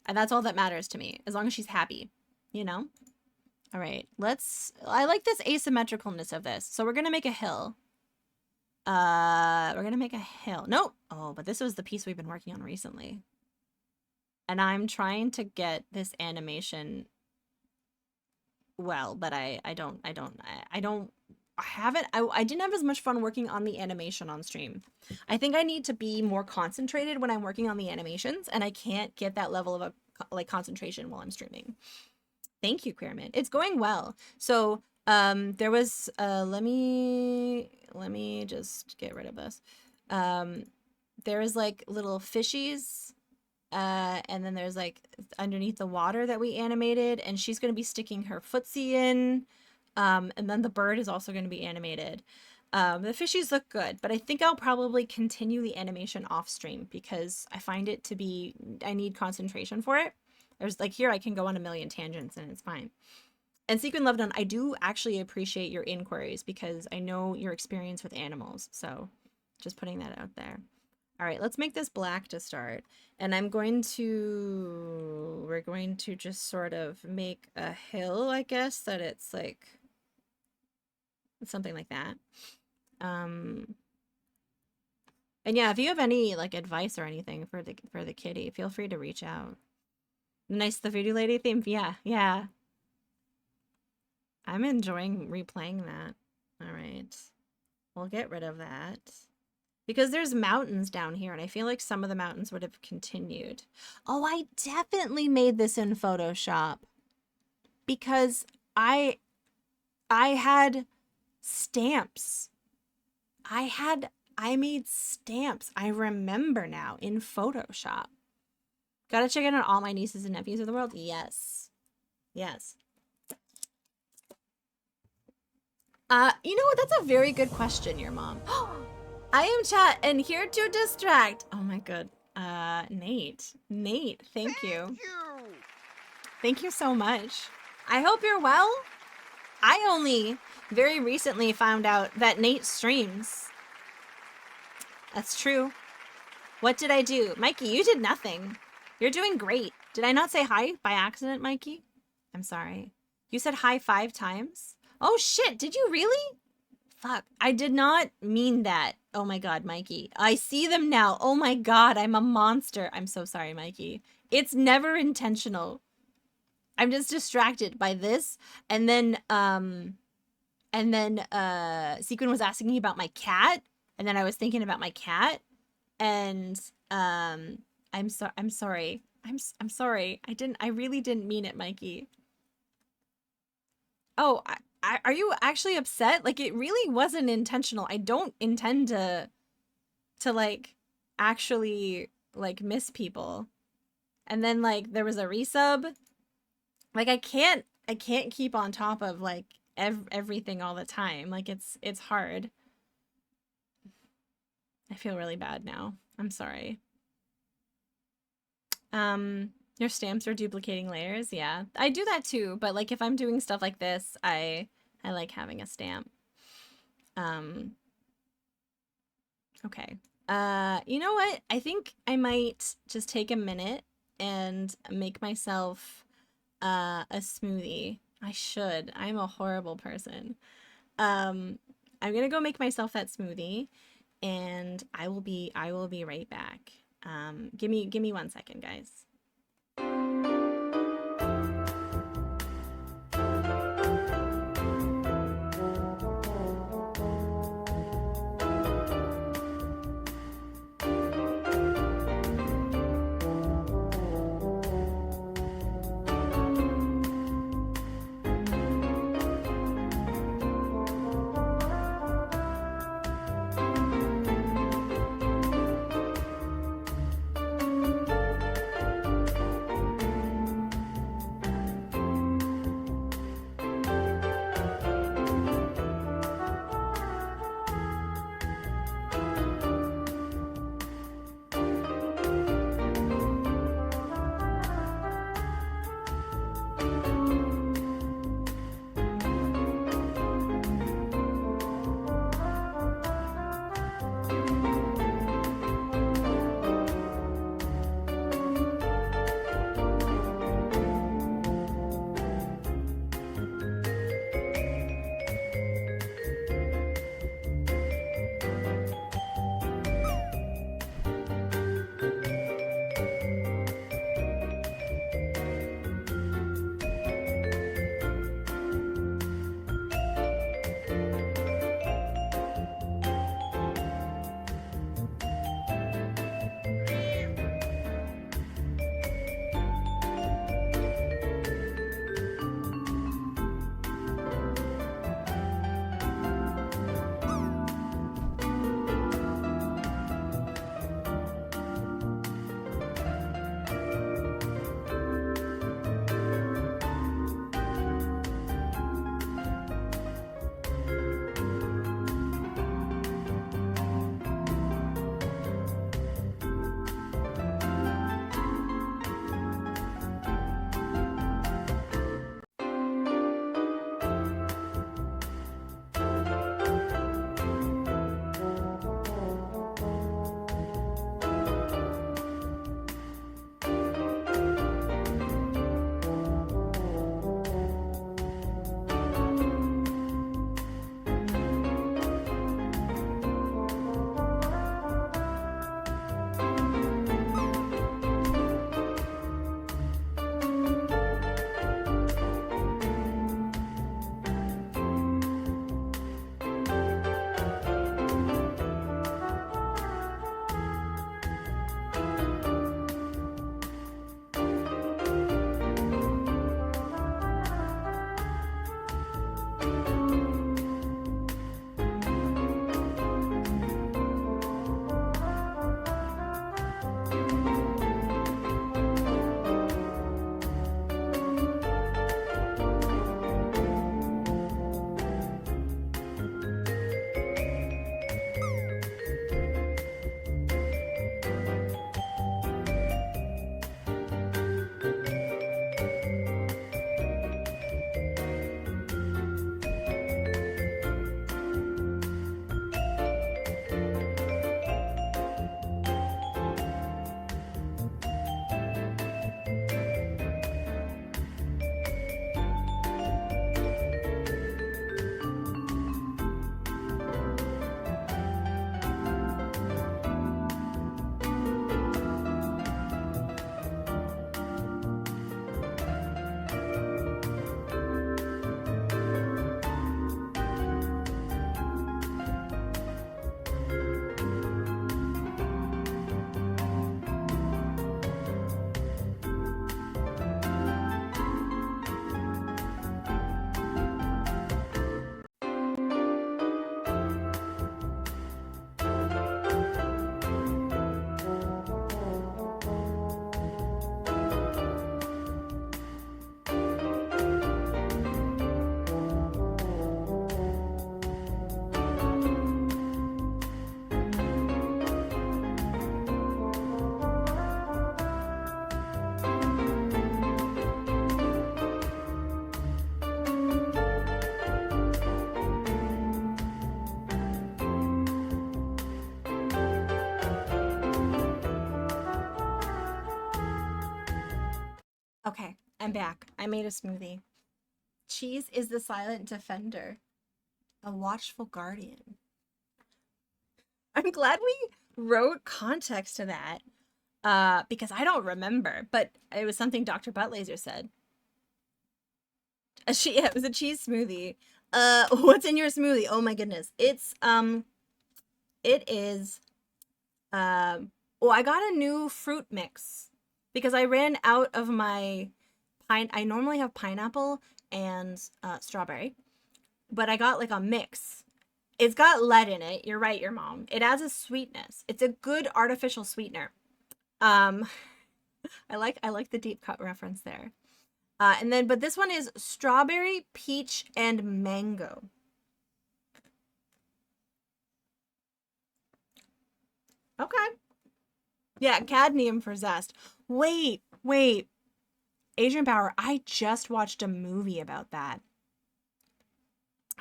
and that's all that matters to me, as long as she's happy, you know? All right, I like this asymmetricalness of this. So we're gonna make a hill. We're gonna make a hill. Nope. Oh, but this was the piece we've been working on recently. And I'm trying to get this animation well, but I didn't have as much fun working on the animation on stream. I think I need to be more concentrated when I'm working on the animations, and I can't get that level of concentration while I'm streaming. Thank you, Queerman. It's going well. So there was let me just get rid of this. There was like little fishies, and then there's like underneath the water that we animated, and she's going to be sticking her footsie in. And then the bird is also going to be animated. The fishies look good, but I think I'll probably continue the animation off stream because I find it to be, I need concentration for it. There's like here I can go on a million tangents and it's fine. And Sequin Lovedon, I do actually appreciate your inquiries because I know your experience with animals. So just putting that out there. All right, let's make this black to start. And we're going to just sort of make a hill, I guess, that it's like something like that. And yeah, if you have any like advice or anything for the kitty, feel free to reach out. Nice, the voodoo lady theme. Yeah. I'm enjoying replaying that. All right, we'll get rid of that because there's mountains down here, and I feel like some of the mountains would have continued. Oh, I definitely made this in Photoshop because I had stamps. I had I made stamps. I remember now in Photoshop. Gotta check in on all my nieces and nephews of the world. Yes. Yes. You know what? That's a very good question, your mom. I am chat and here to distract. Oh my god. Nate. Nate, thank you. Thank you so much. I hope you're well. I only very recently found out that Nate streams. That's true. What did I do? Mikey, you did nothing. You're doing great. Did I not say hi by accident, Mikey? I'm sorry. You said hi 5 times? Oh shit, did you really? Fuck, I did not mean that. Oh my god, Mikey. I see them now. Oh my god, I'm a monster. I'm so sorry, Mikey. It's never intentional. I'm just distracted by this. And then Sequin was asking me about my cat. And then I was thinking about my cat. And I'm sorry. I'm sorry. I really didn't mean it, Mikey. Oh, are you actually upset? Like, it really wasn't intentional. I don't intend to like actually like miss people. And then like there was a resub. Like I can't keep on top of like everything all the time. Like it's hard. I feel really bad now. I'm sorry. Your stamps are duplicating layers. Yeah, I do that too. But like if I'm doing stuff like this, I like having a stamp. Okay. You know what? I think I might just take a minute and make myself a smoothie. I should. I'm a horrible person. I'm gonna go make myself that smoothie, and I will be right back. Give me 1 second, guys. Okay, I'm back. I made a smoothie. Cheese is the silent defender, a watchful guardian. I'm glad we wrote context to that. Because I don't remember, but it was something Dr. Buttlaser said. Yeah, it was a cheese smoothie. What's in your smoothie? Oh my goodness. It is, oh, I got a new fruit mix because I ran out of my I normally have pineapple and strawberry, but I got like a mix. It's got lead in it. You're right, your mom. It adds a sweetness. It's a good artificial sweetener. Um, I like the deep cut reference there. And then, but this one is strawberry, peach, and mango. Okay. Yeah, cadmium for zest. Wait. Adrian Bauer, I just watched a movie about that.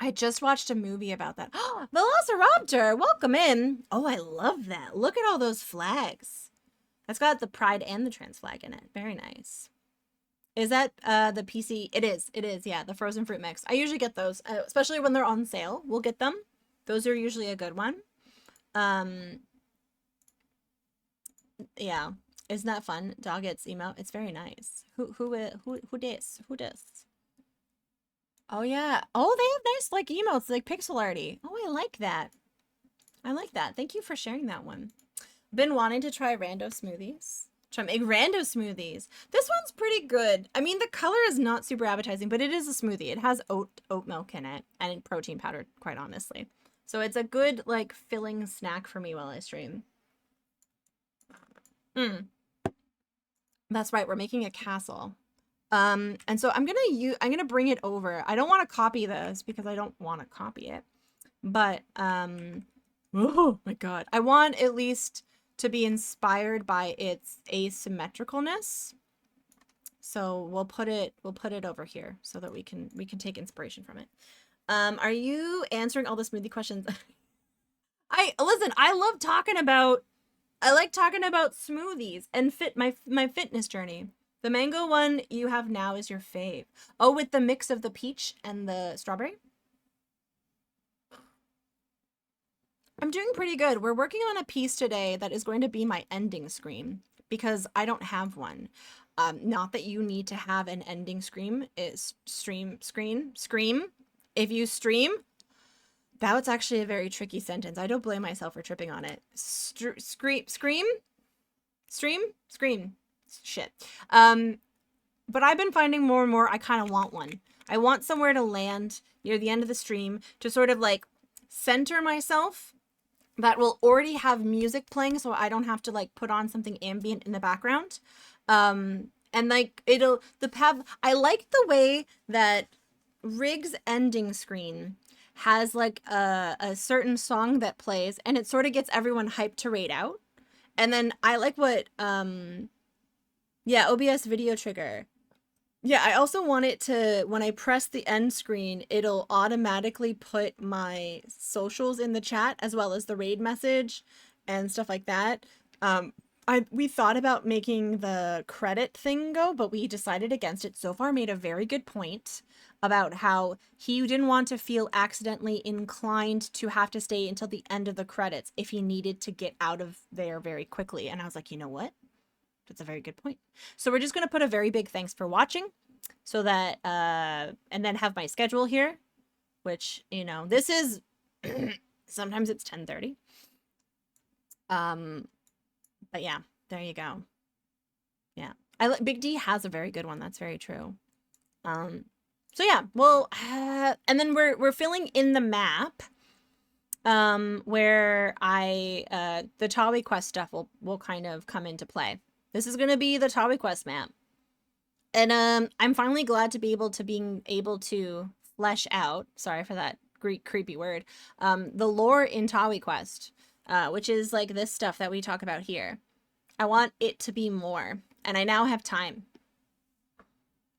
Velociraptor, welcome in. Oh, I love that. Look at all those flags. That's got the pride and the trans flag in it. Very nice. Is that the PC? It is. Yeah, the frozen fruit mix. I usually get those, especially when they're on sale. We'll get them. Those are usually a good one. Yeah. Isn't that fun? Dog gets emo. It's very nice. Who dis? Who dis? Oh yeah. Oh, they have nice like emotes, like pixel arty. Oh, I like that. Thank you for sharing that one. Been wanting to try rando smoothies. Try make rando smoothies. This one's pretty good. I mean, the color is not super appetizing, but it is a smoothie. It has oat milk in it and protein powder, quite honestly. So it's a good like filling snack for me while I stream. That's right. We're making a castle. And so I'm gonna bring it over. I don't want to copy this because I don't want to copy it. But oh my god. I want at least to be inspired by its asymmetricalness. So we'll put it over here so that we can take inspiration from it. Are you answering all the smoothie questions? Listen, I like talking about smoothies and my fitness journey. The mango one you have now is your fave. Oh, with the mix of the peach and the strawberry? I'm doing pretty good. We're working on a piece today that is going to be my ending screen because I don't have one. Not that you need to have an ending scream. It's scream. If you stream, that's actually a very tricky sentence. I don't blame myself for tripping on it. Scream. Shit. But I've been finding more and more I kind of want one. I want somewhere to land near the end of the stream to sort of like center myself that will already have music playing so I don't have to like put on something ambient in the background. And like I like the way that Rig's ending screen has like a certain song that plays and it sort of gets everyone hyped to raid out. And then I like what yeah, OBS video trigger. Yeah, I also want it to, when I press the end screen, it'll automatically put my socials in the chat as well as the raid message and stuff like that. We thought about making the credit thing go, but we decided against it. So far made a very good point about how he didn't want to feel accidentally inclined to have to stay until the end of the credits if he needed to get out of there very quickly. And I was like, you know what? That's a very good point. So we're just going to put a very big thanks for watching so that, and then have my schedule here, which, you know, this is, sometimes it's 10:30. But yeah, there you go. Yeah. Big D has a very good one. That's very true. So yeah, well, and then we're filling in the map, where the Tawi Quest stuff will kind of come into play. This is going to be the Tawi Quest map. And I'm finally glad to be able to flesh out, sorry for that Greek creepy word, the lore in Tawi Quest, which is like this stuff that we talk about here. I want it to be more, and I now have time.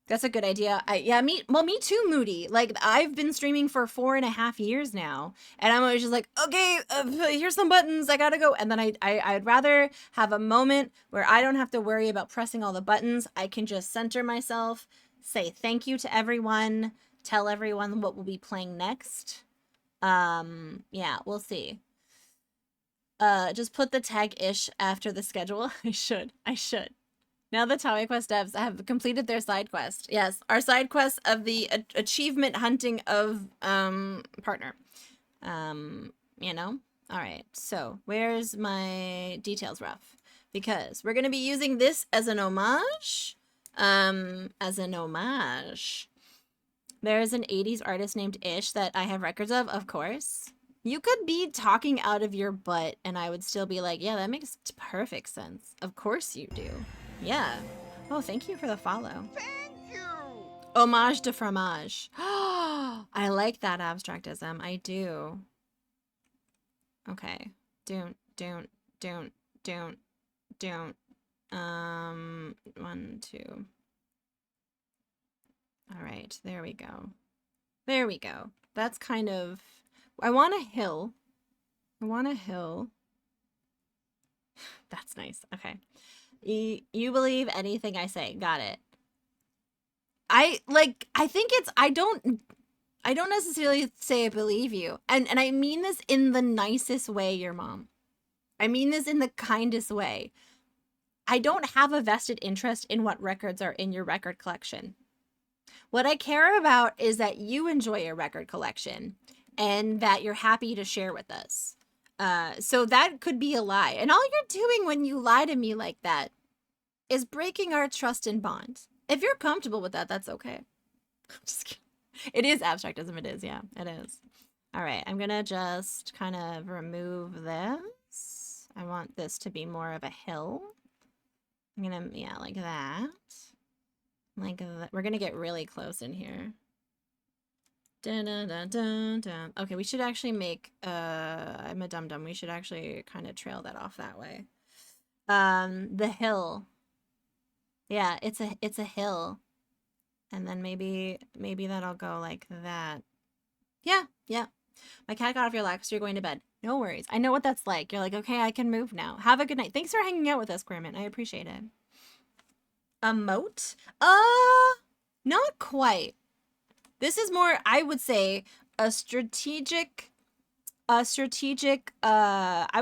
That's a good idea. Yeah, me too, Moody. Like, I've been streaming for 4.5 years now, and I'm always just like, okay, here's some buttons, I gotta go. And then I'd rather have a moment where I don't have to worry about pressing all the buttons. I can just center myself, say thank you to everyone, tell everyone what we'll be playing next. Yeah, we'll see. Just put the tag ish after the schedule. I should. Now the Towie Quest devs have completed their side quest. Yes, our side quest of the achievement hunting of partner. You know? All right. So, where's my details rough? Because we're going to be using this as an homage. There's an 80s artist named Ish that I have records of course. You could be talking out of your butt and I would still be like, yeah, that makes perfect sense. Of course you do. Yeah. Oh, thank you for the follow. Thank you. Homage de fromage. I like that abstractism. I do. Okay. Don't. 1, 2. All right. There we go. There we go. That's kind of... I want a hill. That's nice. Okay. You believe anything I say. Got it. I think it's... I don't necessarily say I believe you. And I mean this in the nicest way, your mom. I mean this in the kindest way. I don't have a vested interest in what records are in your record collection. What I care about is that you enjoy your record collection and that you're happy to share with us. So that could be a lie. And all you're doing when you lie to me like that is breaking our trust and bond. If you're comfortable with that, that's okay. Just kidding. It is abstractism. It is. Yeah, it is. All right. I'm going to just kind of remove this. I want this to be more of a hill. I'm going to, yeah, like that. Like that. We're going to get really close in here. Dun, dun, dun, dun, dun. Okay, we should actually make, I'm a dum-dum. We should actually kind of trail that off that way. The hill. Yeah, it's a hill. And then maybe that'll go like that. Yeah. My cat got off your lap, so you're going to bed. No worries. I know what that's like. You're like, okay, I can move now. Have a good night. Thanks for hanging out with us, Queerman. I appreciate it. A moat? Not quite. This is more, I would say, a strategic, I was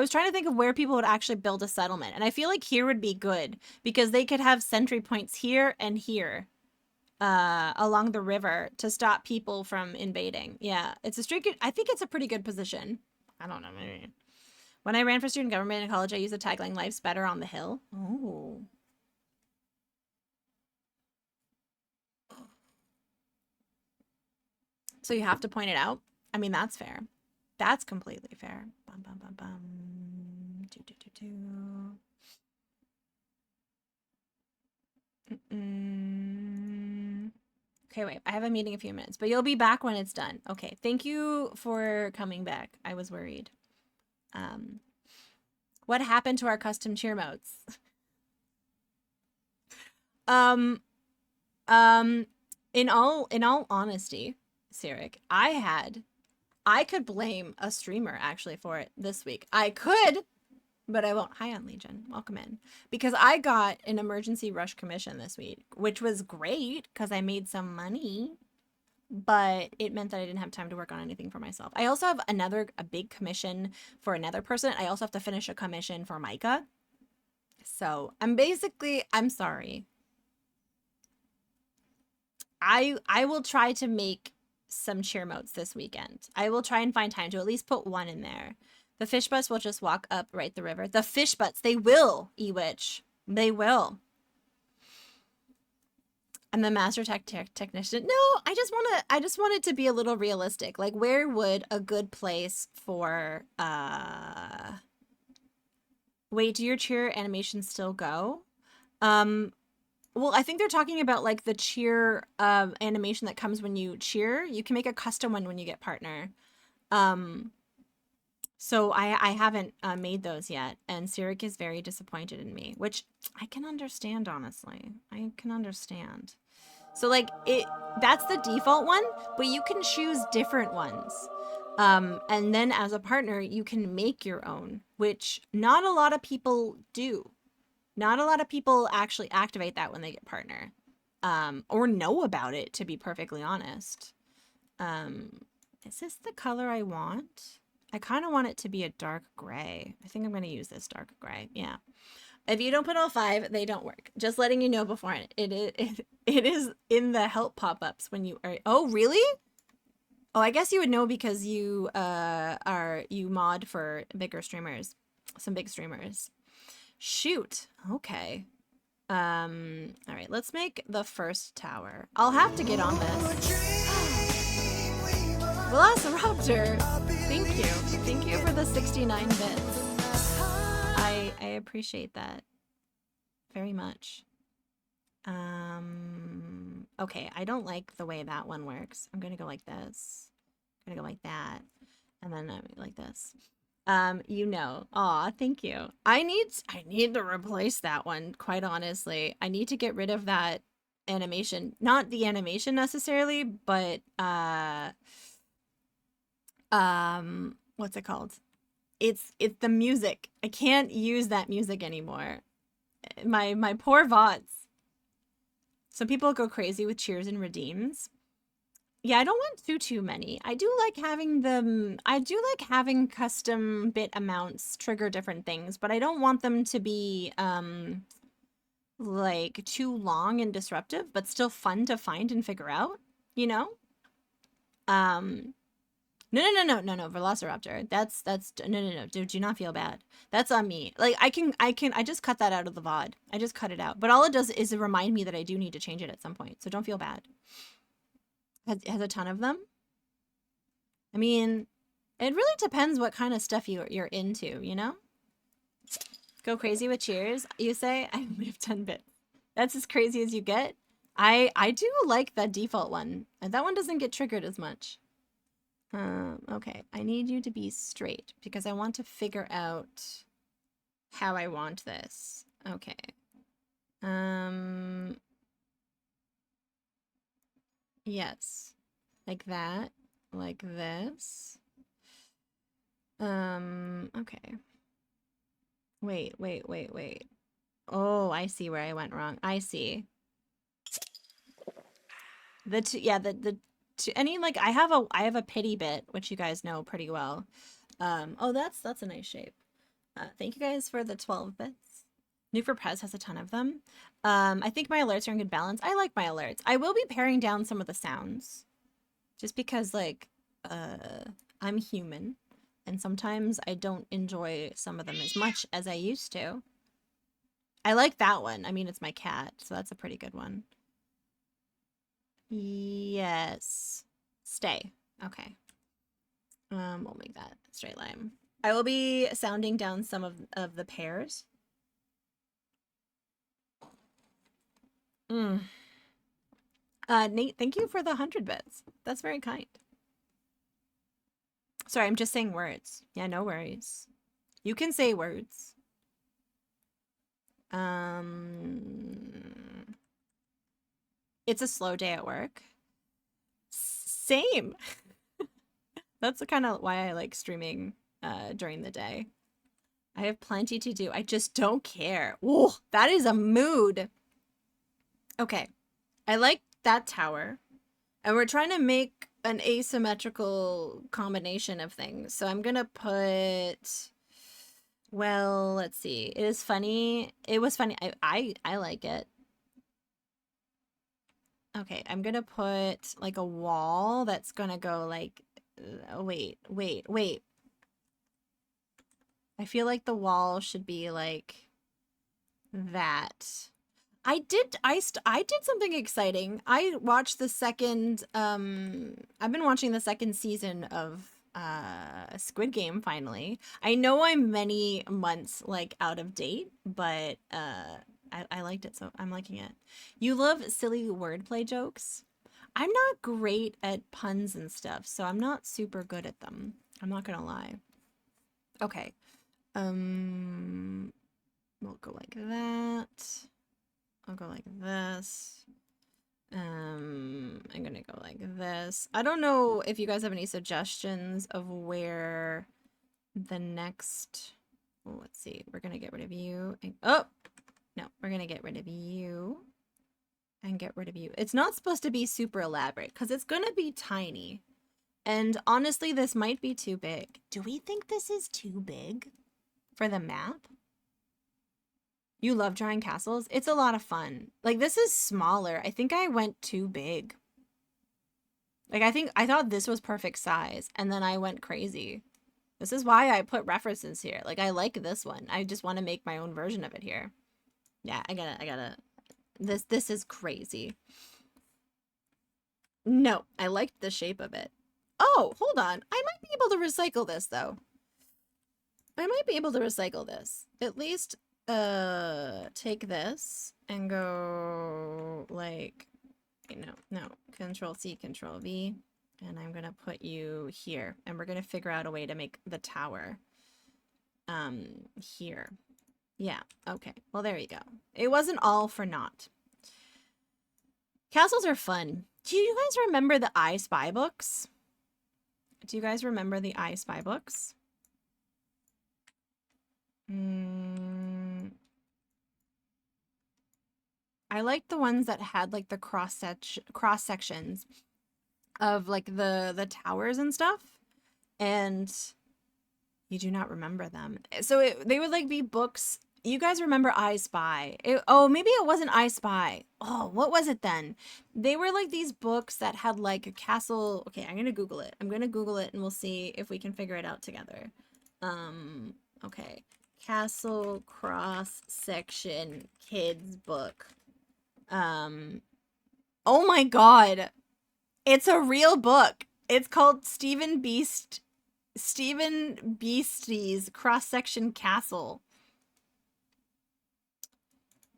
trying to think of where people would actually build a settlement. And I feel like here would be good because they could have sentry points here and here. Along the river to stop people from invading. Yeah, it's a I think it's a pretty good position. I don't know, maybe. When I ran for student government in college, I used the tagline, "Life's better on the hill." Oh. So you have to point it out? I mean, that's fair. That's completely fair. Bum, bum, bum, bum. Do, do, do, do. Okay, wait. I have a meeting in a few minutes, but you'll be back when it's done. Okay, thank you for coming back. I was worried. What happened to our custom cheer modes? In all honesty, Sirik, I could blame a streamer actually for it this week. I could, but I won't. Hi on Legion. Welcome in. Because I got an emergency rush commission this week, which was great because I made some money, but it meant that I didn't have time to work on anything for myself. I also have a big commission for another person. I also have to finish a commission for Micah. So I'm sorry. I will try to make some cheer motes this weekend. I will try and find time to at least put one in there. The fish butts will just walk up right the river. The fish butts, they will, Ewitch. They will. I'm the master technician. No, I just want it to be a little realistic. Like, where would a good place for wait, do your cheer animations still go? Well, I think they're talking about like the cheer animation that comes when you cheer. You can make a custom one when you get partner. So I haven't made those yet, and Sirik is very disappointed in me, which I can understand, honestly. I can understand. So like that's the default one, but you can choose different ones. And then as a partner, you can make your own, which not a lot of people do. Not a lot of people actually activate that when they get partner. Or know about it, to be perfectly honest. Is this the color I want? I kind of want it to be a dark gray. I think I'm going to use this dark gray. Yeah. If you don't put all 5, they don't work. Just letting you know beforehand. It is in the help pop-ups when you are. Oh, really? Oh, I guess you would know because you you mod for bigger streamers. Some big streamers. Shoot. Okay. All right, let's make the first tower. I'll have to get on this. Velociraptor, thank you. Thank you for the 69 bits. I appreciate that very much. Okay, I don't like the way that one works. I'm gonna go like this. I'm gonna go like that. And then like this. You know. Aw, thank you. I need to replace that one, quite honestly. I need to get rid of that animation. Not the animation necessarily, but what's it called? It's the music. I can't use that music anymore. My poor VODs. So people go crazy with cheers and redeems. Yeah, I don't want too many. I do like having them. I do like having custom bit amounts trigger different things, but I don't want them to be like too long and disruptive, but still fun to find and figure out, you know? No, Velociraptor. That's no. Do not feel bad. That's on me. Like I just cut that out of the VOD. I just cut it out. But all it does is remind me that I do need to change it at some point. So don't feel bad. Has a ton of them. I mean, it really depends what kind of stuff you're into, you know? Go crazy with cheers, you say? I only have 10 bits. That's as crazy as you get. I do like that default one. That one doesn't get triggered as much. Okay, I need you to be straight because I want to figure out how I want this. Okay. Yes. Like that. Like this. Okay. Wait. Oh, I see where I went wrong. I see. Any like I have a pity bit, which you guys know pretty well. Oh, that's a nice shape. Thank you guys for the 12 bits. New for Prez has a ton of them. I think my alerts are in good balance. I like my alerts. I will be paring down some of the sounds. Just because like I'm human and sometimes I don't enjoy some of them as much as I used to. I like that one. I mean, it's my cat, so that's a pretty good one. Yes. Stay. Okay. We'll make that straight line. I will be sounding down some of the pairs. Nate, thank you for the 100 bits. That's very kind. Sorry, I'm just saying words. Yeah, no worries. You can say words. It's a slow day at work. Same. That's kind of why I like streaming during the day. I have plenty to do. I just don't care. Whoa, that is a mood. Okay. I like that tower. And we're trying to make an asymmetrical combination of things. So I'm going to put, well, let's see. It is funny. It was funny. I like it. Okay, I'm going to put like a wall that's going to go like, wait. I feel like the wall should be like that. I did something exciting. I watched the second I've been watching the second season of Squid Game finally. I know I'm many months like out of date, but I liked it, so I'm liking it. You love silly wordplay jokes? I'm not great at puns and stuff, so I'm not super good at them. I'm not gonna lie. Okay. We'll go like that. I'll go like this. like this. I don't know if you guys have any suggestions of where the next... Well, let's see. We're going to get rid of you. And, oh! No, we're going to get rid of you. And get rid of you. It's not supposed to be super elaborate because it's going to be tiny. And honestly, this might be too big. Do we think this is too big for the map? You love drawing castles? It's a lot of fun. Like, this is smaller. I think I went too big. Like, I thought this was perfect size, and then I went crazy. This is why I put references here. Like, I like this one. I just want to make my own version of it here. Yeah, I gotta. This is crazy. No, I liked the shape of it. Oh, hold on. I might be able to recycle this, though. I might be able to recycle this. At least, take this and go, like, no. Control C, Control V. And I'm gonna put you here. And we're gonna figure out a way to make the tower, here. Yeah, okay. Well, there you go. It wasn't all for naught. Castles are fun. Do you guys remember the I Spy books? Do you guys remember the I Spy books? I liked the ones that had like the cross sections of like the towers and stuff. And you do not remember them. So they would like be books. You guys remember I Spy? Oh, maybe it wasn't I Spy. Oh, what was it then? They were like these books that had like a castle. Okay, I'm gonna Google it. I'm gonna Google it and we'll see if we can figure it out together. Okay. Castle cross section kids book. Oh my god. It's a real book. It's called Stephen Beastie's Cross Section Castle.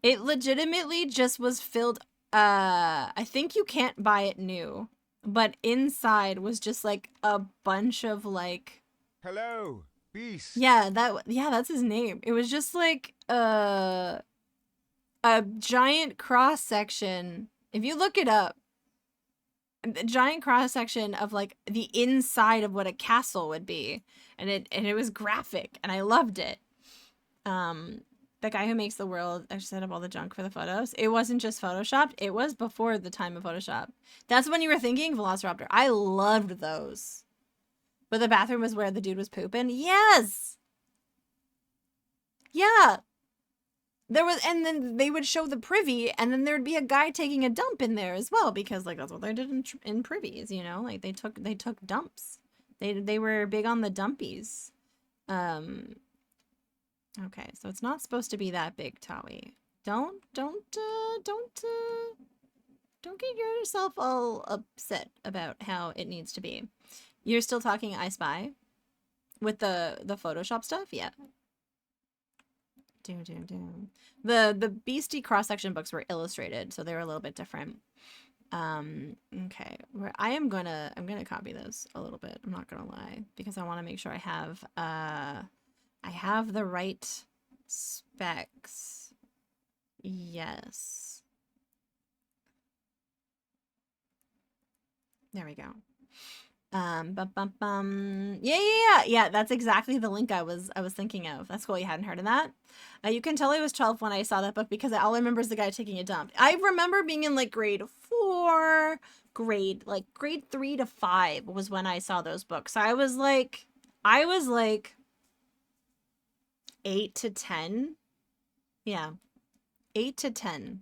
It legitimately just was filled. I think you can't buy it new, but inside was just like a bunch of like. Hello, Beast. Yeah, that's his name. It was just like a giant cross section. If you look it up, a giant cross section of like the inside of what a castle would be, and it was graphic, and I loved it. The guy who makes the world set up all the junk for the photos. It wasn't just photoshopped. It was before the time of Photoshop. That's when you were thinking Velociraptor. I loved those. But the bathroom was where the dude was pooping. Yes. Yeah. There was, and then they would show the privy, and then there'd be a guy taking a dump in there as well, because like that's what they did in privies, you know, like they took dumps. They were big on the dumpies. Okay, so it's not supposed to be that big, Tawi. Don't get yourself all upset about how it needs to be. You're still talking I Spy with the Photoshop stuff, yeah. The Beastie cross-section books were illustrated, so they were a little bit different. Okay. I'm gonna copy this a little bit. I'm not gonna lie, because I want to make sure I have the right specs. Yes. There we go. Yeah, that's exactly the link I was thinking of. That's cool. You hadn't heard of that? You can tell I was 12 when I saw that book, because all I remember is the guy taking a dump. I remember being in like grade 3 to 5 was when I saw those books. I was like 8 to 10. Yeah. 8 to 10.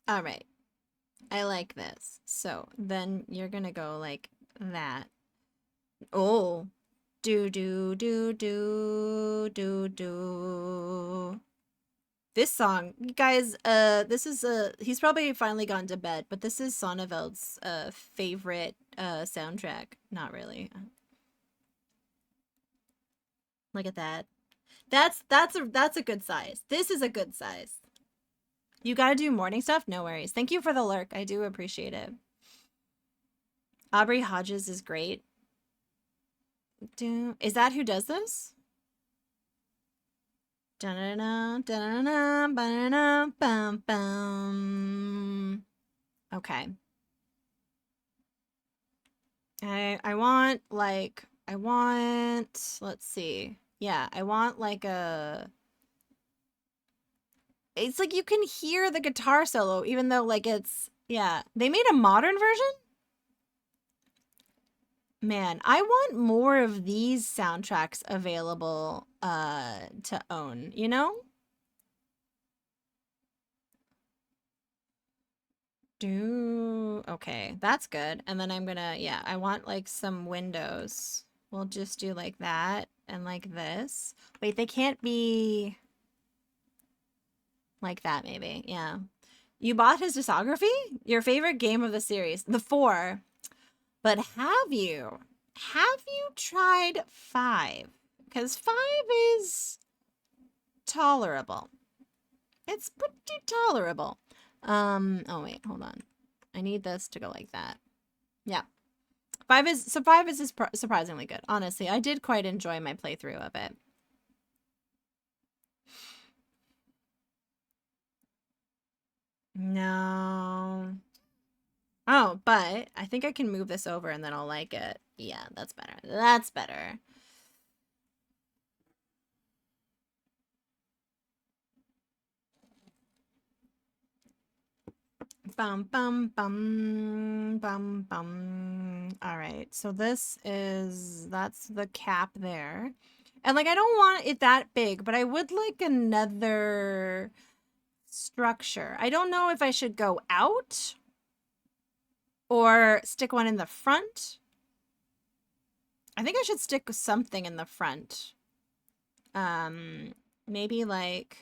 All right. I like this. So then you're gonna go like that. Oh. Do. This song, you guys, this is he's probably finally gone to bed, but this is Sonneveld's favorite soundtrack. Not really. Look at that. That's a good size. This is a good size. You gotta do morning stuff? No worries. Thank you for the lurk. I do appreciate it. Aubrey Hodges is great. Is that who does this? Okay. I want like let's see. Yeah, I want like a it's like you can hear the guitar solo even though like it's yeah. They made a modern version? Man, I want more of these soundtracks available to own, you know? Okay, that's good. And then I'm gonna, yeah, I want like some windows. We'll just do like that and like this. Wait, they can't be like that, maybe. Yeah. You bought his discography? Your favorite game of the series, the 4. But have you tried 5? Because 5 is tolerable. It's pretty tolerable. Oh wait, hold on. I need this to go like that. Yeah. 5 is surprisingly good. Honestly, I did quite enjoy my playthrough of it. No. Oh, but I think I can move this over and then I'll like it. Yeah, that's better. That's better. Bum, bum, bum, bum, bum. All right, so that's the cap there. And like, I don't want it that big, but I would like another structure. I don't know if I should go out or stick one in the front. I think I should stick something in the front. Maybe like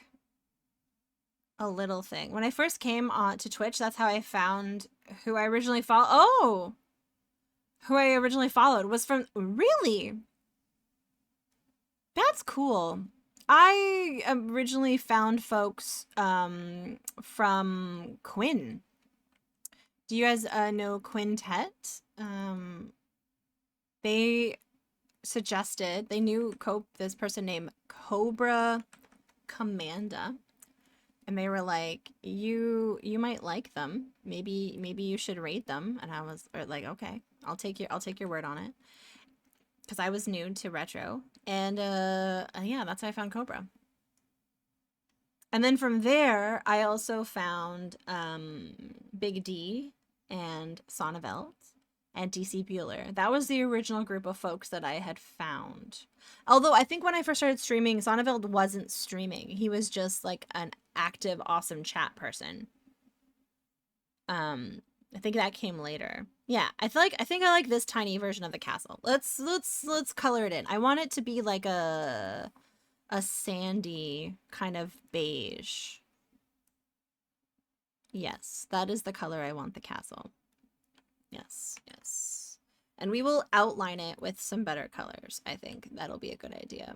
a little thing. When I first came on to Twitch, that's how I found who I originally followed. Oh, who I originally followed was from, really? That's cool. I originally found folks from Quinn. Do you guys know Quintet? They suggested, they knew this person named Cobra Commanda. And they were like, you might like them. Maybe you should rate them. And I was like, okay, I'll take your word on it. Because I was new to retro. And yeah, that's how I found Cobra. And then from there, I also found Big D and Sonneveld and DC Bueller. That was the original group of folks that I had found. Although I think when I first started streaming, Sonneveld wasn't streaming. He was just like an active, awesome chat person. I think that came later. Yeah, I think I like this tiny version of the castle. Let's color it in. I want it to be like a sandy kind of beige. Yes, that is the color I want the castle. Yes, yes. And we will outline it with some better colors. I think that'll be a good idea.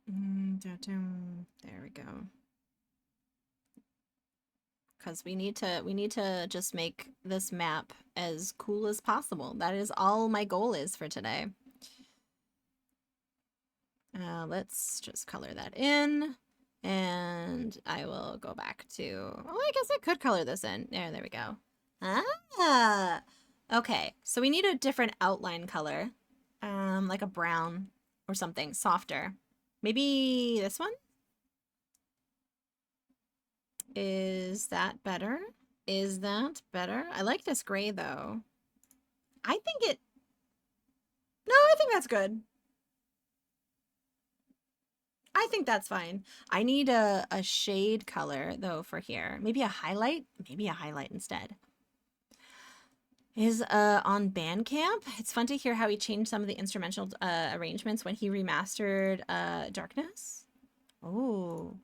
There we go. Because we need to just make this map as cool as possible. That is all my goal is for today. Let's just color that in. And I will go back to, oh, I guess I could color this in. There we go. Ah, okay. So we need a different outline color, like a brown or something softer. Maybe this one? Is that better? Is that better? I like this gray though. I think that's good. I think that's fine. I need a shade color though for here. Maybe a highlight? Maybe a highlight instead. Is on Bandcamp. It's fun to hear how he changed some of the instrumental arrangements when he remastered Darkness. Oh.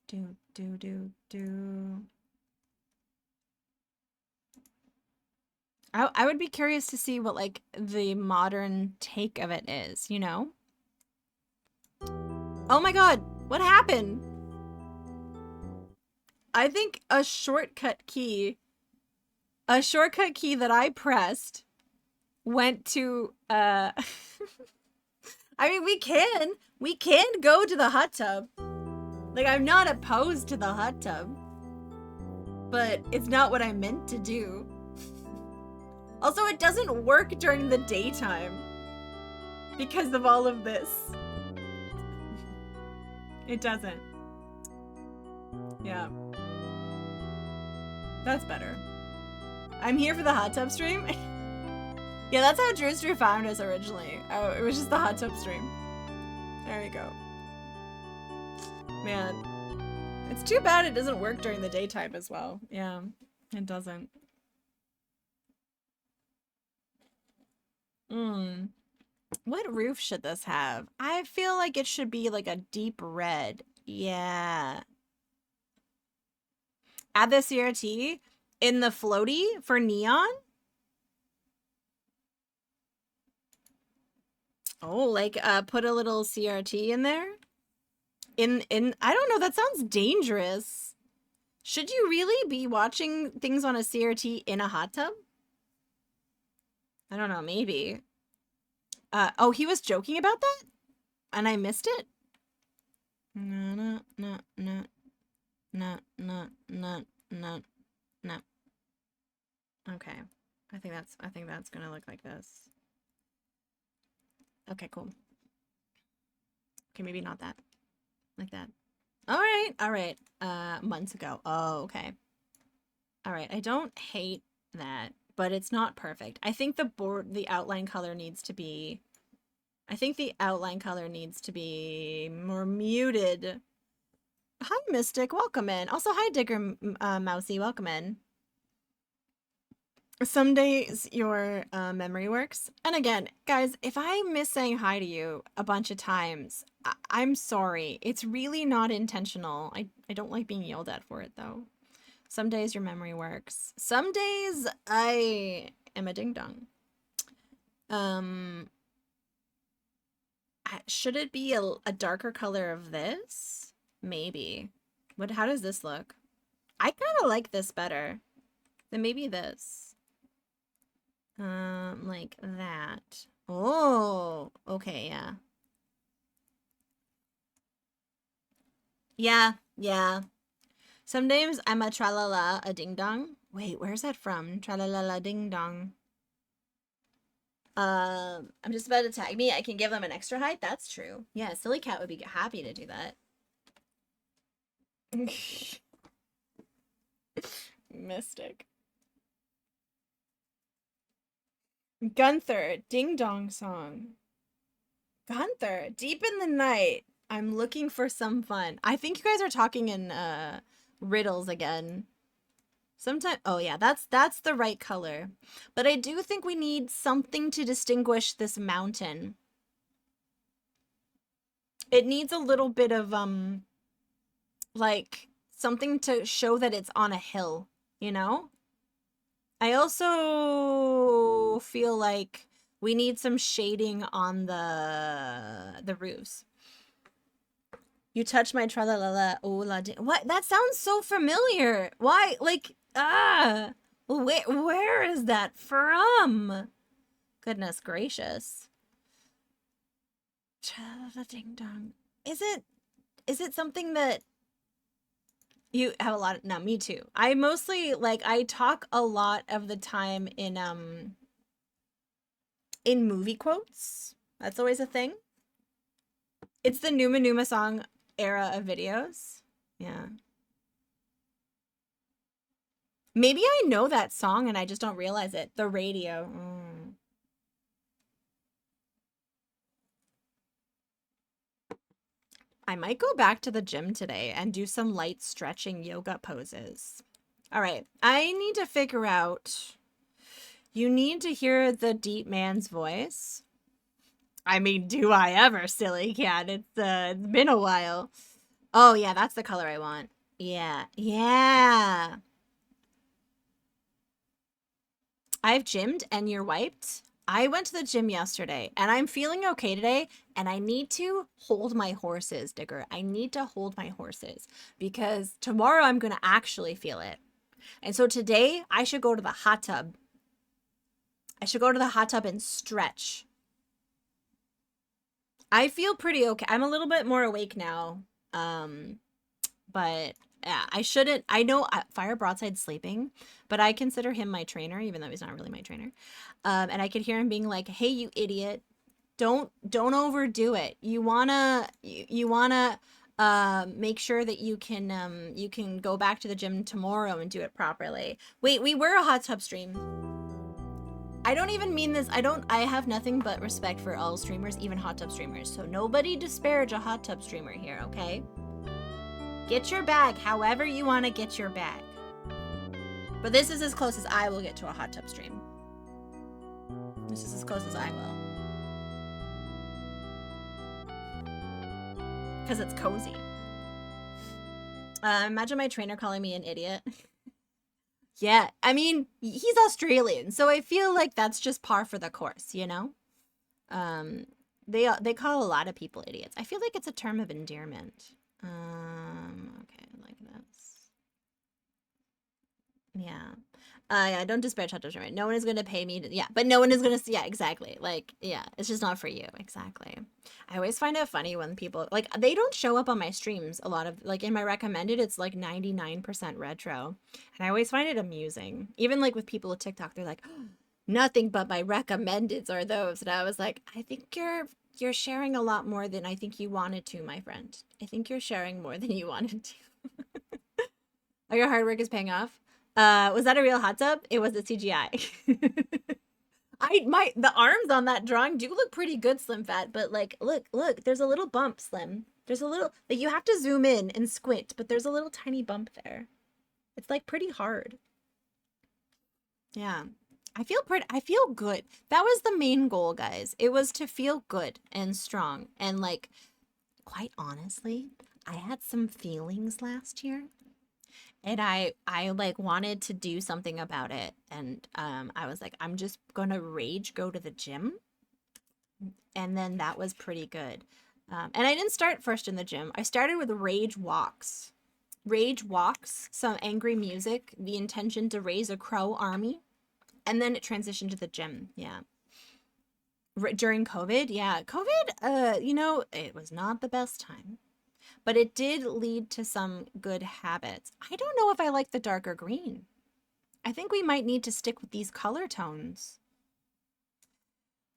Do. I would be curious to see what like the modern take of it is, you know? Oh my god, what happened? I think a shortcut key that I pressed went to I mean we can go to the hot tub. Like, I'm not opposed to the hot tub, but it's not what I meant to do. Also, it doesn't work during the daytime because of all of this. It doesn't. Yeah. That's better. I'm here for the hot tub stream. Yeah, that's how Drewster found us originally. Oh, it was just the hot tub stream. There you go. Man. It's too bad it doesn't work during the daytime as well. Yeah, it doesn't. What roof should this have? I feel like it should be like a deep red. Yeah. Add the CRT in the floaty for neon? Oh, like put a little CRT in there? In I don't know, that sounds dangerous. Should you really be watching things on a CRT in a hot tub? I don't know, maybe. Oh, he was joking about that? And I missed it? No, no, no, no. No, no, no, no, no. Okay. I think that's gonna look like this. Okay, cool. Okay, maybe not that. Like that. Alright, alright. Months ago. Oh, okay. Alright, I don't hate that, but it's not perfect. I think the outline color needs to be... I think the outline color needs to be more muted. Hi, Mystic. Welcome in. Also, hi, Digger Mousy. Welcome in. Some days your memory works. And again, guys, if I miss saying hi to you a bunch of times, I'm sorry. It's really not intentional. I don't like being yelled at for it, though. Some days your memory works. Some days I am a ding-dong. Should it be a darker color of this? Maybe. How does this look? I kind of like this better. Then maybe this. Like that. Oh, okay, yeah. Yeah. Sometimes I'm a tralala, a ding-dong. Wait, where's that from? Tralala ding-dong. I'm just about to tag me. I can give them an extra height. That's true. Yeah, Silly Cat would be happy to do that. Mystic. Gunther, Ding Dong Song. Gunther, Deep in the Night. I'm looking for some fun. I think you guys are talking in riddles again. Sometimes, oh yeah, that's the right color. But I do think we need something to distinguish this mountain. It needs a little bit of like something to show that it's on a hill, you know? I also feel like we need some shading on the roofs. You touch my tra-la-la-la, oh la what? That sounds so familiar. Why? Like, where is that from? Goodness gracious. Tra-la-la ding dong. Is it something that you have a lot of, no, me too. I mostly, like, I talk a lot of the time in movie quotes. That's always a thing. It's the Numa Numa song era of videos. Yeah. Maybe I know that song and I just don't realize it. The radio. I might go back to the gym today and do some light stretching yoga poses. All right, I need to figure out... You need to hear the deep man's voice. I mean, do I ever, Silly Cat? It's been a while. Oh, yeah, that's the color I want. Yeah. I've gymmed and you're wiped. I went to the gym yesterday and I'm feeling okay today and I need to hold my horses, Digger. I need to hold my horses because tomorrow I'm going to actually feel it. And so today I should go to the hot tub. I should go to the hot tub and stretch. I feel pretty okay. I'm a little bit more awake now. But yeah, I shouldn't. I know Fire Broadside's sleeping, but I consider him my trainer, even though he's not really my trainer. And I could hear him being like, "Hey, you idiot! Don't overdo it. You wanna make sure that you can go back to the gym tomorrow and do it properly." Wait, we were a hot tub stream. I don't even mean this. I have nothing but respect for all streamers, even hot tub streamers. So nobody disparage a hot tub streamer here, okay? Get your bag however you want to get your bag. But this is as close as I will get to a hot tub stream. This is as close as I will. Because it's cozy. Imagine my trainer calling me an idiot. Yeah, I mean, he's Australian, so I feel like that's just par for the course, you know? They call a lot of people idiots. I feel like it's a term of endearment. Okay, like this. Yeah. Yeah, don't disparage hot tub streamer. No one is going to pay me to, yeah, but no one is going to, yeah, exactly. Like, yeah, it's just not for you. Exactly. I always find it funny when people, like, they don't show up on my streams a lot of, like, in my recommended, it's like 99% retro. And I always find it amusing. Even, like, with people with TikTok, they're like, oh, nothing but my recommendeds are those. And I was like, I think you're sharing a lot more than I think you wanted to, my friend. I think you're sharing more than you wanted to. Oh, your hard work is paying off. Was that a real hot tub? It was a CGI. The arms on that drawing do look pretty good, Slim Fat, but like look, there's a little bump, Slim. There's a little, like, you have to zoom in and squint, but there's a little tiny bump there. It's like pretty hard. Yeah. I feel good. That was the main goal, guys. It was to feel good and strong. And like, quite honestly, I had some feelings last year. And I like wanted to do something about it. And I was like, I'm just gonna rage go to the gym. And then that was pretty good. And I didn't start first in the gym. I started with rage walks. Rage walks, some angry music, the intention to raise a crow army. And then it transitioned to the gym. Yeah. During COVID, yeah. COVID, you know, it was not the best time. But it did lead to some good habits. I don't know if I like the darker green. I think we might need to stick with these color tones.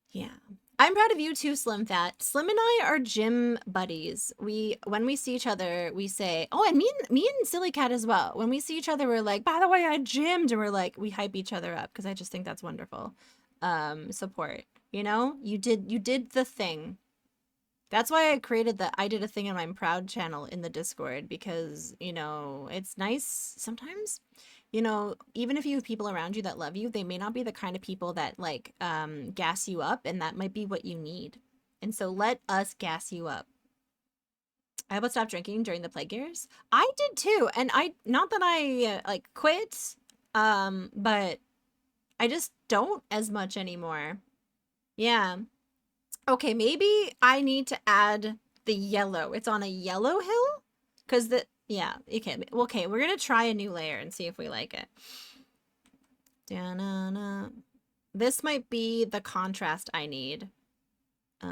Yeah. I'm proud of you too, Slim Fat. Slim and I are gym buddies. When we see each other, we say, oh, and me and Silly Cat as well. When we see each other, we're like, by the way, I gymmed, and we're like, we hype each other up because I just think that's wonderful. Support. You know, you did the thing. That's why I did a thing on my Proud channel in the Discord, because, you know, it's nice sometimes, you know, even if you have people around you that love you, they may not be the kind of people that like gas you up, and that might be what you need. And so let us gas you up. I almost stopped drinking during the plague years. I did too. And not that I like quit, but I just don't as much anymore. Yeah. Okay, maybe I need to add the yellow. It's on a yellow hill? Because yeah, okay, we're going to try a new layer and see if we like it. Da-na-na. This might be the contrast I need. Do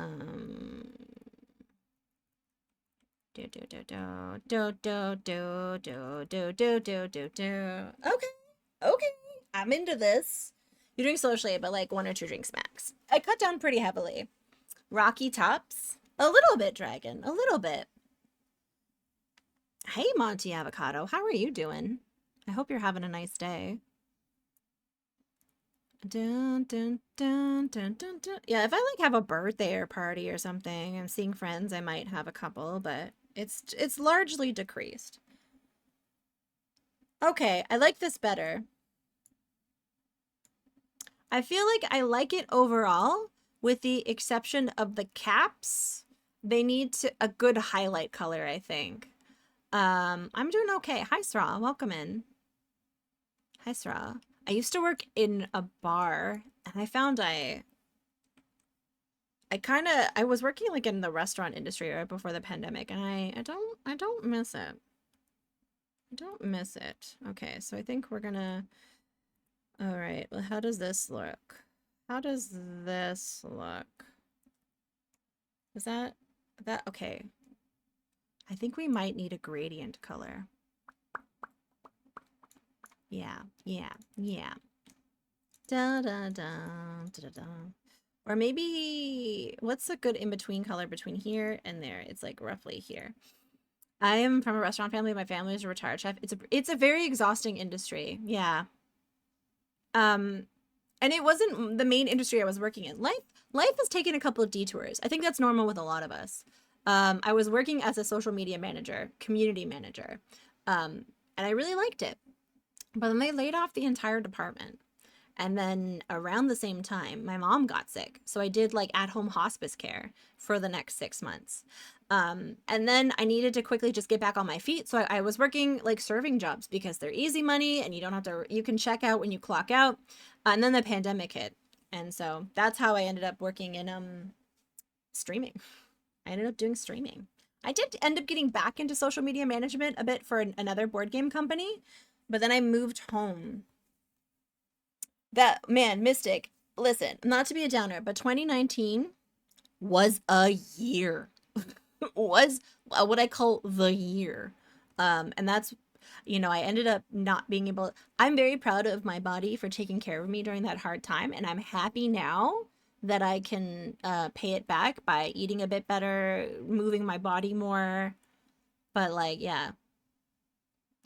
do do do do do do do do do do do do. Okay, I'm into this. You drink socially, but like 1 or 2 drinks max. I cut down pretty heavily. Rocky Tops? A little bit, Dragon. A little bit. Hey, Monty Avocado. How are you doing? I hope you're having a nice day. Dun, dun, dun, dun, dun, dun. Yeah, if I like have a birthday or party or something, I'm seeing friends, I might have a couple, but it's largely decreased. Okay, I like this better. I feel like I like it overall, with the exception of the caps. They need a good highlight color, I think. I'm doing okay. Hi, Sra. Welcome in. Hi, Sra. I used to work in a bar, and I found I was working like in the restaurant industry right before the pandemic, and I don't miss it. I don't miss it. Okay, so I think we're gonna. All right. Well, how does this look? How does this look? Is that okay? I think we might need a gradient color. Yeah. Da da da da da da. Or maybe what's a good in between color between here and there? It's like roughly here. I am from a restaurant family. My family is a retired chef. It's a very exhausting industry. Yeah. And it wasn't the main industry I was working in. Life has taken a couple of detours. I think that's normal with a lot of us. I was working as a social media manager, community manager, and I really liked it. But then they laid off the entire department. And then around the same time, my mom got sick. So I did like at home hospice care for the next 6 months. And then I needed to quickly just get back on my feet. So I was working like serving jobs because they're easy money and you don't have to, you can check out when you clock out. And then the pandemic hit. And so that's how I ended up working in streaming. I ended up doing streaming. I did end up getting back into social media management a bit for another board game company, but then I moved home. That man, Mystic, listen, not to be a downer, but 2019 was a year. Was what I call the year. And that's, I ended up not being able. I'm very proud of my body for taking care of me during that hard time, and I'm happy now that I can pay it back by eating a bit better, moving my body more. But like, yeah,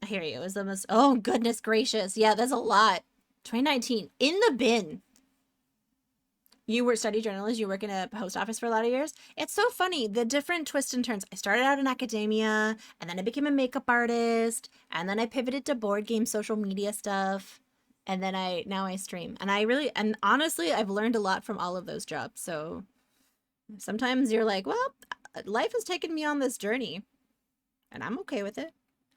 I hear you. It was the most. Oh goodness gracious, yeah, that's a lot. 2019 in the bin. You were study journalist, you work in a post office for a lot of years. It's so funny, the different twists and turns. I started out in academia, and then I became a makeup artist, and then I pivoted to board game social media stuff, and then now I stream. And honestly, I've learned a lot from all of those jobs. So sometimes you're like, well, life has taken me on this journey, and I'm okay with it.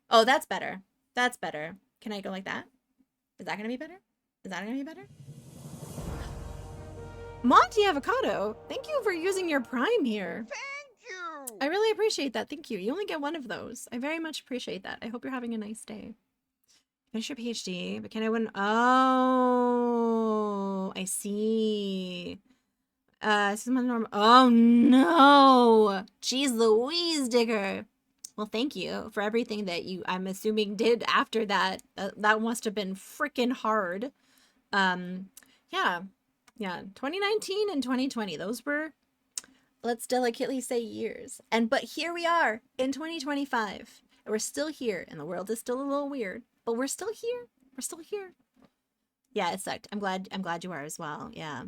Oh, that's better. That's better. Can I go like that? Is that gonna be better? Is that gonna be better? Monty Avocado, thank you for using your Prime here. Thank you! I really appreciate that. Thank you. You only get one of those. I very much appreciate that. I hope you're having a nice day. Finish your PhD, but can I win? Oh, I see. This is my normal. Oh no! Jeez Louise, Digger. Well, thank you for everything that I'm assuming, did after that. That must have been freaking hard. Yeah. Yeah, 2019 and 2020, those were, let's delicately say, years. But here we are in 2025. And we're still here, and the world is still a little weird, but we're still here. We're still here. Yeah, it sucked. I'm glad you are as well. Yeah.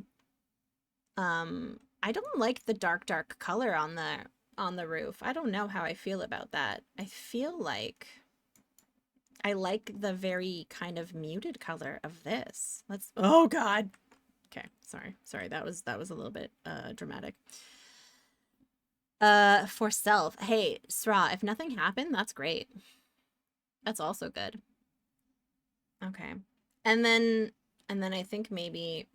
I don't like the dark color on the roof. I don't know how I feel about that. I feel like I like the very kind of muted color of this. Oh god. Okay, sorry. That was a little bit dramatic. For self, hey, Sra, if nothing happened, that's great. That's also good. Okay, and then I think maybe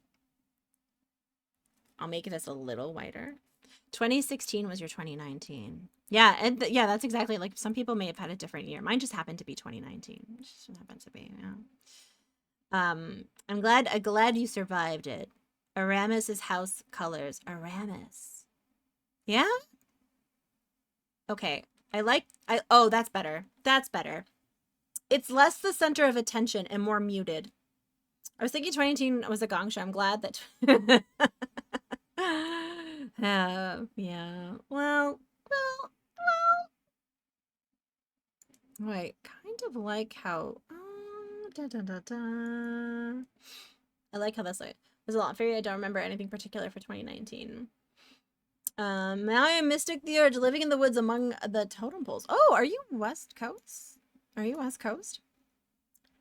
I'll make this a little whiter. 2016 was your 2019. Yeah, and yeah, that's exactly, like, some people may have had a different year. Mine just happened to be 2019. It just happened to be, yeah. I'm glad you survived it. Aramis's house colors. Aramis. Yeah? Okay. Oh, that's better. That's better. It's less the center of attention and more muted. I was thinking 2018 was a gong show. I'm glad that. Yeah. Well. Wait, kind of like how. I like how this was a lot for you. I don't remember anything particular for 2019. Now I am Mystic the Urge, living in the woods among the totem poles. Oh, are you West Coast? Are you West Coast?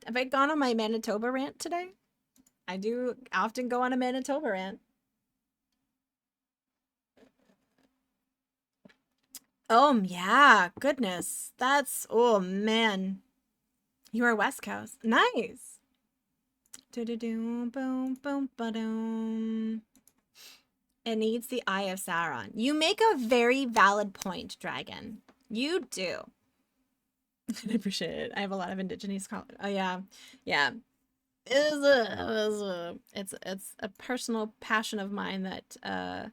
Have I gone on my Manitoba rant today? I do often go on a Manitoba rant. Oh, yeah. Goodness. Oh, man. You are West Coast. Nice. Do-do-do, boom, boom, ba-doom. It needs the Eye of Sauron. You make a very valid point, Dragon. You do. I appreciate it. I have a lot of indigenous college. Oh, yeah. Yeah. It's a personal passion of mine that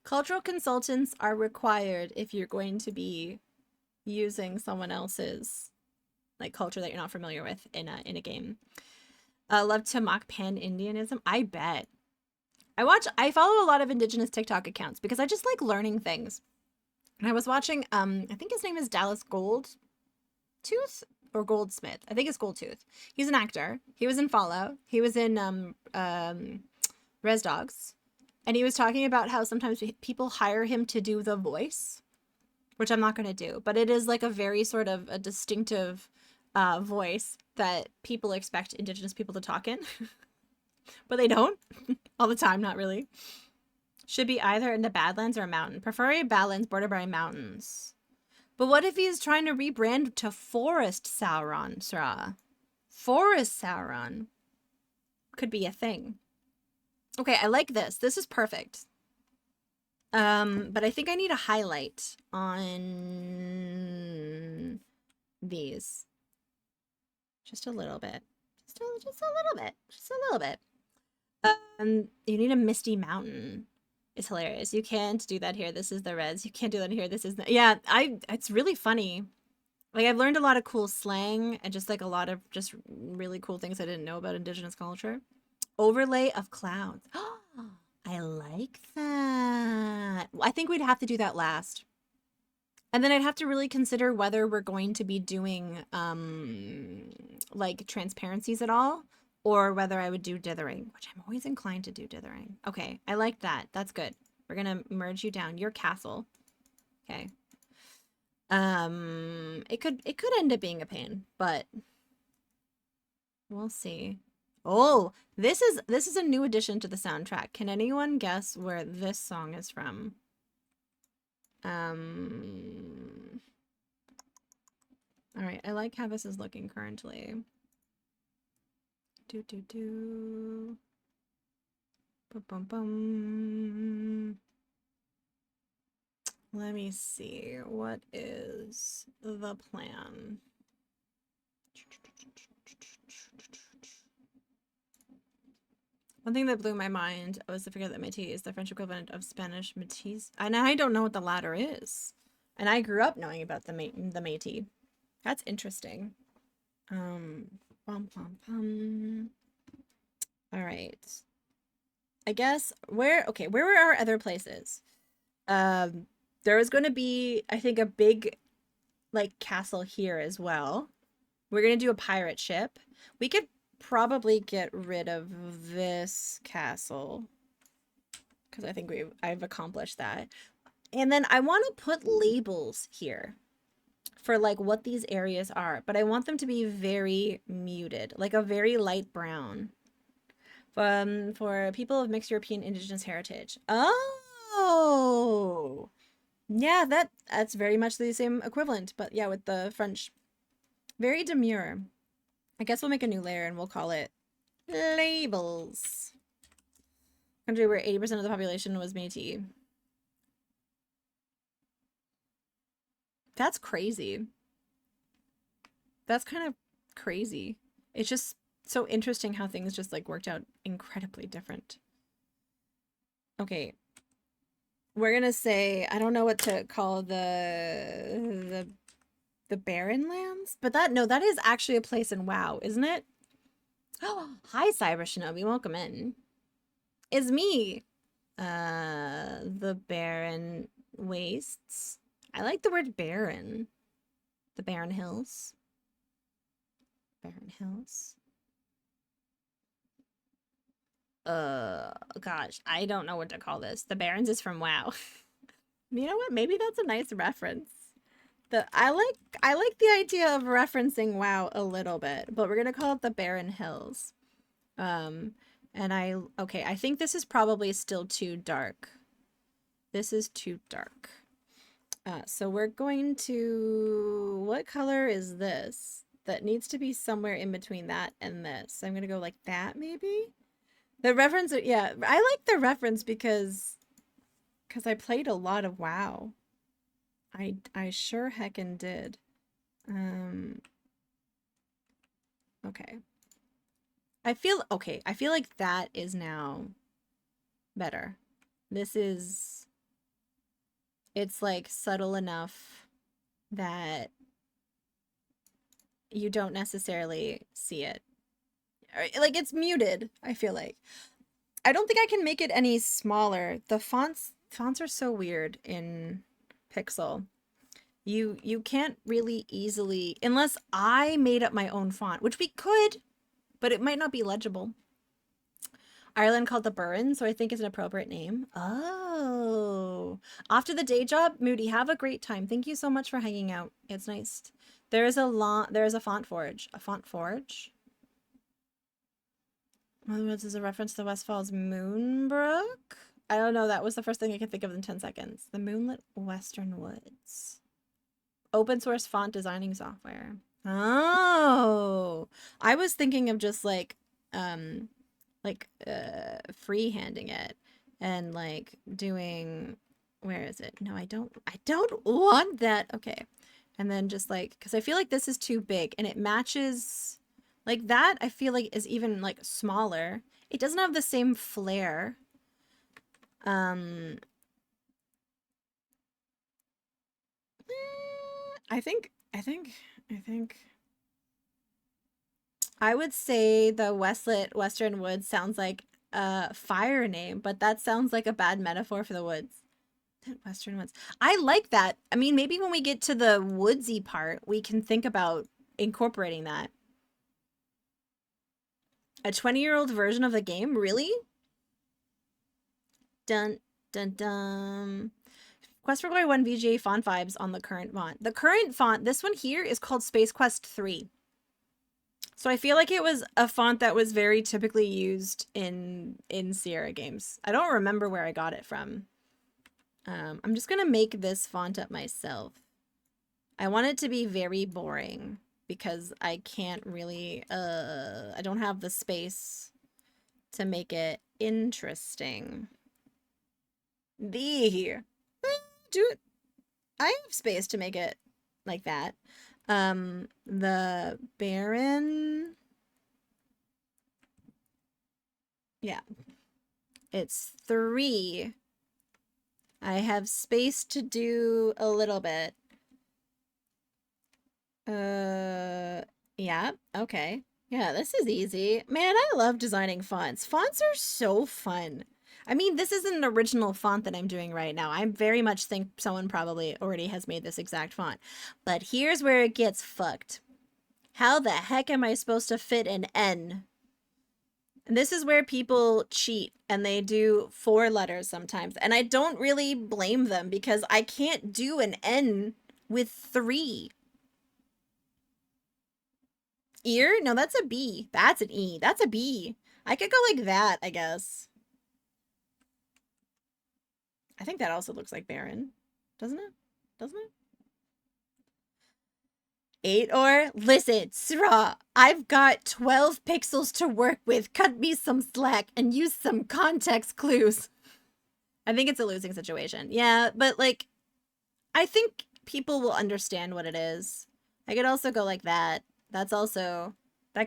cultural consultants are required if you're going to be using someone else's, like, culture that you're not familiar with in a game. Love to mock pan-Indianism. I bet. I follow a lot of indigenous TikTok accounts because I just like learning things. And I was watching, I think his name is Dallas Goldtooth or Goldsmith. I think it's Goldtooth. He's an actor. He was in Follow. He was in Res Dogs. And he was talking about how sometimes people hire him to do the voice, which I'm not going to do, but it is like a very sort of a distinctive voice that people expect indigenous people to talk in, but they don't all the time, not really. Should be either in the Badlands or a mountain. Prefer a Badlands bordered by mountains. But what if he's trying to rebrand to Forest Sauron, Sra? Forest Sauron could be a thing. Okay, I like this. This is perfect. But I think I need a highlight on these. Just a little bit. Just a little bit. Just a little bit. You need a misty mountain. It's hilarious. You can't do that here. This is the res. You can't do that here. This is the... Yeah, it's really funny. Like, I've learned a lot of cool slang and just like a lot of just really cool things I didn't know about indigenous culture. Overlay of clouds. I like that. I think we'd have to do that last. And then I'd have to really consider whether we're going to be doing like transparencies at all, or whether I would do dithering, which I'm always inclined to do dithering. Okay, I like that. That's good. We're gonna merge you down. Your castle. Okay. It could end up being a pain, but we'll see. Oh, this is a new addition to the soundtrack. Can anyone guess where this song is from? All right, I like how this is looking currently. Do do do. Bum bum bum. Let me see. What is the plan? One thing that blew my mind was to figure that Métis is the French equivalent of Spanish Métis. And I don't know what the latter is. And I grew up knowing about the Métis. That's interesting. Bum, bum, bum. All right. I guess where were our other places? There was going to be, I think, a big like castle here as well. We're going to do a pirate ship. We could probably get rid of this castle because I think I've accomplished that. And then I want to put labels here for like what these areas are, but I want them to be very muted, like a very light brown. For people of mixed European indigenous heritage. Oh, yeah, that's very much the same equivalent, but yeah, with the French. Very demure. I guess we'll make a new layer and we'll call it labels. Country where 80% of the population was Métis. That's crazy. That's kind of crazy. It's just so interesting how things just like worked out incredibly different. Okay. We're gonna say, I don't know what to call the barren lands, but that is actually a place in WoW, isn't it? Oh, hi Cyber Shinobi, welcome in. It's me. The barren wastes. I like the word barren. The barren hills. Barren hills. Gosh, I don't know what to call this. The Barrens is from WoW. You know what? Maybe that's a nice reference. I like the idea of referencing WoW a little bit, but we're gonna call it the Barren Hills. And I think this is probably still too dark. This is too dark. So we're going to, what color is this? That needs to be somewhere in between that and this. I'm gonna go like that maybe. The reference, yeah, I like the reference because I played a lot of WoW. I sure heckin' did. Okay. I feel like that is now better. It's like subtle enough that you don't necessarily see it. like it's muted, I feel like. I don't think I can make it any smaller. The fonts are so weird in Pixel. You can't really easily, unless I made up my own font, which we could, but it might not be legible. Ireland called the Burren, so I think is an appropriate name. Oh. Off to the day job. Moody, have a great time. Thank you so much for hanging out. It's nice. There's a font forge. A font forge? In other words, is a reference to the West Falls Moonbrook? I don't know. That was the first thing I could think of in 10 seconds. The Moonlit Western Woods. Open source font designing software. Oh. I was thinking of just like freehanding it and like doing, where is it? No, I don't want that. Okay. And then just like, because I feel like this is too big and it matches like that. I feel like is even like smaller. It doesn't have the same flair. I think I would say the Western Woods sounds like a fire name, but that sounds like a bad metaphor for the woods. Western Woods. I like that. I mean, maybe when we get to the woodsy part, we can think about incorporating that. A 20-year-old version of the game? Really? Dun, dun, dun. Quest for Glory 1 VGA font vibes on the current font. The current font, this one here, is called Space Quest 3. So I feel like it was a font that was very typically used in Sierra games. I don't remember where I got it from. I'm just gonna make this font up myself. I want it to be very boring because I can't really, I don't have the space to make it interesting. I have space to make it like that. The Baron. Yeah. It's 3. I have space to do a little bit. Yeah, okay. Yeah, this is easy. Man, I love designing fonts. Fonts are so fun. I mean, this isn't an original font that I'm doing right now. I very much think someone probably already has made this exact font. But here's where it gets fucked. How the heck am I supposed to fit an N? And this is where people cheat and they do 4 letters sometimes. And I don't really blame them because I can't do an N with 3. Ear? No, that's a B. That's an E. That's a B. I could go like that, I guess. I think that also looks like Baron. Doesn't it? Doesn't it? 8 or? Listen, Sra, I've got 12 pixels to work with. Cut me some slack and use some context clues. I think it's a losing situation. Yeah, but like, I think people will understand what it is. I could also go like that. That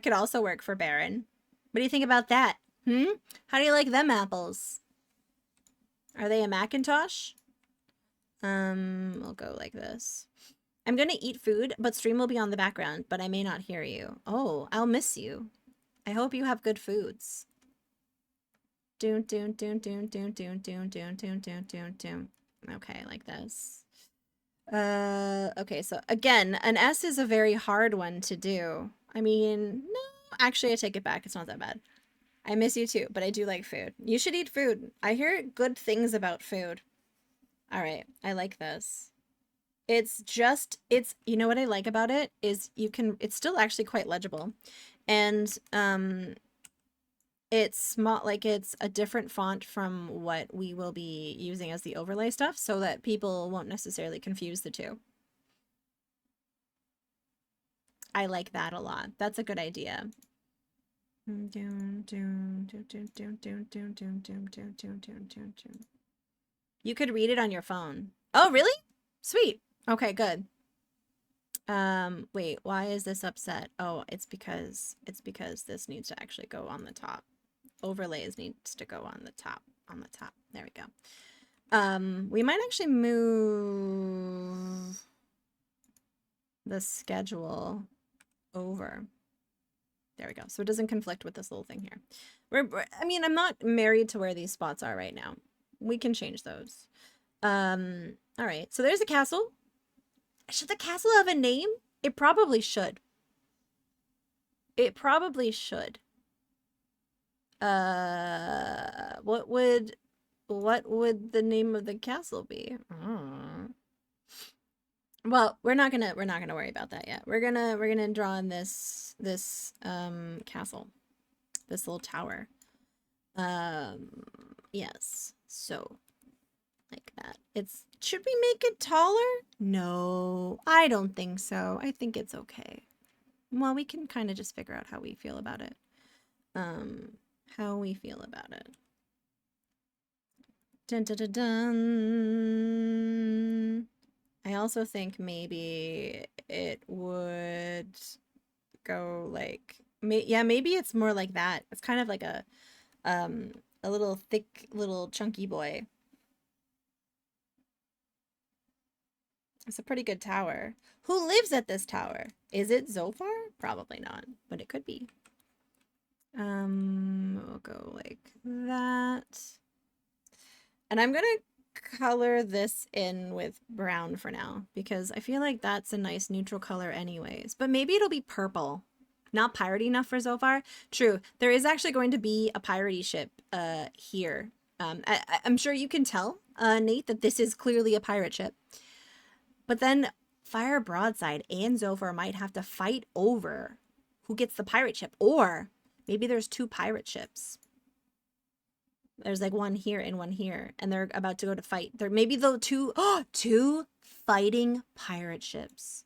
could also work for Baron. What do you think about that? How do you like them apples? Are they a Macintosh? We'll go like this. I'm gonna eat food, but stream will be on the background, but I may not hear you. Oh, I'll miss you. I hope you have good foods. Doon, doon, doon, doon, doon, doon, doon, doon, doon, doon, doon, doon. Okay, like this. Okay, so again, an S is a very hard one to do. I mean, no, actually I take it back. It's not that bad. I miss you too, but I do like food. You should eat food. I hear good things about food. All right, I like this. It's you know what I like about it is it's still actually quite legible. And it's small, like it's a different font from what we will be using as the overlay stuff so that people won't necessarily confuse the two. I like that a lot. That's a good idea. You could read it on your phone. Oh, really? Sweet. Okay, good. Wait, why is this upset? Oh, it's because this needs to actually go on the top. Overlays needs to go on the top. There we go. We might actually move the schedule over. There we go. So it doesn't conflict with this little thing here. I mean, I'm not married to where these spots are right now. We can change those. All right. So there's a castle. Should the castle have a name? It probably should. It probably should. What would the name of the castle be? Well, we're not gonna worry about that yet. We're gonna draw in this castle, this little tower. Yes. So like that. Should we make it taller? No, I don't think so. I think it's okay. Well, we can kind of just figure out how we feel about it. How we feel about it. Dun dun dun dun. I also think maybe it would go like, maybe it's more like that. It's kind of like a little thick, little chunky boy. It's a pretty good tower. Who lives at this tower? Is it Zophar? Probably not, but it could be. We'll go like that. And I'm gonna color this in with brown for now because I feel like that's a nice neutral color anyways. But maybe it'll be purple. Not piratey enough for Zophar. True. There is actually going to be a piratey ship here. I'm sure you can tell, Nate, that this is clearly a pirate ship. But then Fire Broadside and Zophar might have to fight over who gets the pirate ship. Or maybe there's two pirate ships. There's like one here and one here, and they're about to go to fight. There maybe the two fighting pirate ships.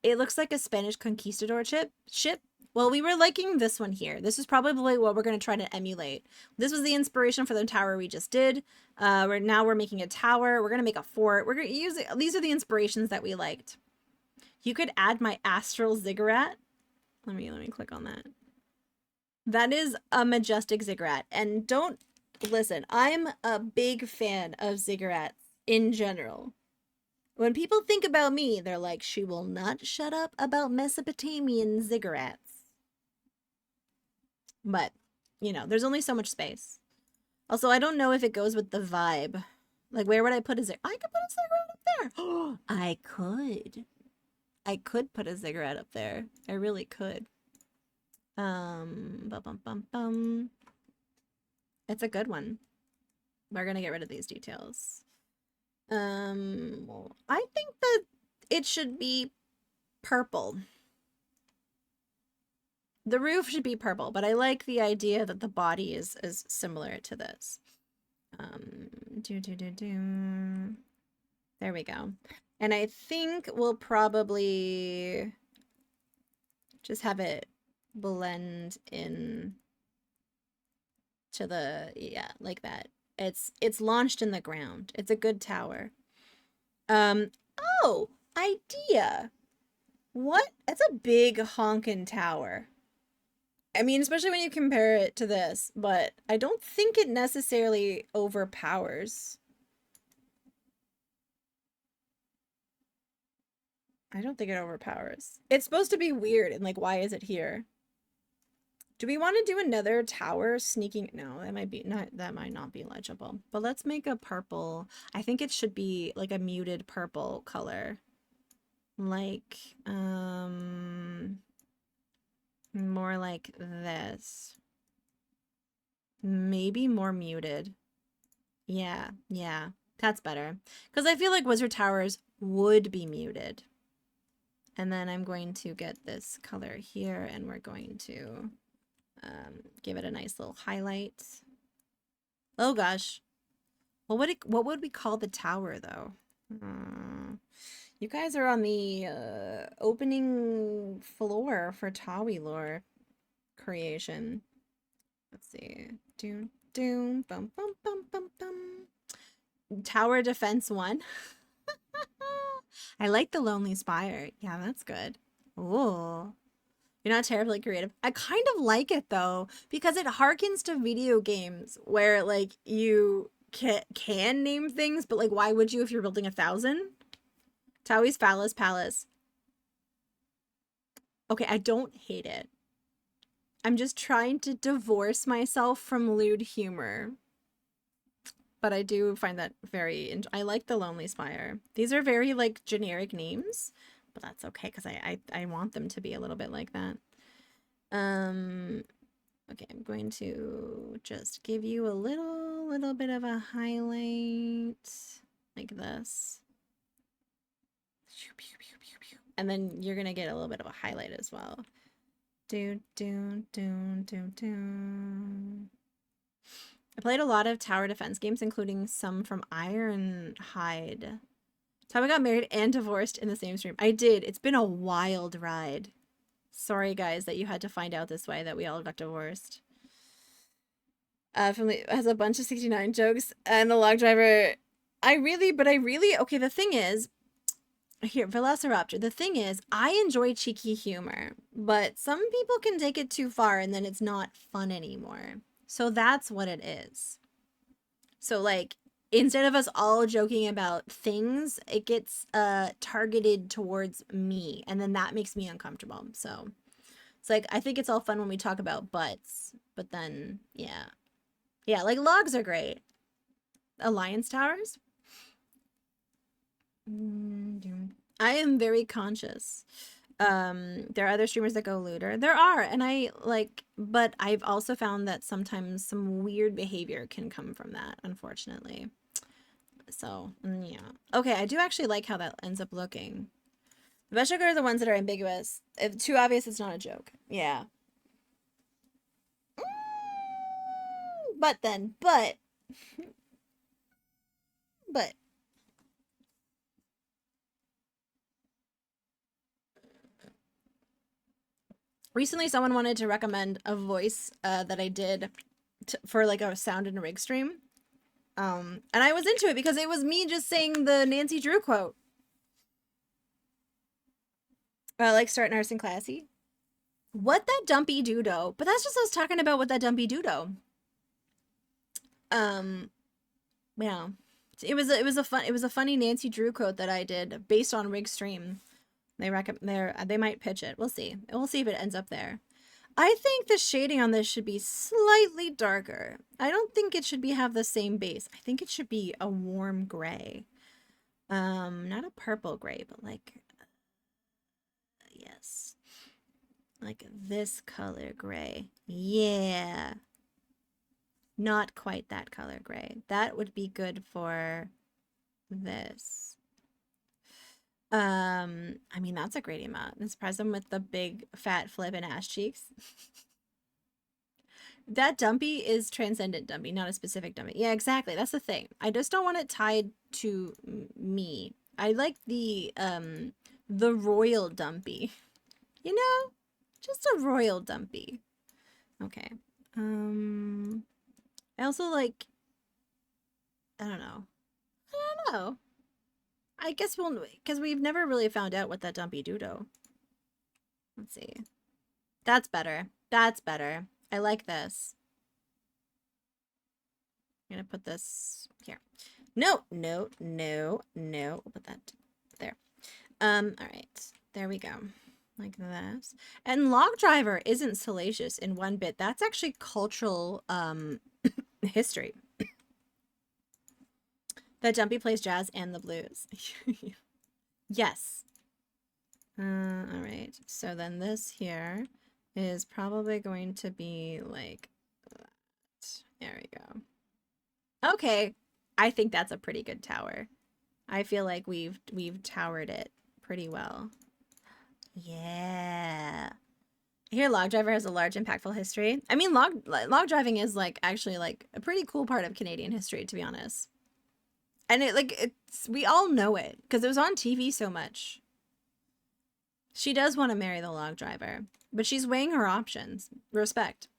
It looks like a Spanish conquistador ship. Well, we were liking this one here. This is probably what we're going to try to emulate. This was the inspiration for the tower we just did. We're making a tower. We're going to make a fort. We're going to use it. These are the inspirations that we liked. You could add my astral ziggurat. Let me click on that. That is a majestic ziggurat. And don't listen, I'm a big fan of ziggurats in general. When people think about me, they're like, she will not shut up about Mesopotamian ziggurats. But, you know, there's only so much space. Also, I don't know if it goes with the vibe. Like, where would I put a ziggurat? I could put a ziggurat up there. Oh, I could. I could put a ziggurat up there. I really could. It's a good one. We're gonna get rid of these details. I think that it should be purple. The roof should be purple, but I like the idea that the body is similar to this. There we go. And I think we'll probably just have it blend in to the, yeah, like that. It's launched in the ground. It's a good tower. Oh, idea. What? That's a big honkin' tower. I mean, especially when you compare it to this, but I don't think it necessarily overpowers. I don't think it overpowers. It's supposed to be weird and like, why is it here? Do we want to do another tower sneaking? No, that might not be legible. But let's make a purple. I think it should be like a muted purple color. Like, more like this. Maybe more muted. Yeah, that's better. Because I feel like wizard towers would be muted. And then I'm going to get this color here, and we're going to give it a nice little highlight. Oh gosh. What would we call the tower though? You guys are on the opening floor for Tawi lore creation. Let's see. Doom, doom, bum, bum, bum, bum, bum. Tower defense 1. I like the Lonely Spire. Yeah, that's good. Ooh. You're not terribly creative. I kind of like it though, because it harkens to video games where like you can name things, but like why would you if you're building 1,000? Tawi's Phallus Palace. Okay, I don't hate it. I'm just trying to divorce myself from lewd humor. But I do find that I like the Lonely Spire. These are very, like, generic names, but that's okay, because I want them to be a little bit like that. Okay, I'm going to just give you a little bit of a highlight, like this. And then you're gonna get a little bit of a highlight as well. Do, do, do, do, do. I played a lot of tower defense games, including some from Ironhide. Time I got married and divorced in the same stream. I did. It's been a wild ride. Sorry, guys, that you had to find out this way, that we all got divorced. Family has a bunch of 69 jokes, and the log driver... Okay, the thing is... Here, Velociraptor, the thing is, I enjoy cheeky humor, but some people can take it too far, and then it's not fun anymore. So that's what it is. So, like, instead of us all joking about things, it gets targeted towards me, and then that makes me uncomfortable. So it's like, I think it's all fun when we talk about butts, but then, yeah. Yeah, like, logs are great. Alliance towers? I am very conscious. There are other streamers that go looter. There are, and I like, but I've also found that sometimes some weird behavior can come from that, unfortunately. So, yeah. Okay, I do actually like how that ends up looking. The best jokes are the ones that are ambiguous. If too obvious, it's not a joke. Yeah. But then, but. Recently, someone wanted to recommend a voice that I did for like a sound and rig stream. And I was into it because it was me just saying the Nancy Drew quote. Like start nursing classy. What that dumpy doodle? But that's just us talking about what that dumpy doodle. Yeah. It was a funny Nancy Drew quote that I did based on rig stream. They might pitch it. We'll see. We'll see if it ends up there. I think the shading on this should be slightly darker. I don't think it should have the same base. I think it should be a warm gray. Not a purple gray, but like, yes. Like this color gray. Yeah. Not quite that color gray. That would be good for this. I mean, that's a great amount. And surprise them with the big fat flip and ass cheeks. That dumpy is transcendent dumpy, not a specific dumpy. Yeah, exactly. That's the thing. I just don't want it tied to me. I like the royal dumpy. You know? Just a royal dumpy. Okay. I also like, I don't know. I guess because we've never really found out what that dumpy doodle. Let's see. That's better. That's better. I like this. I'm gonna put this here. No. We'll put that there. All right. There we go. Like this. And Log Driver isn't salacious in one bit. That's actually cultural history. That Dumpy plays jazz and the blues. Yes. All right. So then this here is probably going to be like that. There we go. Okay. I think that's a pretty good tower. I feel like we've towered it pretty well. Yeah. I hear log driver has a large impactful history. I mean, log driving is like actually like a pretty cool part of Canadian history, to be honest. And we all know it because it was on TV so much. She does want to marry the log driver, but she's weighing her options. Respect.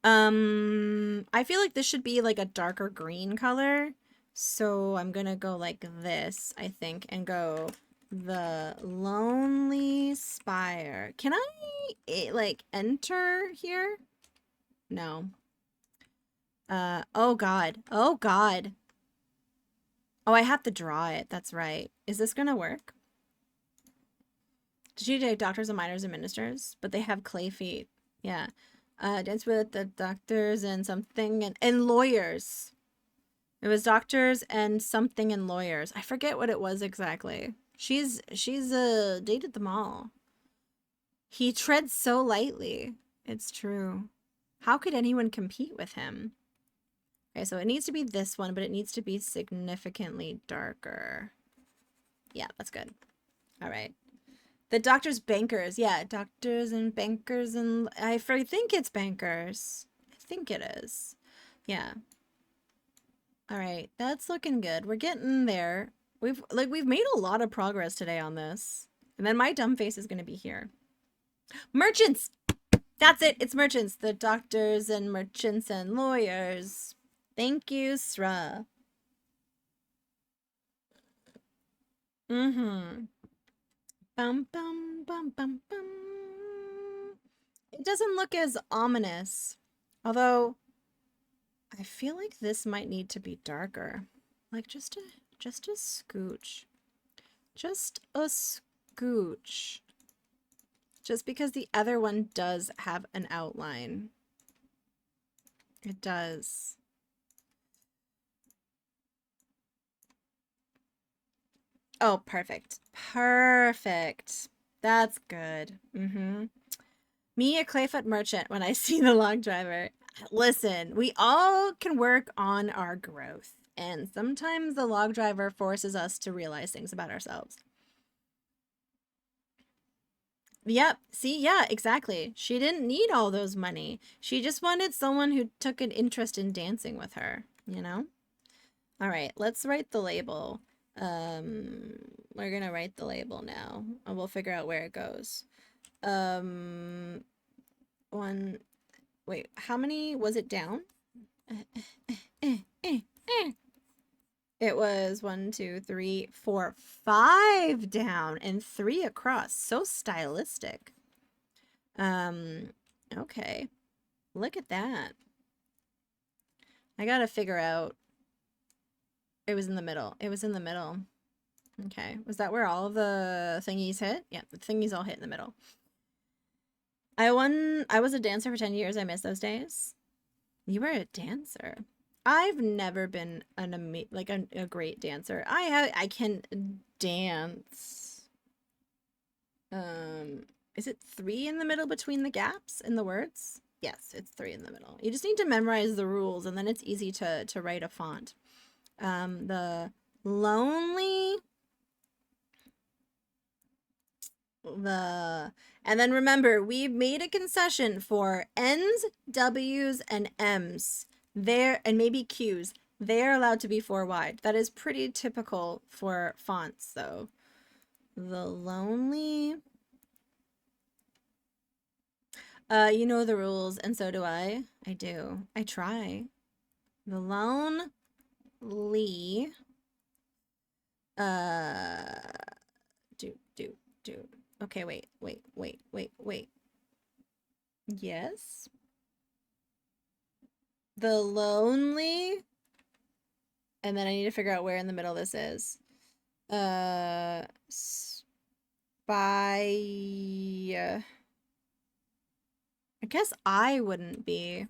I feel like this should be like a darker green color. So I'm gonna go like this, I think, and go the Lonely Spire. Can I like enter here? No. Oh God. Oh God. Oh, I have to draw it. That's right. Is this gonna work? Did you take doctors and minors and ministers? But they have clay feet. Yeah. Dance with the doctors and something and lawyers. It was doctors and something and lawyers. I forget what it was exactly. She's dated them all. He treads so lightly. It's true. How could anyone compete with him? Okay, so it needs to be this one, but it needs to be significantly darker. Yeah, that's good. All right. The doctor's bankers. Yeah, doctors and bankers and I think it's bankers. I think it is. Yeah. All right. That's looking good. We're getting there. We've made a lot of progress today on this. And then my dumb face is going to be here. Merchants. That's it. It's merchants. The doctors and merchants and lawyers. Thank you, Sra. Mm-hmm. Bum, bum, bum, bum, bum. It doesn't look as ominous. Although, I feel like this might need to be darker. Like, just a scooch. Just a scooch. Just because the other one does have an outline. It does. Oh, perfect. Perfect. That's good. Mm-hmm. Me, a Clayfoot merchant, when I see the log driver. Listen, we all can work on our growth. And sometimes the log driver forces us to realize things about ourselves. Yep. See, yeah, exactly. She didn't need all those money. She just wanted someone who took an interest in dancing with her, you know? All right, let's write the label. We're gonna write the label now, and we'll figure out where it goes. One, wait, how many was it down? It was 1, 2, 3, 4, 5 down and 3 across. So stylistic. Okay. Look at that. I gotta figure out. It was in the middle. It was in the middle. Okay. Was that where all of the thingies hit? Yeah, the thingies all hit in the middle. I was a dancer for 10 years. I miss those days. You were a dancer. I've never been a great dancer. I can dance. Is it 3 in the middle between the gaps in the words? Yes, it's 3 in the middle. You just need to memorize the rules and then it's easy to write a font. The lonely, and then remember, we made a concession for N's, W's, and M's. There, and maybe Q's. They're allowed to be 4 wide. That is pretty typical for fonts, though. The lonely. You know the rules, and so do I. I do. I try. The lonely. Do. Okay, wait. Yes. The lonely. And then I need to figure out where in the middle this is. Spy. I guess I wouldn't be.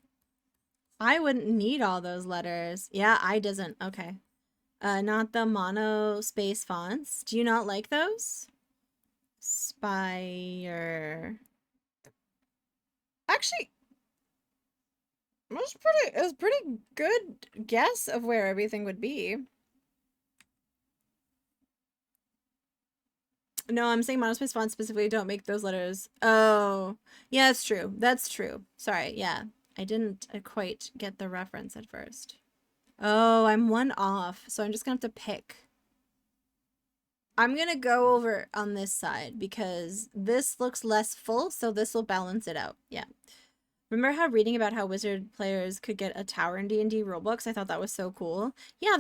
I wouldn't need all those letters. Yeah, I doesn't. Okay. Not the mono space fonts. Do you not like those? Spire. Actually, it was pretty good guess of where everything would be. No, I'm saying monospace fonts specifically don't make those letters. Oh, yeah, that's true. That's true. Sorry, yeah. I didn't quite get the reference at first. Oh, I'm 1 off, so I'm just gonna have to pick. I'm gonna go over on this side because this looks less full, so this will balance it out. Yeah. Remember how reading about how wizard players could get a tower in D&D rulebooks? I thought that was so cool. Yeah,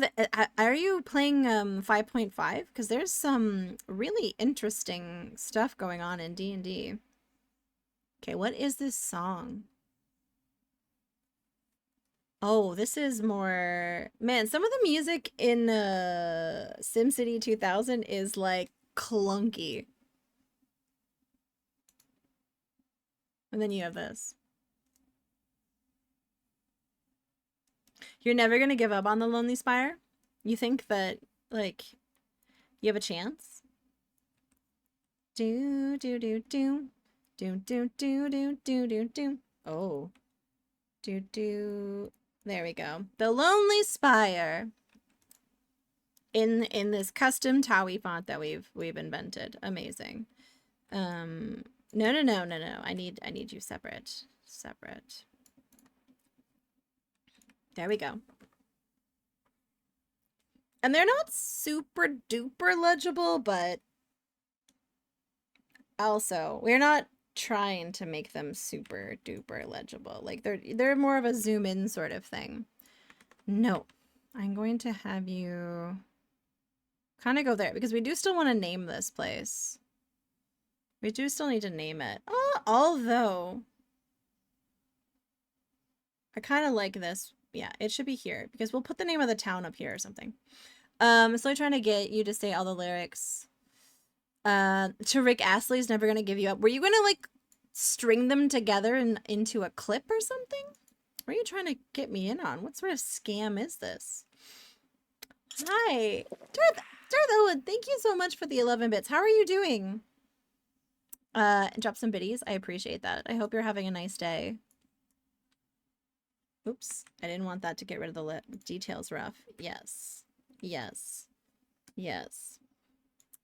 are you playing 5.5? Because there's some really interesting stuff going on in D&D. Okay, what is this song? Oh, this is more... Man, some of the music in SimCity 2000 is like clunky. And then you have this. You're never gonna give up on the Lonely Spire? You think that, like, you have a chance? Do do do do do do do do do do do. Oh, do do. There we go. The Lonely Spire in this custom Towie font that we've invented. Amazing. No. I need you separate. Separate. There we go. And they're not super duper legible, but also we're not trying to make them super duper legible. Like they're more of a zoom in sort of thing. No. I'm going to have you kind of go there because we do still want to name this place. We do still need to name it. Although I kind of like this. Yeah, it should be here because we'll put the name of the town up here or something. So I'm trying to get you to say all the lyrics. To Rick Astley's Never Gonna Give You Up. Were you gonna like string them together into a clip or something? What are you trying to get me in on? What sort of scam is this? Hi, Darth Owen. Thank you so much for the 11 bits. How are you doing? Drop some biddies. I appreciate that. I hope you're having a nice day. Oops, I didn't want that to get rid of the details rough. Yes. Yes. Yes.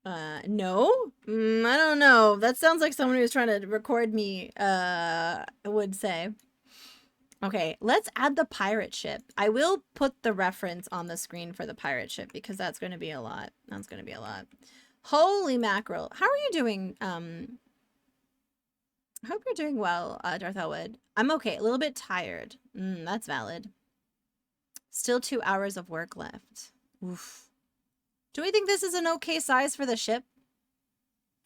No? I don't know. That sounds like someone who's trying to record me, would say. Okay, let's add the pirate ship. I will put the reference on the screen for the pirate ship because that's going to be a lot. That's going to be a lot. Holy mackerel. How are you doing? I hope you're doing well, Darth Elwood. I'm okay. A little bit tired. That's valid. Still 2 hours of work left. Oof. Do we think this is an okay size for the ship?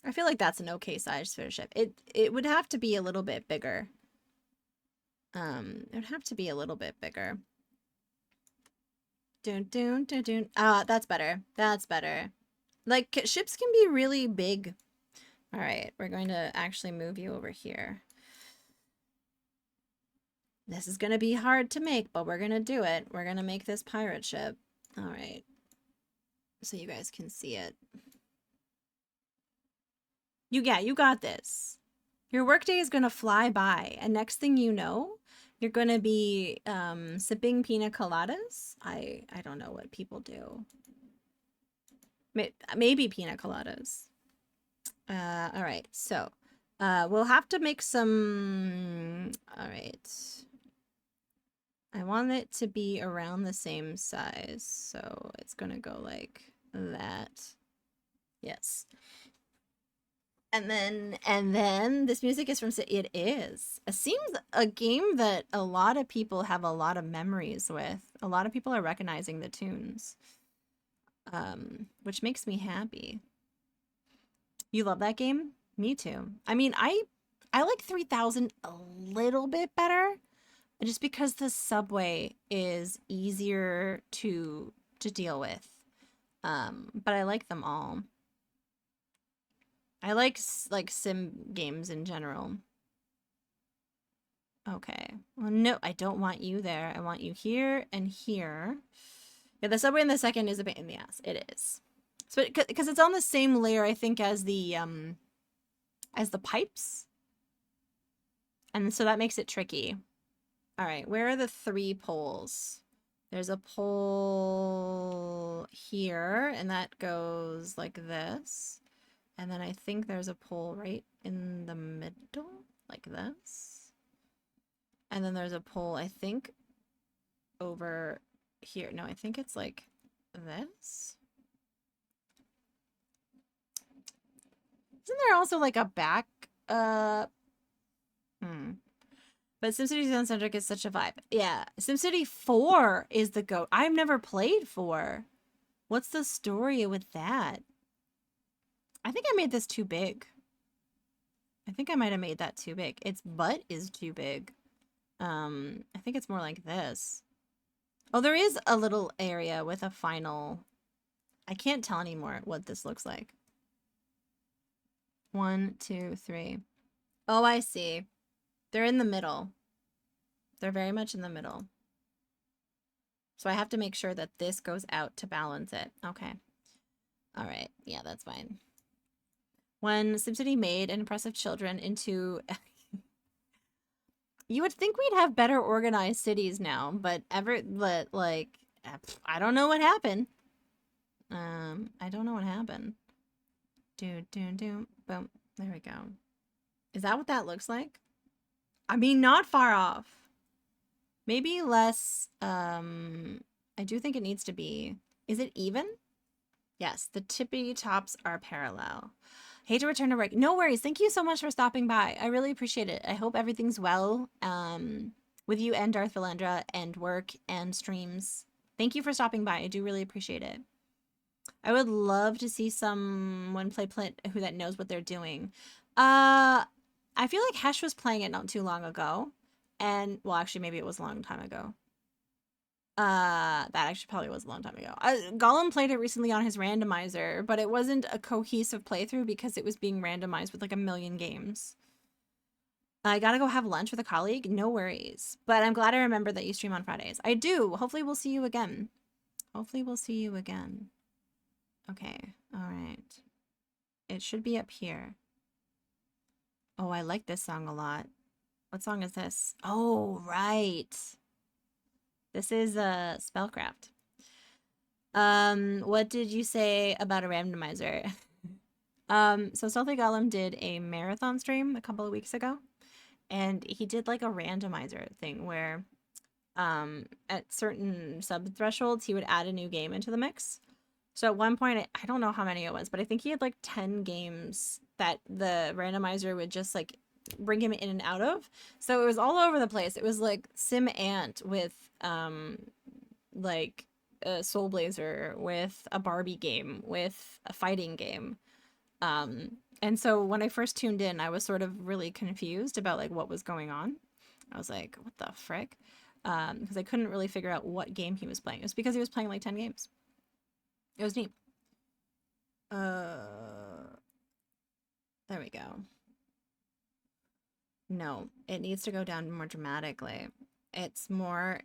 I feel like that's an okay size for the ship. It would have to be a little bit bigger. It would have to be a little bit bigger. That's better. That's better. Like, ships can be really big. All right, we're going to actually move you over here. This is going to be hard to make, but we're going to do it. We're going to make this pirate ship. All right. So you guys can see it. You got this. Your workday is going to fly by, and next thing you know, you're going to be sipping pina coladas. I don't know what people do. Maybe pina coladas. All right, so we'll have to make some. All right, I want it to be around the same size, so it's gonna go like that. Yes. And then this music is from it is. It seems a game that a lot of people have a lot of memories with. A lot of people are recognizing the tunes. Which makes me happy. You love that game? Me too. I mean, I like 3000 a little bit better, just because the subway is easier to deal with. But I like them all. I like sim games in general. Okay. Well, no, I don't want you there. I want you here and here. Yeah, the subway in the second is a pain in the ass. It is. So, because it's on the same layer, I think, as the pipes. And so that makes it tricky. All right, where are the 3 poles? There's a pole here, and that goes like this. And then I think there's a pole right in the middle, like this. And then there's a pole, I think, over here. No, I think it's like this. Isn't there also like a back? But SimCity Soundcentric is such a vibe. Yeah, SimCity 4 is the GOAT. I've never played 4. What's the story with that? I think I made this too big. I think I might have made that too big. Its butt is too big. I think it's more like this. Oh, there is a little area with a final. I can't tell anymore what this looks like. 1, 2, 3. Oh, I see. They're in the middle. They're very much in the middle. So I have to make sure that this goes out to balance it. Okay. All right. Yeah, that's fine. When SimCity made an impressive children into... You would think we'd have better organized cities now, but I don't know what happened. I don't know what happened. Boom. There we go. Is that what that looks like? I mean, not far off. Maybe less, I do think it needs to be... Is it even? Yes, the tippy tops are parallel. Hate to return to work. No worries. Thank you so much for stopping by. I really appreciate it. I hope everything's well with you and Darth Valandra and work and streams. Thank you for stopping by. I do really appreciate it. I would love to see someone play who that knows what they're doing. I feel like Hesh was playing it not too long ago. And, well, actually, maybe it was a long time ago. That actually probably was a long time ago. Gollum played it recently on his randomizer, but it wasn't a cohesive playthrough because it was being randomized with like a million games. I gotta go have lunch with a colleague. No worries. But I'm glad I remember that you stream on Fridays. I do. Hopefully we'll see you again. Hopefully we'll see you again. Okay. All right. It should be up here. Oh, I like this song a lot. What song is this? Oh, right. This is Spellcraft. What did you say about a randomizer? So Stealthy Golem did a marathon stream a couple of weeks ago, and he did like a randomizer thing where at certain sub thresholds he would add a new game into the mix. So at one point, I don't know how many it was, but I think he had like 10 games that the randomizer would just like bring him in and out of. So it was all over the place. It was like Sim Ant with like a Soul Blazer, with a Barbie game, with a fighting game. And so when I first tuned in, I was sort of really confused about like what was going on. I was like, what the frick? Because I couldn't really figure out what game he was playing. It was because he was playing like 10 games. It was neat. There we go. No, it needs to go down more dramatically. It's more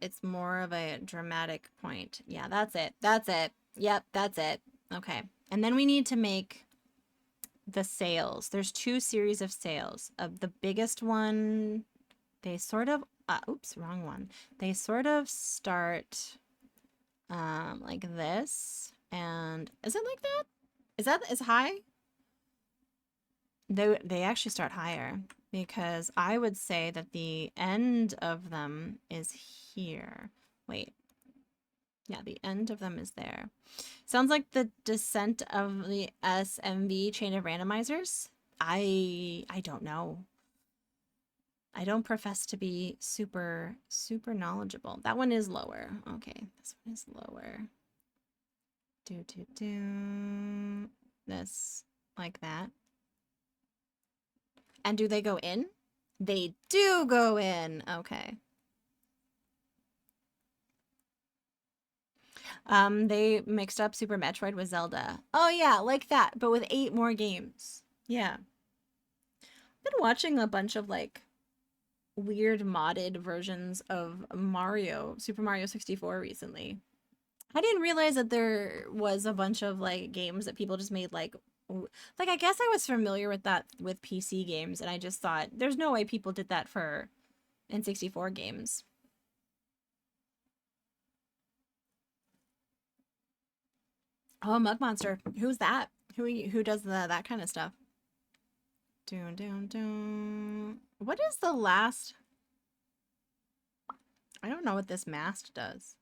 of a dramatic point. Yeah, that's it. That's it. Yep, that's it. Okay. And then we need to make the sails. There's two series of sails. Of the biggest one, they sort of oops, wrong one. They sort of start like this. And is it like that? Is that as high? They actually start higher because I would say that the end of them is here. Wait. Yeah, the end of them is there. Sounds like the descent of the SMV chain of randomizers. I don't know. I don't profess to be super knowledgeable. That one is lower. Okay, this one is lower. This like that. And do they go in? They do go in. Okay. They mixed up Super Metroid with Zelda. Oh yeah, like that, but with 8 more games. Yeah. Been watching a bunch of like weird modded versions of Mario, Super Mario 64 recently. I didn't realize that there was a bunch of like games that people just made like I guess I was familiar with that with PC games, and I just thought there's no way people did that for N64 games. Oh, Mug Monster. Who's that? Who does that kind of stuff? What is the last? I don't know what this mast does.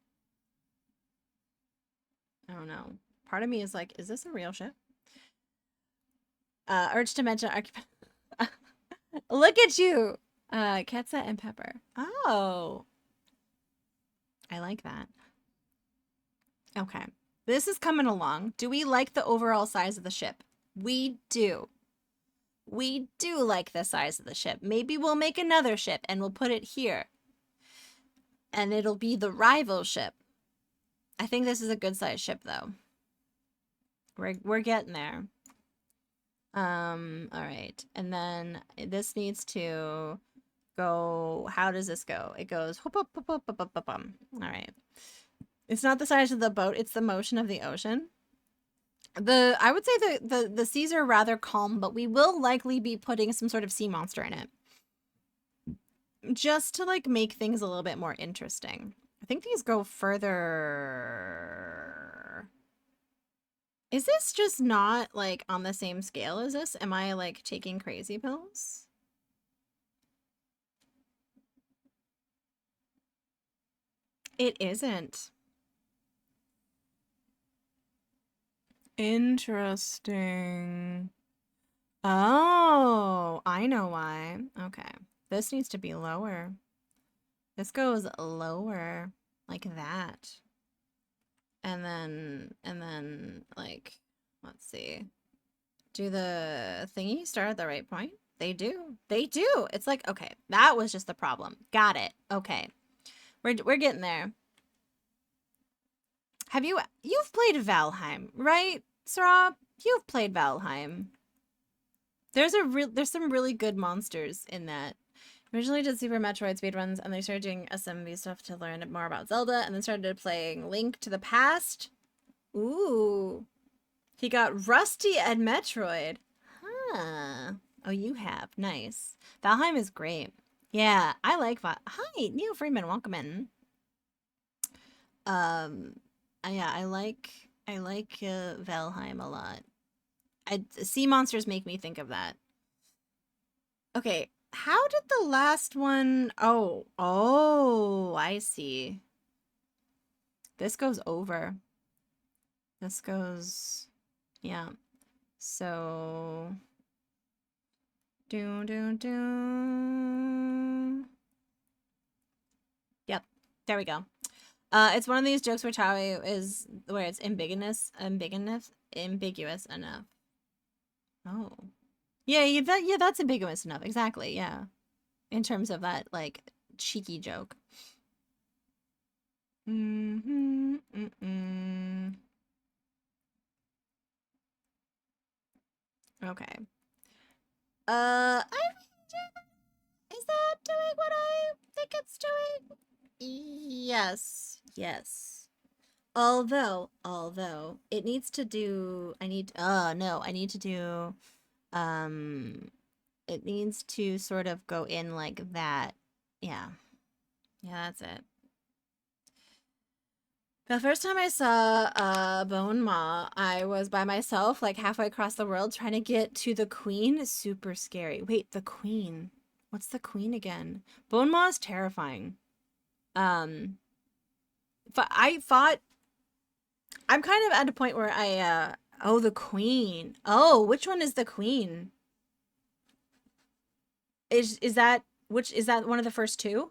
I don't know. Part of me is like, is this a real ship? Urge to mention Look at you! Ketsa and Pepper. Oh. I like that. Okay. This is coming along. Do we like the overall size of the ship? We do. We do like the size of the ship. Maybe we'll make another ship and we'll put it here. And it'll be the rival ship. I think this is a good size ship though. We're getting there. All right. And then this needs to go, how does this go? It goes, all right. It's not the size of the boat, it's the motion of the ocean. I would say the seas are rather calm, but we will likely be putting some sort of sea monster in it. Just to like make things a little bit more interesting. I think these go further. Is this just not like on the same scale as this? Am I like taking crazy pills? It isn't. Interesting. Oh, I know why. Okay. This needs to be lower. This goes lower like that. And then like, let's see. Do the thingy start at the right point? They do. They do. It's like, okay, that was just the problem. Got it. Okay. We're getting there. You've played Valheim, right, Sarah? You've played Valheim. There's some really good monsters in that. Originally did Super Metroid speedruns, and they started doing SMV stuff to learn more about Zelda, and then started playing Link to the Past. Ooh. He got rusty at Metroid. Huh. Oh, you have. Nice. Valheim is great. Yeah, I like Hi, Neil Freeman, welcome in. Yeah, I like Valheim a lot. Sea monsters make me think of that. Okay, how did the last one... Oh, I see. This goes over. This goes... Yeah. So... Yep, there we go. It's one of these jokes where Chowie is... where it's ambiguous enough. Oh. Yeah, that's ambiguous enough. Exactly, yeah. In terms of that, like, cheeky joke. Okay. Is that doing what I think it's doing? Yes. Yes. Although, it needs to do, I need to do, it needs to sort of go in like that. Yeah. Yeah, that's it. The first time I saw Bone Ma, I was by myself, like halfway across the world, trying to get to the queen. Super scary. Wait, the queen. What's the queen again? Bone Ma is terrifying. I'm kind of at a point where oh, the queen. Oh, which one is the queen? Is that one of the first two?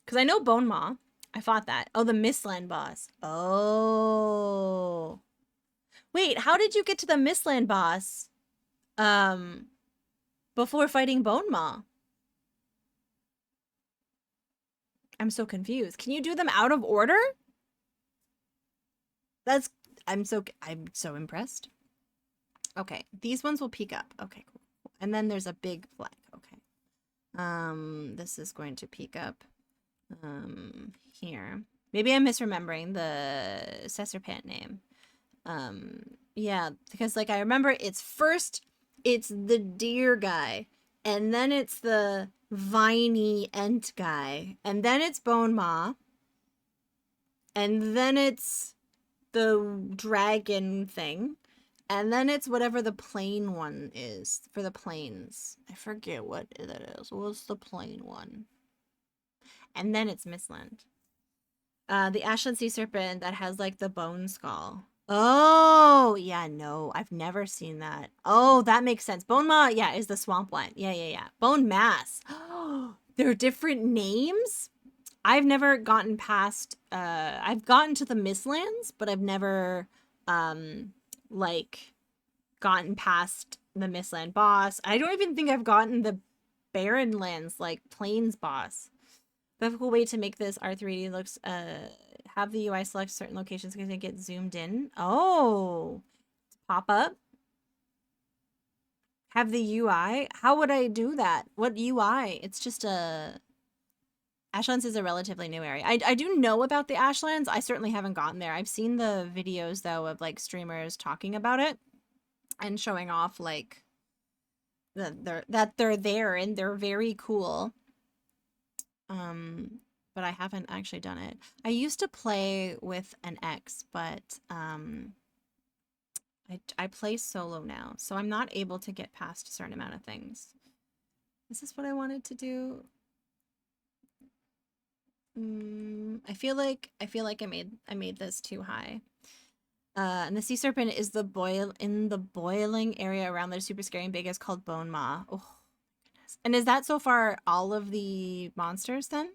Because I know Bone Ma. I fought that. Oh, the Mistland boss. Oh. Wait, how did you get to the Mistland boss? Before fighting Bone Ma? I'm so confused. Can you do them out of order? I'm so impressed. Okay, these ones will peek up. Okay, cool. And then there's a big flag. Okay. This is going to peek up. Here. Maybe I'm misremembering the Sesserpant name. Yeah, because like I remember it's the deer guy, and then it's the viney ent guy, and then it's Bone Ma, and then it's the dragon thing, and then it's whatever the plain one is for the plains. I forget what that is. What's the plain one? And then it's Mistland. The Ashland Sea Serpent that has like the bone skull. Oh, yeah, no, I've never seen that. Oh, that makes sense. Bone Ma, yeah, is the swamp one. Yeah. Bone Mass. Oh, there are different names? I've never gotten past, I've gotten to the Mistlands, but I've never, like, gotten past the Mistland boss. I don't even think I've gotten the Barrenlands, like, Plains boss. The cool way to make this R3D looks, have the UI select certain locations because it get zoomed in. Oh, pop up. Have the UI. How would I do that? What UI? It's just a. Ashlands is a relatively new area. I do know about the Ashlands. I certainly haven't gotten there. I've seen the videos though of like streamers talking about it and showing off like that they're there and they're very cool. But I haven't actually done it. I used to play with an ex, but I play solo now, so I'm not able to get past a certain amount of things. Is this what I wanted to do? I feel like I made this too high. And the sea serpent is the boiling area around there, super scary and big. It's called Bone Maw. Oh goodness. And is that so far all of the monsters then?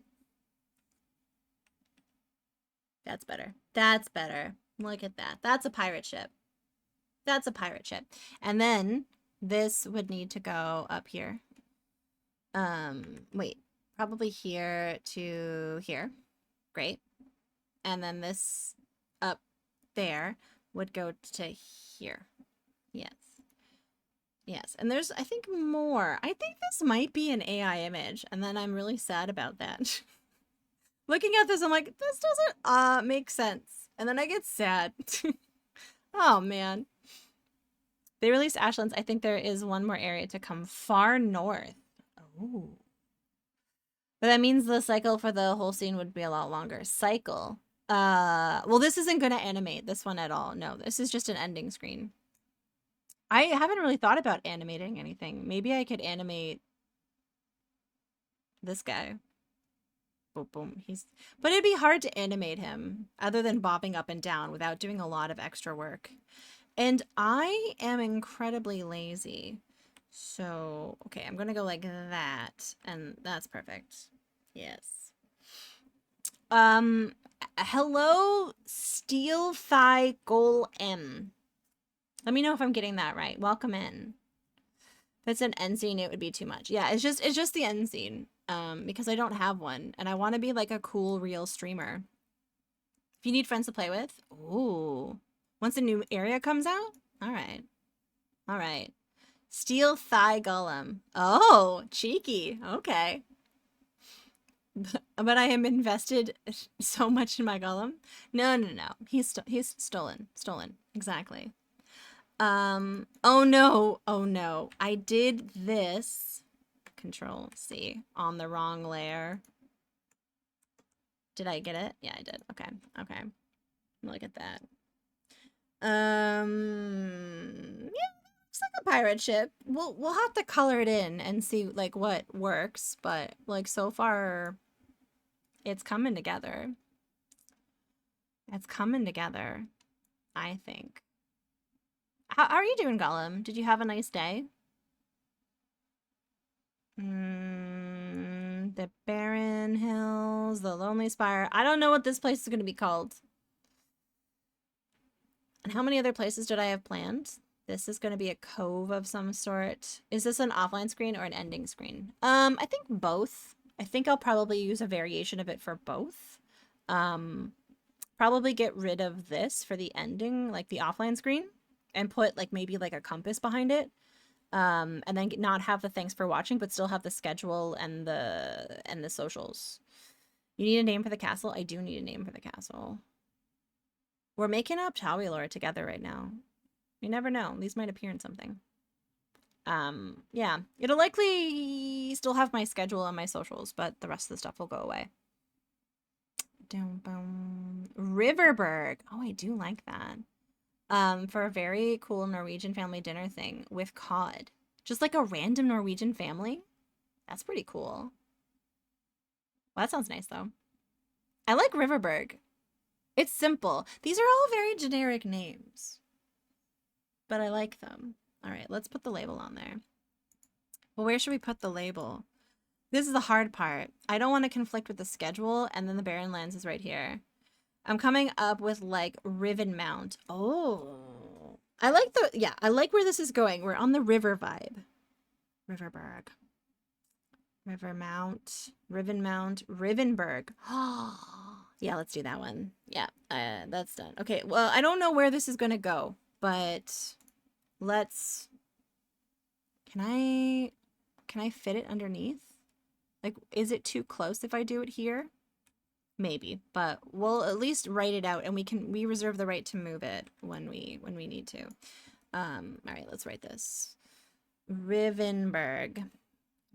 That's better. That's better. Look at that. That's a pirate ship. That's a pirate ship. And then this would need to go up here. Wait. Probably here to here. Great. And then this up there would go to here. Yes. Yes. And there's, I think, more. I think this might be an AI image. And then I'm really sad about that. Looking at this, I'm like, this doesn't make sense. And then I get sad. Oh, man. They released Ashlands. I think there is one more area to come far north. Oh. But that means the cycle for the whole scene would be a lot longer. Cycle. Well, this isn't going to animate this one at all. No, this is just an ending screen. I haven't really thought about animating anything. Maybe I could animate this guy. Boom, boom. But it'd be hard to animate him other than bobbing up and down without doing a lot of extra work. And I am incredibly lazy. So, okay, I'm going to go like that. And that's perfect. Yes. Hello, Steel Thigh Goal M. Let me know if I'm getting that right. Welcome in. If it's an end scene, it would be too much. Yeah, it's just the end scene. Because I don't have one. And I want to be like a cool, real streamer. If you need friends to play with. Ooh. Once a new area comes out? Alright. Alright. Steel Thigh Golem. Oh, cheeky. Okay. But I am invested so much in my golem. No. He's stolen. Stolen. Exactly. Oh no. I did this. Control C on the wrong layer. Did I get it? Yeah, I did. Okay. Look at that. Yeah, looks like a pirate ship. We'll have to color it in and see like what works, but like so far it's coming together. It's coming together, I think. How are you doing, Gollum? Did you have a nice day? The Barren Hills, the Lonely Spire. I don't know what this place is going to be called. And how many other places did I have planned? This is going to be a cove of some sort. Is this an offline screen or an ending screen? I think both. I think I'll probably use a variation of it for both. Probably get rid of this for the ending, like the offline screen, and put like maybe like a compass behind it. And then not have the thanks for watching, but still have the schedule and the socials. You need a name for the castle? I do need a name for the castle. We're making up Tawi lore together right now. You never know. These might appear in something. Yeah. It'll likely still have my schedule and my socials, but the rest of the stuff will go away. Riverberg. Oh, I do like that. For a very cool Norwegian family dinner thing with cod. Just like a random Norwegian family. That's pretty cool. Well, that sounds nice, though. I like Riverberg. It's simple. These are all very generic names. But I like them. All right, let's put the label on there. Well, where should we put the label? This is the hard part. I don't want to conflict with the schedule, and then the Barren Lands is right here. I'm coming up with like Riven Mount. Oh, I like I like where this is going. We're on the river vibe. Riverberg. River Mount. Riven Mount. Rivenberg. Yeah, let's do that one. Yeah, that's done. Okay, well, I don't know where this is going to go, but let's... Can I fit it underneath? Like, is it too close if I do it here? Maybe, but we'll at least write it out and we reserve the right to move it when we need to. All right, let's write this. Rivenberg.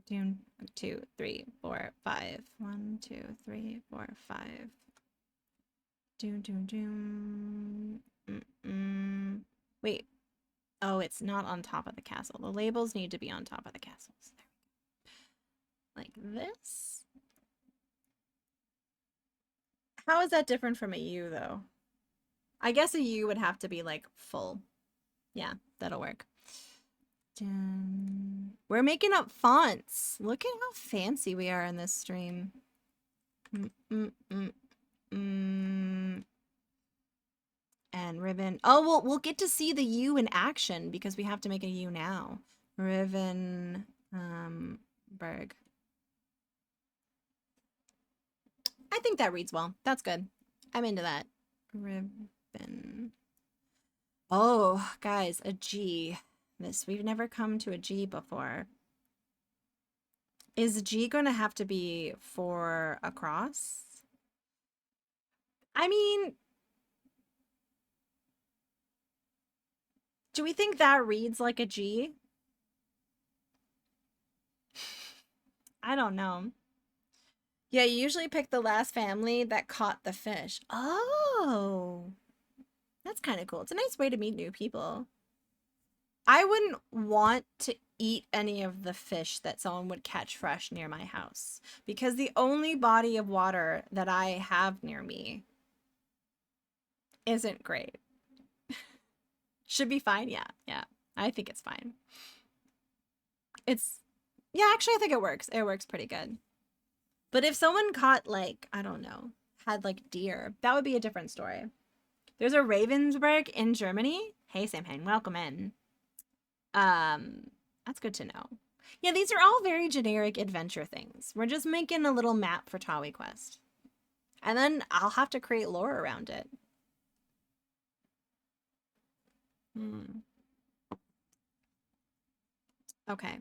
1, 2, 3, 4, 5. 1, 2, 3, 4, 5. Doom, doom, doom. Wait. Oh, it's not on top of the castle. The labels need to be on top of the castles. Like this. How is that different from a U, though? I guess a U would have to be, like, full. Yeah, that'll work. We're making up fonts. Look at how fancy we are in this stream. And ribbon. Oh, we'll get to see the U in action because we have to make a U now. Riven Berg. I think that reads well. That's good. I'm into that. Ribbon. Oh, guys, a G. We've never come to a G before. Is G going to have to be for a cross? I mean, do we think that reads like a G? I don't know. Yeah, you usually pick the last family that caught the fish. Oh, that's kind of cool. It's a nice way to meet new people. I wouldn't want to eat any of the fish that someone would catch fresh near my house because the only body of water that I have near me isn't great. Should be fine. Yeah. I think it's fine. Yeah, actually, I think it works. It works pretty good. But if someone caught, like, I don't know, had like deer, that would be a different story. There's a Ravensburg in Germany. Hey, Samhain, welcome in. That's good to know. Yeah, these are all very generic adventure things. We're just making a little map for Tawi Quest. And then I'll have to create lore around it. Okay.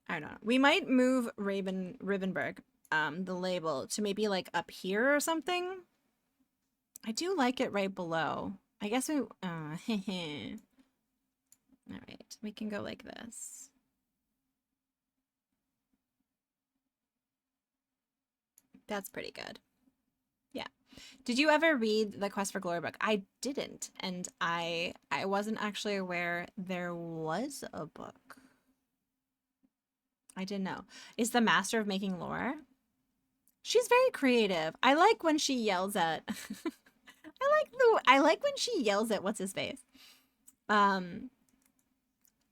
I don't know. We might move Rivenberg, the label, to maybe like up here or something. I do like it right below. I guess we... All right. We can go like this. That's pretty good. Yeah. Did you ever read the Quest for Glory book? I didn't, and I wasn't actually aware there was a book. I didn't know. Is the master of making lore? She's very creative. I like when she yells at I like when she yells at what's his face.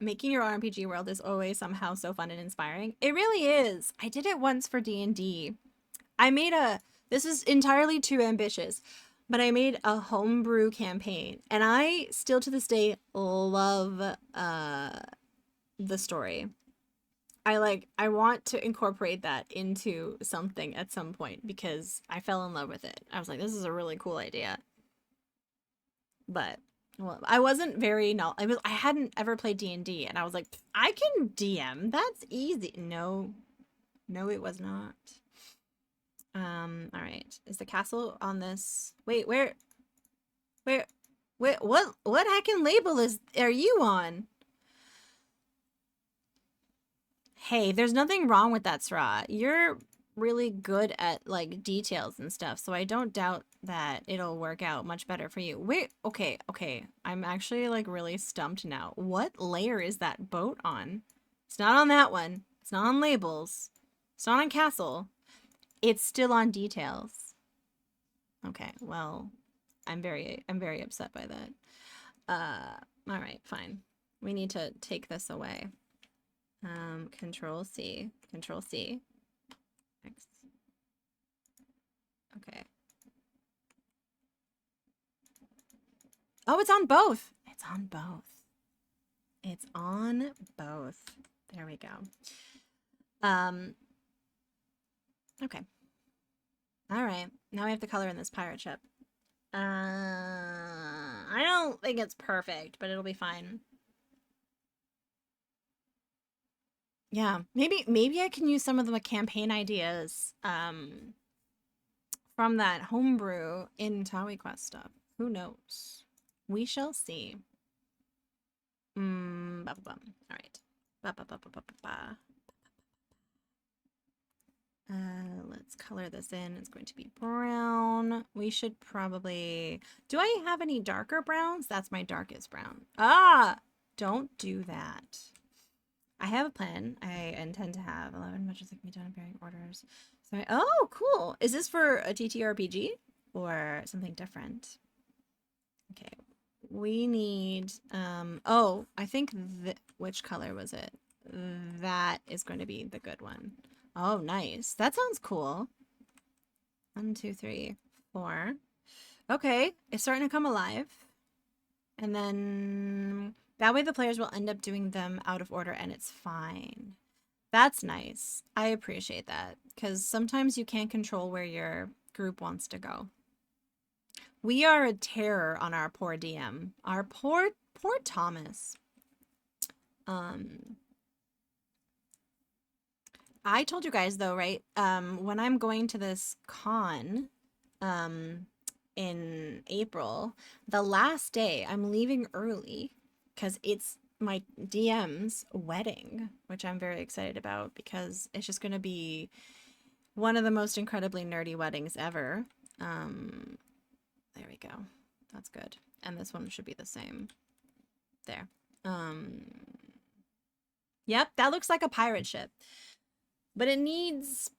Making your RPG world is always somehow so fun and inspiring. It really is. I did it once for D&D. I made this is entirely too ambitious, but I made a homebrew campaign, and I still to this day love the story. I want to incorporate that into something at some point because I fell in love with it. I was like, this is a really cool idea. But well, I wasn't very I hadn't ever played D&D, and I was like, I can DM. That's easy. No, it was not. All right. Is the castle on this? Wait, where, what heckin' label are you on? Hey, there's nothing wrong with that, Sra. You're really good at, like, details and stuff, so I don't doubt that it'll work out much better for you. Wait, okay. I'm actually, like, really stumped now. What layer is that boat on? It's not on that one. It's not on labels. It's not on castle. It's still on details. Okay, well, I'm very upset by that. All right, fine. We need to take this away. Control C. X. Okay. Oh, it's on both. It's on both. There we go. Okay. All right. Now we have to color in this pirate ship. I don't think it's perfect, but it'll be fine. Yeah, maybe I can use some of the campaign ideas from that homebrew in Tawi Quest stuff. Who knows? We shall see. Ba-ba-bum. All right. Ba-ba-ba-ba-ba-ba. Let's color this in. It's going to be brown. We should probably... Do I have any darker browns? That's my darkest brown. Ah! Don't do that. I have a plan. I intend to have 11 matches that can be done in pairing orders. So oh, cool. Is this for a TTRPG or something different? Okay. We need oh, I think which color was it? That is going to be the good one. Oh, nice. That sounds cool. 1, 2, 3, 4. Okay, it's starting to come alive. And then that way the players will end up doing them out of order and it's fine. That's nice. I appreciate that because sometimes you can't control where your group wants to go. We are a terror on our poor DM. Our poor Thomas. I told you guys though, right? When I'm going to this con, in April, the last day I'm leaving early because it's my DM's wedding, which I'm very excited about because it's just going to be one of the most incredibly nerdy weddings ever. There we go. That's good. And this one should be the same. There. Yep, that looks like a pirate ship. But it needs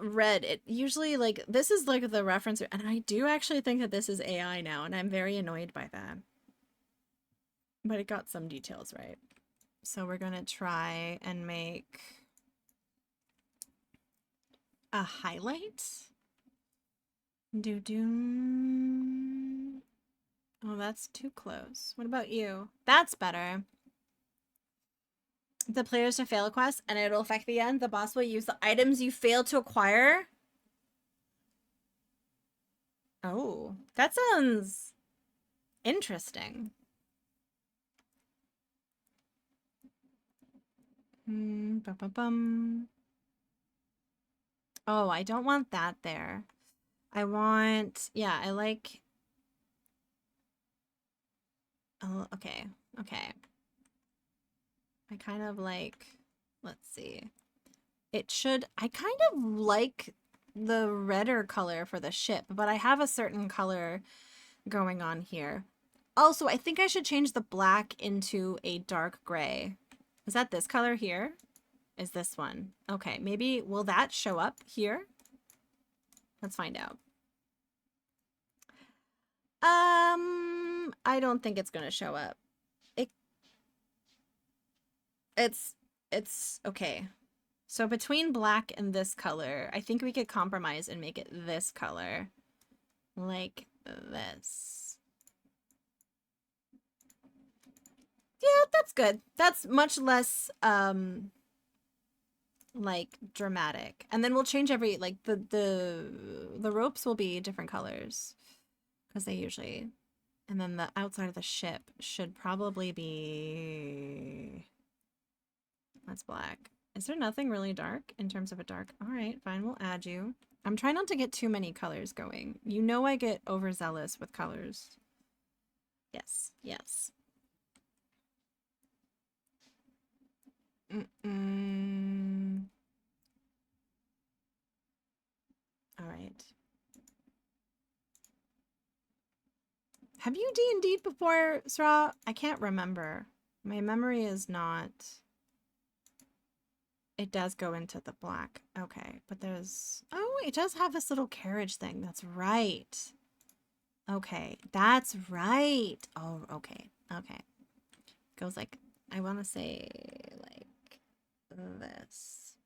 red. It usually, like, this is like the reference, and I do actually think that this is AI now, and I'm very annoyed by that. But it got some details right. So we're gonna try and make a highlight. Do. Oh, that's too close. What about you? That's better. The players to fail a quest and it'll affect the end. The boss will use the items you failed to acquire. Oh, that sounds interesting. Bum. Oh, I don't want that there. I want, yeah, I like, oh, okay. I kind of like, let's see. It should, I kind of like the redder color for the ship, but I have a certain color going on here. Also, I think I should change the black into a dark gray. Is that this color here? Is this one? Okay, maybe, will that show up here? Let's find out. I don't think it's gonna show up. It's okay. So between black and this color, I think we could compromise and make it this color. Like this. Yeah, that's good. That's much less, like, dramatic. And then we'll change every, like, the ropes will be different colors. Because they usually... And then the outside of the ship should probably be... That's black. Is there nothing really dark in terms of a dark? All right, fine, we'll add you. I'm trying not to get too many colors going. You know I get overzealous with colors. Yes. All right. Have you D&D'd before, Sra? I can't remember. My memory is not... It does go into the black. Okay, but there's... Oh, it does have this little carriage thing. That's right. Okay, that's right. Oh, okay. Goes like... I want to say, like, this.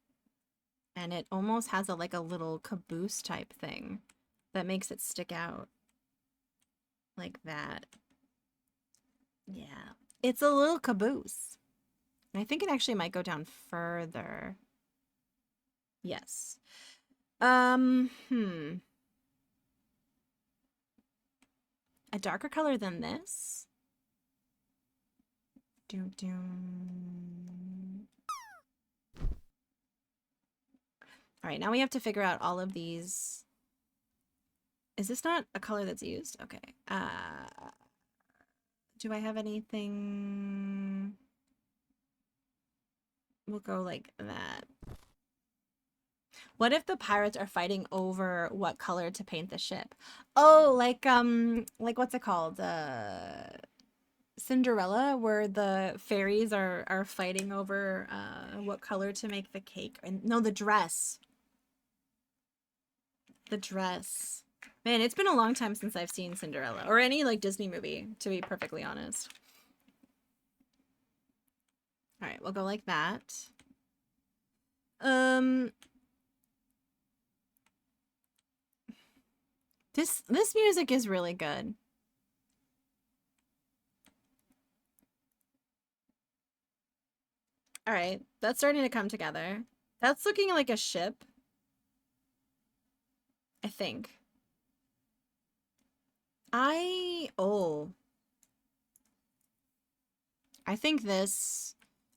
And it almost has a, like, a little caboose type thing that makes it stick out. Like that. Yeah. It's a little caboose. I think it actually might go down further. Yes. A darker color than this. All right, now we have to figure out all of these. Is this not a color that's used? Okay. Do I have anything? We'll go like that. What if the pirates are fighting over what color to paint the ship? Oh, like what's it called? Cinderella, where the fairies are fighting over what color to make the cake. And no, the dress. The dress. Man, it's been a long time since I've seen Cinderella or any like Disney movie, to be perfectly honest. All right, we'll go like that. This music is really good. All right, that's starting to come together. That's looking like a ship, I think. I think this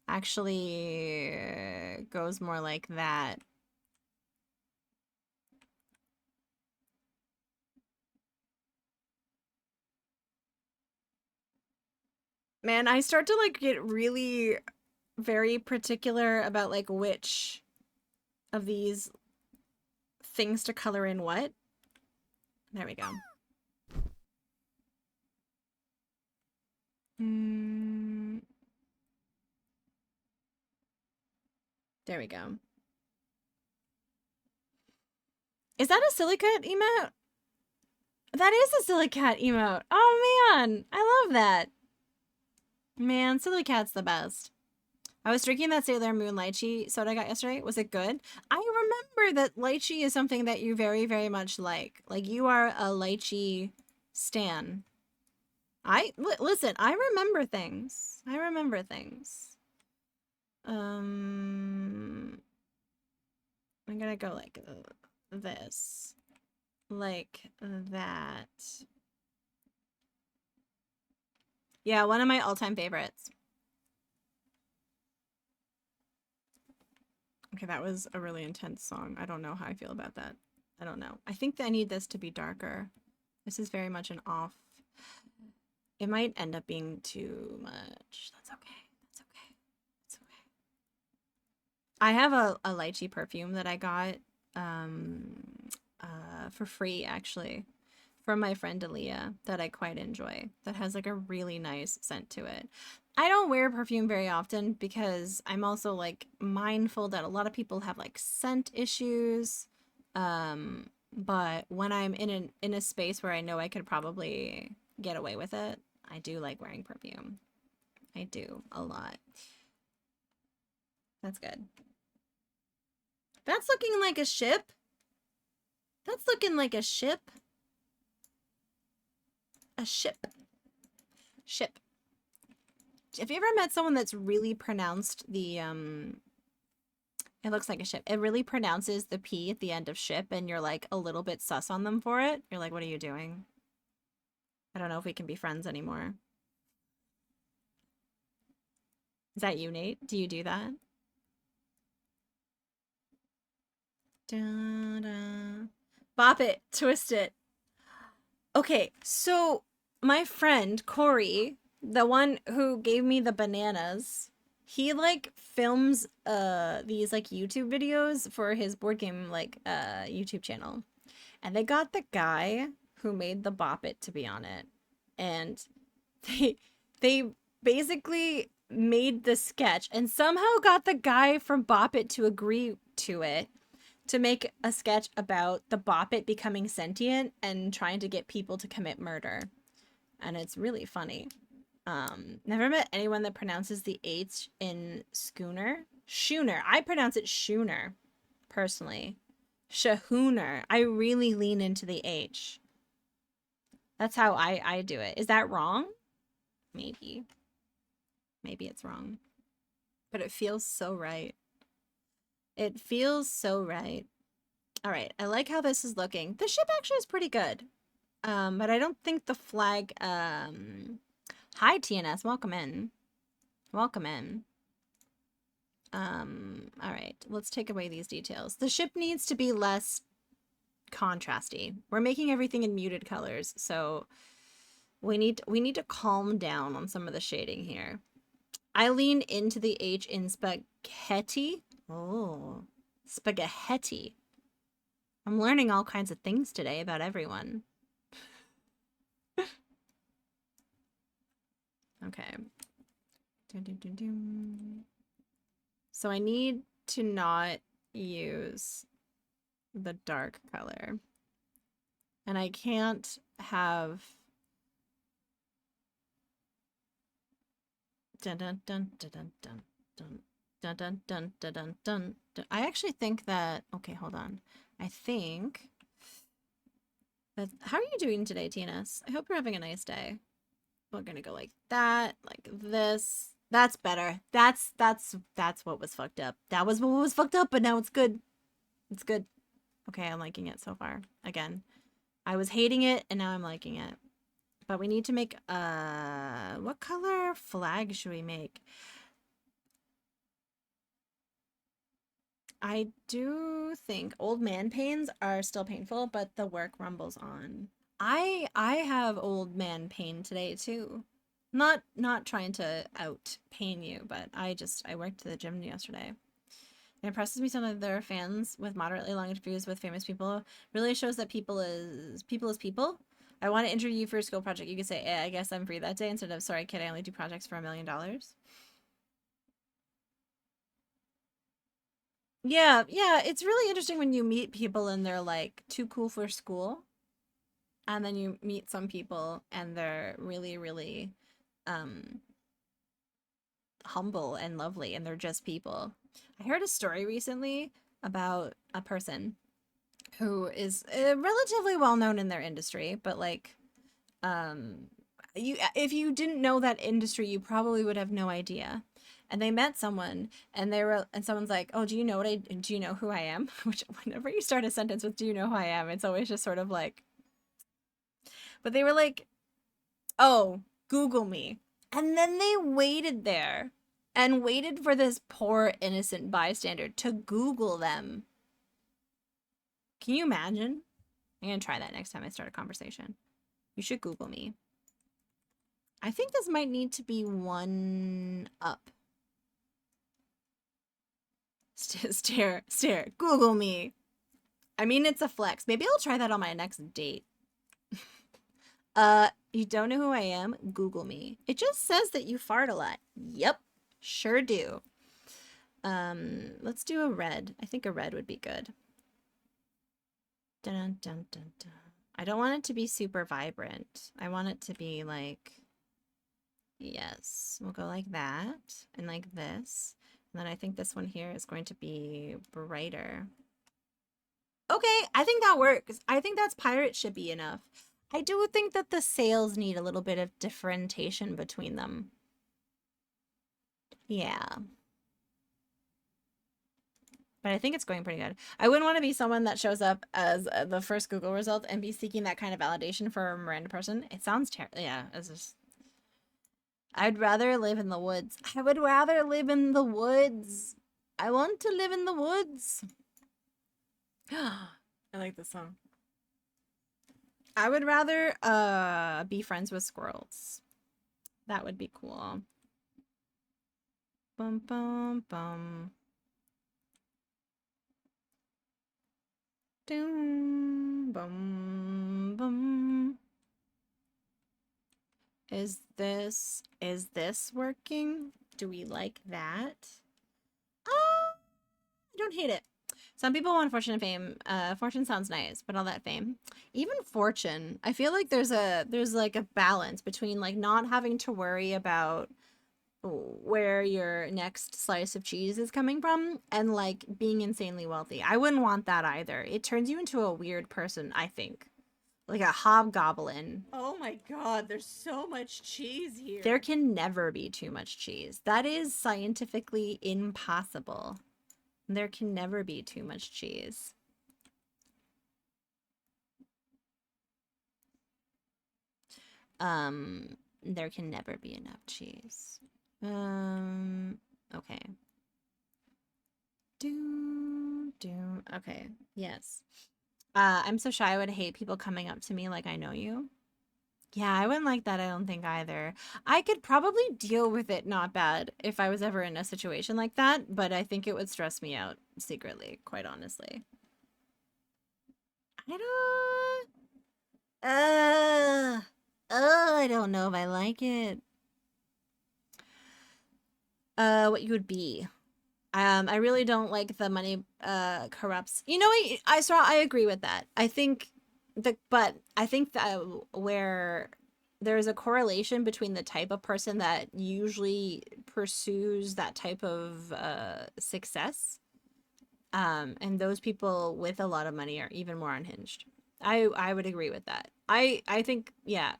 actually goes more like that. Man, I start to like get really very particular about like which of these things to color in what. There we go. There we go. Is that a silly cat emote? That is a silly cat emote. Oh man, I love that. Man, silly cat's the best. I was drinking that Sailor Moon lychee soda I got yesterday. Was it good? I remember that lychee is something that you very, very much like. Like, you are a lychee stan. Listen, I remember things. I remember things. I'm gonna go like this. Like that. Yeah, one of my all-time favorites. Okay, that was a really intense song. I don't know how I feel about that. I don't know. I think that I need this to be darker. This is very much an off. It might end up being too much. That's okay. That's okay. It's okay. I have a lychee perfume that I got for free, actually, from my friend Aaliyah, that I quite enjoy, that has like a really nice scent to it. I don't wear perfume very often because I'm also like mindful that a lot of people have like scent issues. But when I'm in a space where I know I could probably get away with it, I do like wearing perfume. I do a lot. That's good. That's looking like a ship. That's looking like a ship. A ship. Ship. Have you ever met someone that's really pronounced the, it looks like a ship. It really pronounces the P at the end of ship, and you're like a little bit sus on them for it? You're like, what are you doing? I don't know if we can be friends anymore. Is that you, Nate? Do you do that? Da, da. Bop it. Twist it. Okay, so my friend Corey, the one who gave me the bananas, he like films these like YouTube videos for his board game like YouTube channel. And they got the guy who made the Bop It to be on it. And they basically made the sketch and somehow got the guy from Bop It to agree to it, to make a sketch about the Bop It becoming sentient and trying to get people to commit murder. And it's really funny. Never met anyone that pronounces the H in schooner. Schooner. I pronounce it schooner, personally. Shahooner. I really lean into the H. That's how I do it. Is that wrong? Maybe. Maybe it's wrong. But it feels so right. It feels so right. All right, I like how this is looking. The ship actually is pretty good. But I don't think the flag, hi TNS, welcome in. Welcome in. All right, let's take away these details. The ship needs to be less contrasty. We're making everything in muted colors, so we need to calm down on some of the shading here. I lean into the H in spaghetti. Oh, spaghetti. I'm learning all kinds of things today about everyone. Okay. Dun, dun, dun, dun. So I need to not use the dark color. And I can't have dun dun dun dun dun dun dun dun dun dun dun dun dun. I actually think that okay, hold on. I think that how are you doing today, Tinas? I hope you're having a nice day. We're gonna go like that, like this. That's better. That's what was fucked up. That was what was fucked up, but now it's good. It's good. Okay, I'm liking it so far. Again, I was hating it and now I'm liking it. But we need to make what color flag should we make? I do think old man pains are still painful, but the work rumbles on. I have old man pain today too. Not trying to out pain you, but I worked at the gym yesterday. It impresses me some of their fans with moderately long interviews with famous people. Really shows that people is people. I want to interview you for a school project. You could say, I guess I'm free that day instead of sorry kid, I only do projects for $1 million. Yeah, yeah, it's really interesting when you meet people and they're like too cool for school. And then you meet some people and they're really, really um humble and lovely and they're just people. I heard a story recently about a person who is relatively well known in their industry, but like um you if you didn't know that industry, you probably would have no idea. And they met someone and someone's like, "Oh, do you know who I am?" Which whenever you start a sentence with "do you know who I am?" it's always just sort of like but they were like, "Oh, Google me." And then they waited there and waited for this poor innocent bystander to Google them. Can you imagine? I'm gonna try that next time I start a conversation. You should Google me. I think this might need to be one up. Stare. Google me. I mean, it's a flex. Maybe I'll try that on my next date. You don't know who I am? Google me. It just says that you fart a lot. Yep, sure do. Let's do a red. I think a red would be good. Dun dun dun dun. I don't want it to be super vibrant. I want it to be like, yes, we'll go like that and like this. And then I think this one here is going to be brighter. Okay, I think that works. I think that's pirate shippy enough. I do think that the sails need a little bit of differentiation between them. Yeah. But I think it's going pretty good. I wouldn't want to be someone that shows up as the first Google result and be seeking that kind of validation for a random person. It sounds terrible. Yeah, it's just... I'd rather live in the woods. I would rather live in the woods. I want to live in the woods. I like this song. I would rather be friends with squirrels. That would be cool. Bum bum bum. Doom bum bum. Is this working? Do we like that? I don't hate it. Some people want fortune and fame. Fortune sounds nice, but all that fame, even fortune, I feel like there's like a balance between like not having to worry about where your next slice of cheese is coming from and like being insanely wealthy. I wouldn't want that either. It turns you into a weird person, I think. Like a hobgoblin. Oh my god, there's so much cheese here. There can never be too much cheese. That is scientifically impossible. There can never be too much cheese. There can never be enough cheese. Okay. Okay, yes. I'm so shy. I would hate people coming up to me like I know you. Yeah, I wouldn't like that, I don't think either. I could probably deal with it not bad if I was ever in a situation like that, but I think it would stress me out secretly, quite honestly. I don't. I don't know if I like it. What you would be. I really don't like the money corrupts. You know, I agree with that. But I think that where there's a correlation between the type of person that usually pursues that type of success, and those people with a lot of money are even more unhinged. I would agree with that. I think, yeah,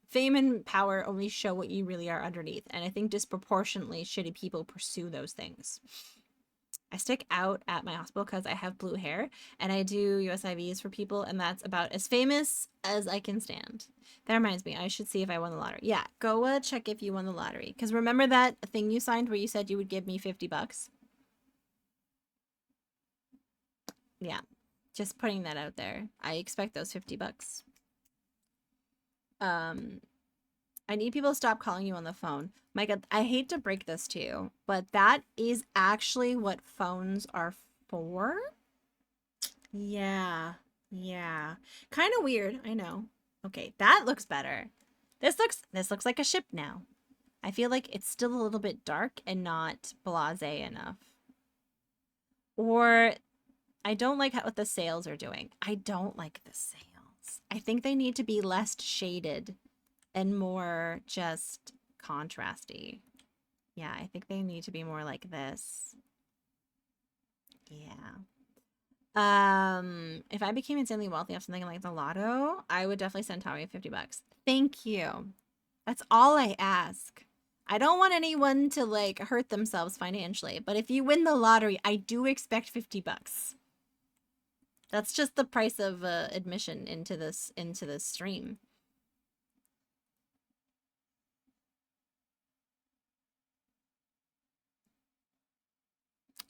fame and power only show what you really are underneath, and I think disproportionately shitty people pursue those things. I stick out at my hospital because I have blue hair and I do USIVs for people, and that's about as famous as I can stand. That reminds me, I should see if I won the lottery. Yeah, go check if you won the lottery. Because remember that thing you signed where you said you would give me 50 bucks? Yeah, just putting that out there. I expect those 50 bucks. I need people to stop calling you on the phone. Micah, I hate to break this to you, but that is actually what phones are for. Yeah. Yeah. Kind of weird, I know. Okay, that looks better. This looks like a ship now. I feel like it's still a little bit dark and not blasé enough. Or I don't like what the sails are doing. I don't like the sails. I think they need to be less shaded and more just contrasty. Yeah, I think they need to be more like this. Yeah. If I became insanely wealthy off something like the lotto, I would definitely send Tommy 50 bucks. Thank you. That's all I ask. I don't want anyone to like hurt themselves financially, but if you win the lottery, I do expect 50 bucks. That's just the price of admission into this stream.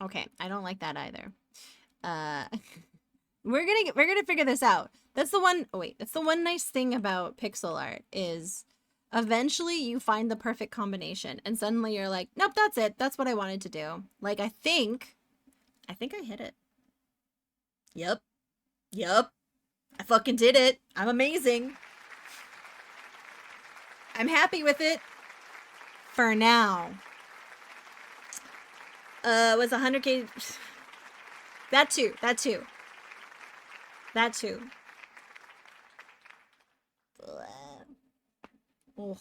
Okay, I don't like that either. Uh we're gonna figure this out. That's the one. Oh wait, that's the one nice thing about pixel art is eventually you find the perfect combination, and suddenly you're like, nope, that's it. That's what I wanted to do. Like I think I hit it. Yep, yep. I fucking did it. I'm amazing. I'm happy with it. For now. Was 100K. That too. That too. That too. Oh.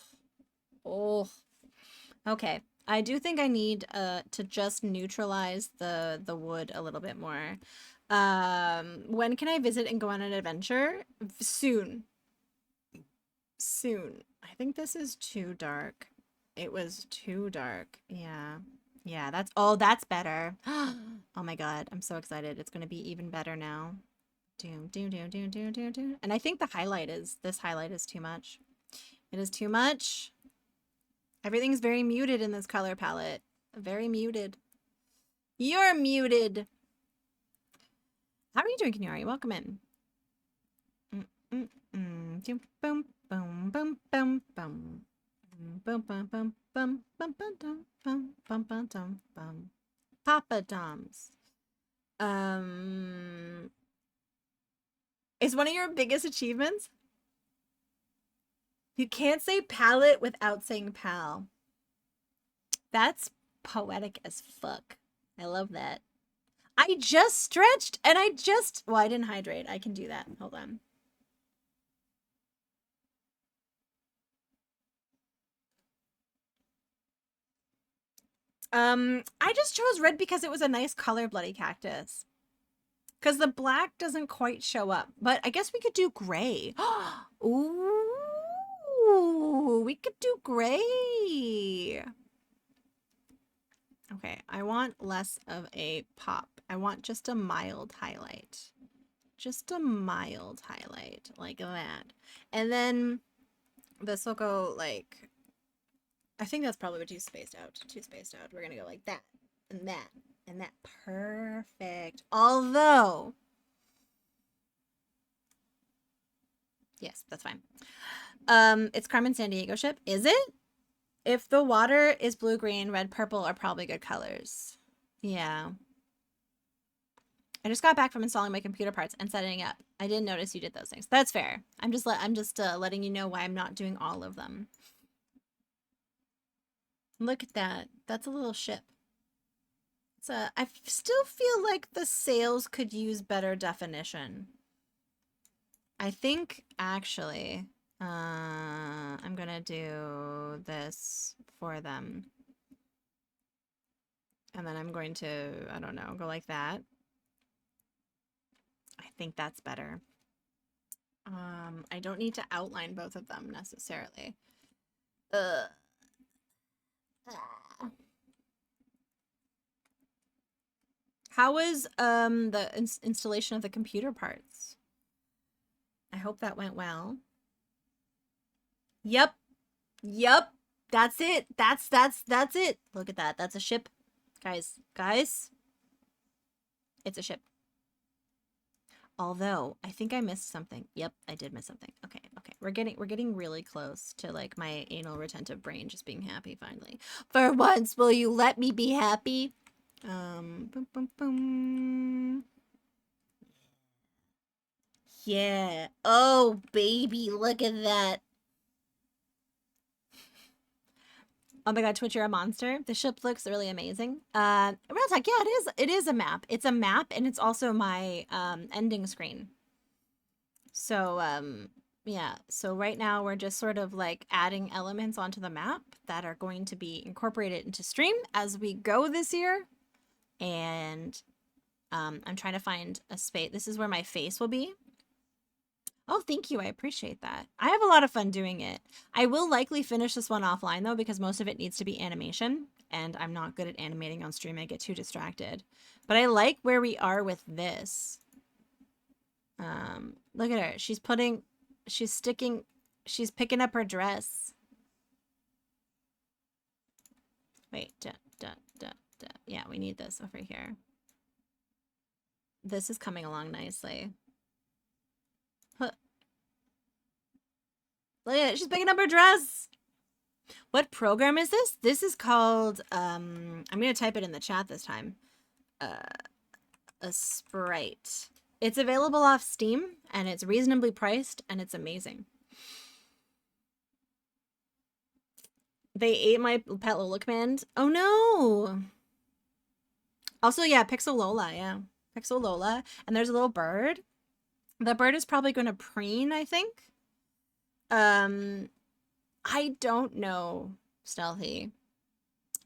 Oh. Okay. I do think I need to just neutralize the wood a little bit more. When can I visit and go on an adventure? Soon. Soon. I think this is too dark. It was too dark. Yeah. Yeah, that's better. Oh my god, I'm so excited. It's gonna be even better now. Doom, doom, doom, doom, doom, doom, doom. And I think this highlight is too much. It is too much. Everything's very muted in this color palette. Very muted. You're muted. How are you doing, Kinyari? Welcome in. Boom, boom, boom, boom, boom. Bum, bum, bum, bum, bum, bum, bum, bum, bum, bum, bum, bum. Papa Doms. Is one of your biggest achievements? You can't say palette without saying pal. That's poetic as fuck. I love that. I just stretched and well, I didn't hydrate. I can do that. Hold on. I just chose red because it was a nice color, Bloody Cactus. Because the black doesn't quite show up. But I guess we could do gray. Ooh, we could do gray. Okay, I want less of a pop. I want just a mild highlight. Just a mild highlight, like that. And then this will go I think that's probably too spaced out. Too spaced out. We're gonna go like that, and that, Isn't that perfect? Although, yes, that's fine. It's Carmen Sandiego ship. Is it? If the water is blue, green, red, purple are probably good colors. Yeah. I just got back from installing my computer parts and setting up. I didn't notice you did those things. That's fair. I'm just letting you know why I'm not doing all of them. Look at that. That's a little ship. I still feel like the sails could use better definition. I think actually, I'm gonna do this for them. And then I'm going to, I don't know, go like that. I think that's better. I don't need to outline both of them necessarily. Ugh. Ah. How was the installation of the computer parts? I hope that went well. Yep. Yep. That's it. That's it. Look at that. That's a ship. Guys. It's a ship. Although, I think I missed something. Yep, I did miss something. Okay. We're getting really close to like my anal retentive brain just being happy finally. For once, will you let me be happy? Boom, boom, boom. Yeah. Oh, baby, look at that. Oh my god, Twitch, you're a monster. The ship looks really amazing. Real talk, yeah, it is a map. It's a map, and it's also my ending screen. So, yeah. So right now we're just sort of like adding elements onto the map that are going to be incorporated into stream as we go this year. And I'm trying to find a space. This is where my face will be. Oh, thank you. I appreciate that. I have a lot of fun doing it. I will likely finish this one offline, though, because most of it needs to be animation, and I'm not good at animating on stream. I get too distracted. But I like where we are with this. Look at her. She's picking up her dress. Wait, yeah, we need this over here. This is coming along nicely. Huh. Look at it. She's picking up her dress. What program is this? This is called, I'm going to type it in the chat this time. A Sprite. It's available off Steam, and it's reasonably priced, and it's amazing. They ate my Pet Lola command. Oh, no. Also, yeah, Pixel Lola, yeah. Pixel Lola. And there's a little bird. The bird is probably going to preen, I think. I don't know, Stealthy.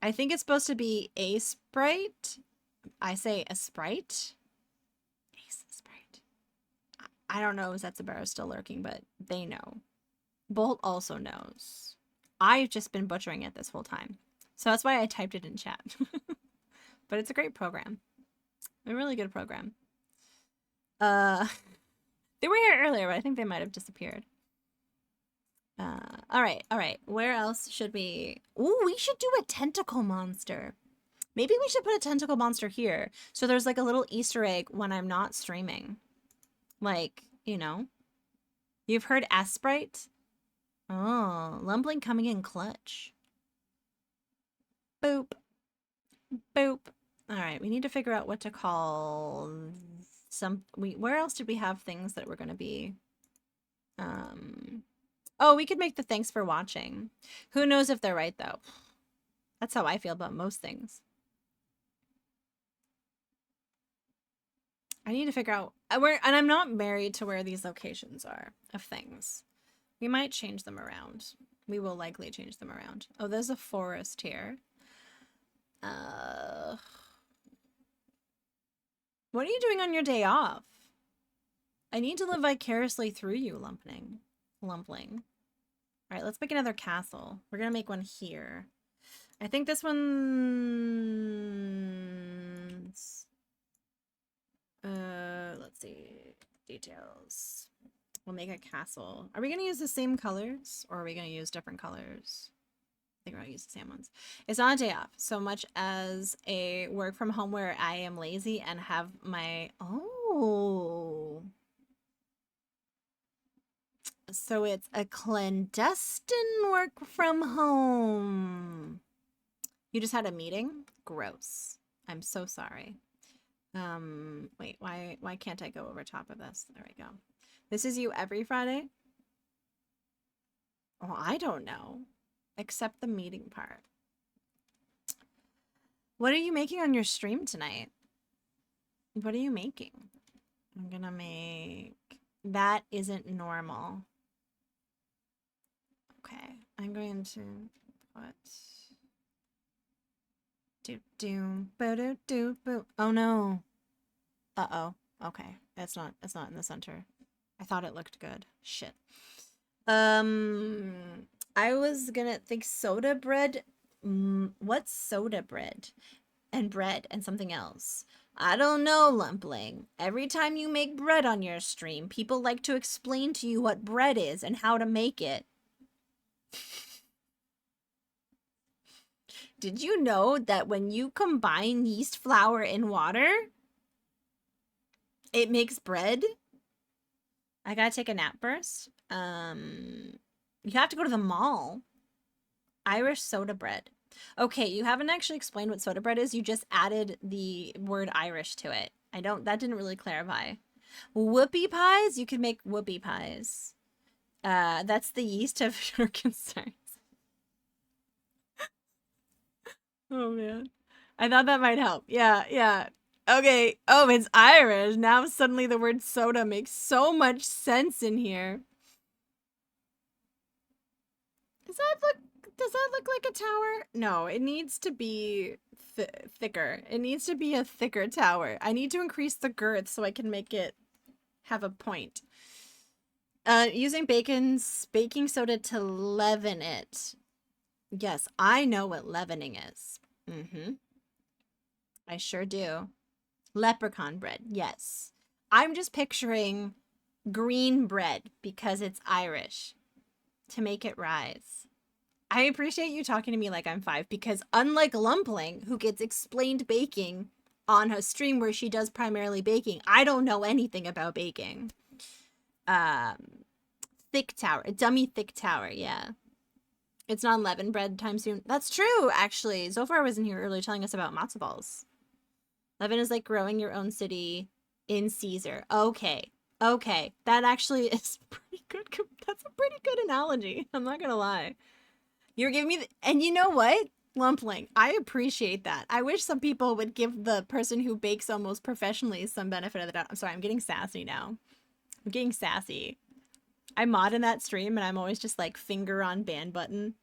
I think it's supposed to be a Sprite. I say a Sprite. Ace Sprite. I don't know if Zetsubaru is still lurking, but they know. Bolt also knows. I've just been butchering it this whole time. So that's why I typed it in chat. But it's a great program. A really good program. They were here earlier, but I think they might have disappeared. All right. Where else should we? Ooh, we should do a tentacle monster. Maybe we should put a tentacle monster here. So there's like a little Easter egg when I'm not streaming. Like, you know. You've heard Asprite? Oh, Lumbling coming in clutch. Boop. Boop. All right, we need to figure out what to call where else did we have things that were going to be? Oh, we could make the thanks for watching. Who knows if they're right, though? That's how I feel about most things. I need to figure out where, and I'm not married to where these locations are of things. We might change them around. We will likely change them around. Oh, there's a forest here. What are you doing on your day off? I need to live vicariously through you, Lumpling. All right, let's make another castle. We're gonna make one here. I think this one's... let's see. Details. We'll make a castle. Are we gonna use the same colors, or are we gonna use different colors? think I'll use the same ones. It's not a day off so much as a work from home where I am lazy and have my so it's a clandestine work from home. You just had a meeting? Gross. I'm so sorry. Wait, why can't I go over top of this? There we go. This is you every Friday? Oh, I don't know. Except the meeting part. What are you making on your stream tonight? What are you making? I'm gonna make... That isn't normal. Okay, I'm going to put... Boo. Oh no. Uh-oh. Okay. It's not in the center. I thought it looked good. Shit. I was gonna think soda bread. What's soda bread? And bread and something else. I don't know, Lumpling. Every time you make bread on your stream, people like to explain to you what bread is and how to make it. Did you know that when you combine yeast flour and water, it makes bread? I gotta take a nap first. You have to go to the mall. Irish soda bread. Okay, you haven't actually explained what soda bread is. You just added the word Irish to it. That didn't really clarify. Whoopie pies? You can make whoopie pies. That's the yeast of your concerns. Oh, man. I thought that might help. Yeah. Okay. Oh, it's Irish. Now suddenly the word soda makes so much sense in here. Does that look like a tower? No, it needs to be thicker. It needs to be a thicker tower. I need to increase the girth so I can make it have a point. Using baking soda to leaven it. Yes, I know what leavening is. I sure do. Leprechaun bread, yes. I'm just picturing green bread because it's Irish to make it rise. I appreciate you talking to me like I'm 5 because unlike Lumpling, who gets explained baking on her stream where she does primarily baking, I don't know anything about baking. Thick tower, a dummy thick tower, yeah. It's not leavened bread time soon. That's true, actually. Zofar was in here earlier telling us about matzo balls. Leaven is like growing your own city in Caesar. Okay. That actually is pretty good. That's a pretty good analogy. I'm not gonna lie. You're giving me and you know what? Lumpling, I appreciate that. I wish some people would give the person who bakes almost professionally some benefit of the doubt. I'm sorry, I'm getting sassy now. I'm getting sassy. I mod in that stream and I'm always just like finger on ban button.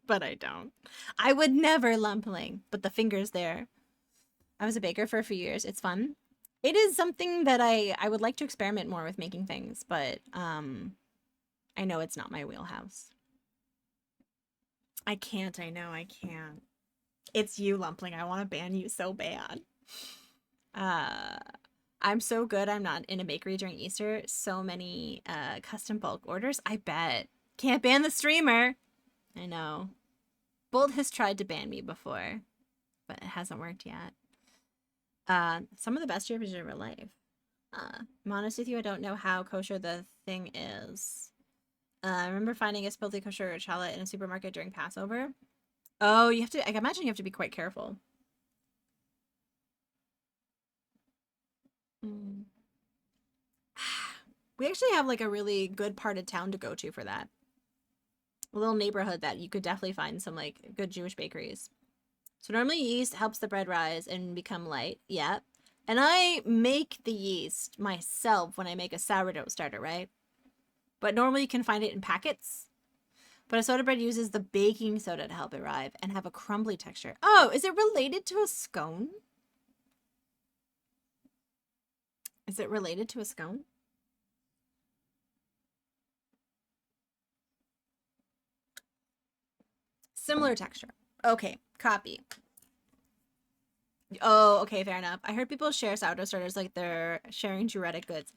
But I don't. I would never, Lumpling, but the finger's there. I was a baker for a few years. It's fun. It is something that I would like to experiment more with making things, but I know it's not my wheelhouse. I can't. I know I can't. It's you, Lumpling. I want to ban you so bad. I'm so good I'm not in a bakery during Easter. So many custom bulk orders. I bet. Can't ban the streamer. I know. Bold has tried to ban me before, but it hasn't worked yet. Some of the best streamers in real life. I'm honest with you, I don't know how kosher the thing is. I remember finding a spilty kosher challah in a supermarket during Passover. Oh, you have to, I imagine you have to be quite careful. We actually have like a really good part of town to go to for that. A little neighborhood that you could definitely find some like good Jewish bakeries. So normally yeast helps the bread rise and become light. Yep. And I make the yeast myself when I make a sourdough starter, right? But normally you can find it in packets. But a soda bread uses the baking soda to help it rise and have a crumbly texture. Oh, is it related to a scone? Is it related to a scone? Similar texture. Okay, copy. Oh, okay, fair enough. I heard people share sourdough starters like they're sharing Juretic goods.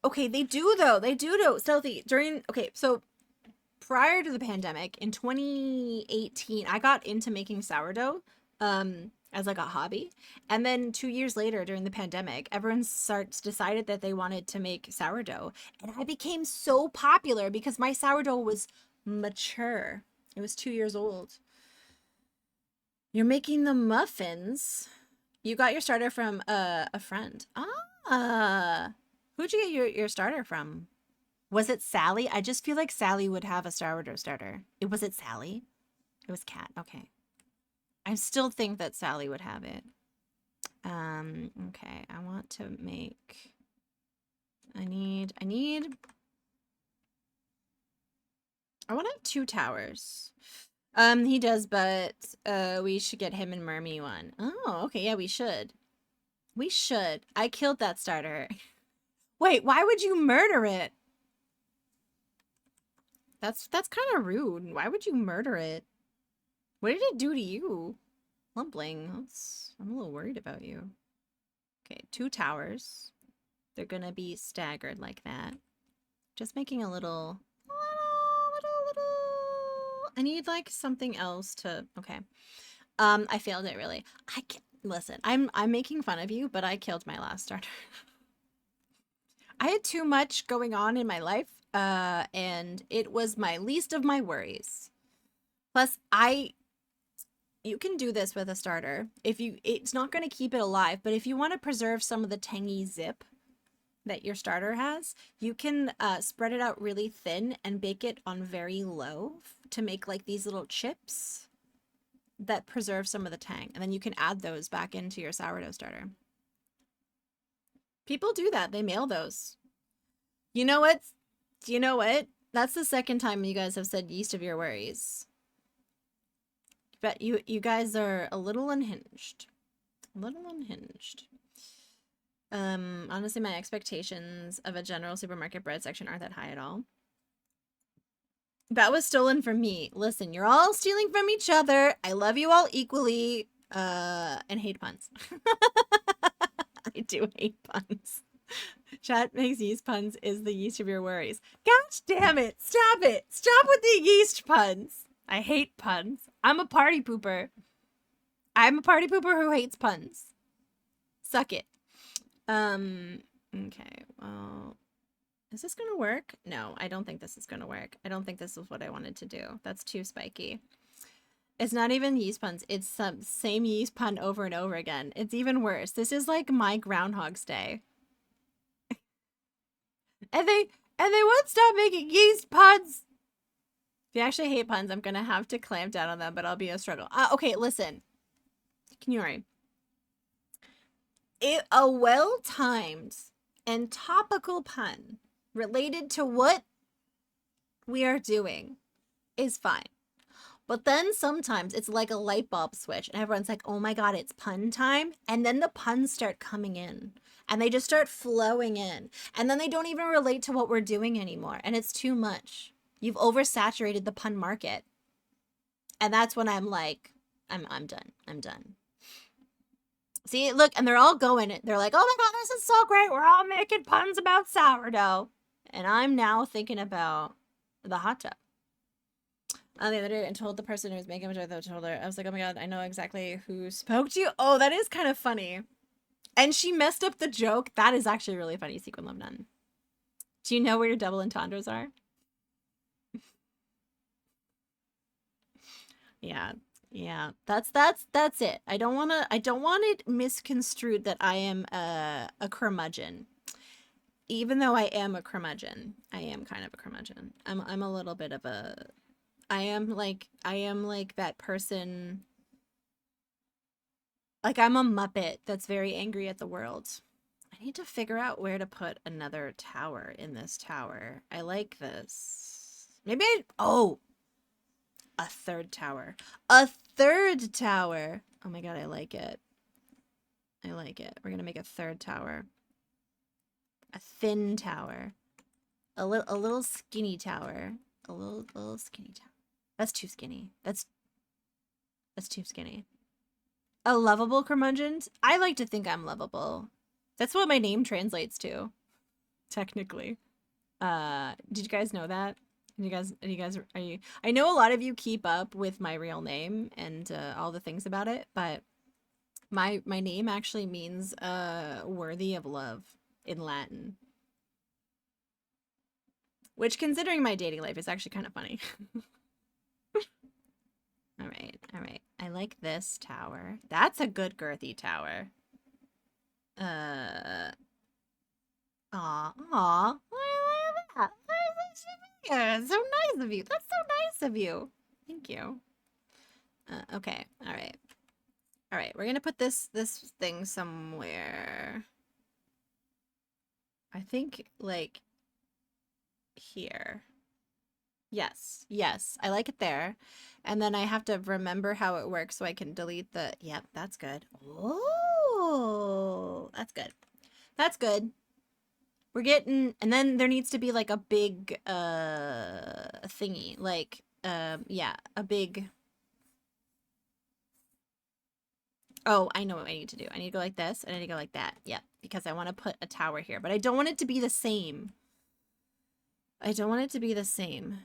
Okay, they do though. They do though. Stealthy. Okay, so prior to the pandemic in 2018, I got into making sourdough as like a hobby. And then 2 years later during the pandemic, everyone decided that they wanted to make sourdough. And I became so popular because my sourdough was mature. It was 2 years old. You're making the muffins. You got your starter from a friend. Ah, who'd you get your starter from? Was it Sally? I just feel like Sally would have a sourdough starter. Was it Sally? It was Kat. Okay. I still think that Sally would have it. Okay. I want to make... I want to have 2 towers. He does, but we should get him and Mermy one. Oh, okay, yeah, we should. We should. I killed that starter. Wait, why would you murder it? That's kind of rude. Why would you murder it? What did it do to you? Lumpling. I'm a little worried about you. Okay, 2 towers. They're gonna be staggered like that. Just making a little. I need like something else to. Okay. I failed it really. I can't listen. I'm making fun of you, but I killed my last starter. I had too much going on in my life, and it was my least of my worries. Plus, you can do this with a starter. It's not going to keep it alive, but if you want to preserve some of the tangy zip that your starter has, you can spread it out really thin and bake it on very low to make like these little chips that preserve some of the tang. And then you can add those back into your sourdough starter. People do that. They mail those. You know what? You know what? That's the second time you guys have said yeast of your worries. But you guys are a little unhinged. A little unhinged. Honestly, my expectations of a general supermarket bread section aren't that high at all. That was stolen from me. Listen, you're all stealing from each other. I love you all equally. And hate puns. I do hate puns. Chat makes yeast puns is the yeast of your worries. Gosh damn it. Stop it. Stop with the yeast puns. I hate puns. I'm a party pooper. I'm a party pooper who hates puns. Suck it. Okay, well, is this gonna work? No, I don't think this is gonna work. I don't think this is what I wanted to do. That's too spiky. It's not even yeast puns. It's some same yeast pun over and over again. It's even worse. This is like my Groundhog's Day. and they won't stop making yeast puns. If you actually hate puns, I'm gonna have to clamp down on them, but I'll be a struggle. Okay, listen. Kinuri. A well-timed and topical pun related to what we are doing is fine. But then sometimes it's like a light bulb switch and everyone's like, oh my god, it's pun time. And then the puns start coming in and they just start flowing in. And then they don't even relate to what we're doing anymore. And it's too much. You've oversaturated the pun market. And that's when I'm like, I'm done. I'm done. See, look, and they're all going. They're like, oh my god, this is so great. We're all making puns about sourdough. And I'm now thinking about the hot tub. The other day, and told the person who was making it, I told her, I was like, oh my god, I know exactly who spoke to you. Oh, that is kind of funny. And she messed up the joke. That is actually really funny, Sequin Love Nun. Do you know where your double entendres are? Yeah. Yeah, that's it. I don't want it misconstrued that I am a curmudgeon. Even though I am a curmudgeon, I am kind of a curmudgeon. I'm a little bit of a I am like that person, like I'm a Muppet that's very angry at the world. I need to figure out where to put another tower in this tower. I like this. Maybe a third tower. A third tower. Oh my god, I like it. I like it. We're gonna make a third tower. A thin tower. A little skinny tower. A little skinny tower. That's too skinny. That's too skinny. A lovable curmudgeon? I like to think I'm lovable. That's what my name translates to. Technically. Did you guys know that? Are you? I know a lot of you keep up with my real name and all the things about it, but my name actually means worthy of love in Latin, which, considering my dating life, is actually kind of funny. All right, all right. I like this tower. That's a good girthy tower. Aw, aw. Look at that. Yeah, so nice of you. That's so nice of you. Thank you. Okay, all right. All right, we're gonna put this thing somewhere. I think, like, here. Yes, yes, I like it there. And then I have to remember how it works so I can delete the... Yep, that's good. Oh, that's good. That's good. We're getting... And then there needs to be, like, a big, thingy. Like, yeah, a big... Oh, I know what I need to do. I need to go like this, and I need to go like that. Yep, because I want to put a tower here. But I don't want it to be the same. I don't want it to be the same.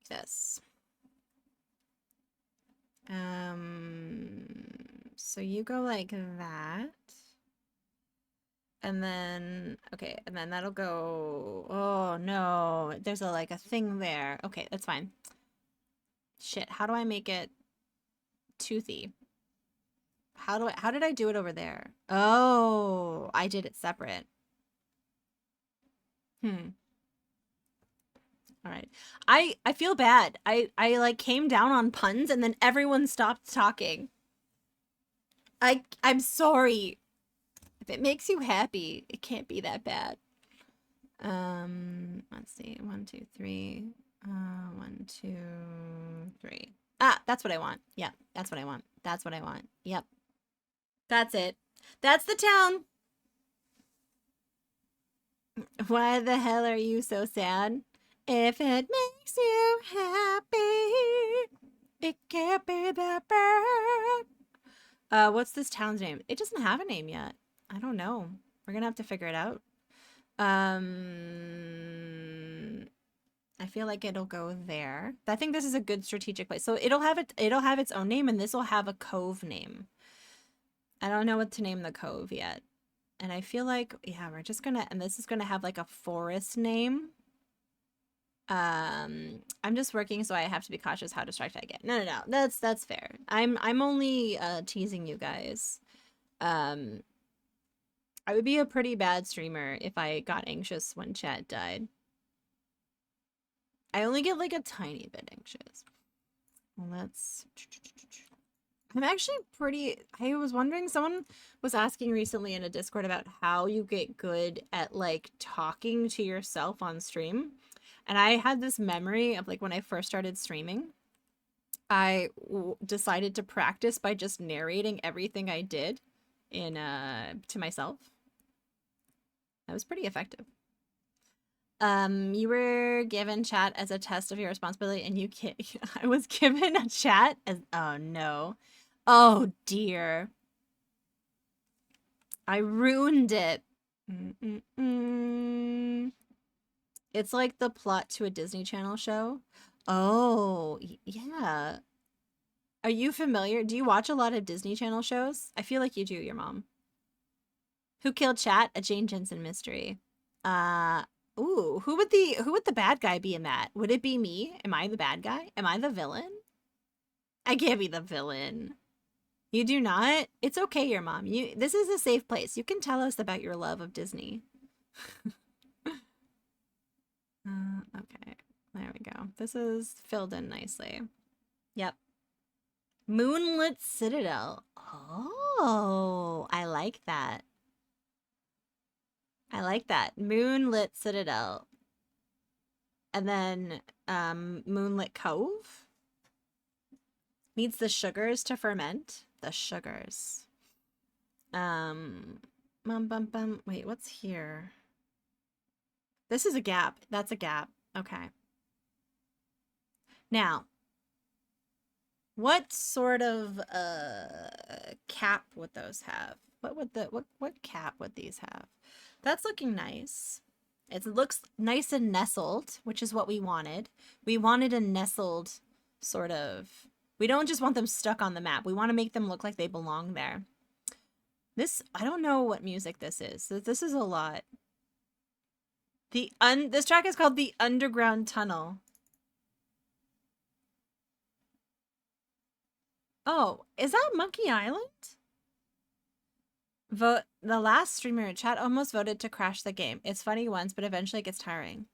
This. So you go like that. And then, okay, and then that'll go, oh no, there's a, like, a thing there. Okay, that's fine. Shit, how do I make it toothy? How did I do it over there? Oh, I did it separate. All right. I feel bad. I like came down on puns and then everyone stopped talking. I'm sorry. If it makes you happy, it can't be that bad. Let's see. 1, 2, 3. 1, 2, 3. Ah, that's what I want. Yep, that's what I want. That's what I want. Yep. That's it. That's the town. Why the hell are you so sad? If it makes you happy, it can't be that bad. What's this town's name? It doesn't have a name yet. I don't know. We're gonna have to figure it out. I feel like it'll go there. I think this is a good strategic place. So it'll have its own name, and this will have a cove name. I don't know what to name the cove yet. And I feel like, yeah, we're just gonna, and this is gonna have like a forest name. I'm just working, so I have to be cautious how distracted I get. No. That's fair. I'm only teasing you guys. I would be a pretty bad streamer if I got anxious when chat died. I only get like a tiny bit anxious. Well, I'm actually pretty... I was wondering, someone was asking recently in a Discord about how you get good at, like, talking to yourself on stream. And I had this memory of, like, when I first started streaming, I decided to practice by just narrating everything I did to myself. That was pretty effective. You were given chat as a test of your responsibility, and I was given a chat as... Oh, no. Oh, dear. I ruined it. It's like the plot to a Disney Channel show. Oh, yeah. Are you familiar? Do you watch a lot of Disney Channel shows? I feel like you do, your mom. Who Killed Chat? A Jane Jensen mystery. Ooh, who would the bad guy be in that? Would it be me? Am I the bad guy? Am I the villain? I can't be the villain. You do not? It's okay, your mom. This is a safe place. You can tell us about your love of Disney. Okay, there we go. This is filled in nicely. Yep. Moonlit Citadel. Oh, I like that. I like that. Moonlit Citadel. And then, Moonlit Cove. Needs the sugars to ferment. The sugars. Wait, what's here? This is a gap. That's a gap. Okay. Now, what sort of cap would those have? what cap would these have? That's looking nice. It looks nice and nestled, which is what we wanted. We wanted a nestled sort of. We don't just want them stuck on the map. We want to make them look like they belong there. This, I don't know what music this is. This is a lot. This track is called The Underground Tunnel. Oh, is that Monkey Island? Vote the last streamer in chat almost voted to crash the game. It's funny once, but eventually it gets tiring.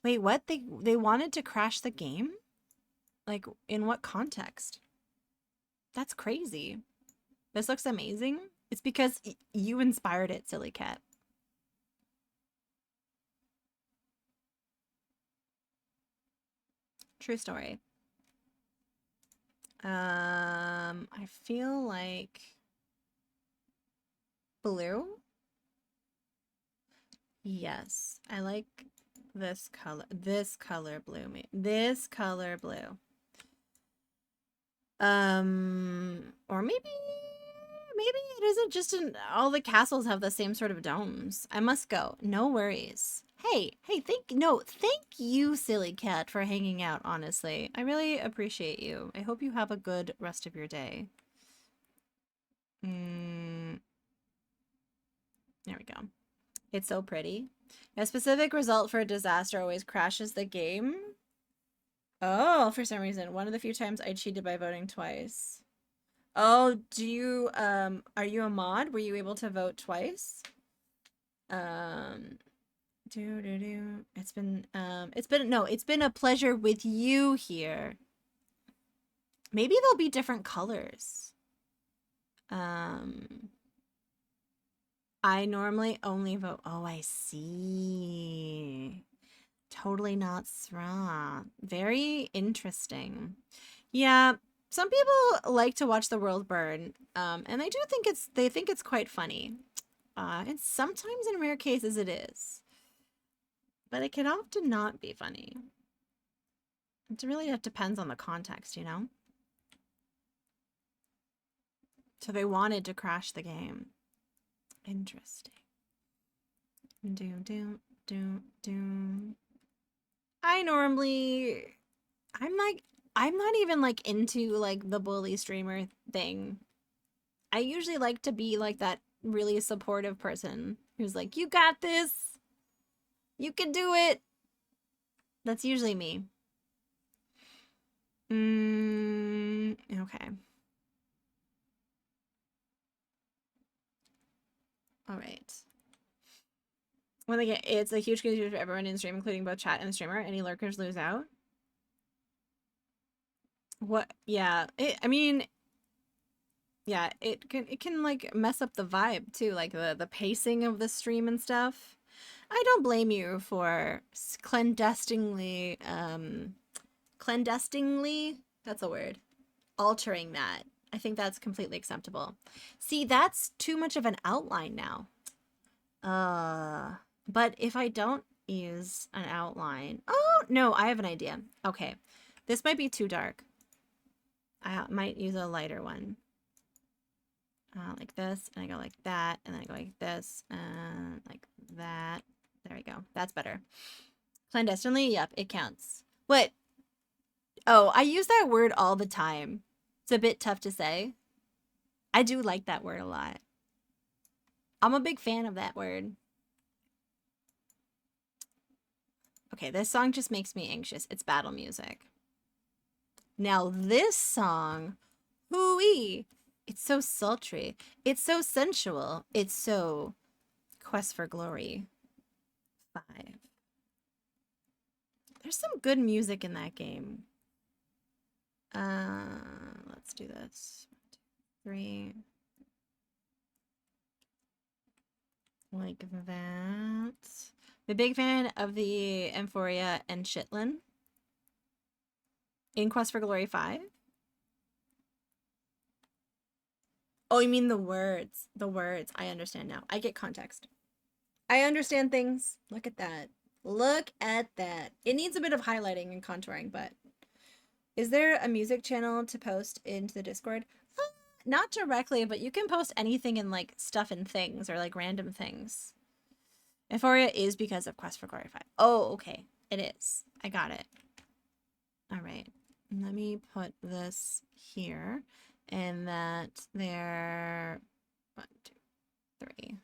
Wait, what? They wanted to crash the game? Like, in what context? That's crazy. This looks amazing. It's because you inspired it, silly cat. True story. I feel like blue. Yes, I like this color. This color blue. This color blue. Or maybe it isn't just all the castles have the same sort of domes. I must go. No worries. Hey, thank you, silly cat, for hanging out, honestly. I really appreciate you. I hope you have a good rest of your day. There we go. It's so pretty. A specific result for a disaster always crashes the game. Oh, for some reason. One of the few times I cheated by voting twice. Oh, do you, are you a mod? Were you able to vote twice? It's been a pleasure with you here. Maybe there'll be different colors. I normally only vote. Oh, I see. Totally not SRA. Very interesting. Yeah, some people like to watch the world burn, and they think it's quite funny. And sometimes in rare cases it is. But it can often not be funny. It really depends on the context, you know? So they wanted to crash the game. Interesting. I'm not even like into like the bully streamer thing. I usually like to be like that really supportive person who's like, you got this. You can do it. That's usually me. Okay. All right. When they get, it's a huge confusion for everyone in the stream, including both chat and the streamer. Any lurkers lose out. What? Yeah. I mean, yeah. It can like mess up the vibe too, like the pacing of the stream and stuff. I don't blame you for clandestinely, that's a word, altering that. I think that's completely acceptable. See, that's too much of an outline now. But if I don't use an outline, oh no, I have an idea. Okay, this might be too dark. I might use a lighter one. Like this, and I go like that, and then I go like this, and like that. There we go. That's better. Clandestinely, yep, it counts. What? Oh, I use that word all the time. It's a bit tough to say. I do like that word a lot. I'm a big fan of that word. Okay, this song just makes me anxious. It's battle music. Now this song, hooey, it's so sultry. It's so sensual. It's so Quest for Glory 5. There's some good music in that game. Let's do this. 1, 2, 3. Like that. I'm a big fan of the Amphoria and Chitlin in Quest for Glory 5. Oh, you mean the words. The words. I understand now. I get context. I understand things. Look at that. Look at that. It needs a bit of highlighting and contouring, but is there a music channel to post into the Discord? not directly, but you can post anything in like stuff and things or like random things. Euphoria is because of Quest for Glory 5. Oh, okay. It is. I got it. All right. Let me put this here and that there. 1, 2, 3.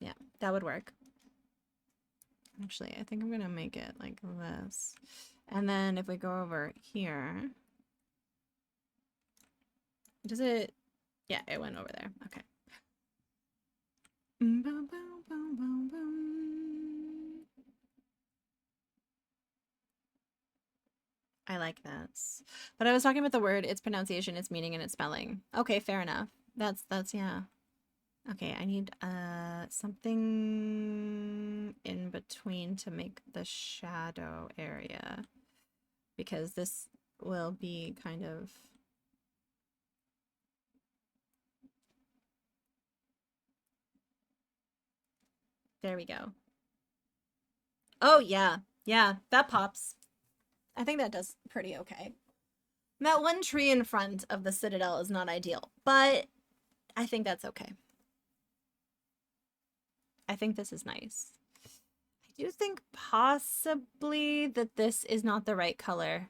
Yeah, that would work. Actually, I think I'm gonna make it like this. And then if we go over here, does it? Yeah, it went over there. Okay. Boom, boom, boom, boom, boom. I like that. But I was talking about the word, its pronunciation, its meaning, and its spelling. Okay, fair enough. That's yeah. Okay, I need something in between to make the shadow area because this will be kind of there we go. Oh yeah. Yeah, that pops. I think that does pretty okay. That one tree in front of the citadel is not ideal, but I think that's okay. I think this is nice. I do think possibly that this is not the right color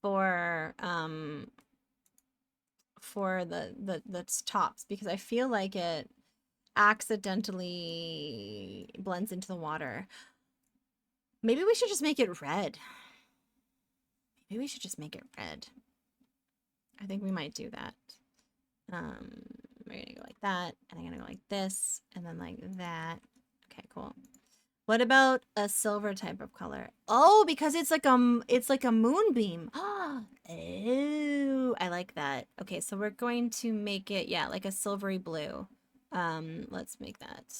for the tops because I feel like it accidentally blends into the water. Maybe we should just make it red. Maybe we should just make it red. I think we might do that. We're gonna go like that, and I'm gonna go like this, and then like that. Okay, cool. What about a silver type of color? Oh, because it's like a moonbeam. Oh, I like that. Okay, so we're going to make it, yeah, like a silvery blue. Let's make that.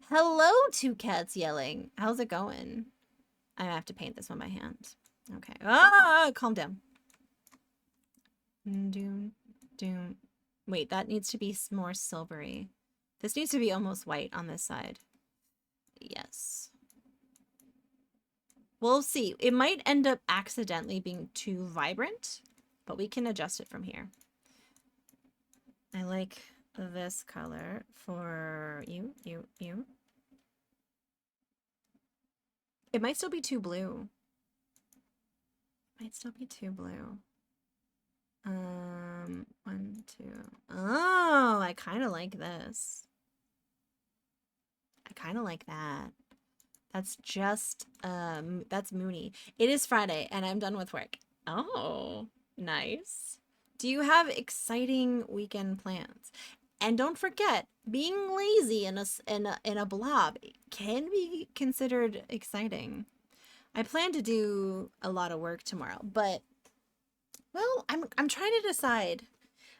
Hello, two cats yelling. How's it going? I have to paint this one by hand. Okay. Ah, calm down. Doom, doom. Wait, that needs to be more silvery. This needs to be almost white on this side. Yes. We'll see. It might end up accidentally being too vibrant, but we can adjust it from here. I like this color for you. It might still be too blue. Might still be too blue. 1, 2. Oh, I kind of like this. I kind of like that. That's just, that's Moony. It is Friday and I'm done with work. Oh, nice. Do you have exciting weekend plans? And don't forget, being lazy in a blob can be considered exciting. I plan to do a lot of work tomorrow, but well, I'm trying to decide.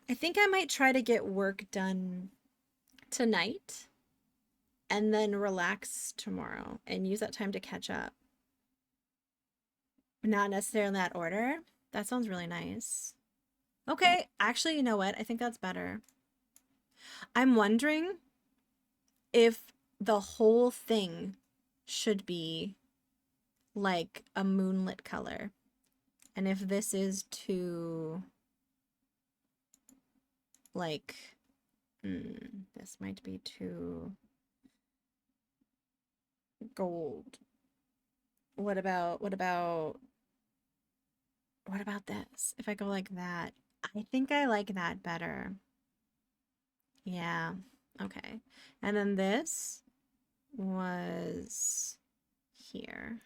I think I might try to get work done tonight and then relax tomorrow and use that time to catch up. Not necessarily in that order. That sounds really nice. Okay, actually, you know what? I think that's better. I'm wondering if the whole thing should be like a moonlit color. And if this is too like this might be too gold. What about this? If I go like that, I think I like that better. Yeah. Okay. And then this was here.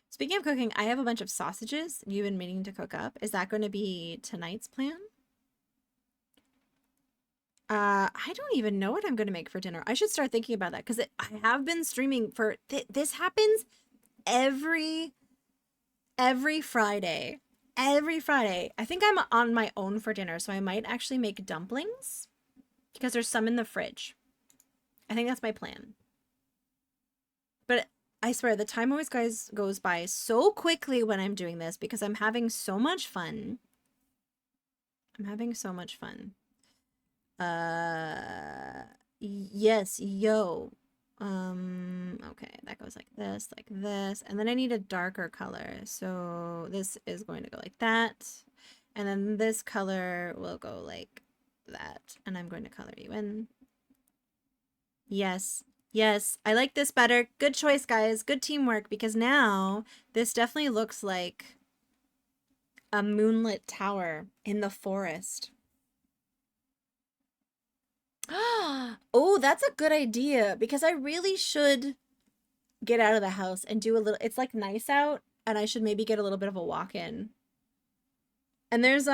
Speaking of cooking, I have a bunch of sausages you've been meaning to cook up. Is that going to be tonight's plan? I don't even know what I'm going to make for dinner. I should start thinking about that because I have been streaming for this happens every Friday. Every Friday. I think I'm on my own for dinner, so I might actually make dumplings because there's some in the fridge. I think that's my plan. But I swear the time always goes by so quickly when I'm doing this because I'm having so much fun. I'm having so much fun. Yes, yo. Okay, that goes like this, and then I need a darker color. So this is going to go like that. And then this color will go like that. And I'm going to color you in. Yes. Yes. I like this better. Good choice, guys. Good teamwork, because now this definitely looks like a moonlit tower in the forest. Oh, that's a good idea, because I really should get out of the house and do a little, it's like nice out, and I should maybe get a little bit of a walk in. And there's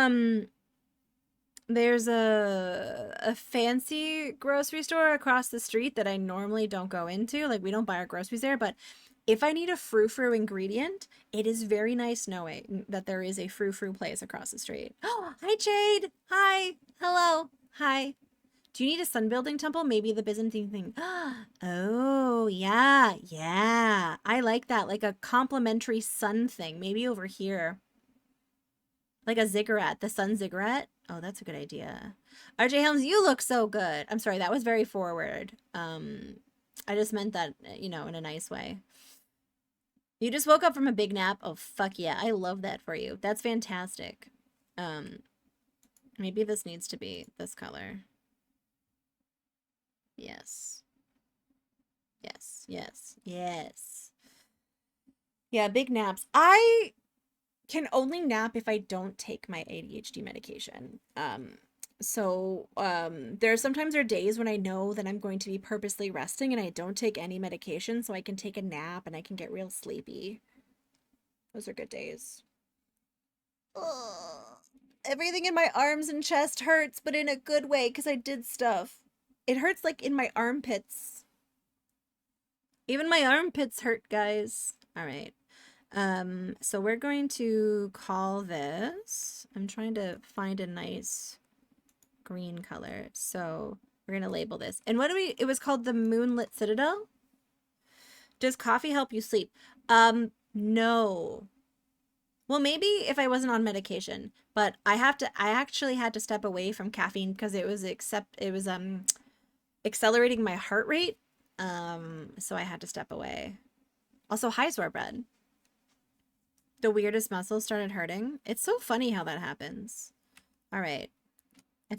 a fancy grocery store across the street that I normally don't go into. Like, we don't buy our groceries there, but if I need a frou-frou ingredient, it is very nice knowing that there is a frou-frou place across the street. Oh, hi Jade. Hi. Hello. Hi. Do you need a sun building temple? Maybe the Byzantine thing. Oh, yeah. Yeah. I like that. Like a complimentary sun thing. Maybe over here. Like a ziggurat. The sun ziggurat. Oh, that's a good idea. RJ Helms, you look so good. I'm sorry. That was very forward. I just meant that, you know, in a nice way. You just woke up from a big nap. Oh, fuck yeah. I love that for you. That's fantastic. Maybe this needs to be this color. Yes. Yes, yes, yes. Yeah, big naps. I can only nap if I don't take my ADHD medication. There sometimes are days when I know that I'm going to be purposely resting and I don't take any medication, so I can take a nap and I can get real sleepy. Those are good days. Ugh. Everything in my arms and chest hurts, but in a good way, because I did stuff. It hurts like in my armpits. Even my armpits hurt, guys. All right. So we're going to call this, I'm trying to find a nice green color. So we're going to label this. And what do we, it was called the Moonlit Citadel? Does coffee help you sleep? No. Well, maybe if I wasn't on medication, but I actually had to step away from caffeine because it was accelerating my heart rate. So I had to step away. Also, hi, Zorbread. The weirdest muscles started hurting. It's so funny how that happens. All right.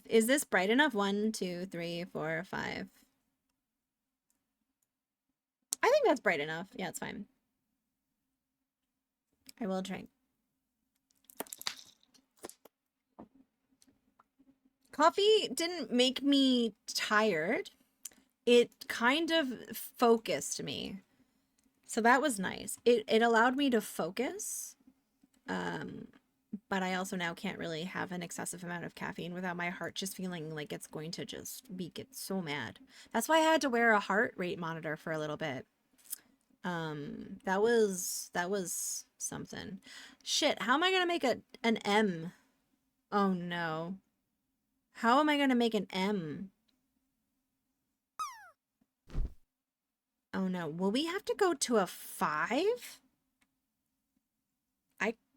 Is this bright enough? 1, 2, 3, 4, 5. I think that's bright enough. Yeah, it's fine. I will drink. Coffee didn't make me tired. It kind of focused me. So that was nice. It allowed me to focus. But I also now can't really have an excessive amount of caffeine without my heart just feeling like it's going to just get so mad. That's why I had to wear a heart rate monitor for a little bit. That was something. Shit, how am I gonna make an M? Oh no. How am I gonna make an M? Oh no. Will we have to go to a 5?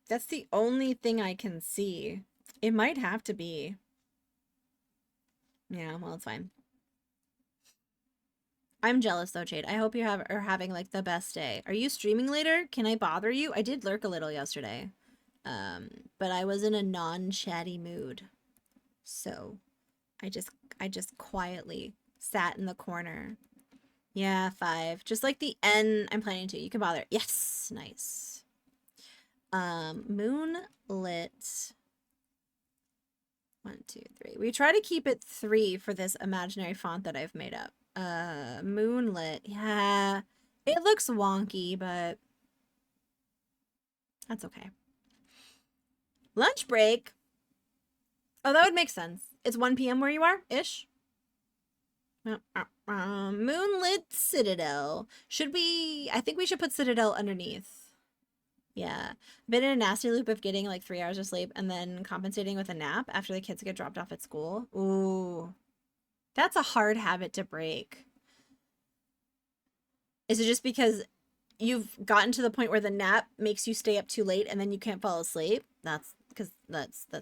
That's the only thing I can see. It might have to be. Yeah, well, it's fine. I'm jealous though, Jade. I hope you are having like the best day. Are you streaming later? Can I bother you? I did lurk a little yesterday. But I was in a non-chatty mood. So I just quietly sat in the corner. Yeah, 5. Just like the N I'm planning to. You can bother. Yes, nice. Moonlit. 1, 2, 3. We try to keep it 3 for this imaginary font that I've made up. Moonlit. Yeah, it looks wonky, but that's okay. Lunch break. Oh, that would make sense. It's 1 p.m. where you are, ish. Moonlit Citadel. Should we? I think we should put Citadel underneath. Yeah. Been in a nasty loop of getting like 3 hours of sleep and then compensating with a nap after the kids get dropped off at school. Ooh. That's a hard habit to break. Is it just because you've gotten to the point where the nap makes you stay up too late and then you can't fall asleep? That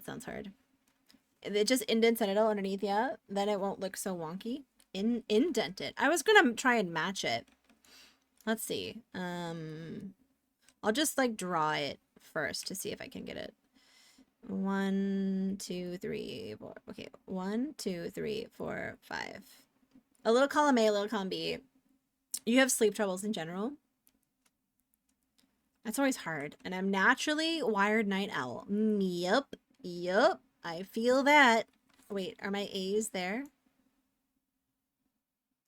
sounds hard. If it just indents Citadel underneath, yeah, then it won't look so wonky. Indent it. I was gonna try and match it. Let's see. I'll just like draw it first to see if I can get it. 1, 2, 3, 4. Okay, 1, 2, 3, 4, 5. A little column A, a little column B. You have sleep troubles in general. That's always hard. And I'm naturally wired night owl. Yup. Yup. I feel that. Wait, are my A's there?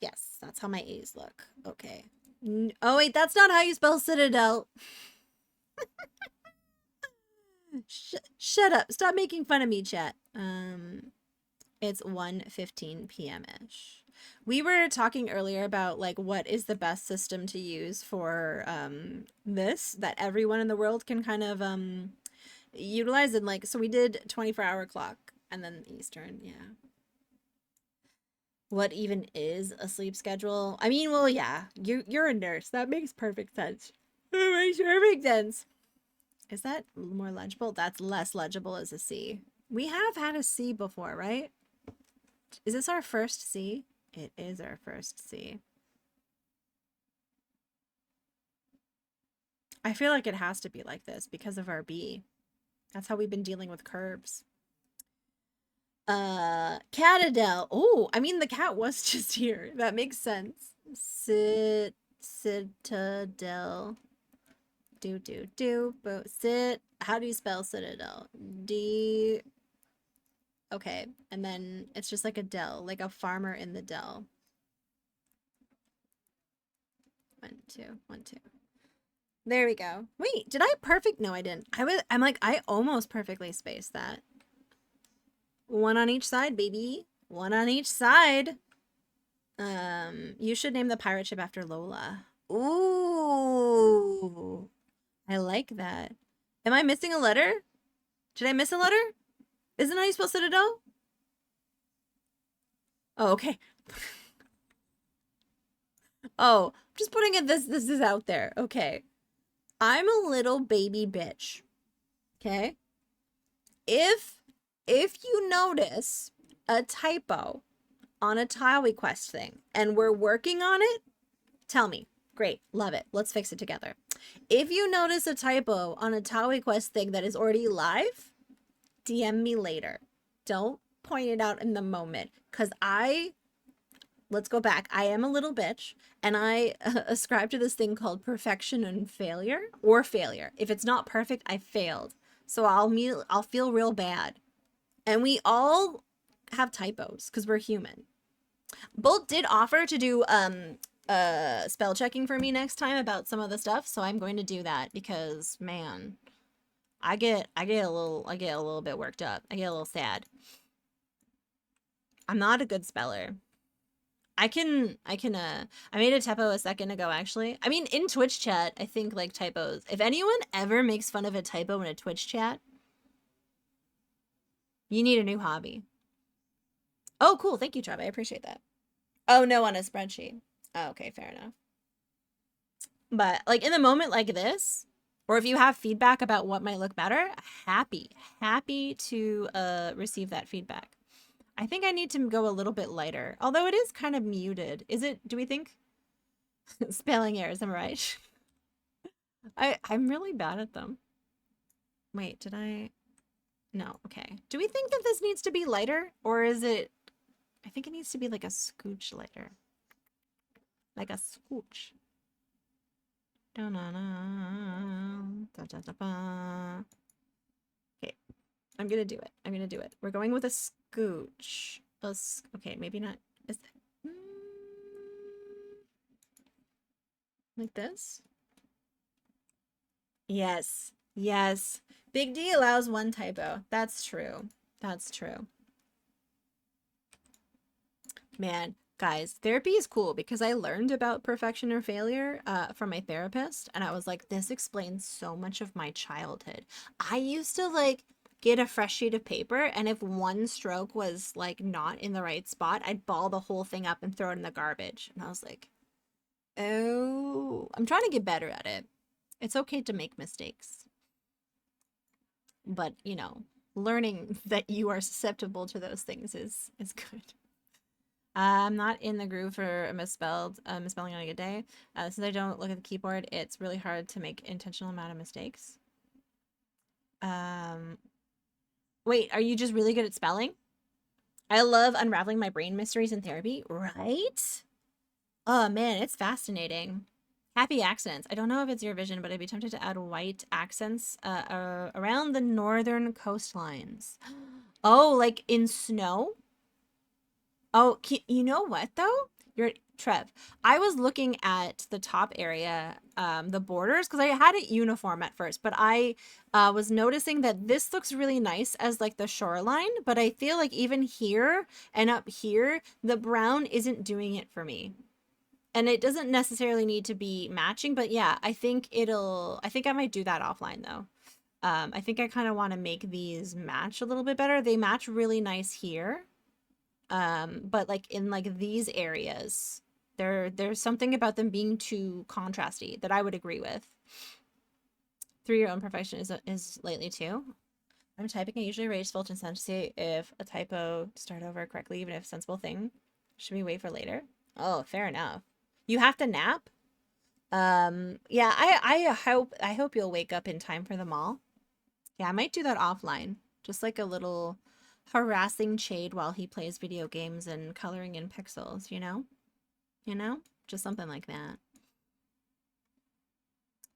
Yes, that's how my A's look. Okay. Oh, wait, that's not how you spell Citadel. Shut up. Stop making fun of me, chat. It's 1:15 p.m.-ish. We were talking earlier about like what is the best system to use for this that everyone in the world can kind of utilize, and like so we did 24-hour clock and then Eastern, yeah. What even is a sleep schedule? I mean, well, yeah, you're a nurse. That makes perfect sense. That makes perfect sense. Is that more legible? That's less legible as a C. We have had a C before, right? Is this our first C? It is our first C. I feel like it has to be like this because of our B. That's how we've been dealing with curves. Catadel. Oh, I mean the cat was just here. That makes sense. Citadel. Sit. How do you spell Citadel? D. Okay, and then it's just like a dell, like a farmer in the dell. 1, 2, 1, 2. There we go. Wait, did I perfect? No, I didn't. I'm like, I almost perfectly spaced that. One on each side, baby. One on each side. You should name the pirate ship after Lola. Ooh. I like that. Am I missing a letter? Did I miss a letter? Isn't how you spell Citadel? Oh, okay. Oh, just putting it this is out there. Okay. I'm a little baby bitch. Okay? If you notice a typo on a tile request thing and we're working on it, tell me. Great. Love it. Let's fix it together. If you notice a typo on a tile request thing that is already live, DM me later. Don't point it out in the moment because let's go back. I am a little bitch and I ascribe to this thing called perfection and failure or failure. If it's not perfect, I failed. So I'll feel real bad. And we all have typos because we're human. Bolt did offer to do spell checking for me next time about some of the stuff, so I'm going to do that because man, I get a little bit worked up. I get a little sad. I'm not a good speller. I made a typo a second ago actually. I mean, in Twitch chat, I think like typos. If anyone ever makes fun of a typo in a Twitch chat, you need a new hobby. Oh, cool. Thank you, Trav. I appreciate that. Oh, no, on a spreadsheet. Oh, okay, fair enough. But like in the moment like this, or if you have feedback about what might look better, happy to receive that feedback. I think I need to go a little bit lighter, although it is kind of muted. Is it, do we think? Spelling errors, am I right? I'm really bad at them. Wait, did I? No, okay. Do we think that this needs to be lighter, or is it, I think it needs to be like a scooch lighter. Like a scooch. Okay, I'm gonna do it. I'm gonna do it. We're going with a scooch. Okay, maybe not. Is that, like this? Yes. Yes. Big D allows one typo. That's true. That's true. Man, guys, therapy is cool because I learned about perfection or failure from my therapist, and I was like, this explains so much of my childhood. I used to like get a fresh sheet of paper, and if one stroke was like not in the right spot, I'd ball the whole thing up and throw it in the garbage. And I was like, oh, I'm trying to get better at it. It's okay to make mistakes. But, you know, learning that you are susceptible to those things is good. I'm not in the groove for a misspelling on a good day. Since I don't look at the keyboard, it's really hard to make intentional amount of mistakes. Wait, are you just really good at spelling? I love unraveling my brain mysteries in therapy, right? Oh man, it's fascinating. Happy accents. I don't know if it's your vision, but I'd be tempted to add white accents around the northern coastlines. Oh, like in snow? Oh, you know what though? You're Trev. I was looking at the top area, the borders, because I had it uniform at first, but I was noticing that this looks really nice as like the shoreline, but I feel like even here and up here, the brown isn't doing it for me. And it doesn't necessarily need to be matching, but yeah, I think I might do that offline though. I think I kind of want to make these match a little bit better. They match really nice here. But like in like these areas, there's something about them being too contrasty that I would agree with. Through your own perfection is lately too. I'm typing. I usually rage Fulton Sun to see if a typo start over correctly, even if sensible thing. Should we wait for later? Oh, fair enough. You have to nap? Yeah, I hope you'll wake up in time for the mall. Yeah, I might do that offline. Just like a little harassing Chade while he plays video games and coloring in pixels, you know? You know? Just something like that.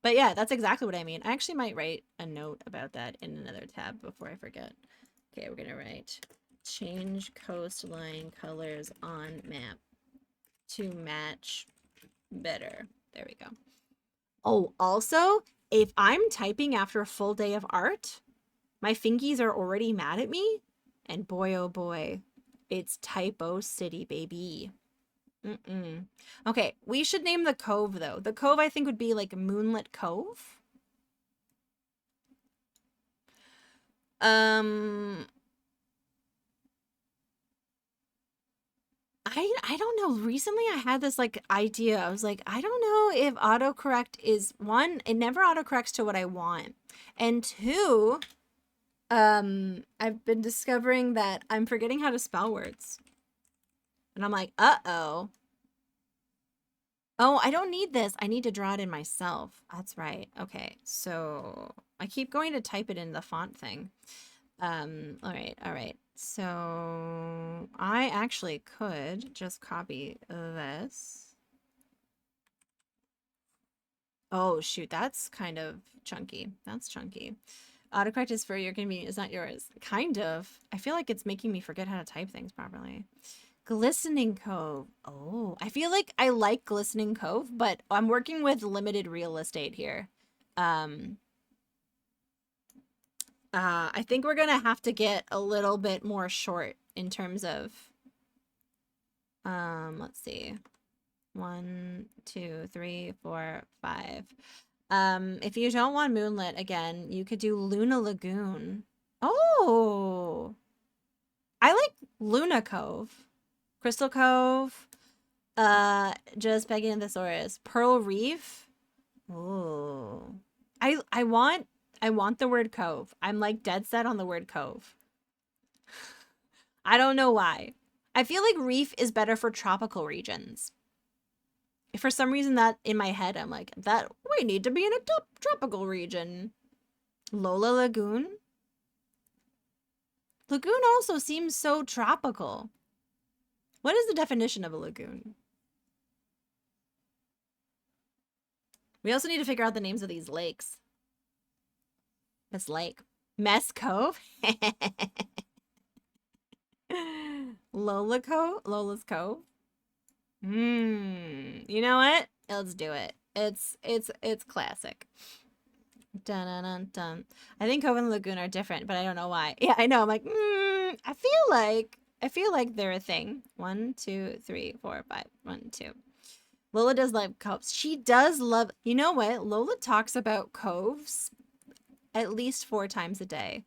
But yeah, that's exactly what I mean. I actually might write a note about that in another tab before I forget. Okay, we're gonna write change coastline colors on map to match better. There we go. Oh, also, if I'm typing after a full day of art, my fingies are already mad at me. And boy, oh boy, it's typo city, baby. Okay, we should name the cove, though. The cove, I think, would be like Moonlit Cove. I don't know. Recently I had this like idea. I was like, I don't know if autocorrect is one, it never autocorrects to what I want. And two, I've been discovering that I'm forgetting how to spell words. And I'm like, uh-oh. Oh, I don't need this. I need to draw it in myself. That's right. Okay. So I keep going to type it in the font thing. All right. So I actually could just copy this. Oh, shoot. That's kind of chunky. That's chunky. Autocorrect is for your convenience, not yours. Kind of. I feel like it's making me forget how to type things properly. Glistening Cove. Oh, I feel like I like Glistening Cove, but I'm working with limited real estate here. I think we're gonna have to get a little bit more short in terms of, let's see. 1, 2, 3, 4, 5. If you don't want Moonlit again, you could do Luna Lagoon. Oh, I like Luna Cove. Crystal Cove. Just begging the Thesaurus. Pearl Reef. Oh, I want the word cove. I'm like dead set on the word cove. I don't know why. I feel like reef is better for tropical regions. For some reason that in my head I'm like that we need to be in a tropical region. Lola Lagoon. Lagoon also seems so tropical. What is the definition of a lagoon? We also need to figure out the names of these lakes. Miss Lake. Mess Cove? Lola's Cove? You know what? Let's do it. It's classic. Dun dun dun dun. I think Cove and Lagoon are different, but I don't know why. Yeah, I know. I'm like, I feel like they're a thing. 1, 2, 3, 4, 5. 1, 2. Lola does love coves. She does love. You know what? Lola talks about coves at least 4 times a day.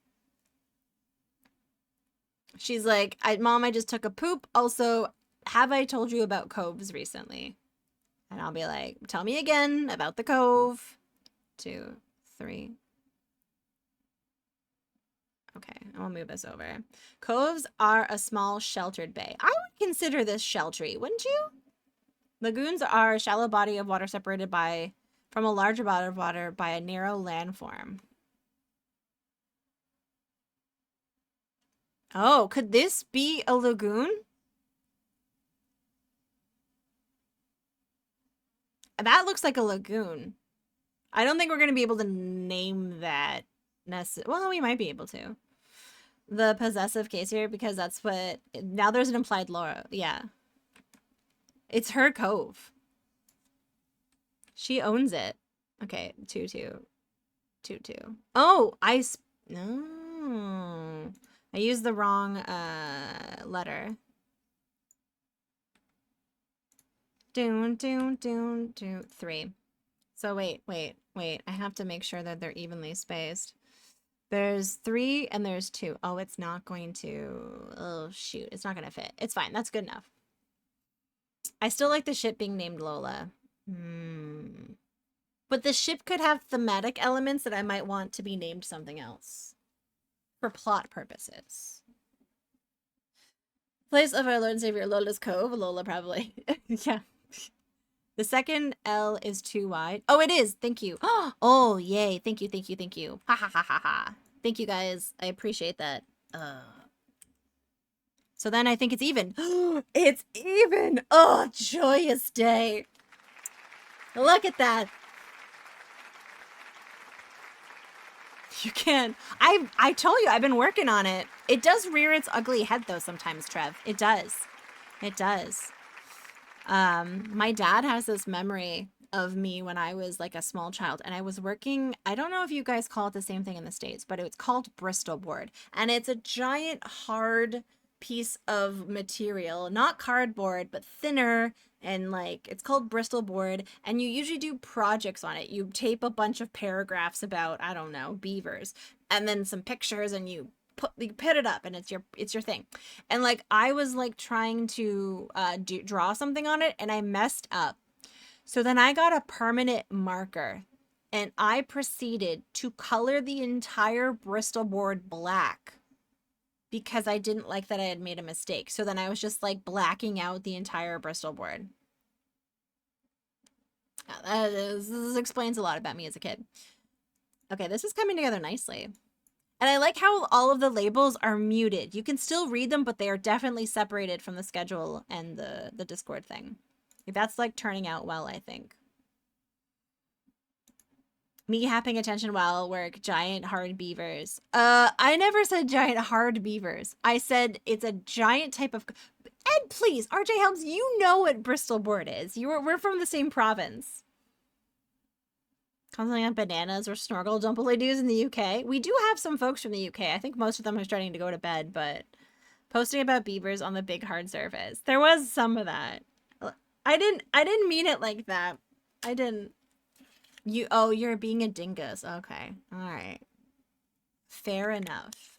She's like, Mom, I just took a poop. Also, have I told you about coves recently? And I'll be like, tell me again about the cove. 2, 3. Okay, I will move this over. Coves are a small sheltered bay. I would consider this sheltery, wouldn't you? Lagoons are a shallow body of water separated from a larger body of water by a narrow landform. Oh, could this be a lagoon? That looks like a lagoon. I don't think we're going to be able to name that. Well, we might be able to. The possessive case here, because that's what... Now there's an implied Laura. Yeah. It's her cove. She owns it. Okay, 2-2. 2-2. Oh, no. I used the wrong letter. Doon, 3. So wait. I have to make sure that they're evenly spaced. There's 3 and there's 2. Oh, it's not going to... Oh, shoot. It's not going to fit. It's fine. That's good enough. I still like the ship being named Lola. But the ship could have thematic elements that I might want to be named something else. For plot purposes. Place of our Lord and Savior, Lola's Cove. Lola, probably. Yeah. The second L is too wide. Oh, it is. Thank you. Oh, yay. Thank you. Ha ha ha ha ha. Thank you, guys. I appreciate that. So then I think it's even. It's even. Oh, joyous day. Look at that. You can. I told you, I've been working on it. It does rear its ugly head, though, sometimes, Trev. It does. It does. My dad has this memory of me when I was like a small child, and I was working, I don't know if you guys call it the same thing in the States, but it's called Bristol board, and it's a giant hard piece of material, not cardboard, but thinner, and like it's called Bristol board, and you usually do projects on it. You tape a bunch of paragraphs about, I don't know, beavers, and then some pictures, and you put it up, and it's your thing. And like I was like trying to draw something on it, and I messed up. So then I got a permanent marker, and I proceeded to color the entire Bristol board black because I didn't like that I had made a mistake. So then I was just like blacking out the entire Bristol board. This explains a lot about me as a kid. Okay, this is coming together nicely. And I like how all of the labels are muted. You can still read them, but they are definitely separated from the schedule and the Discord thing. That's like turning out well, I think. Me having attention while work, giant hard beavers. I never said giant hard beavers. I said it's a giant type of... Ed, please, RJ Helms, you know what Bristol board is. We're from the same province. Constantly on bananas or snorkel dumpily-doos in the UK. We do have some folks from the UK. I think most of them are starting to go to bed, but posting about beavers on the big hard surface. There was some of that. I didn't mean it like that. I didn't. You're being a dingus. Okay. All right. Fair enough.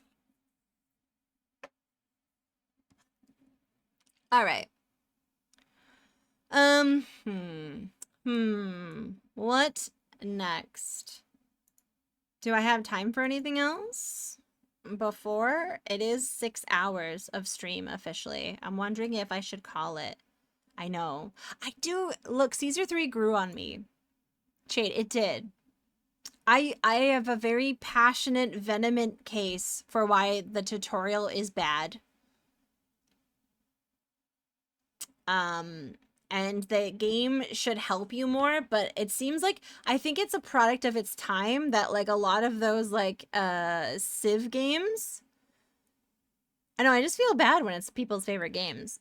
All right. What next? Do I have time for anything else? Before? It is 6 hours of stream officially. I'm wondering if I should call it. I know. I do. Look, Caesar 3 grew on me. Shade, it did. I have a very passionate, vehement case for why the tutorial is bad. And the game should help you more, but it seems like, I think it's a product of its time that like a lot of those like Civ games, I know, I just feel bad when it's people's favorite games.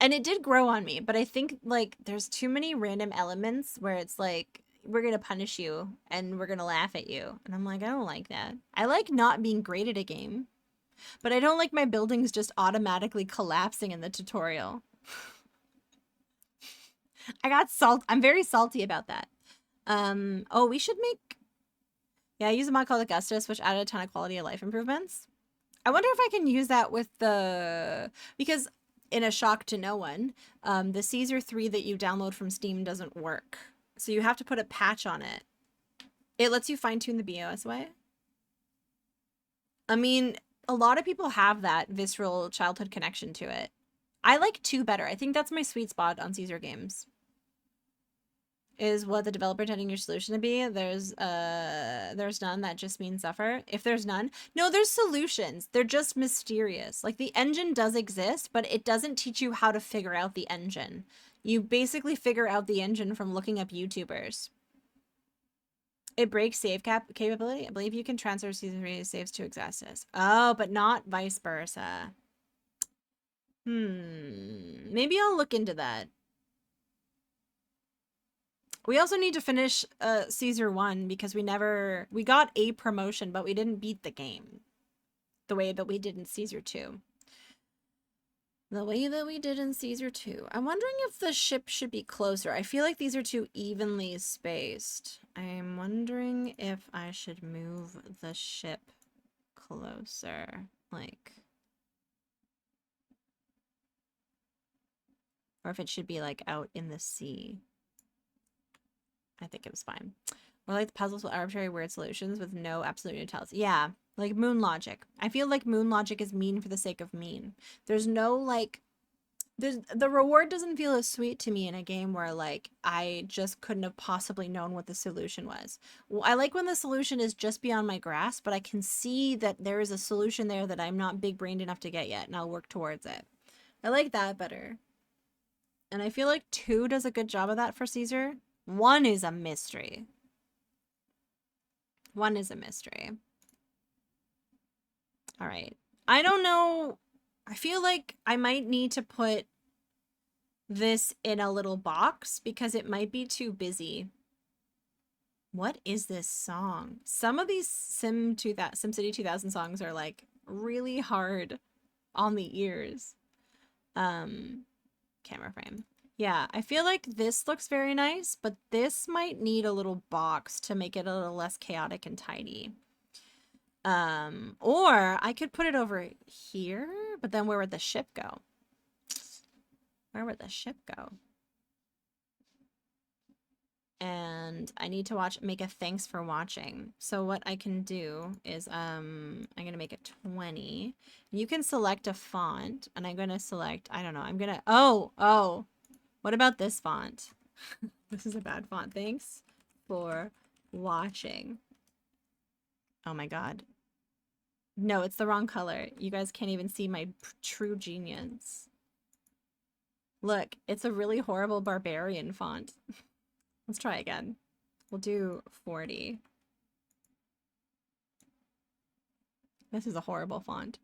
And it did grow on me, but I think like there's too many random elements where it's like, we're gonna punish you and we're gonna laugh at you. And I'm like, I don't like that. I like not being great at a game, but I don't like my buildings just automatically collapsing in the tutorial. I got salt. I'm very salty about that. Oh, we should make... Yeah, I use a mod called Augustus, which added a ton of quality of life improvements. I wonder if I can use that with the... Because in a shock to no one, the Caesar 3 that you download from Steam doesn't work. So you have to put a patch on it. It lets you fine-tune the BOS way. I mean, a lot of people have that visceral childhood connection to it. I like 2 better. I think that's my sweet spot on Caesar games. is what the developer intending your solution to be. There's none, that just means suffer. If there's none, no, there's solutions. They're just mysterious. Like the engine does exist, but it doesn't teach you how to figure out the engine. You basically figure out the engine from looking up YouTubers. It breaks save capability. I believe you can transfer season 3 saves to Exastus. Oh, but not vice versa. Maybe I'll look into that. We also need to finish Caesar 1 because we got a promotion, but we didn't beat the game the way that we did in Caesar 2. The way that we did in Caesar 2. I'm wondering if the ship should be closer. I feel like these are too evenly spaced. I'm wondering if I should move the ship closer. Like, or if it should be like out in the sea. I think it was fine. Or like the puzzles with arbitrary weird solutions with no absolute utility. Yeah, like moon logic. I feel like moon logic is mean for the sake of mean. There's no like, the reward doesn't feel as sweet to me in a game where like I just couldn't have possibly known what the solution was. Well, I like when the solution is just beyond my grasp, but I can see that there is a solution there that I'm not big brained enough to get yet, and I'll work towards it. I like that better. And I feel like 2 does a good job of that for Caesar. 1 is a mystery. 1 is a mystery. All right. I don't know. I feel like I might need to put this in a little box because it might be too busy. What is this song? Some of these SimCity 2000 songs are like really hard on the ears. Camera frame. Yeah, I feel like this looks very nice, but this might need a little box to make it a little less chaotic and tidy. Or I could put it over here, but then where would the ship go? Where would the ship go? And I need to make a thanks for watching. So what I can do is, I'm going to make it 20. You can select a font, and I'm going to select, I don't know, I'm going to, oh. What about this font? This is a bad font. Thanks for watching. Oh my god. No, it's the wrong color. You guys can't even see my true genius. Look, it's a really horrible barbarian font. Let's try again. We'll do 40. This is a horrible font.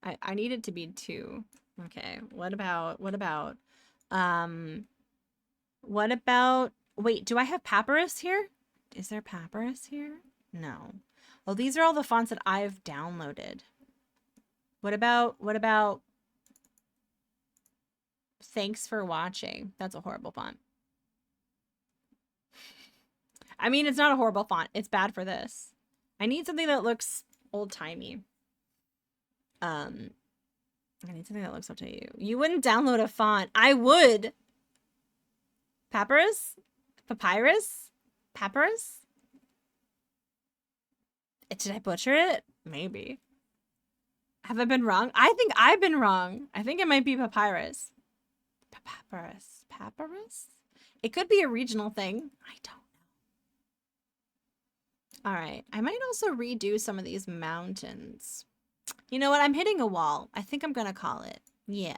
I need it to be 2. Okay, what about, wait, do I have Papyrus here? Is there Papyrus here? No. Oh, these are all the fonts that I've downloaded. What about thanks for watching? That's a horrible font. I mean, it's not a horrible font. It's bad for this. I need something that looks old-timey. I need something that looks up to you. You wouldn't download a font. I would. Papyrus? Papyrus? Papyrus? Did I butcher it? Maybe. Have I been wrong? I think I've been wrong. I think it might be papyrus. Papyrus. Papyrus? It could be a regional thing. I don't know. All right. I might also redo some of these mountains. You know what? I'm hitting a wall. I think I'm going to call it. Yeah.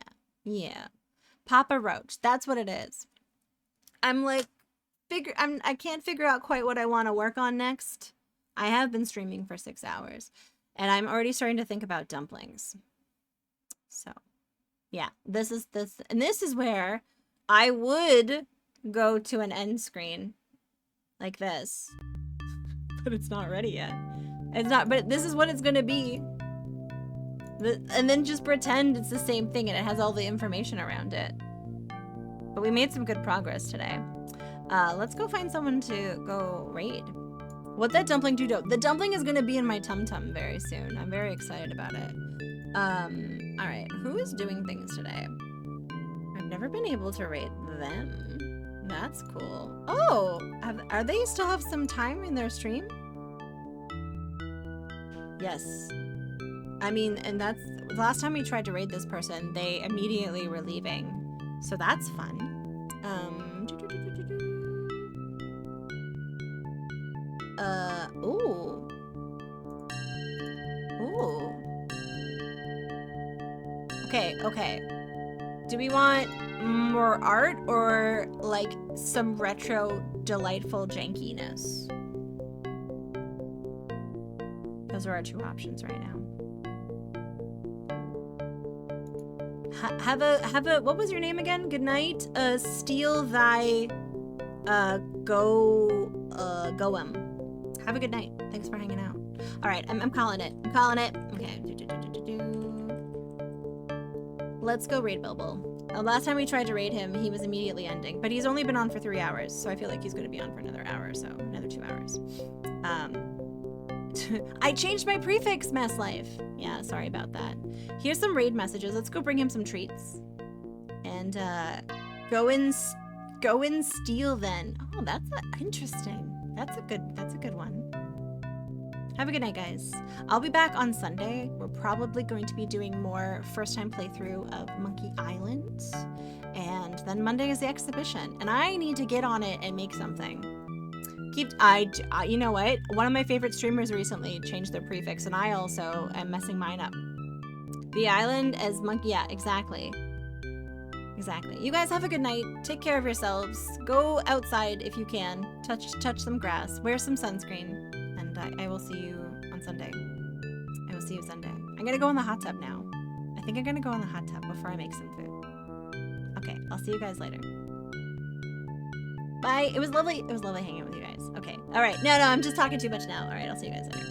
Papa Roach. That's what it is. I'm like, I can't figure out quite what I want to work on next. I have been streaming for 6 hours, and I'm already starting to think about dumplings. So, yeah, this is where I would go to an end screen like this, but it's not ready yet. It's not, but this is what it's going to be. And then just pretend it's the same thing and it has all the information around it. But we made some good progress today. Let's go find someone to go raid. What that dumpling do? The dumpling is going to be in my tum-tum very soon. I'm very excited about it. All right. Who is doing things today? I've never been able to raid them. That's cool. Oh, are they still have some time in their stream? Yes. I mean, and that's the last time we tried to raid this person, they immediately were leaving. So that's fun. Ooh. Ooh. Okay, okay. Do we want more art or like some retro delightful jankiness? Those are our two options right now. Have a what was your name again? Good night. Steal thy goem. Have a good night. Thanks for hanging out. All right, I'm calling it. I'm calling it. Okay. Let's go raid Bilbo. Last time we tried to raid him, he was immediately ending, but he's only been on for 3 hours, so I feel like he's going to be on for another hour or so, another 2 hours. I changed my prefix, Mess Life. Yeah, sorry about that. Here's some raid messages. Let's go bring him some treats. And go and steal then. Oh, that's interesting. That's a good one. Have a good night, guys. I'll be back on Sunday. We're probably going to be doing more first-time playthrough of Monkey Island. And then Monday is the exhibition. And I need to get on it and make something. You know what? One of my favorite streamers recently changed their prefix, and I also am messing mine up. The island as monkey. Yeah, exactly. Exactly. You guys have a good night. Take care of yourselves. Go outside if you can. Touch some grass. Wear some sunscreen. And I will see you on Sunday. I will see you Sunday. I'm gonna go in the hot tub now. I think I'm gonna go in the hot tub before I make some food. Okay, I'll see you guys later. Bye. It was lovely hanging with you guys. Okay. All right. No, I'm just talking too much now. All right, I'll see you guys later.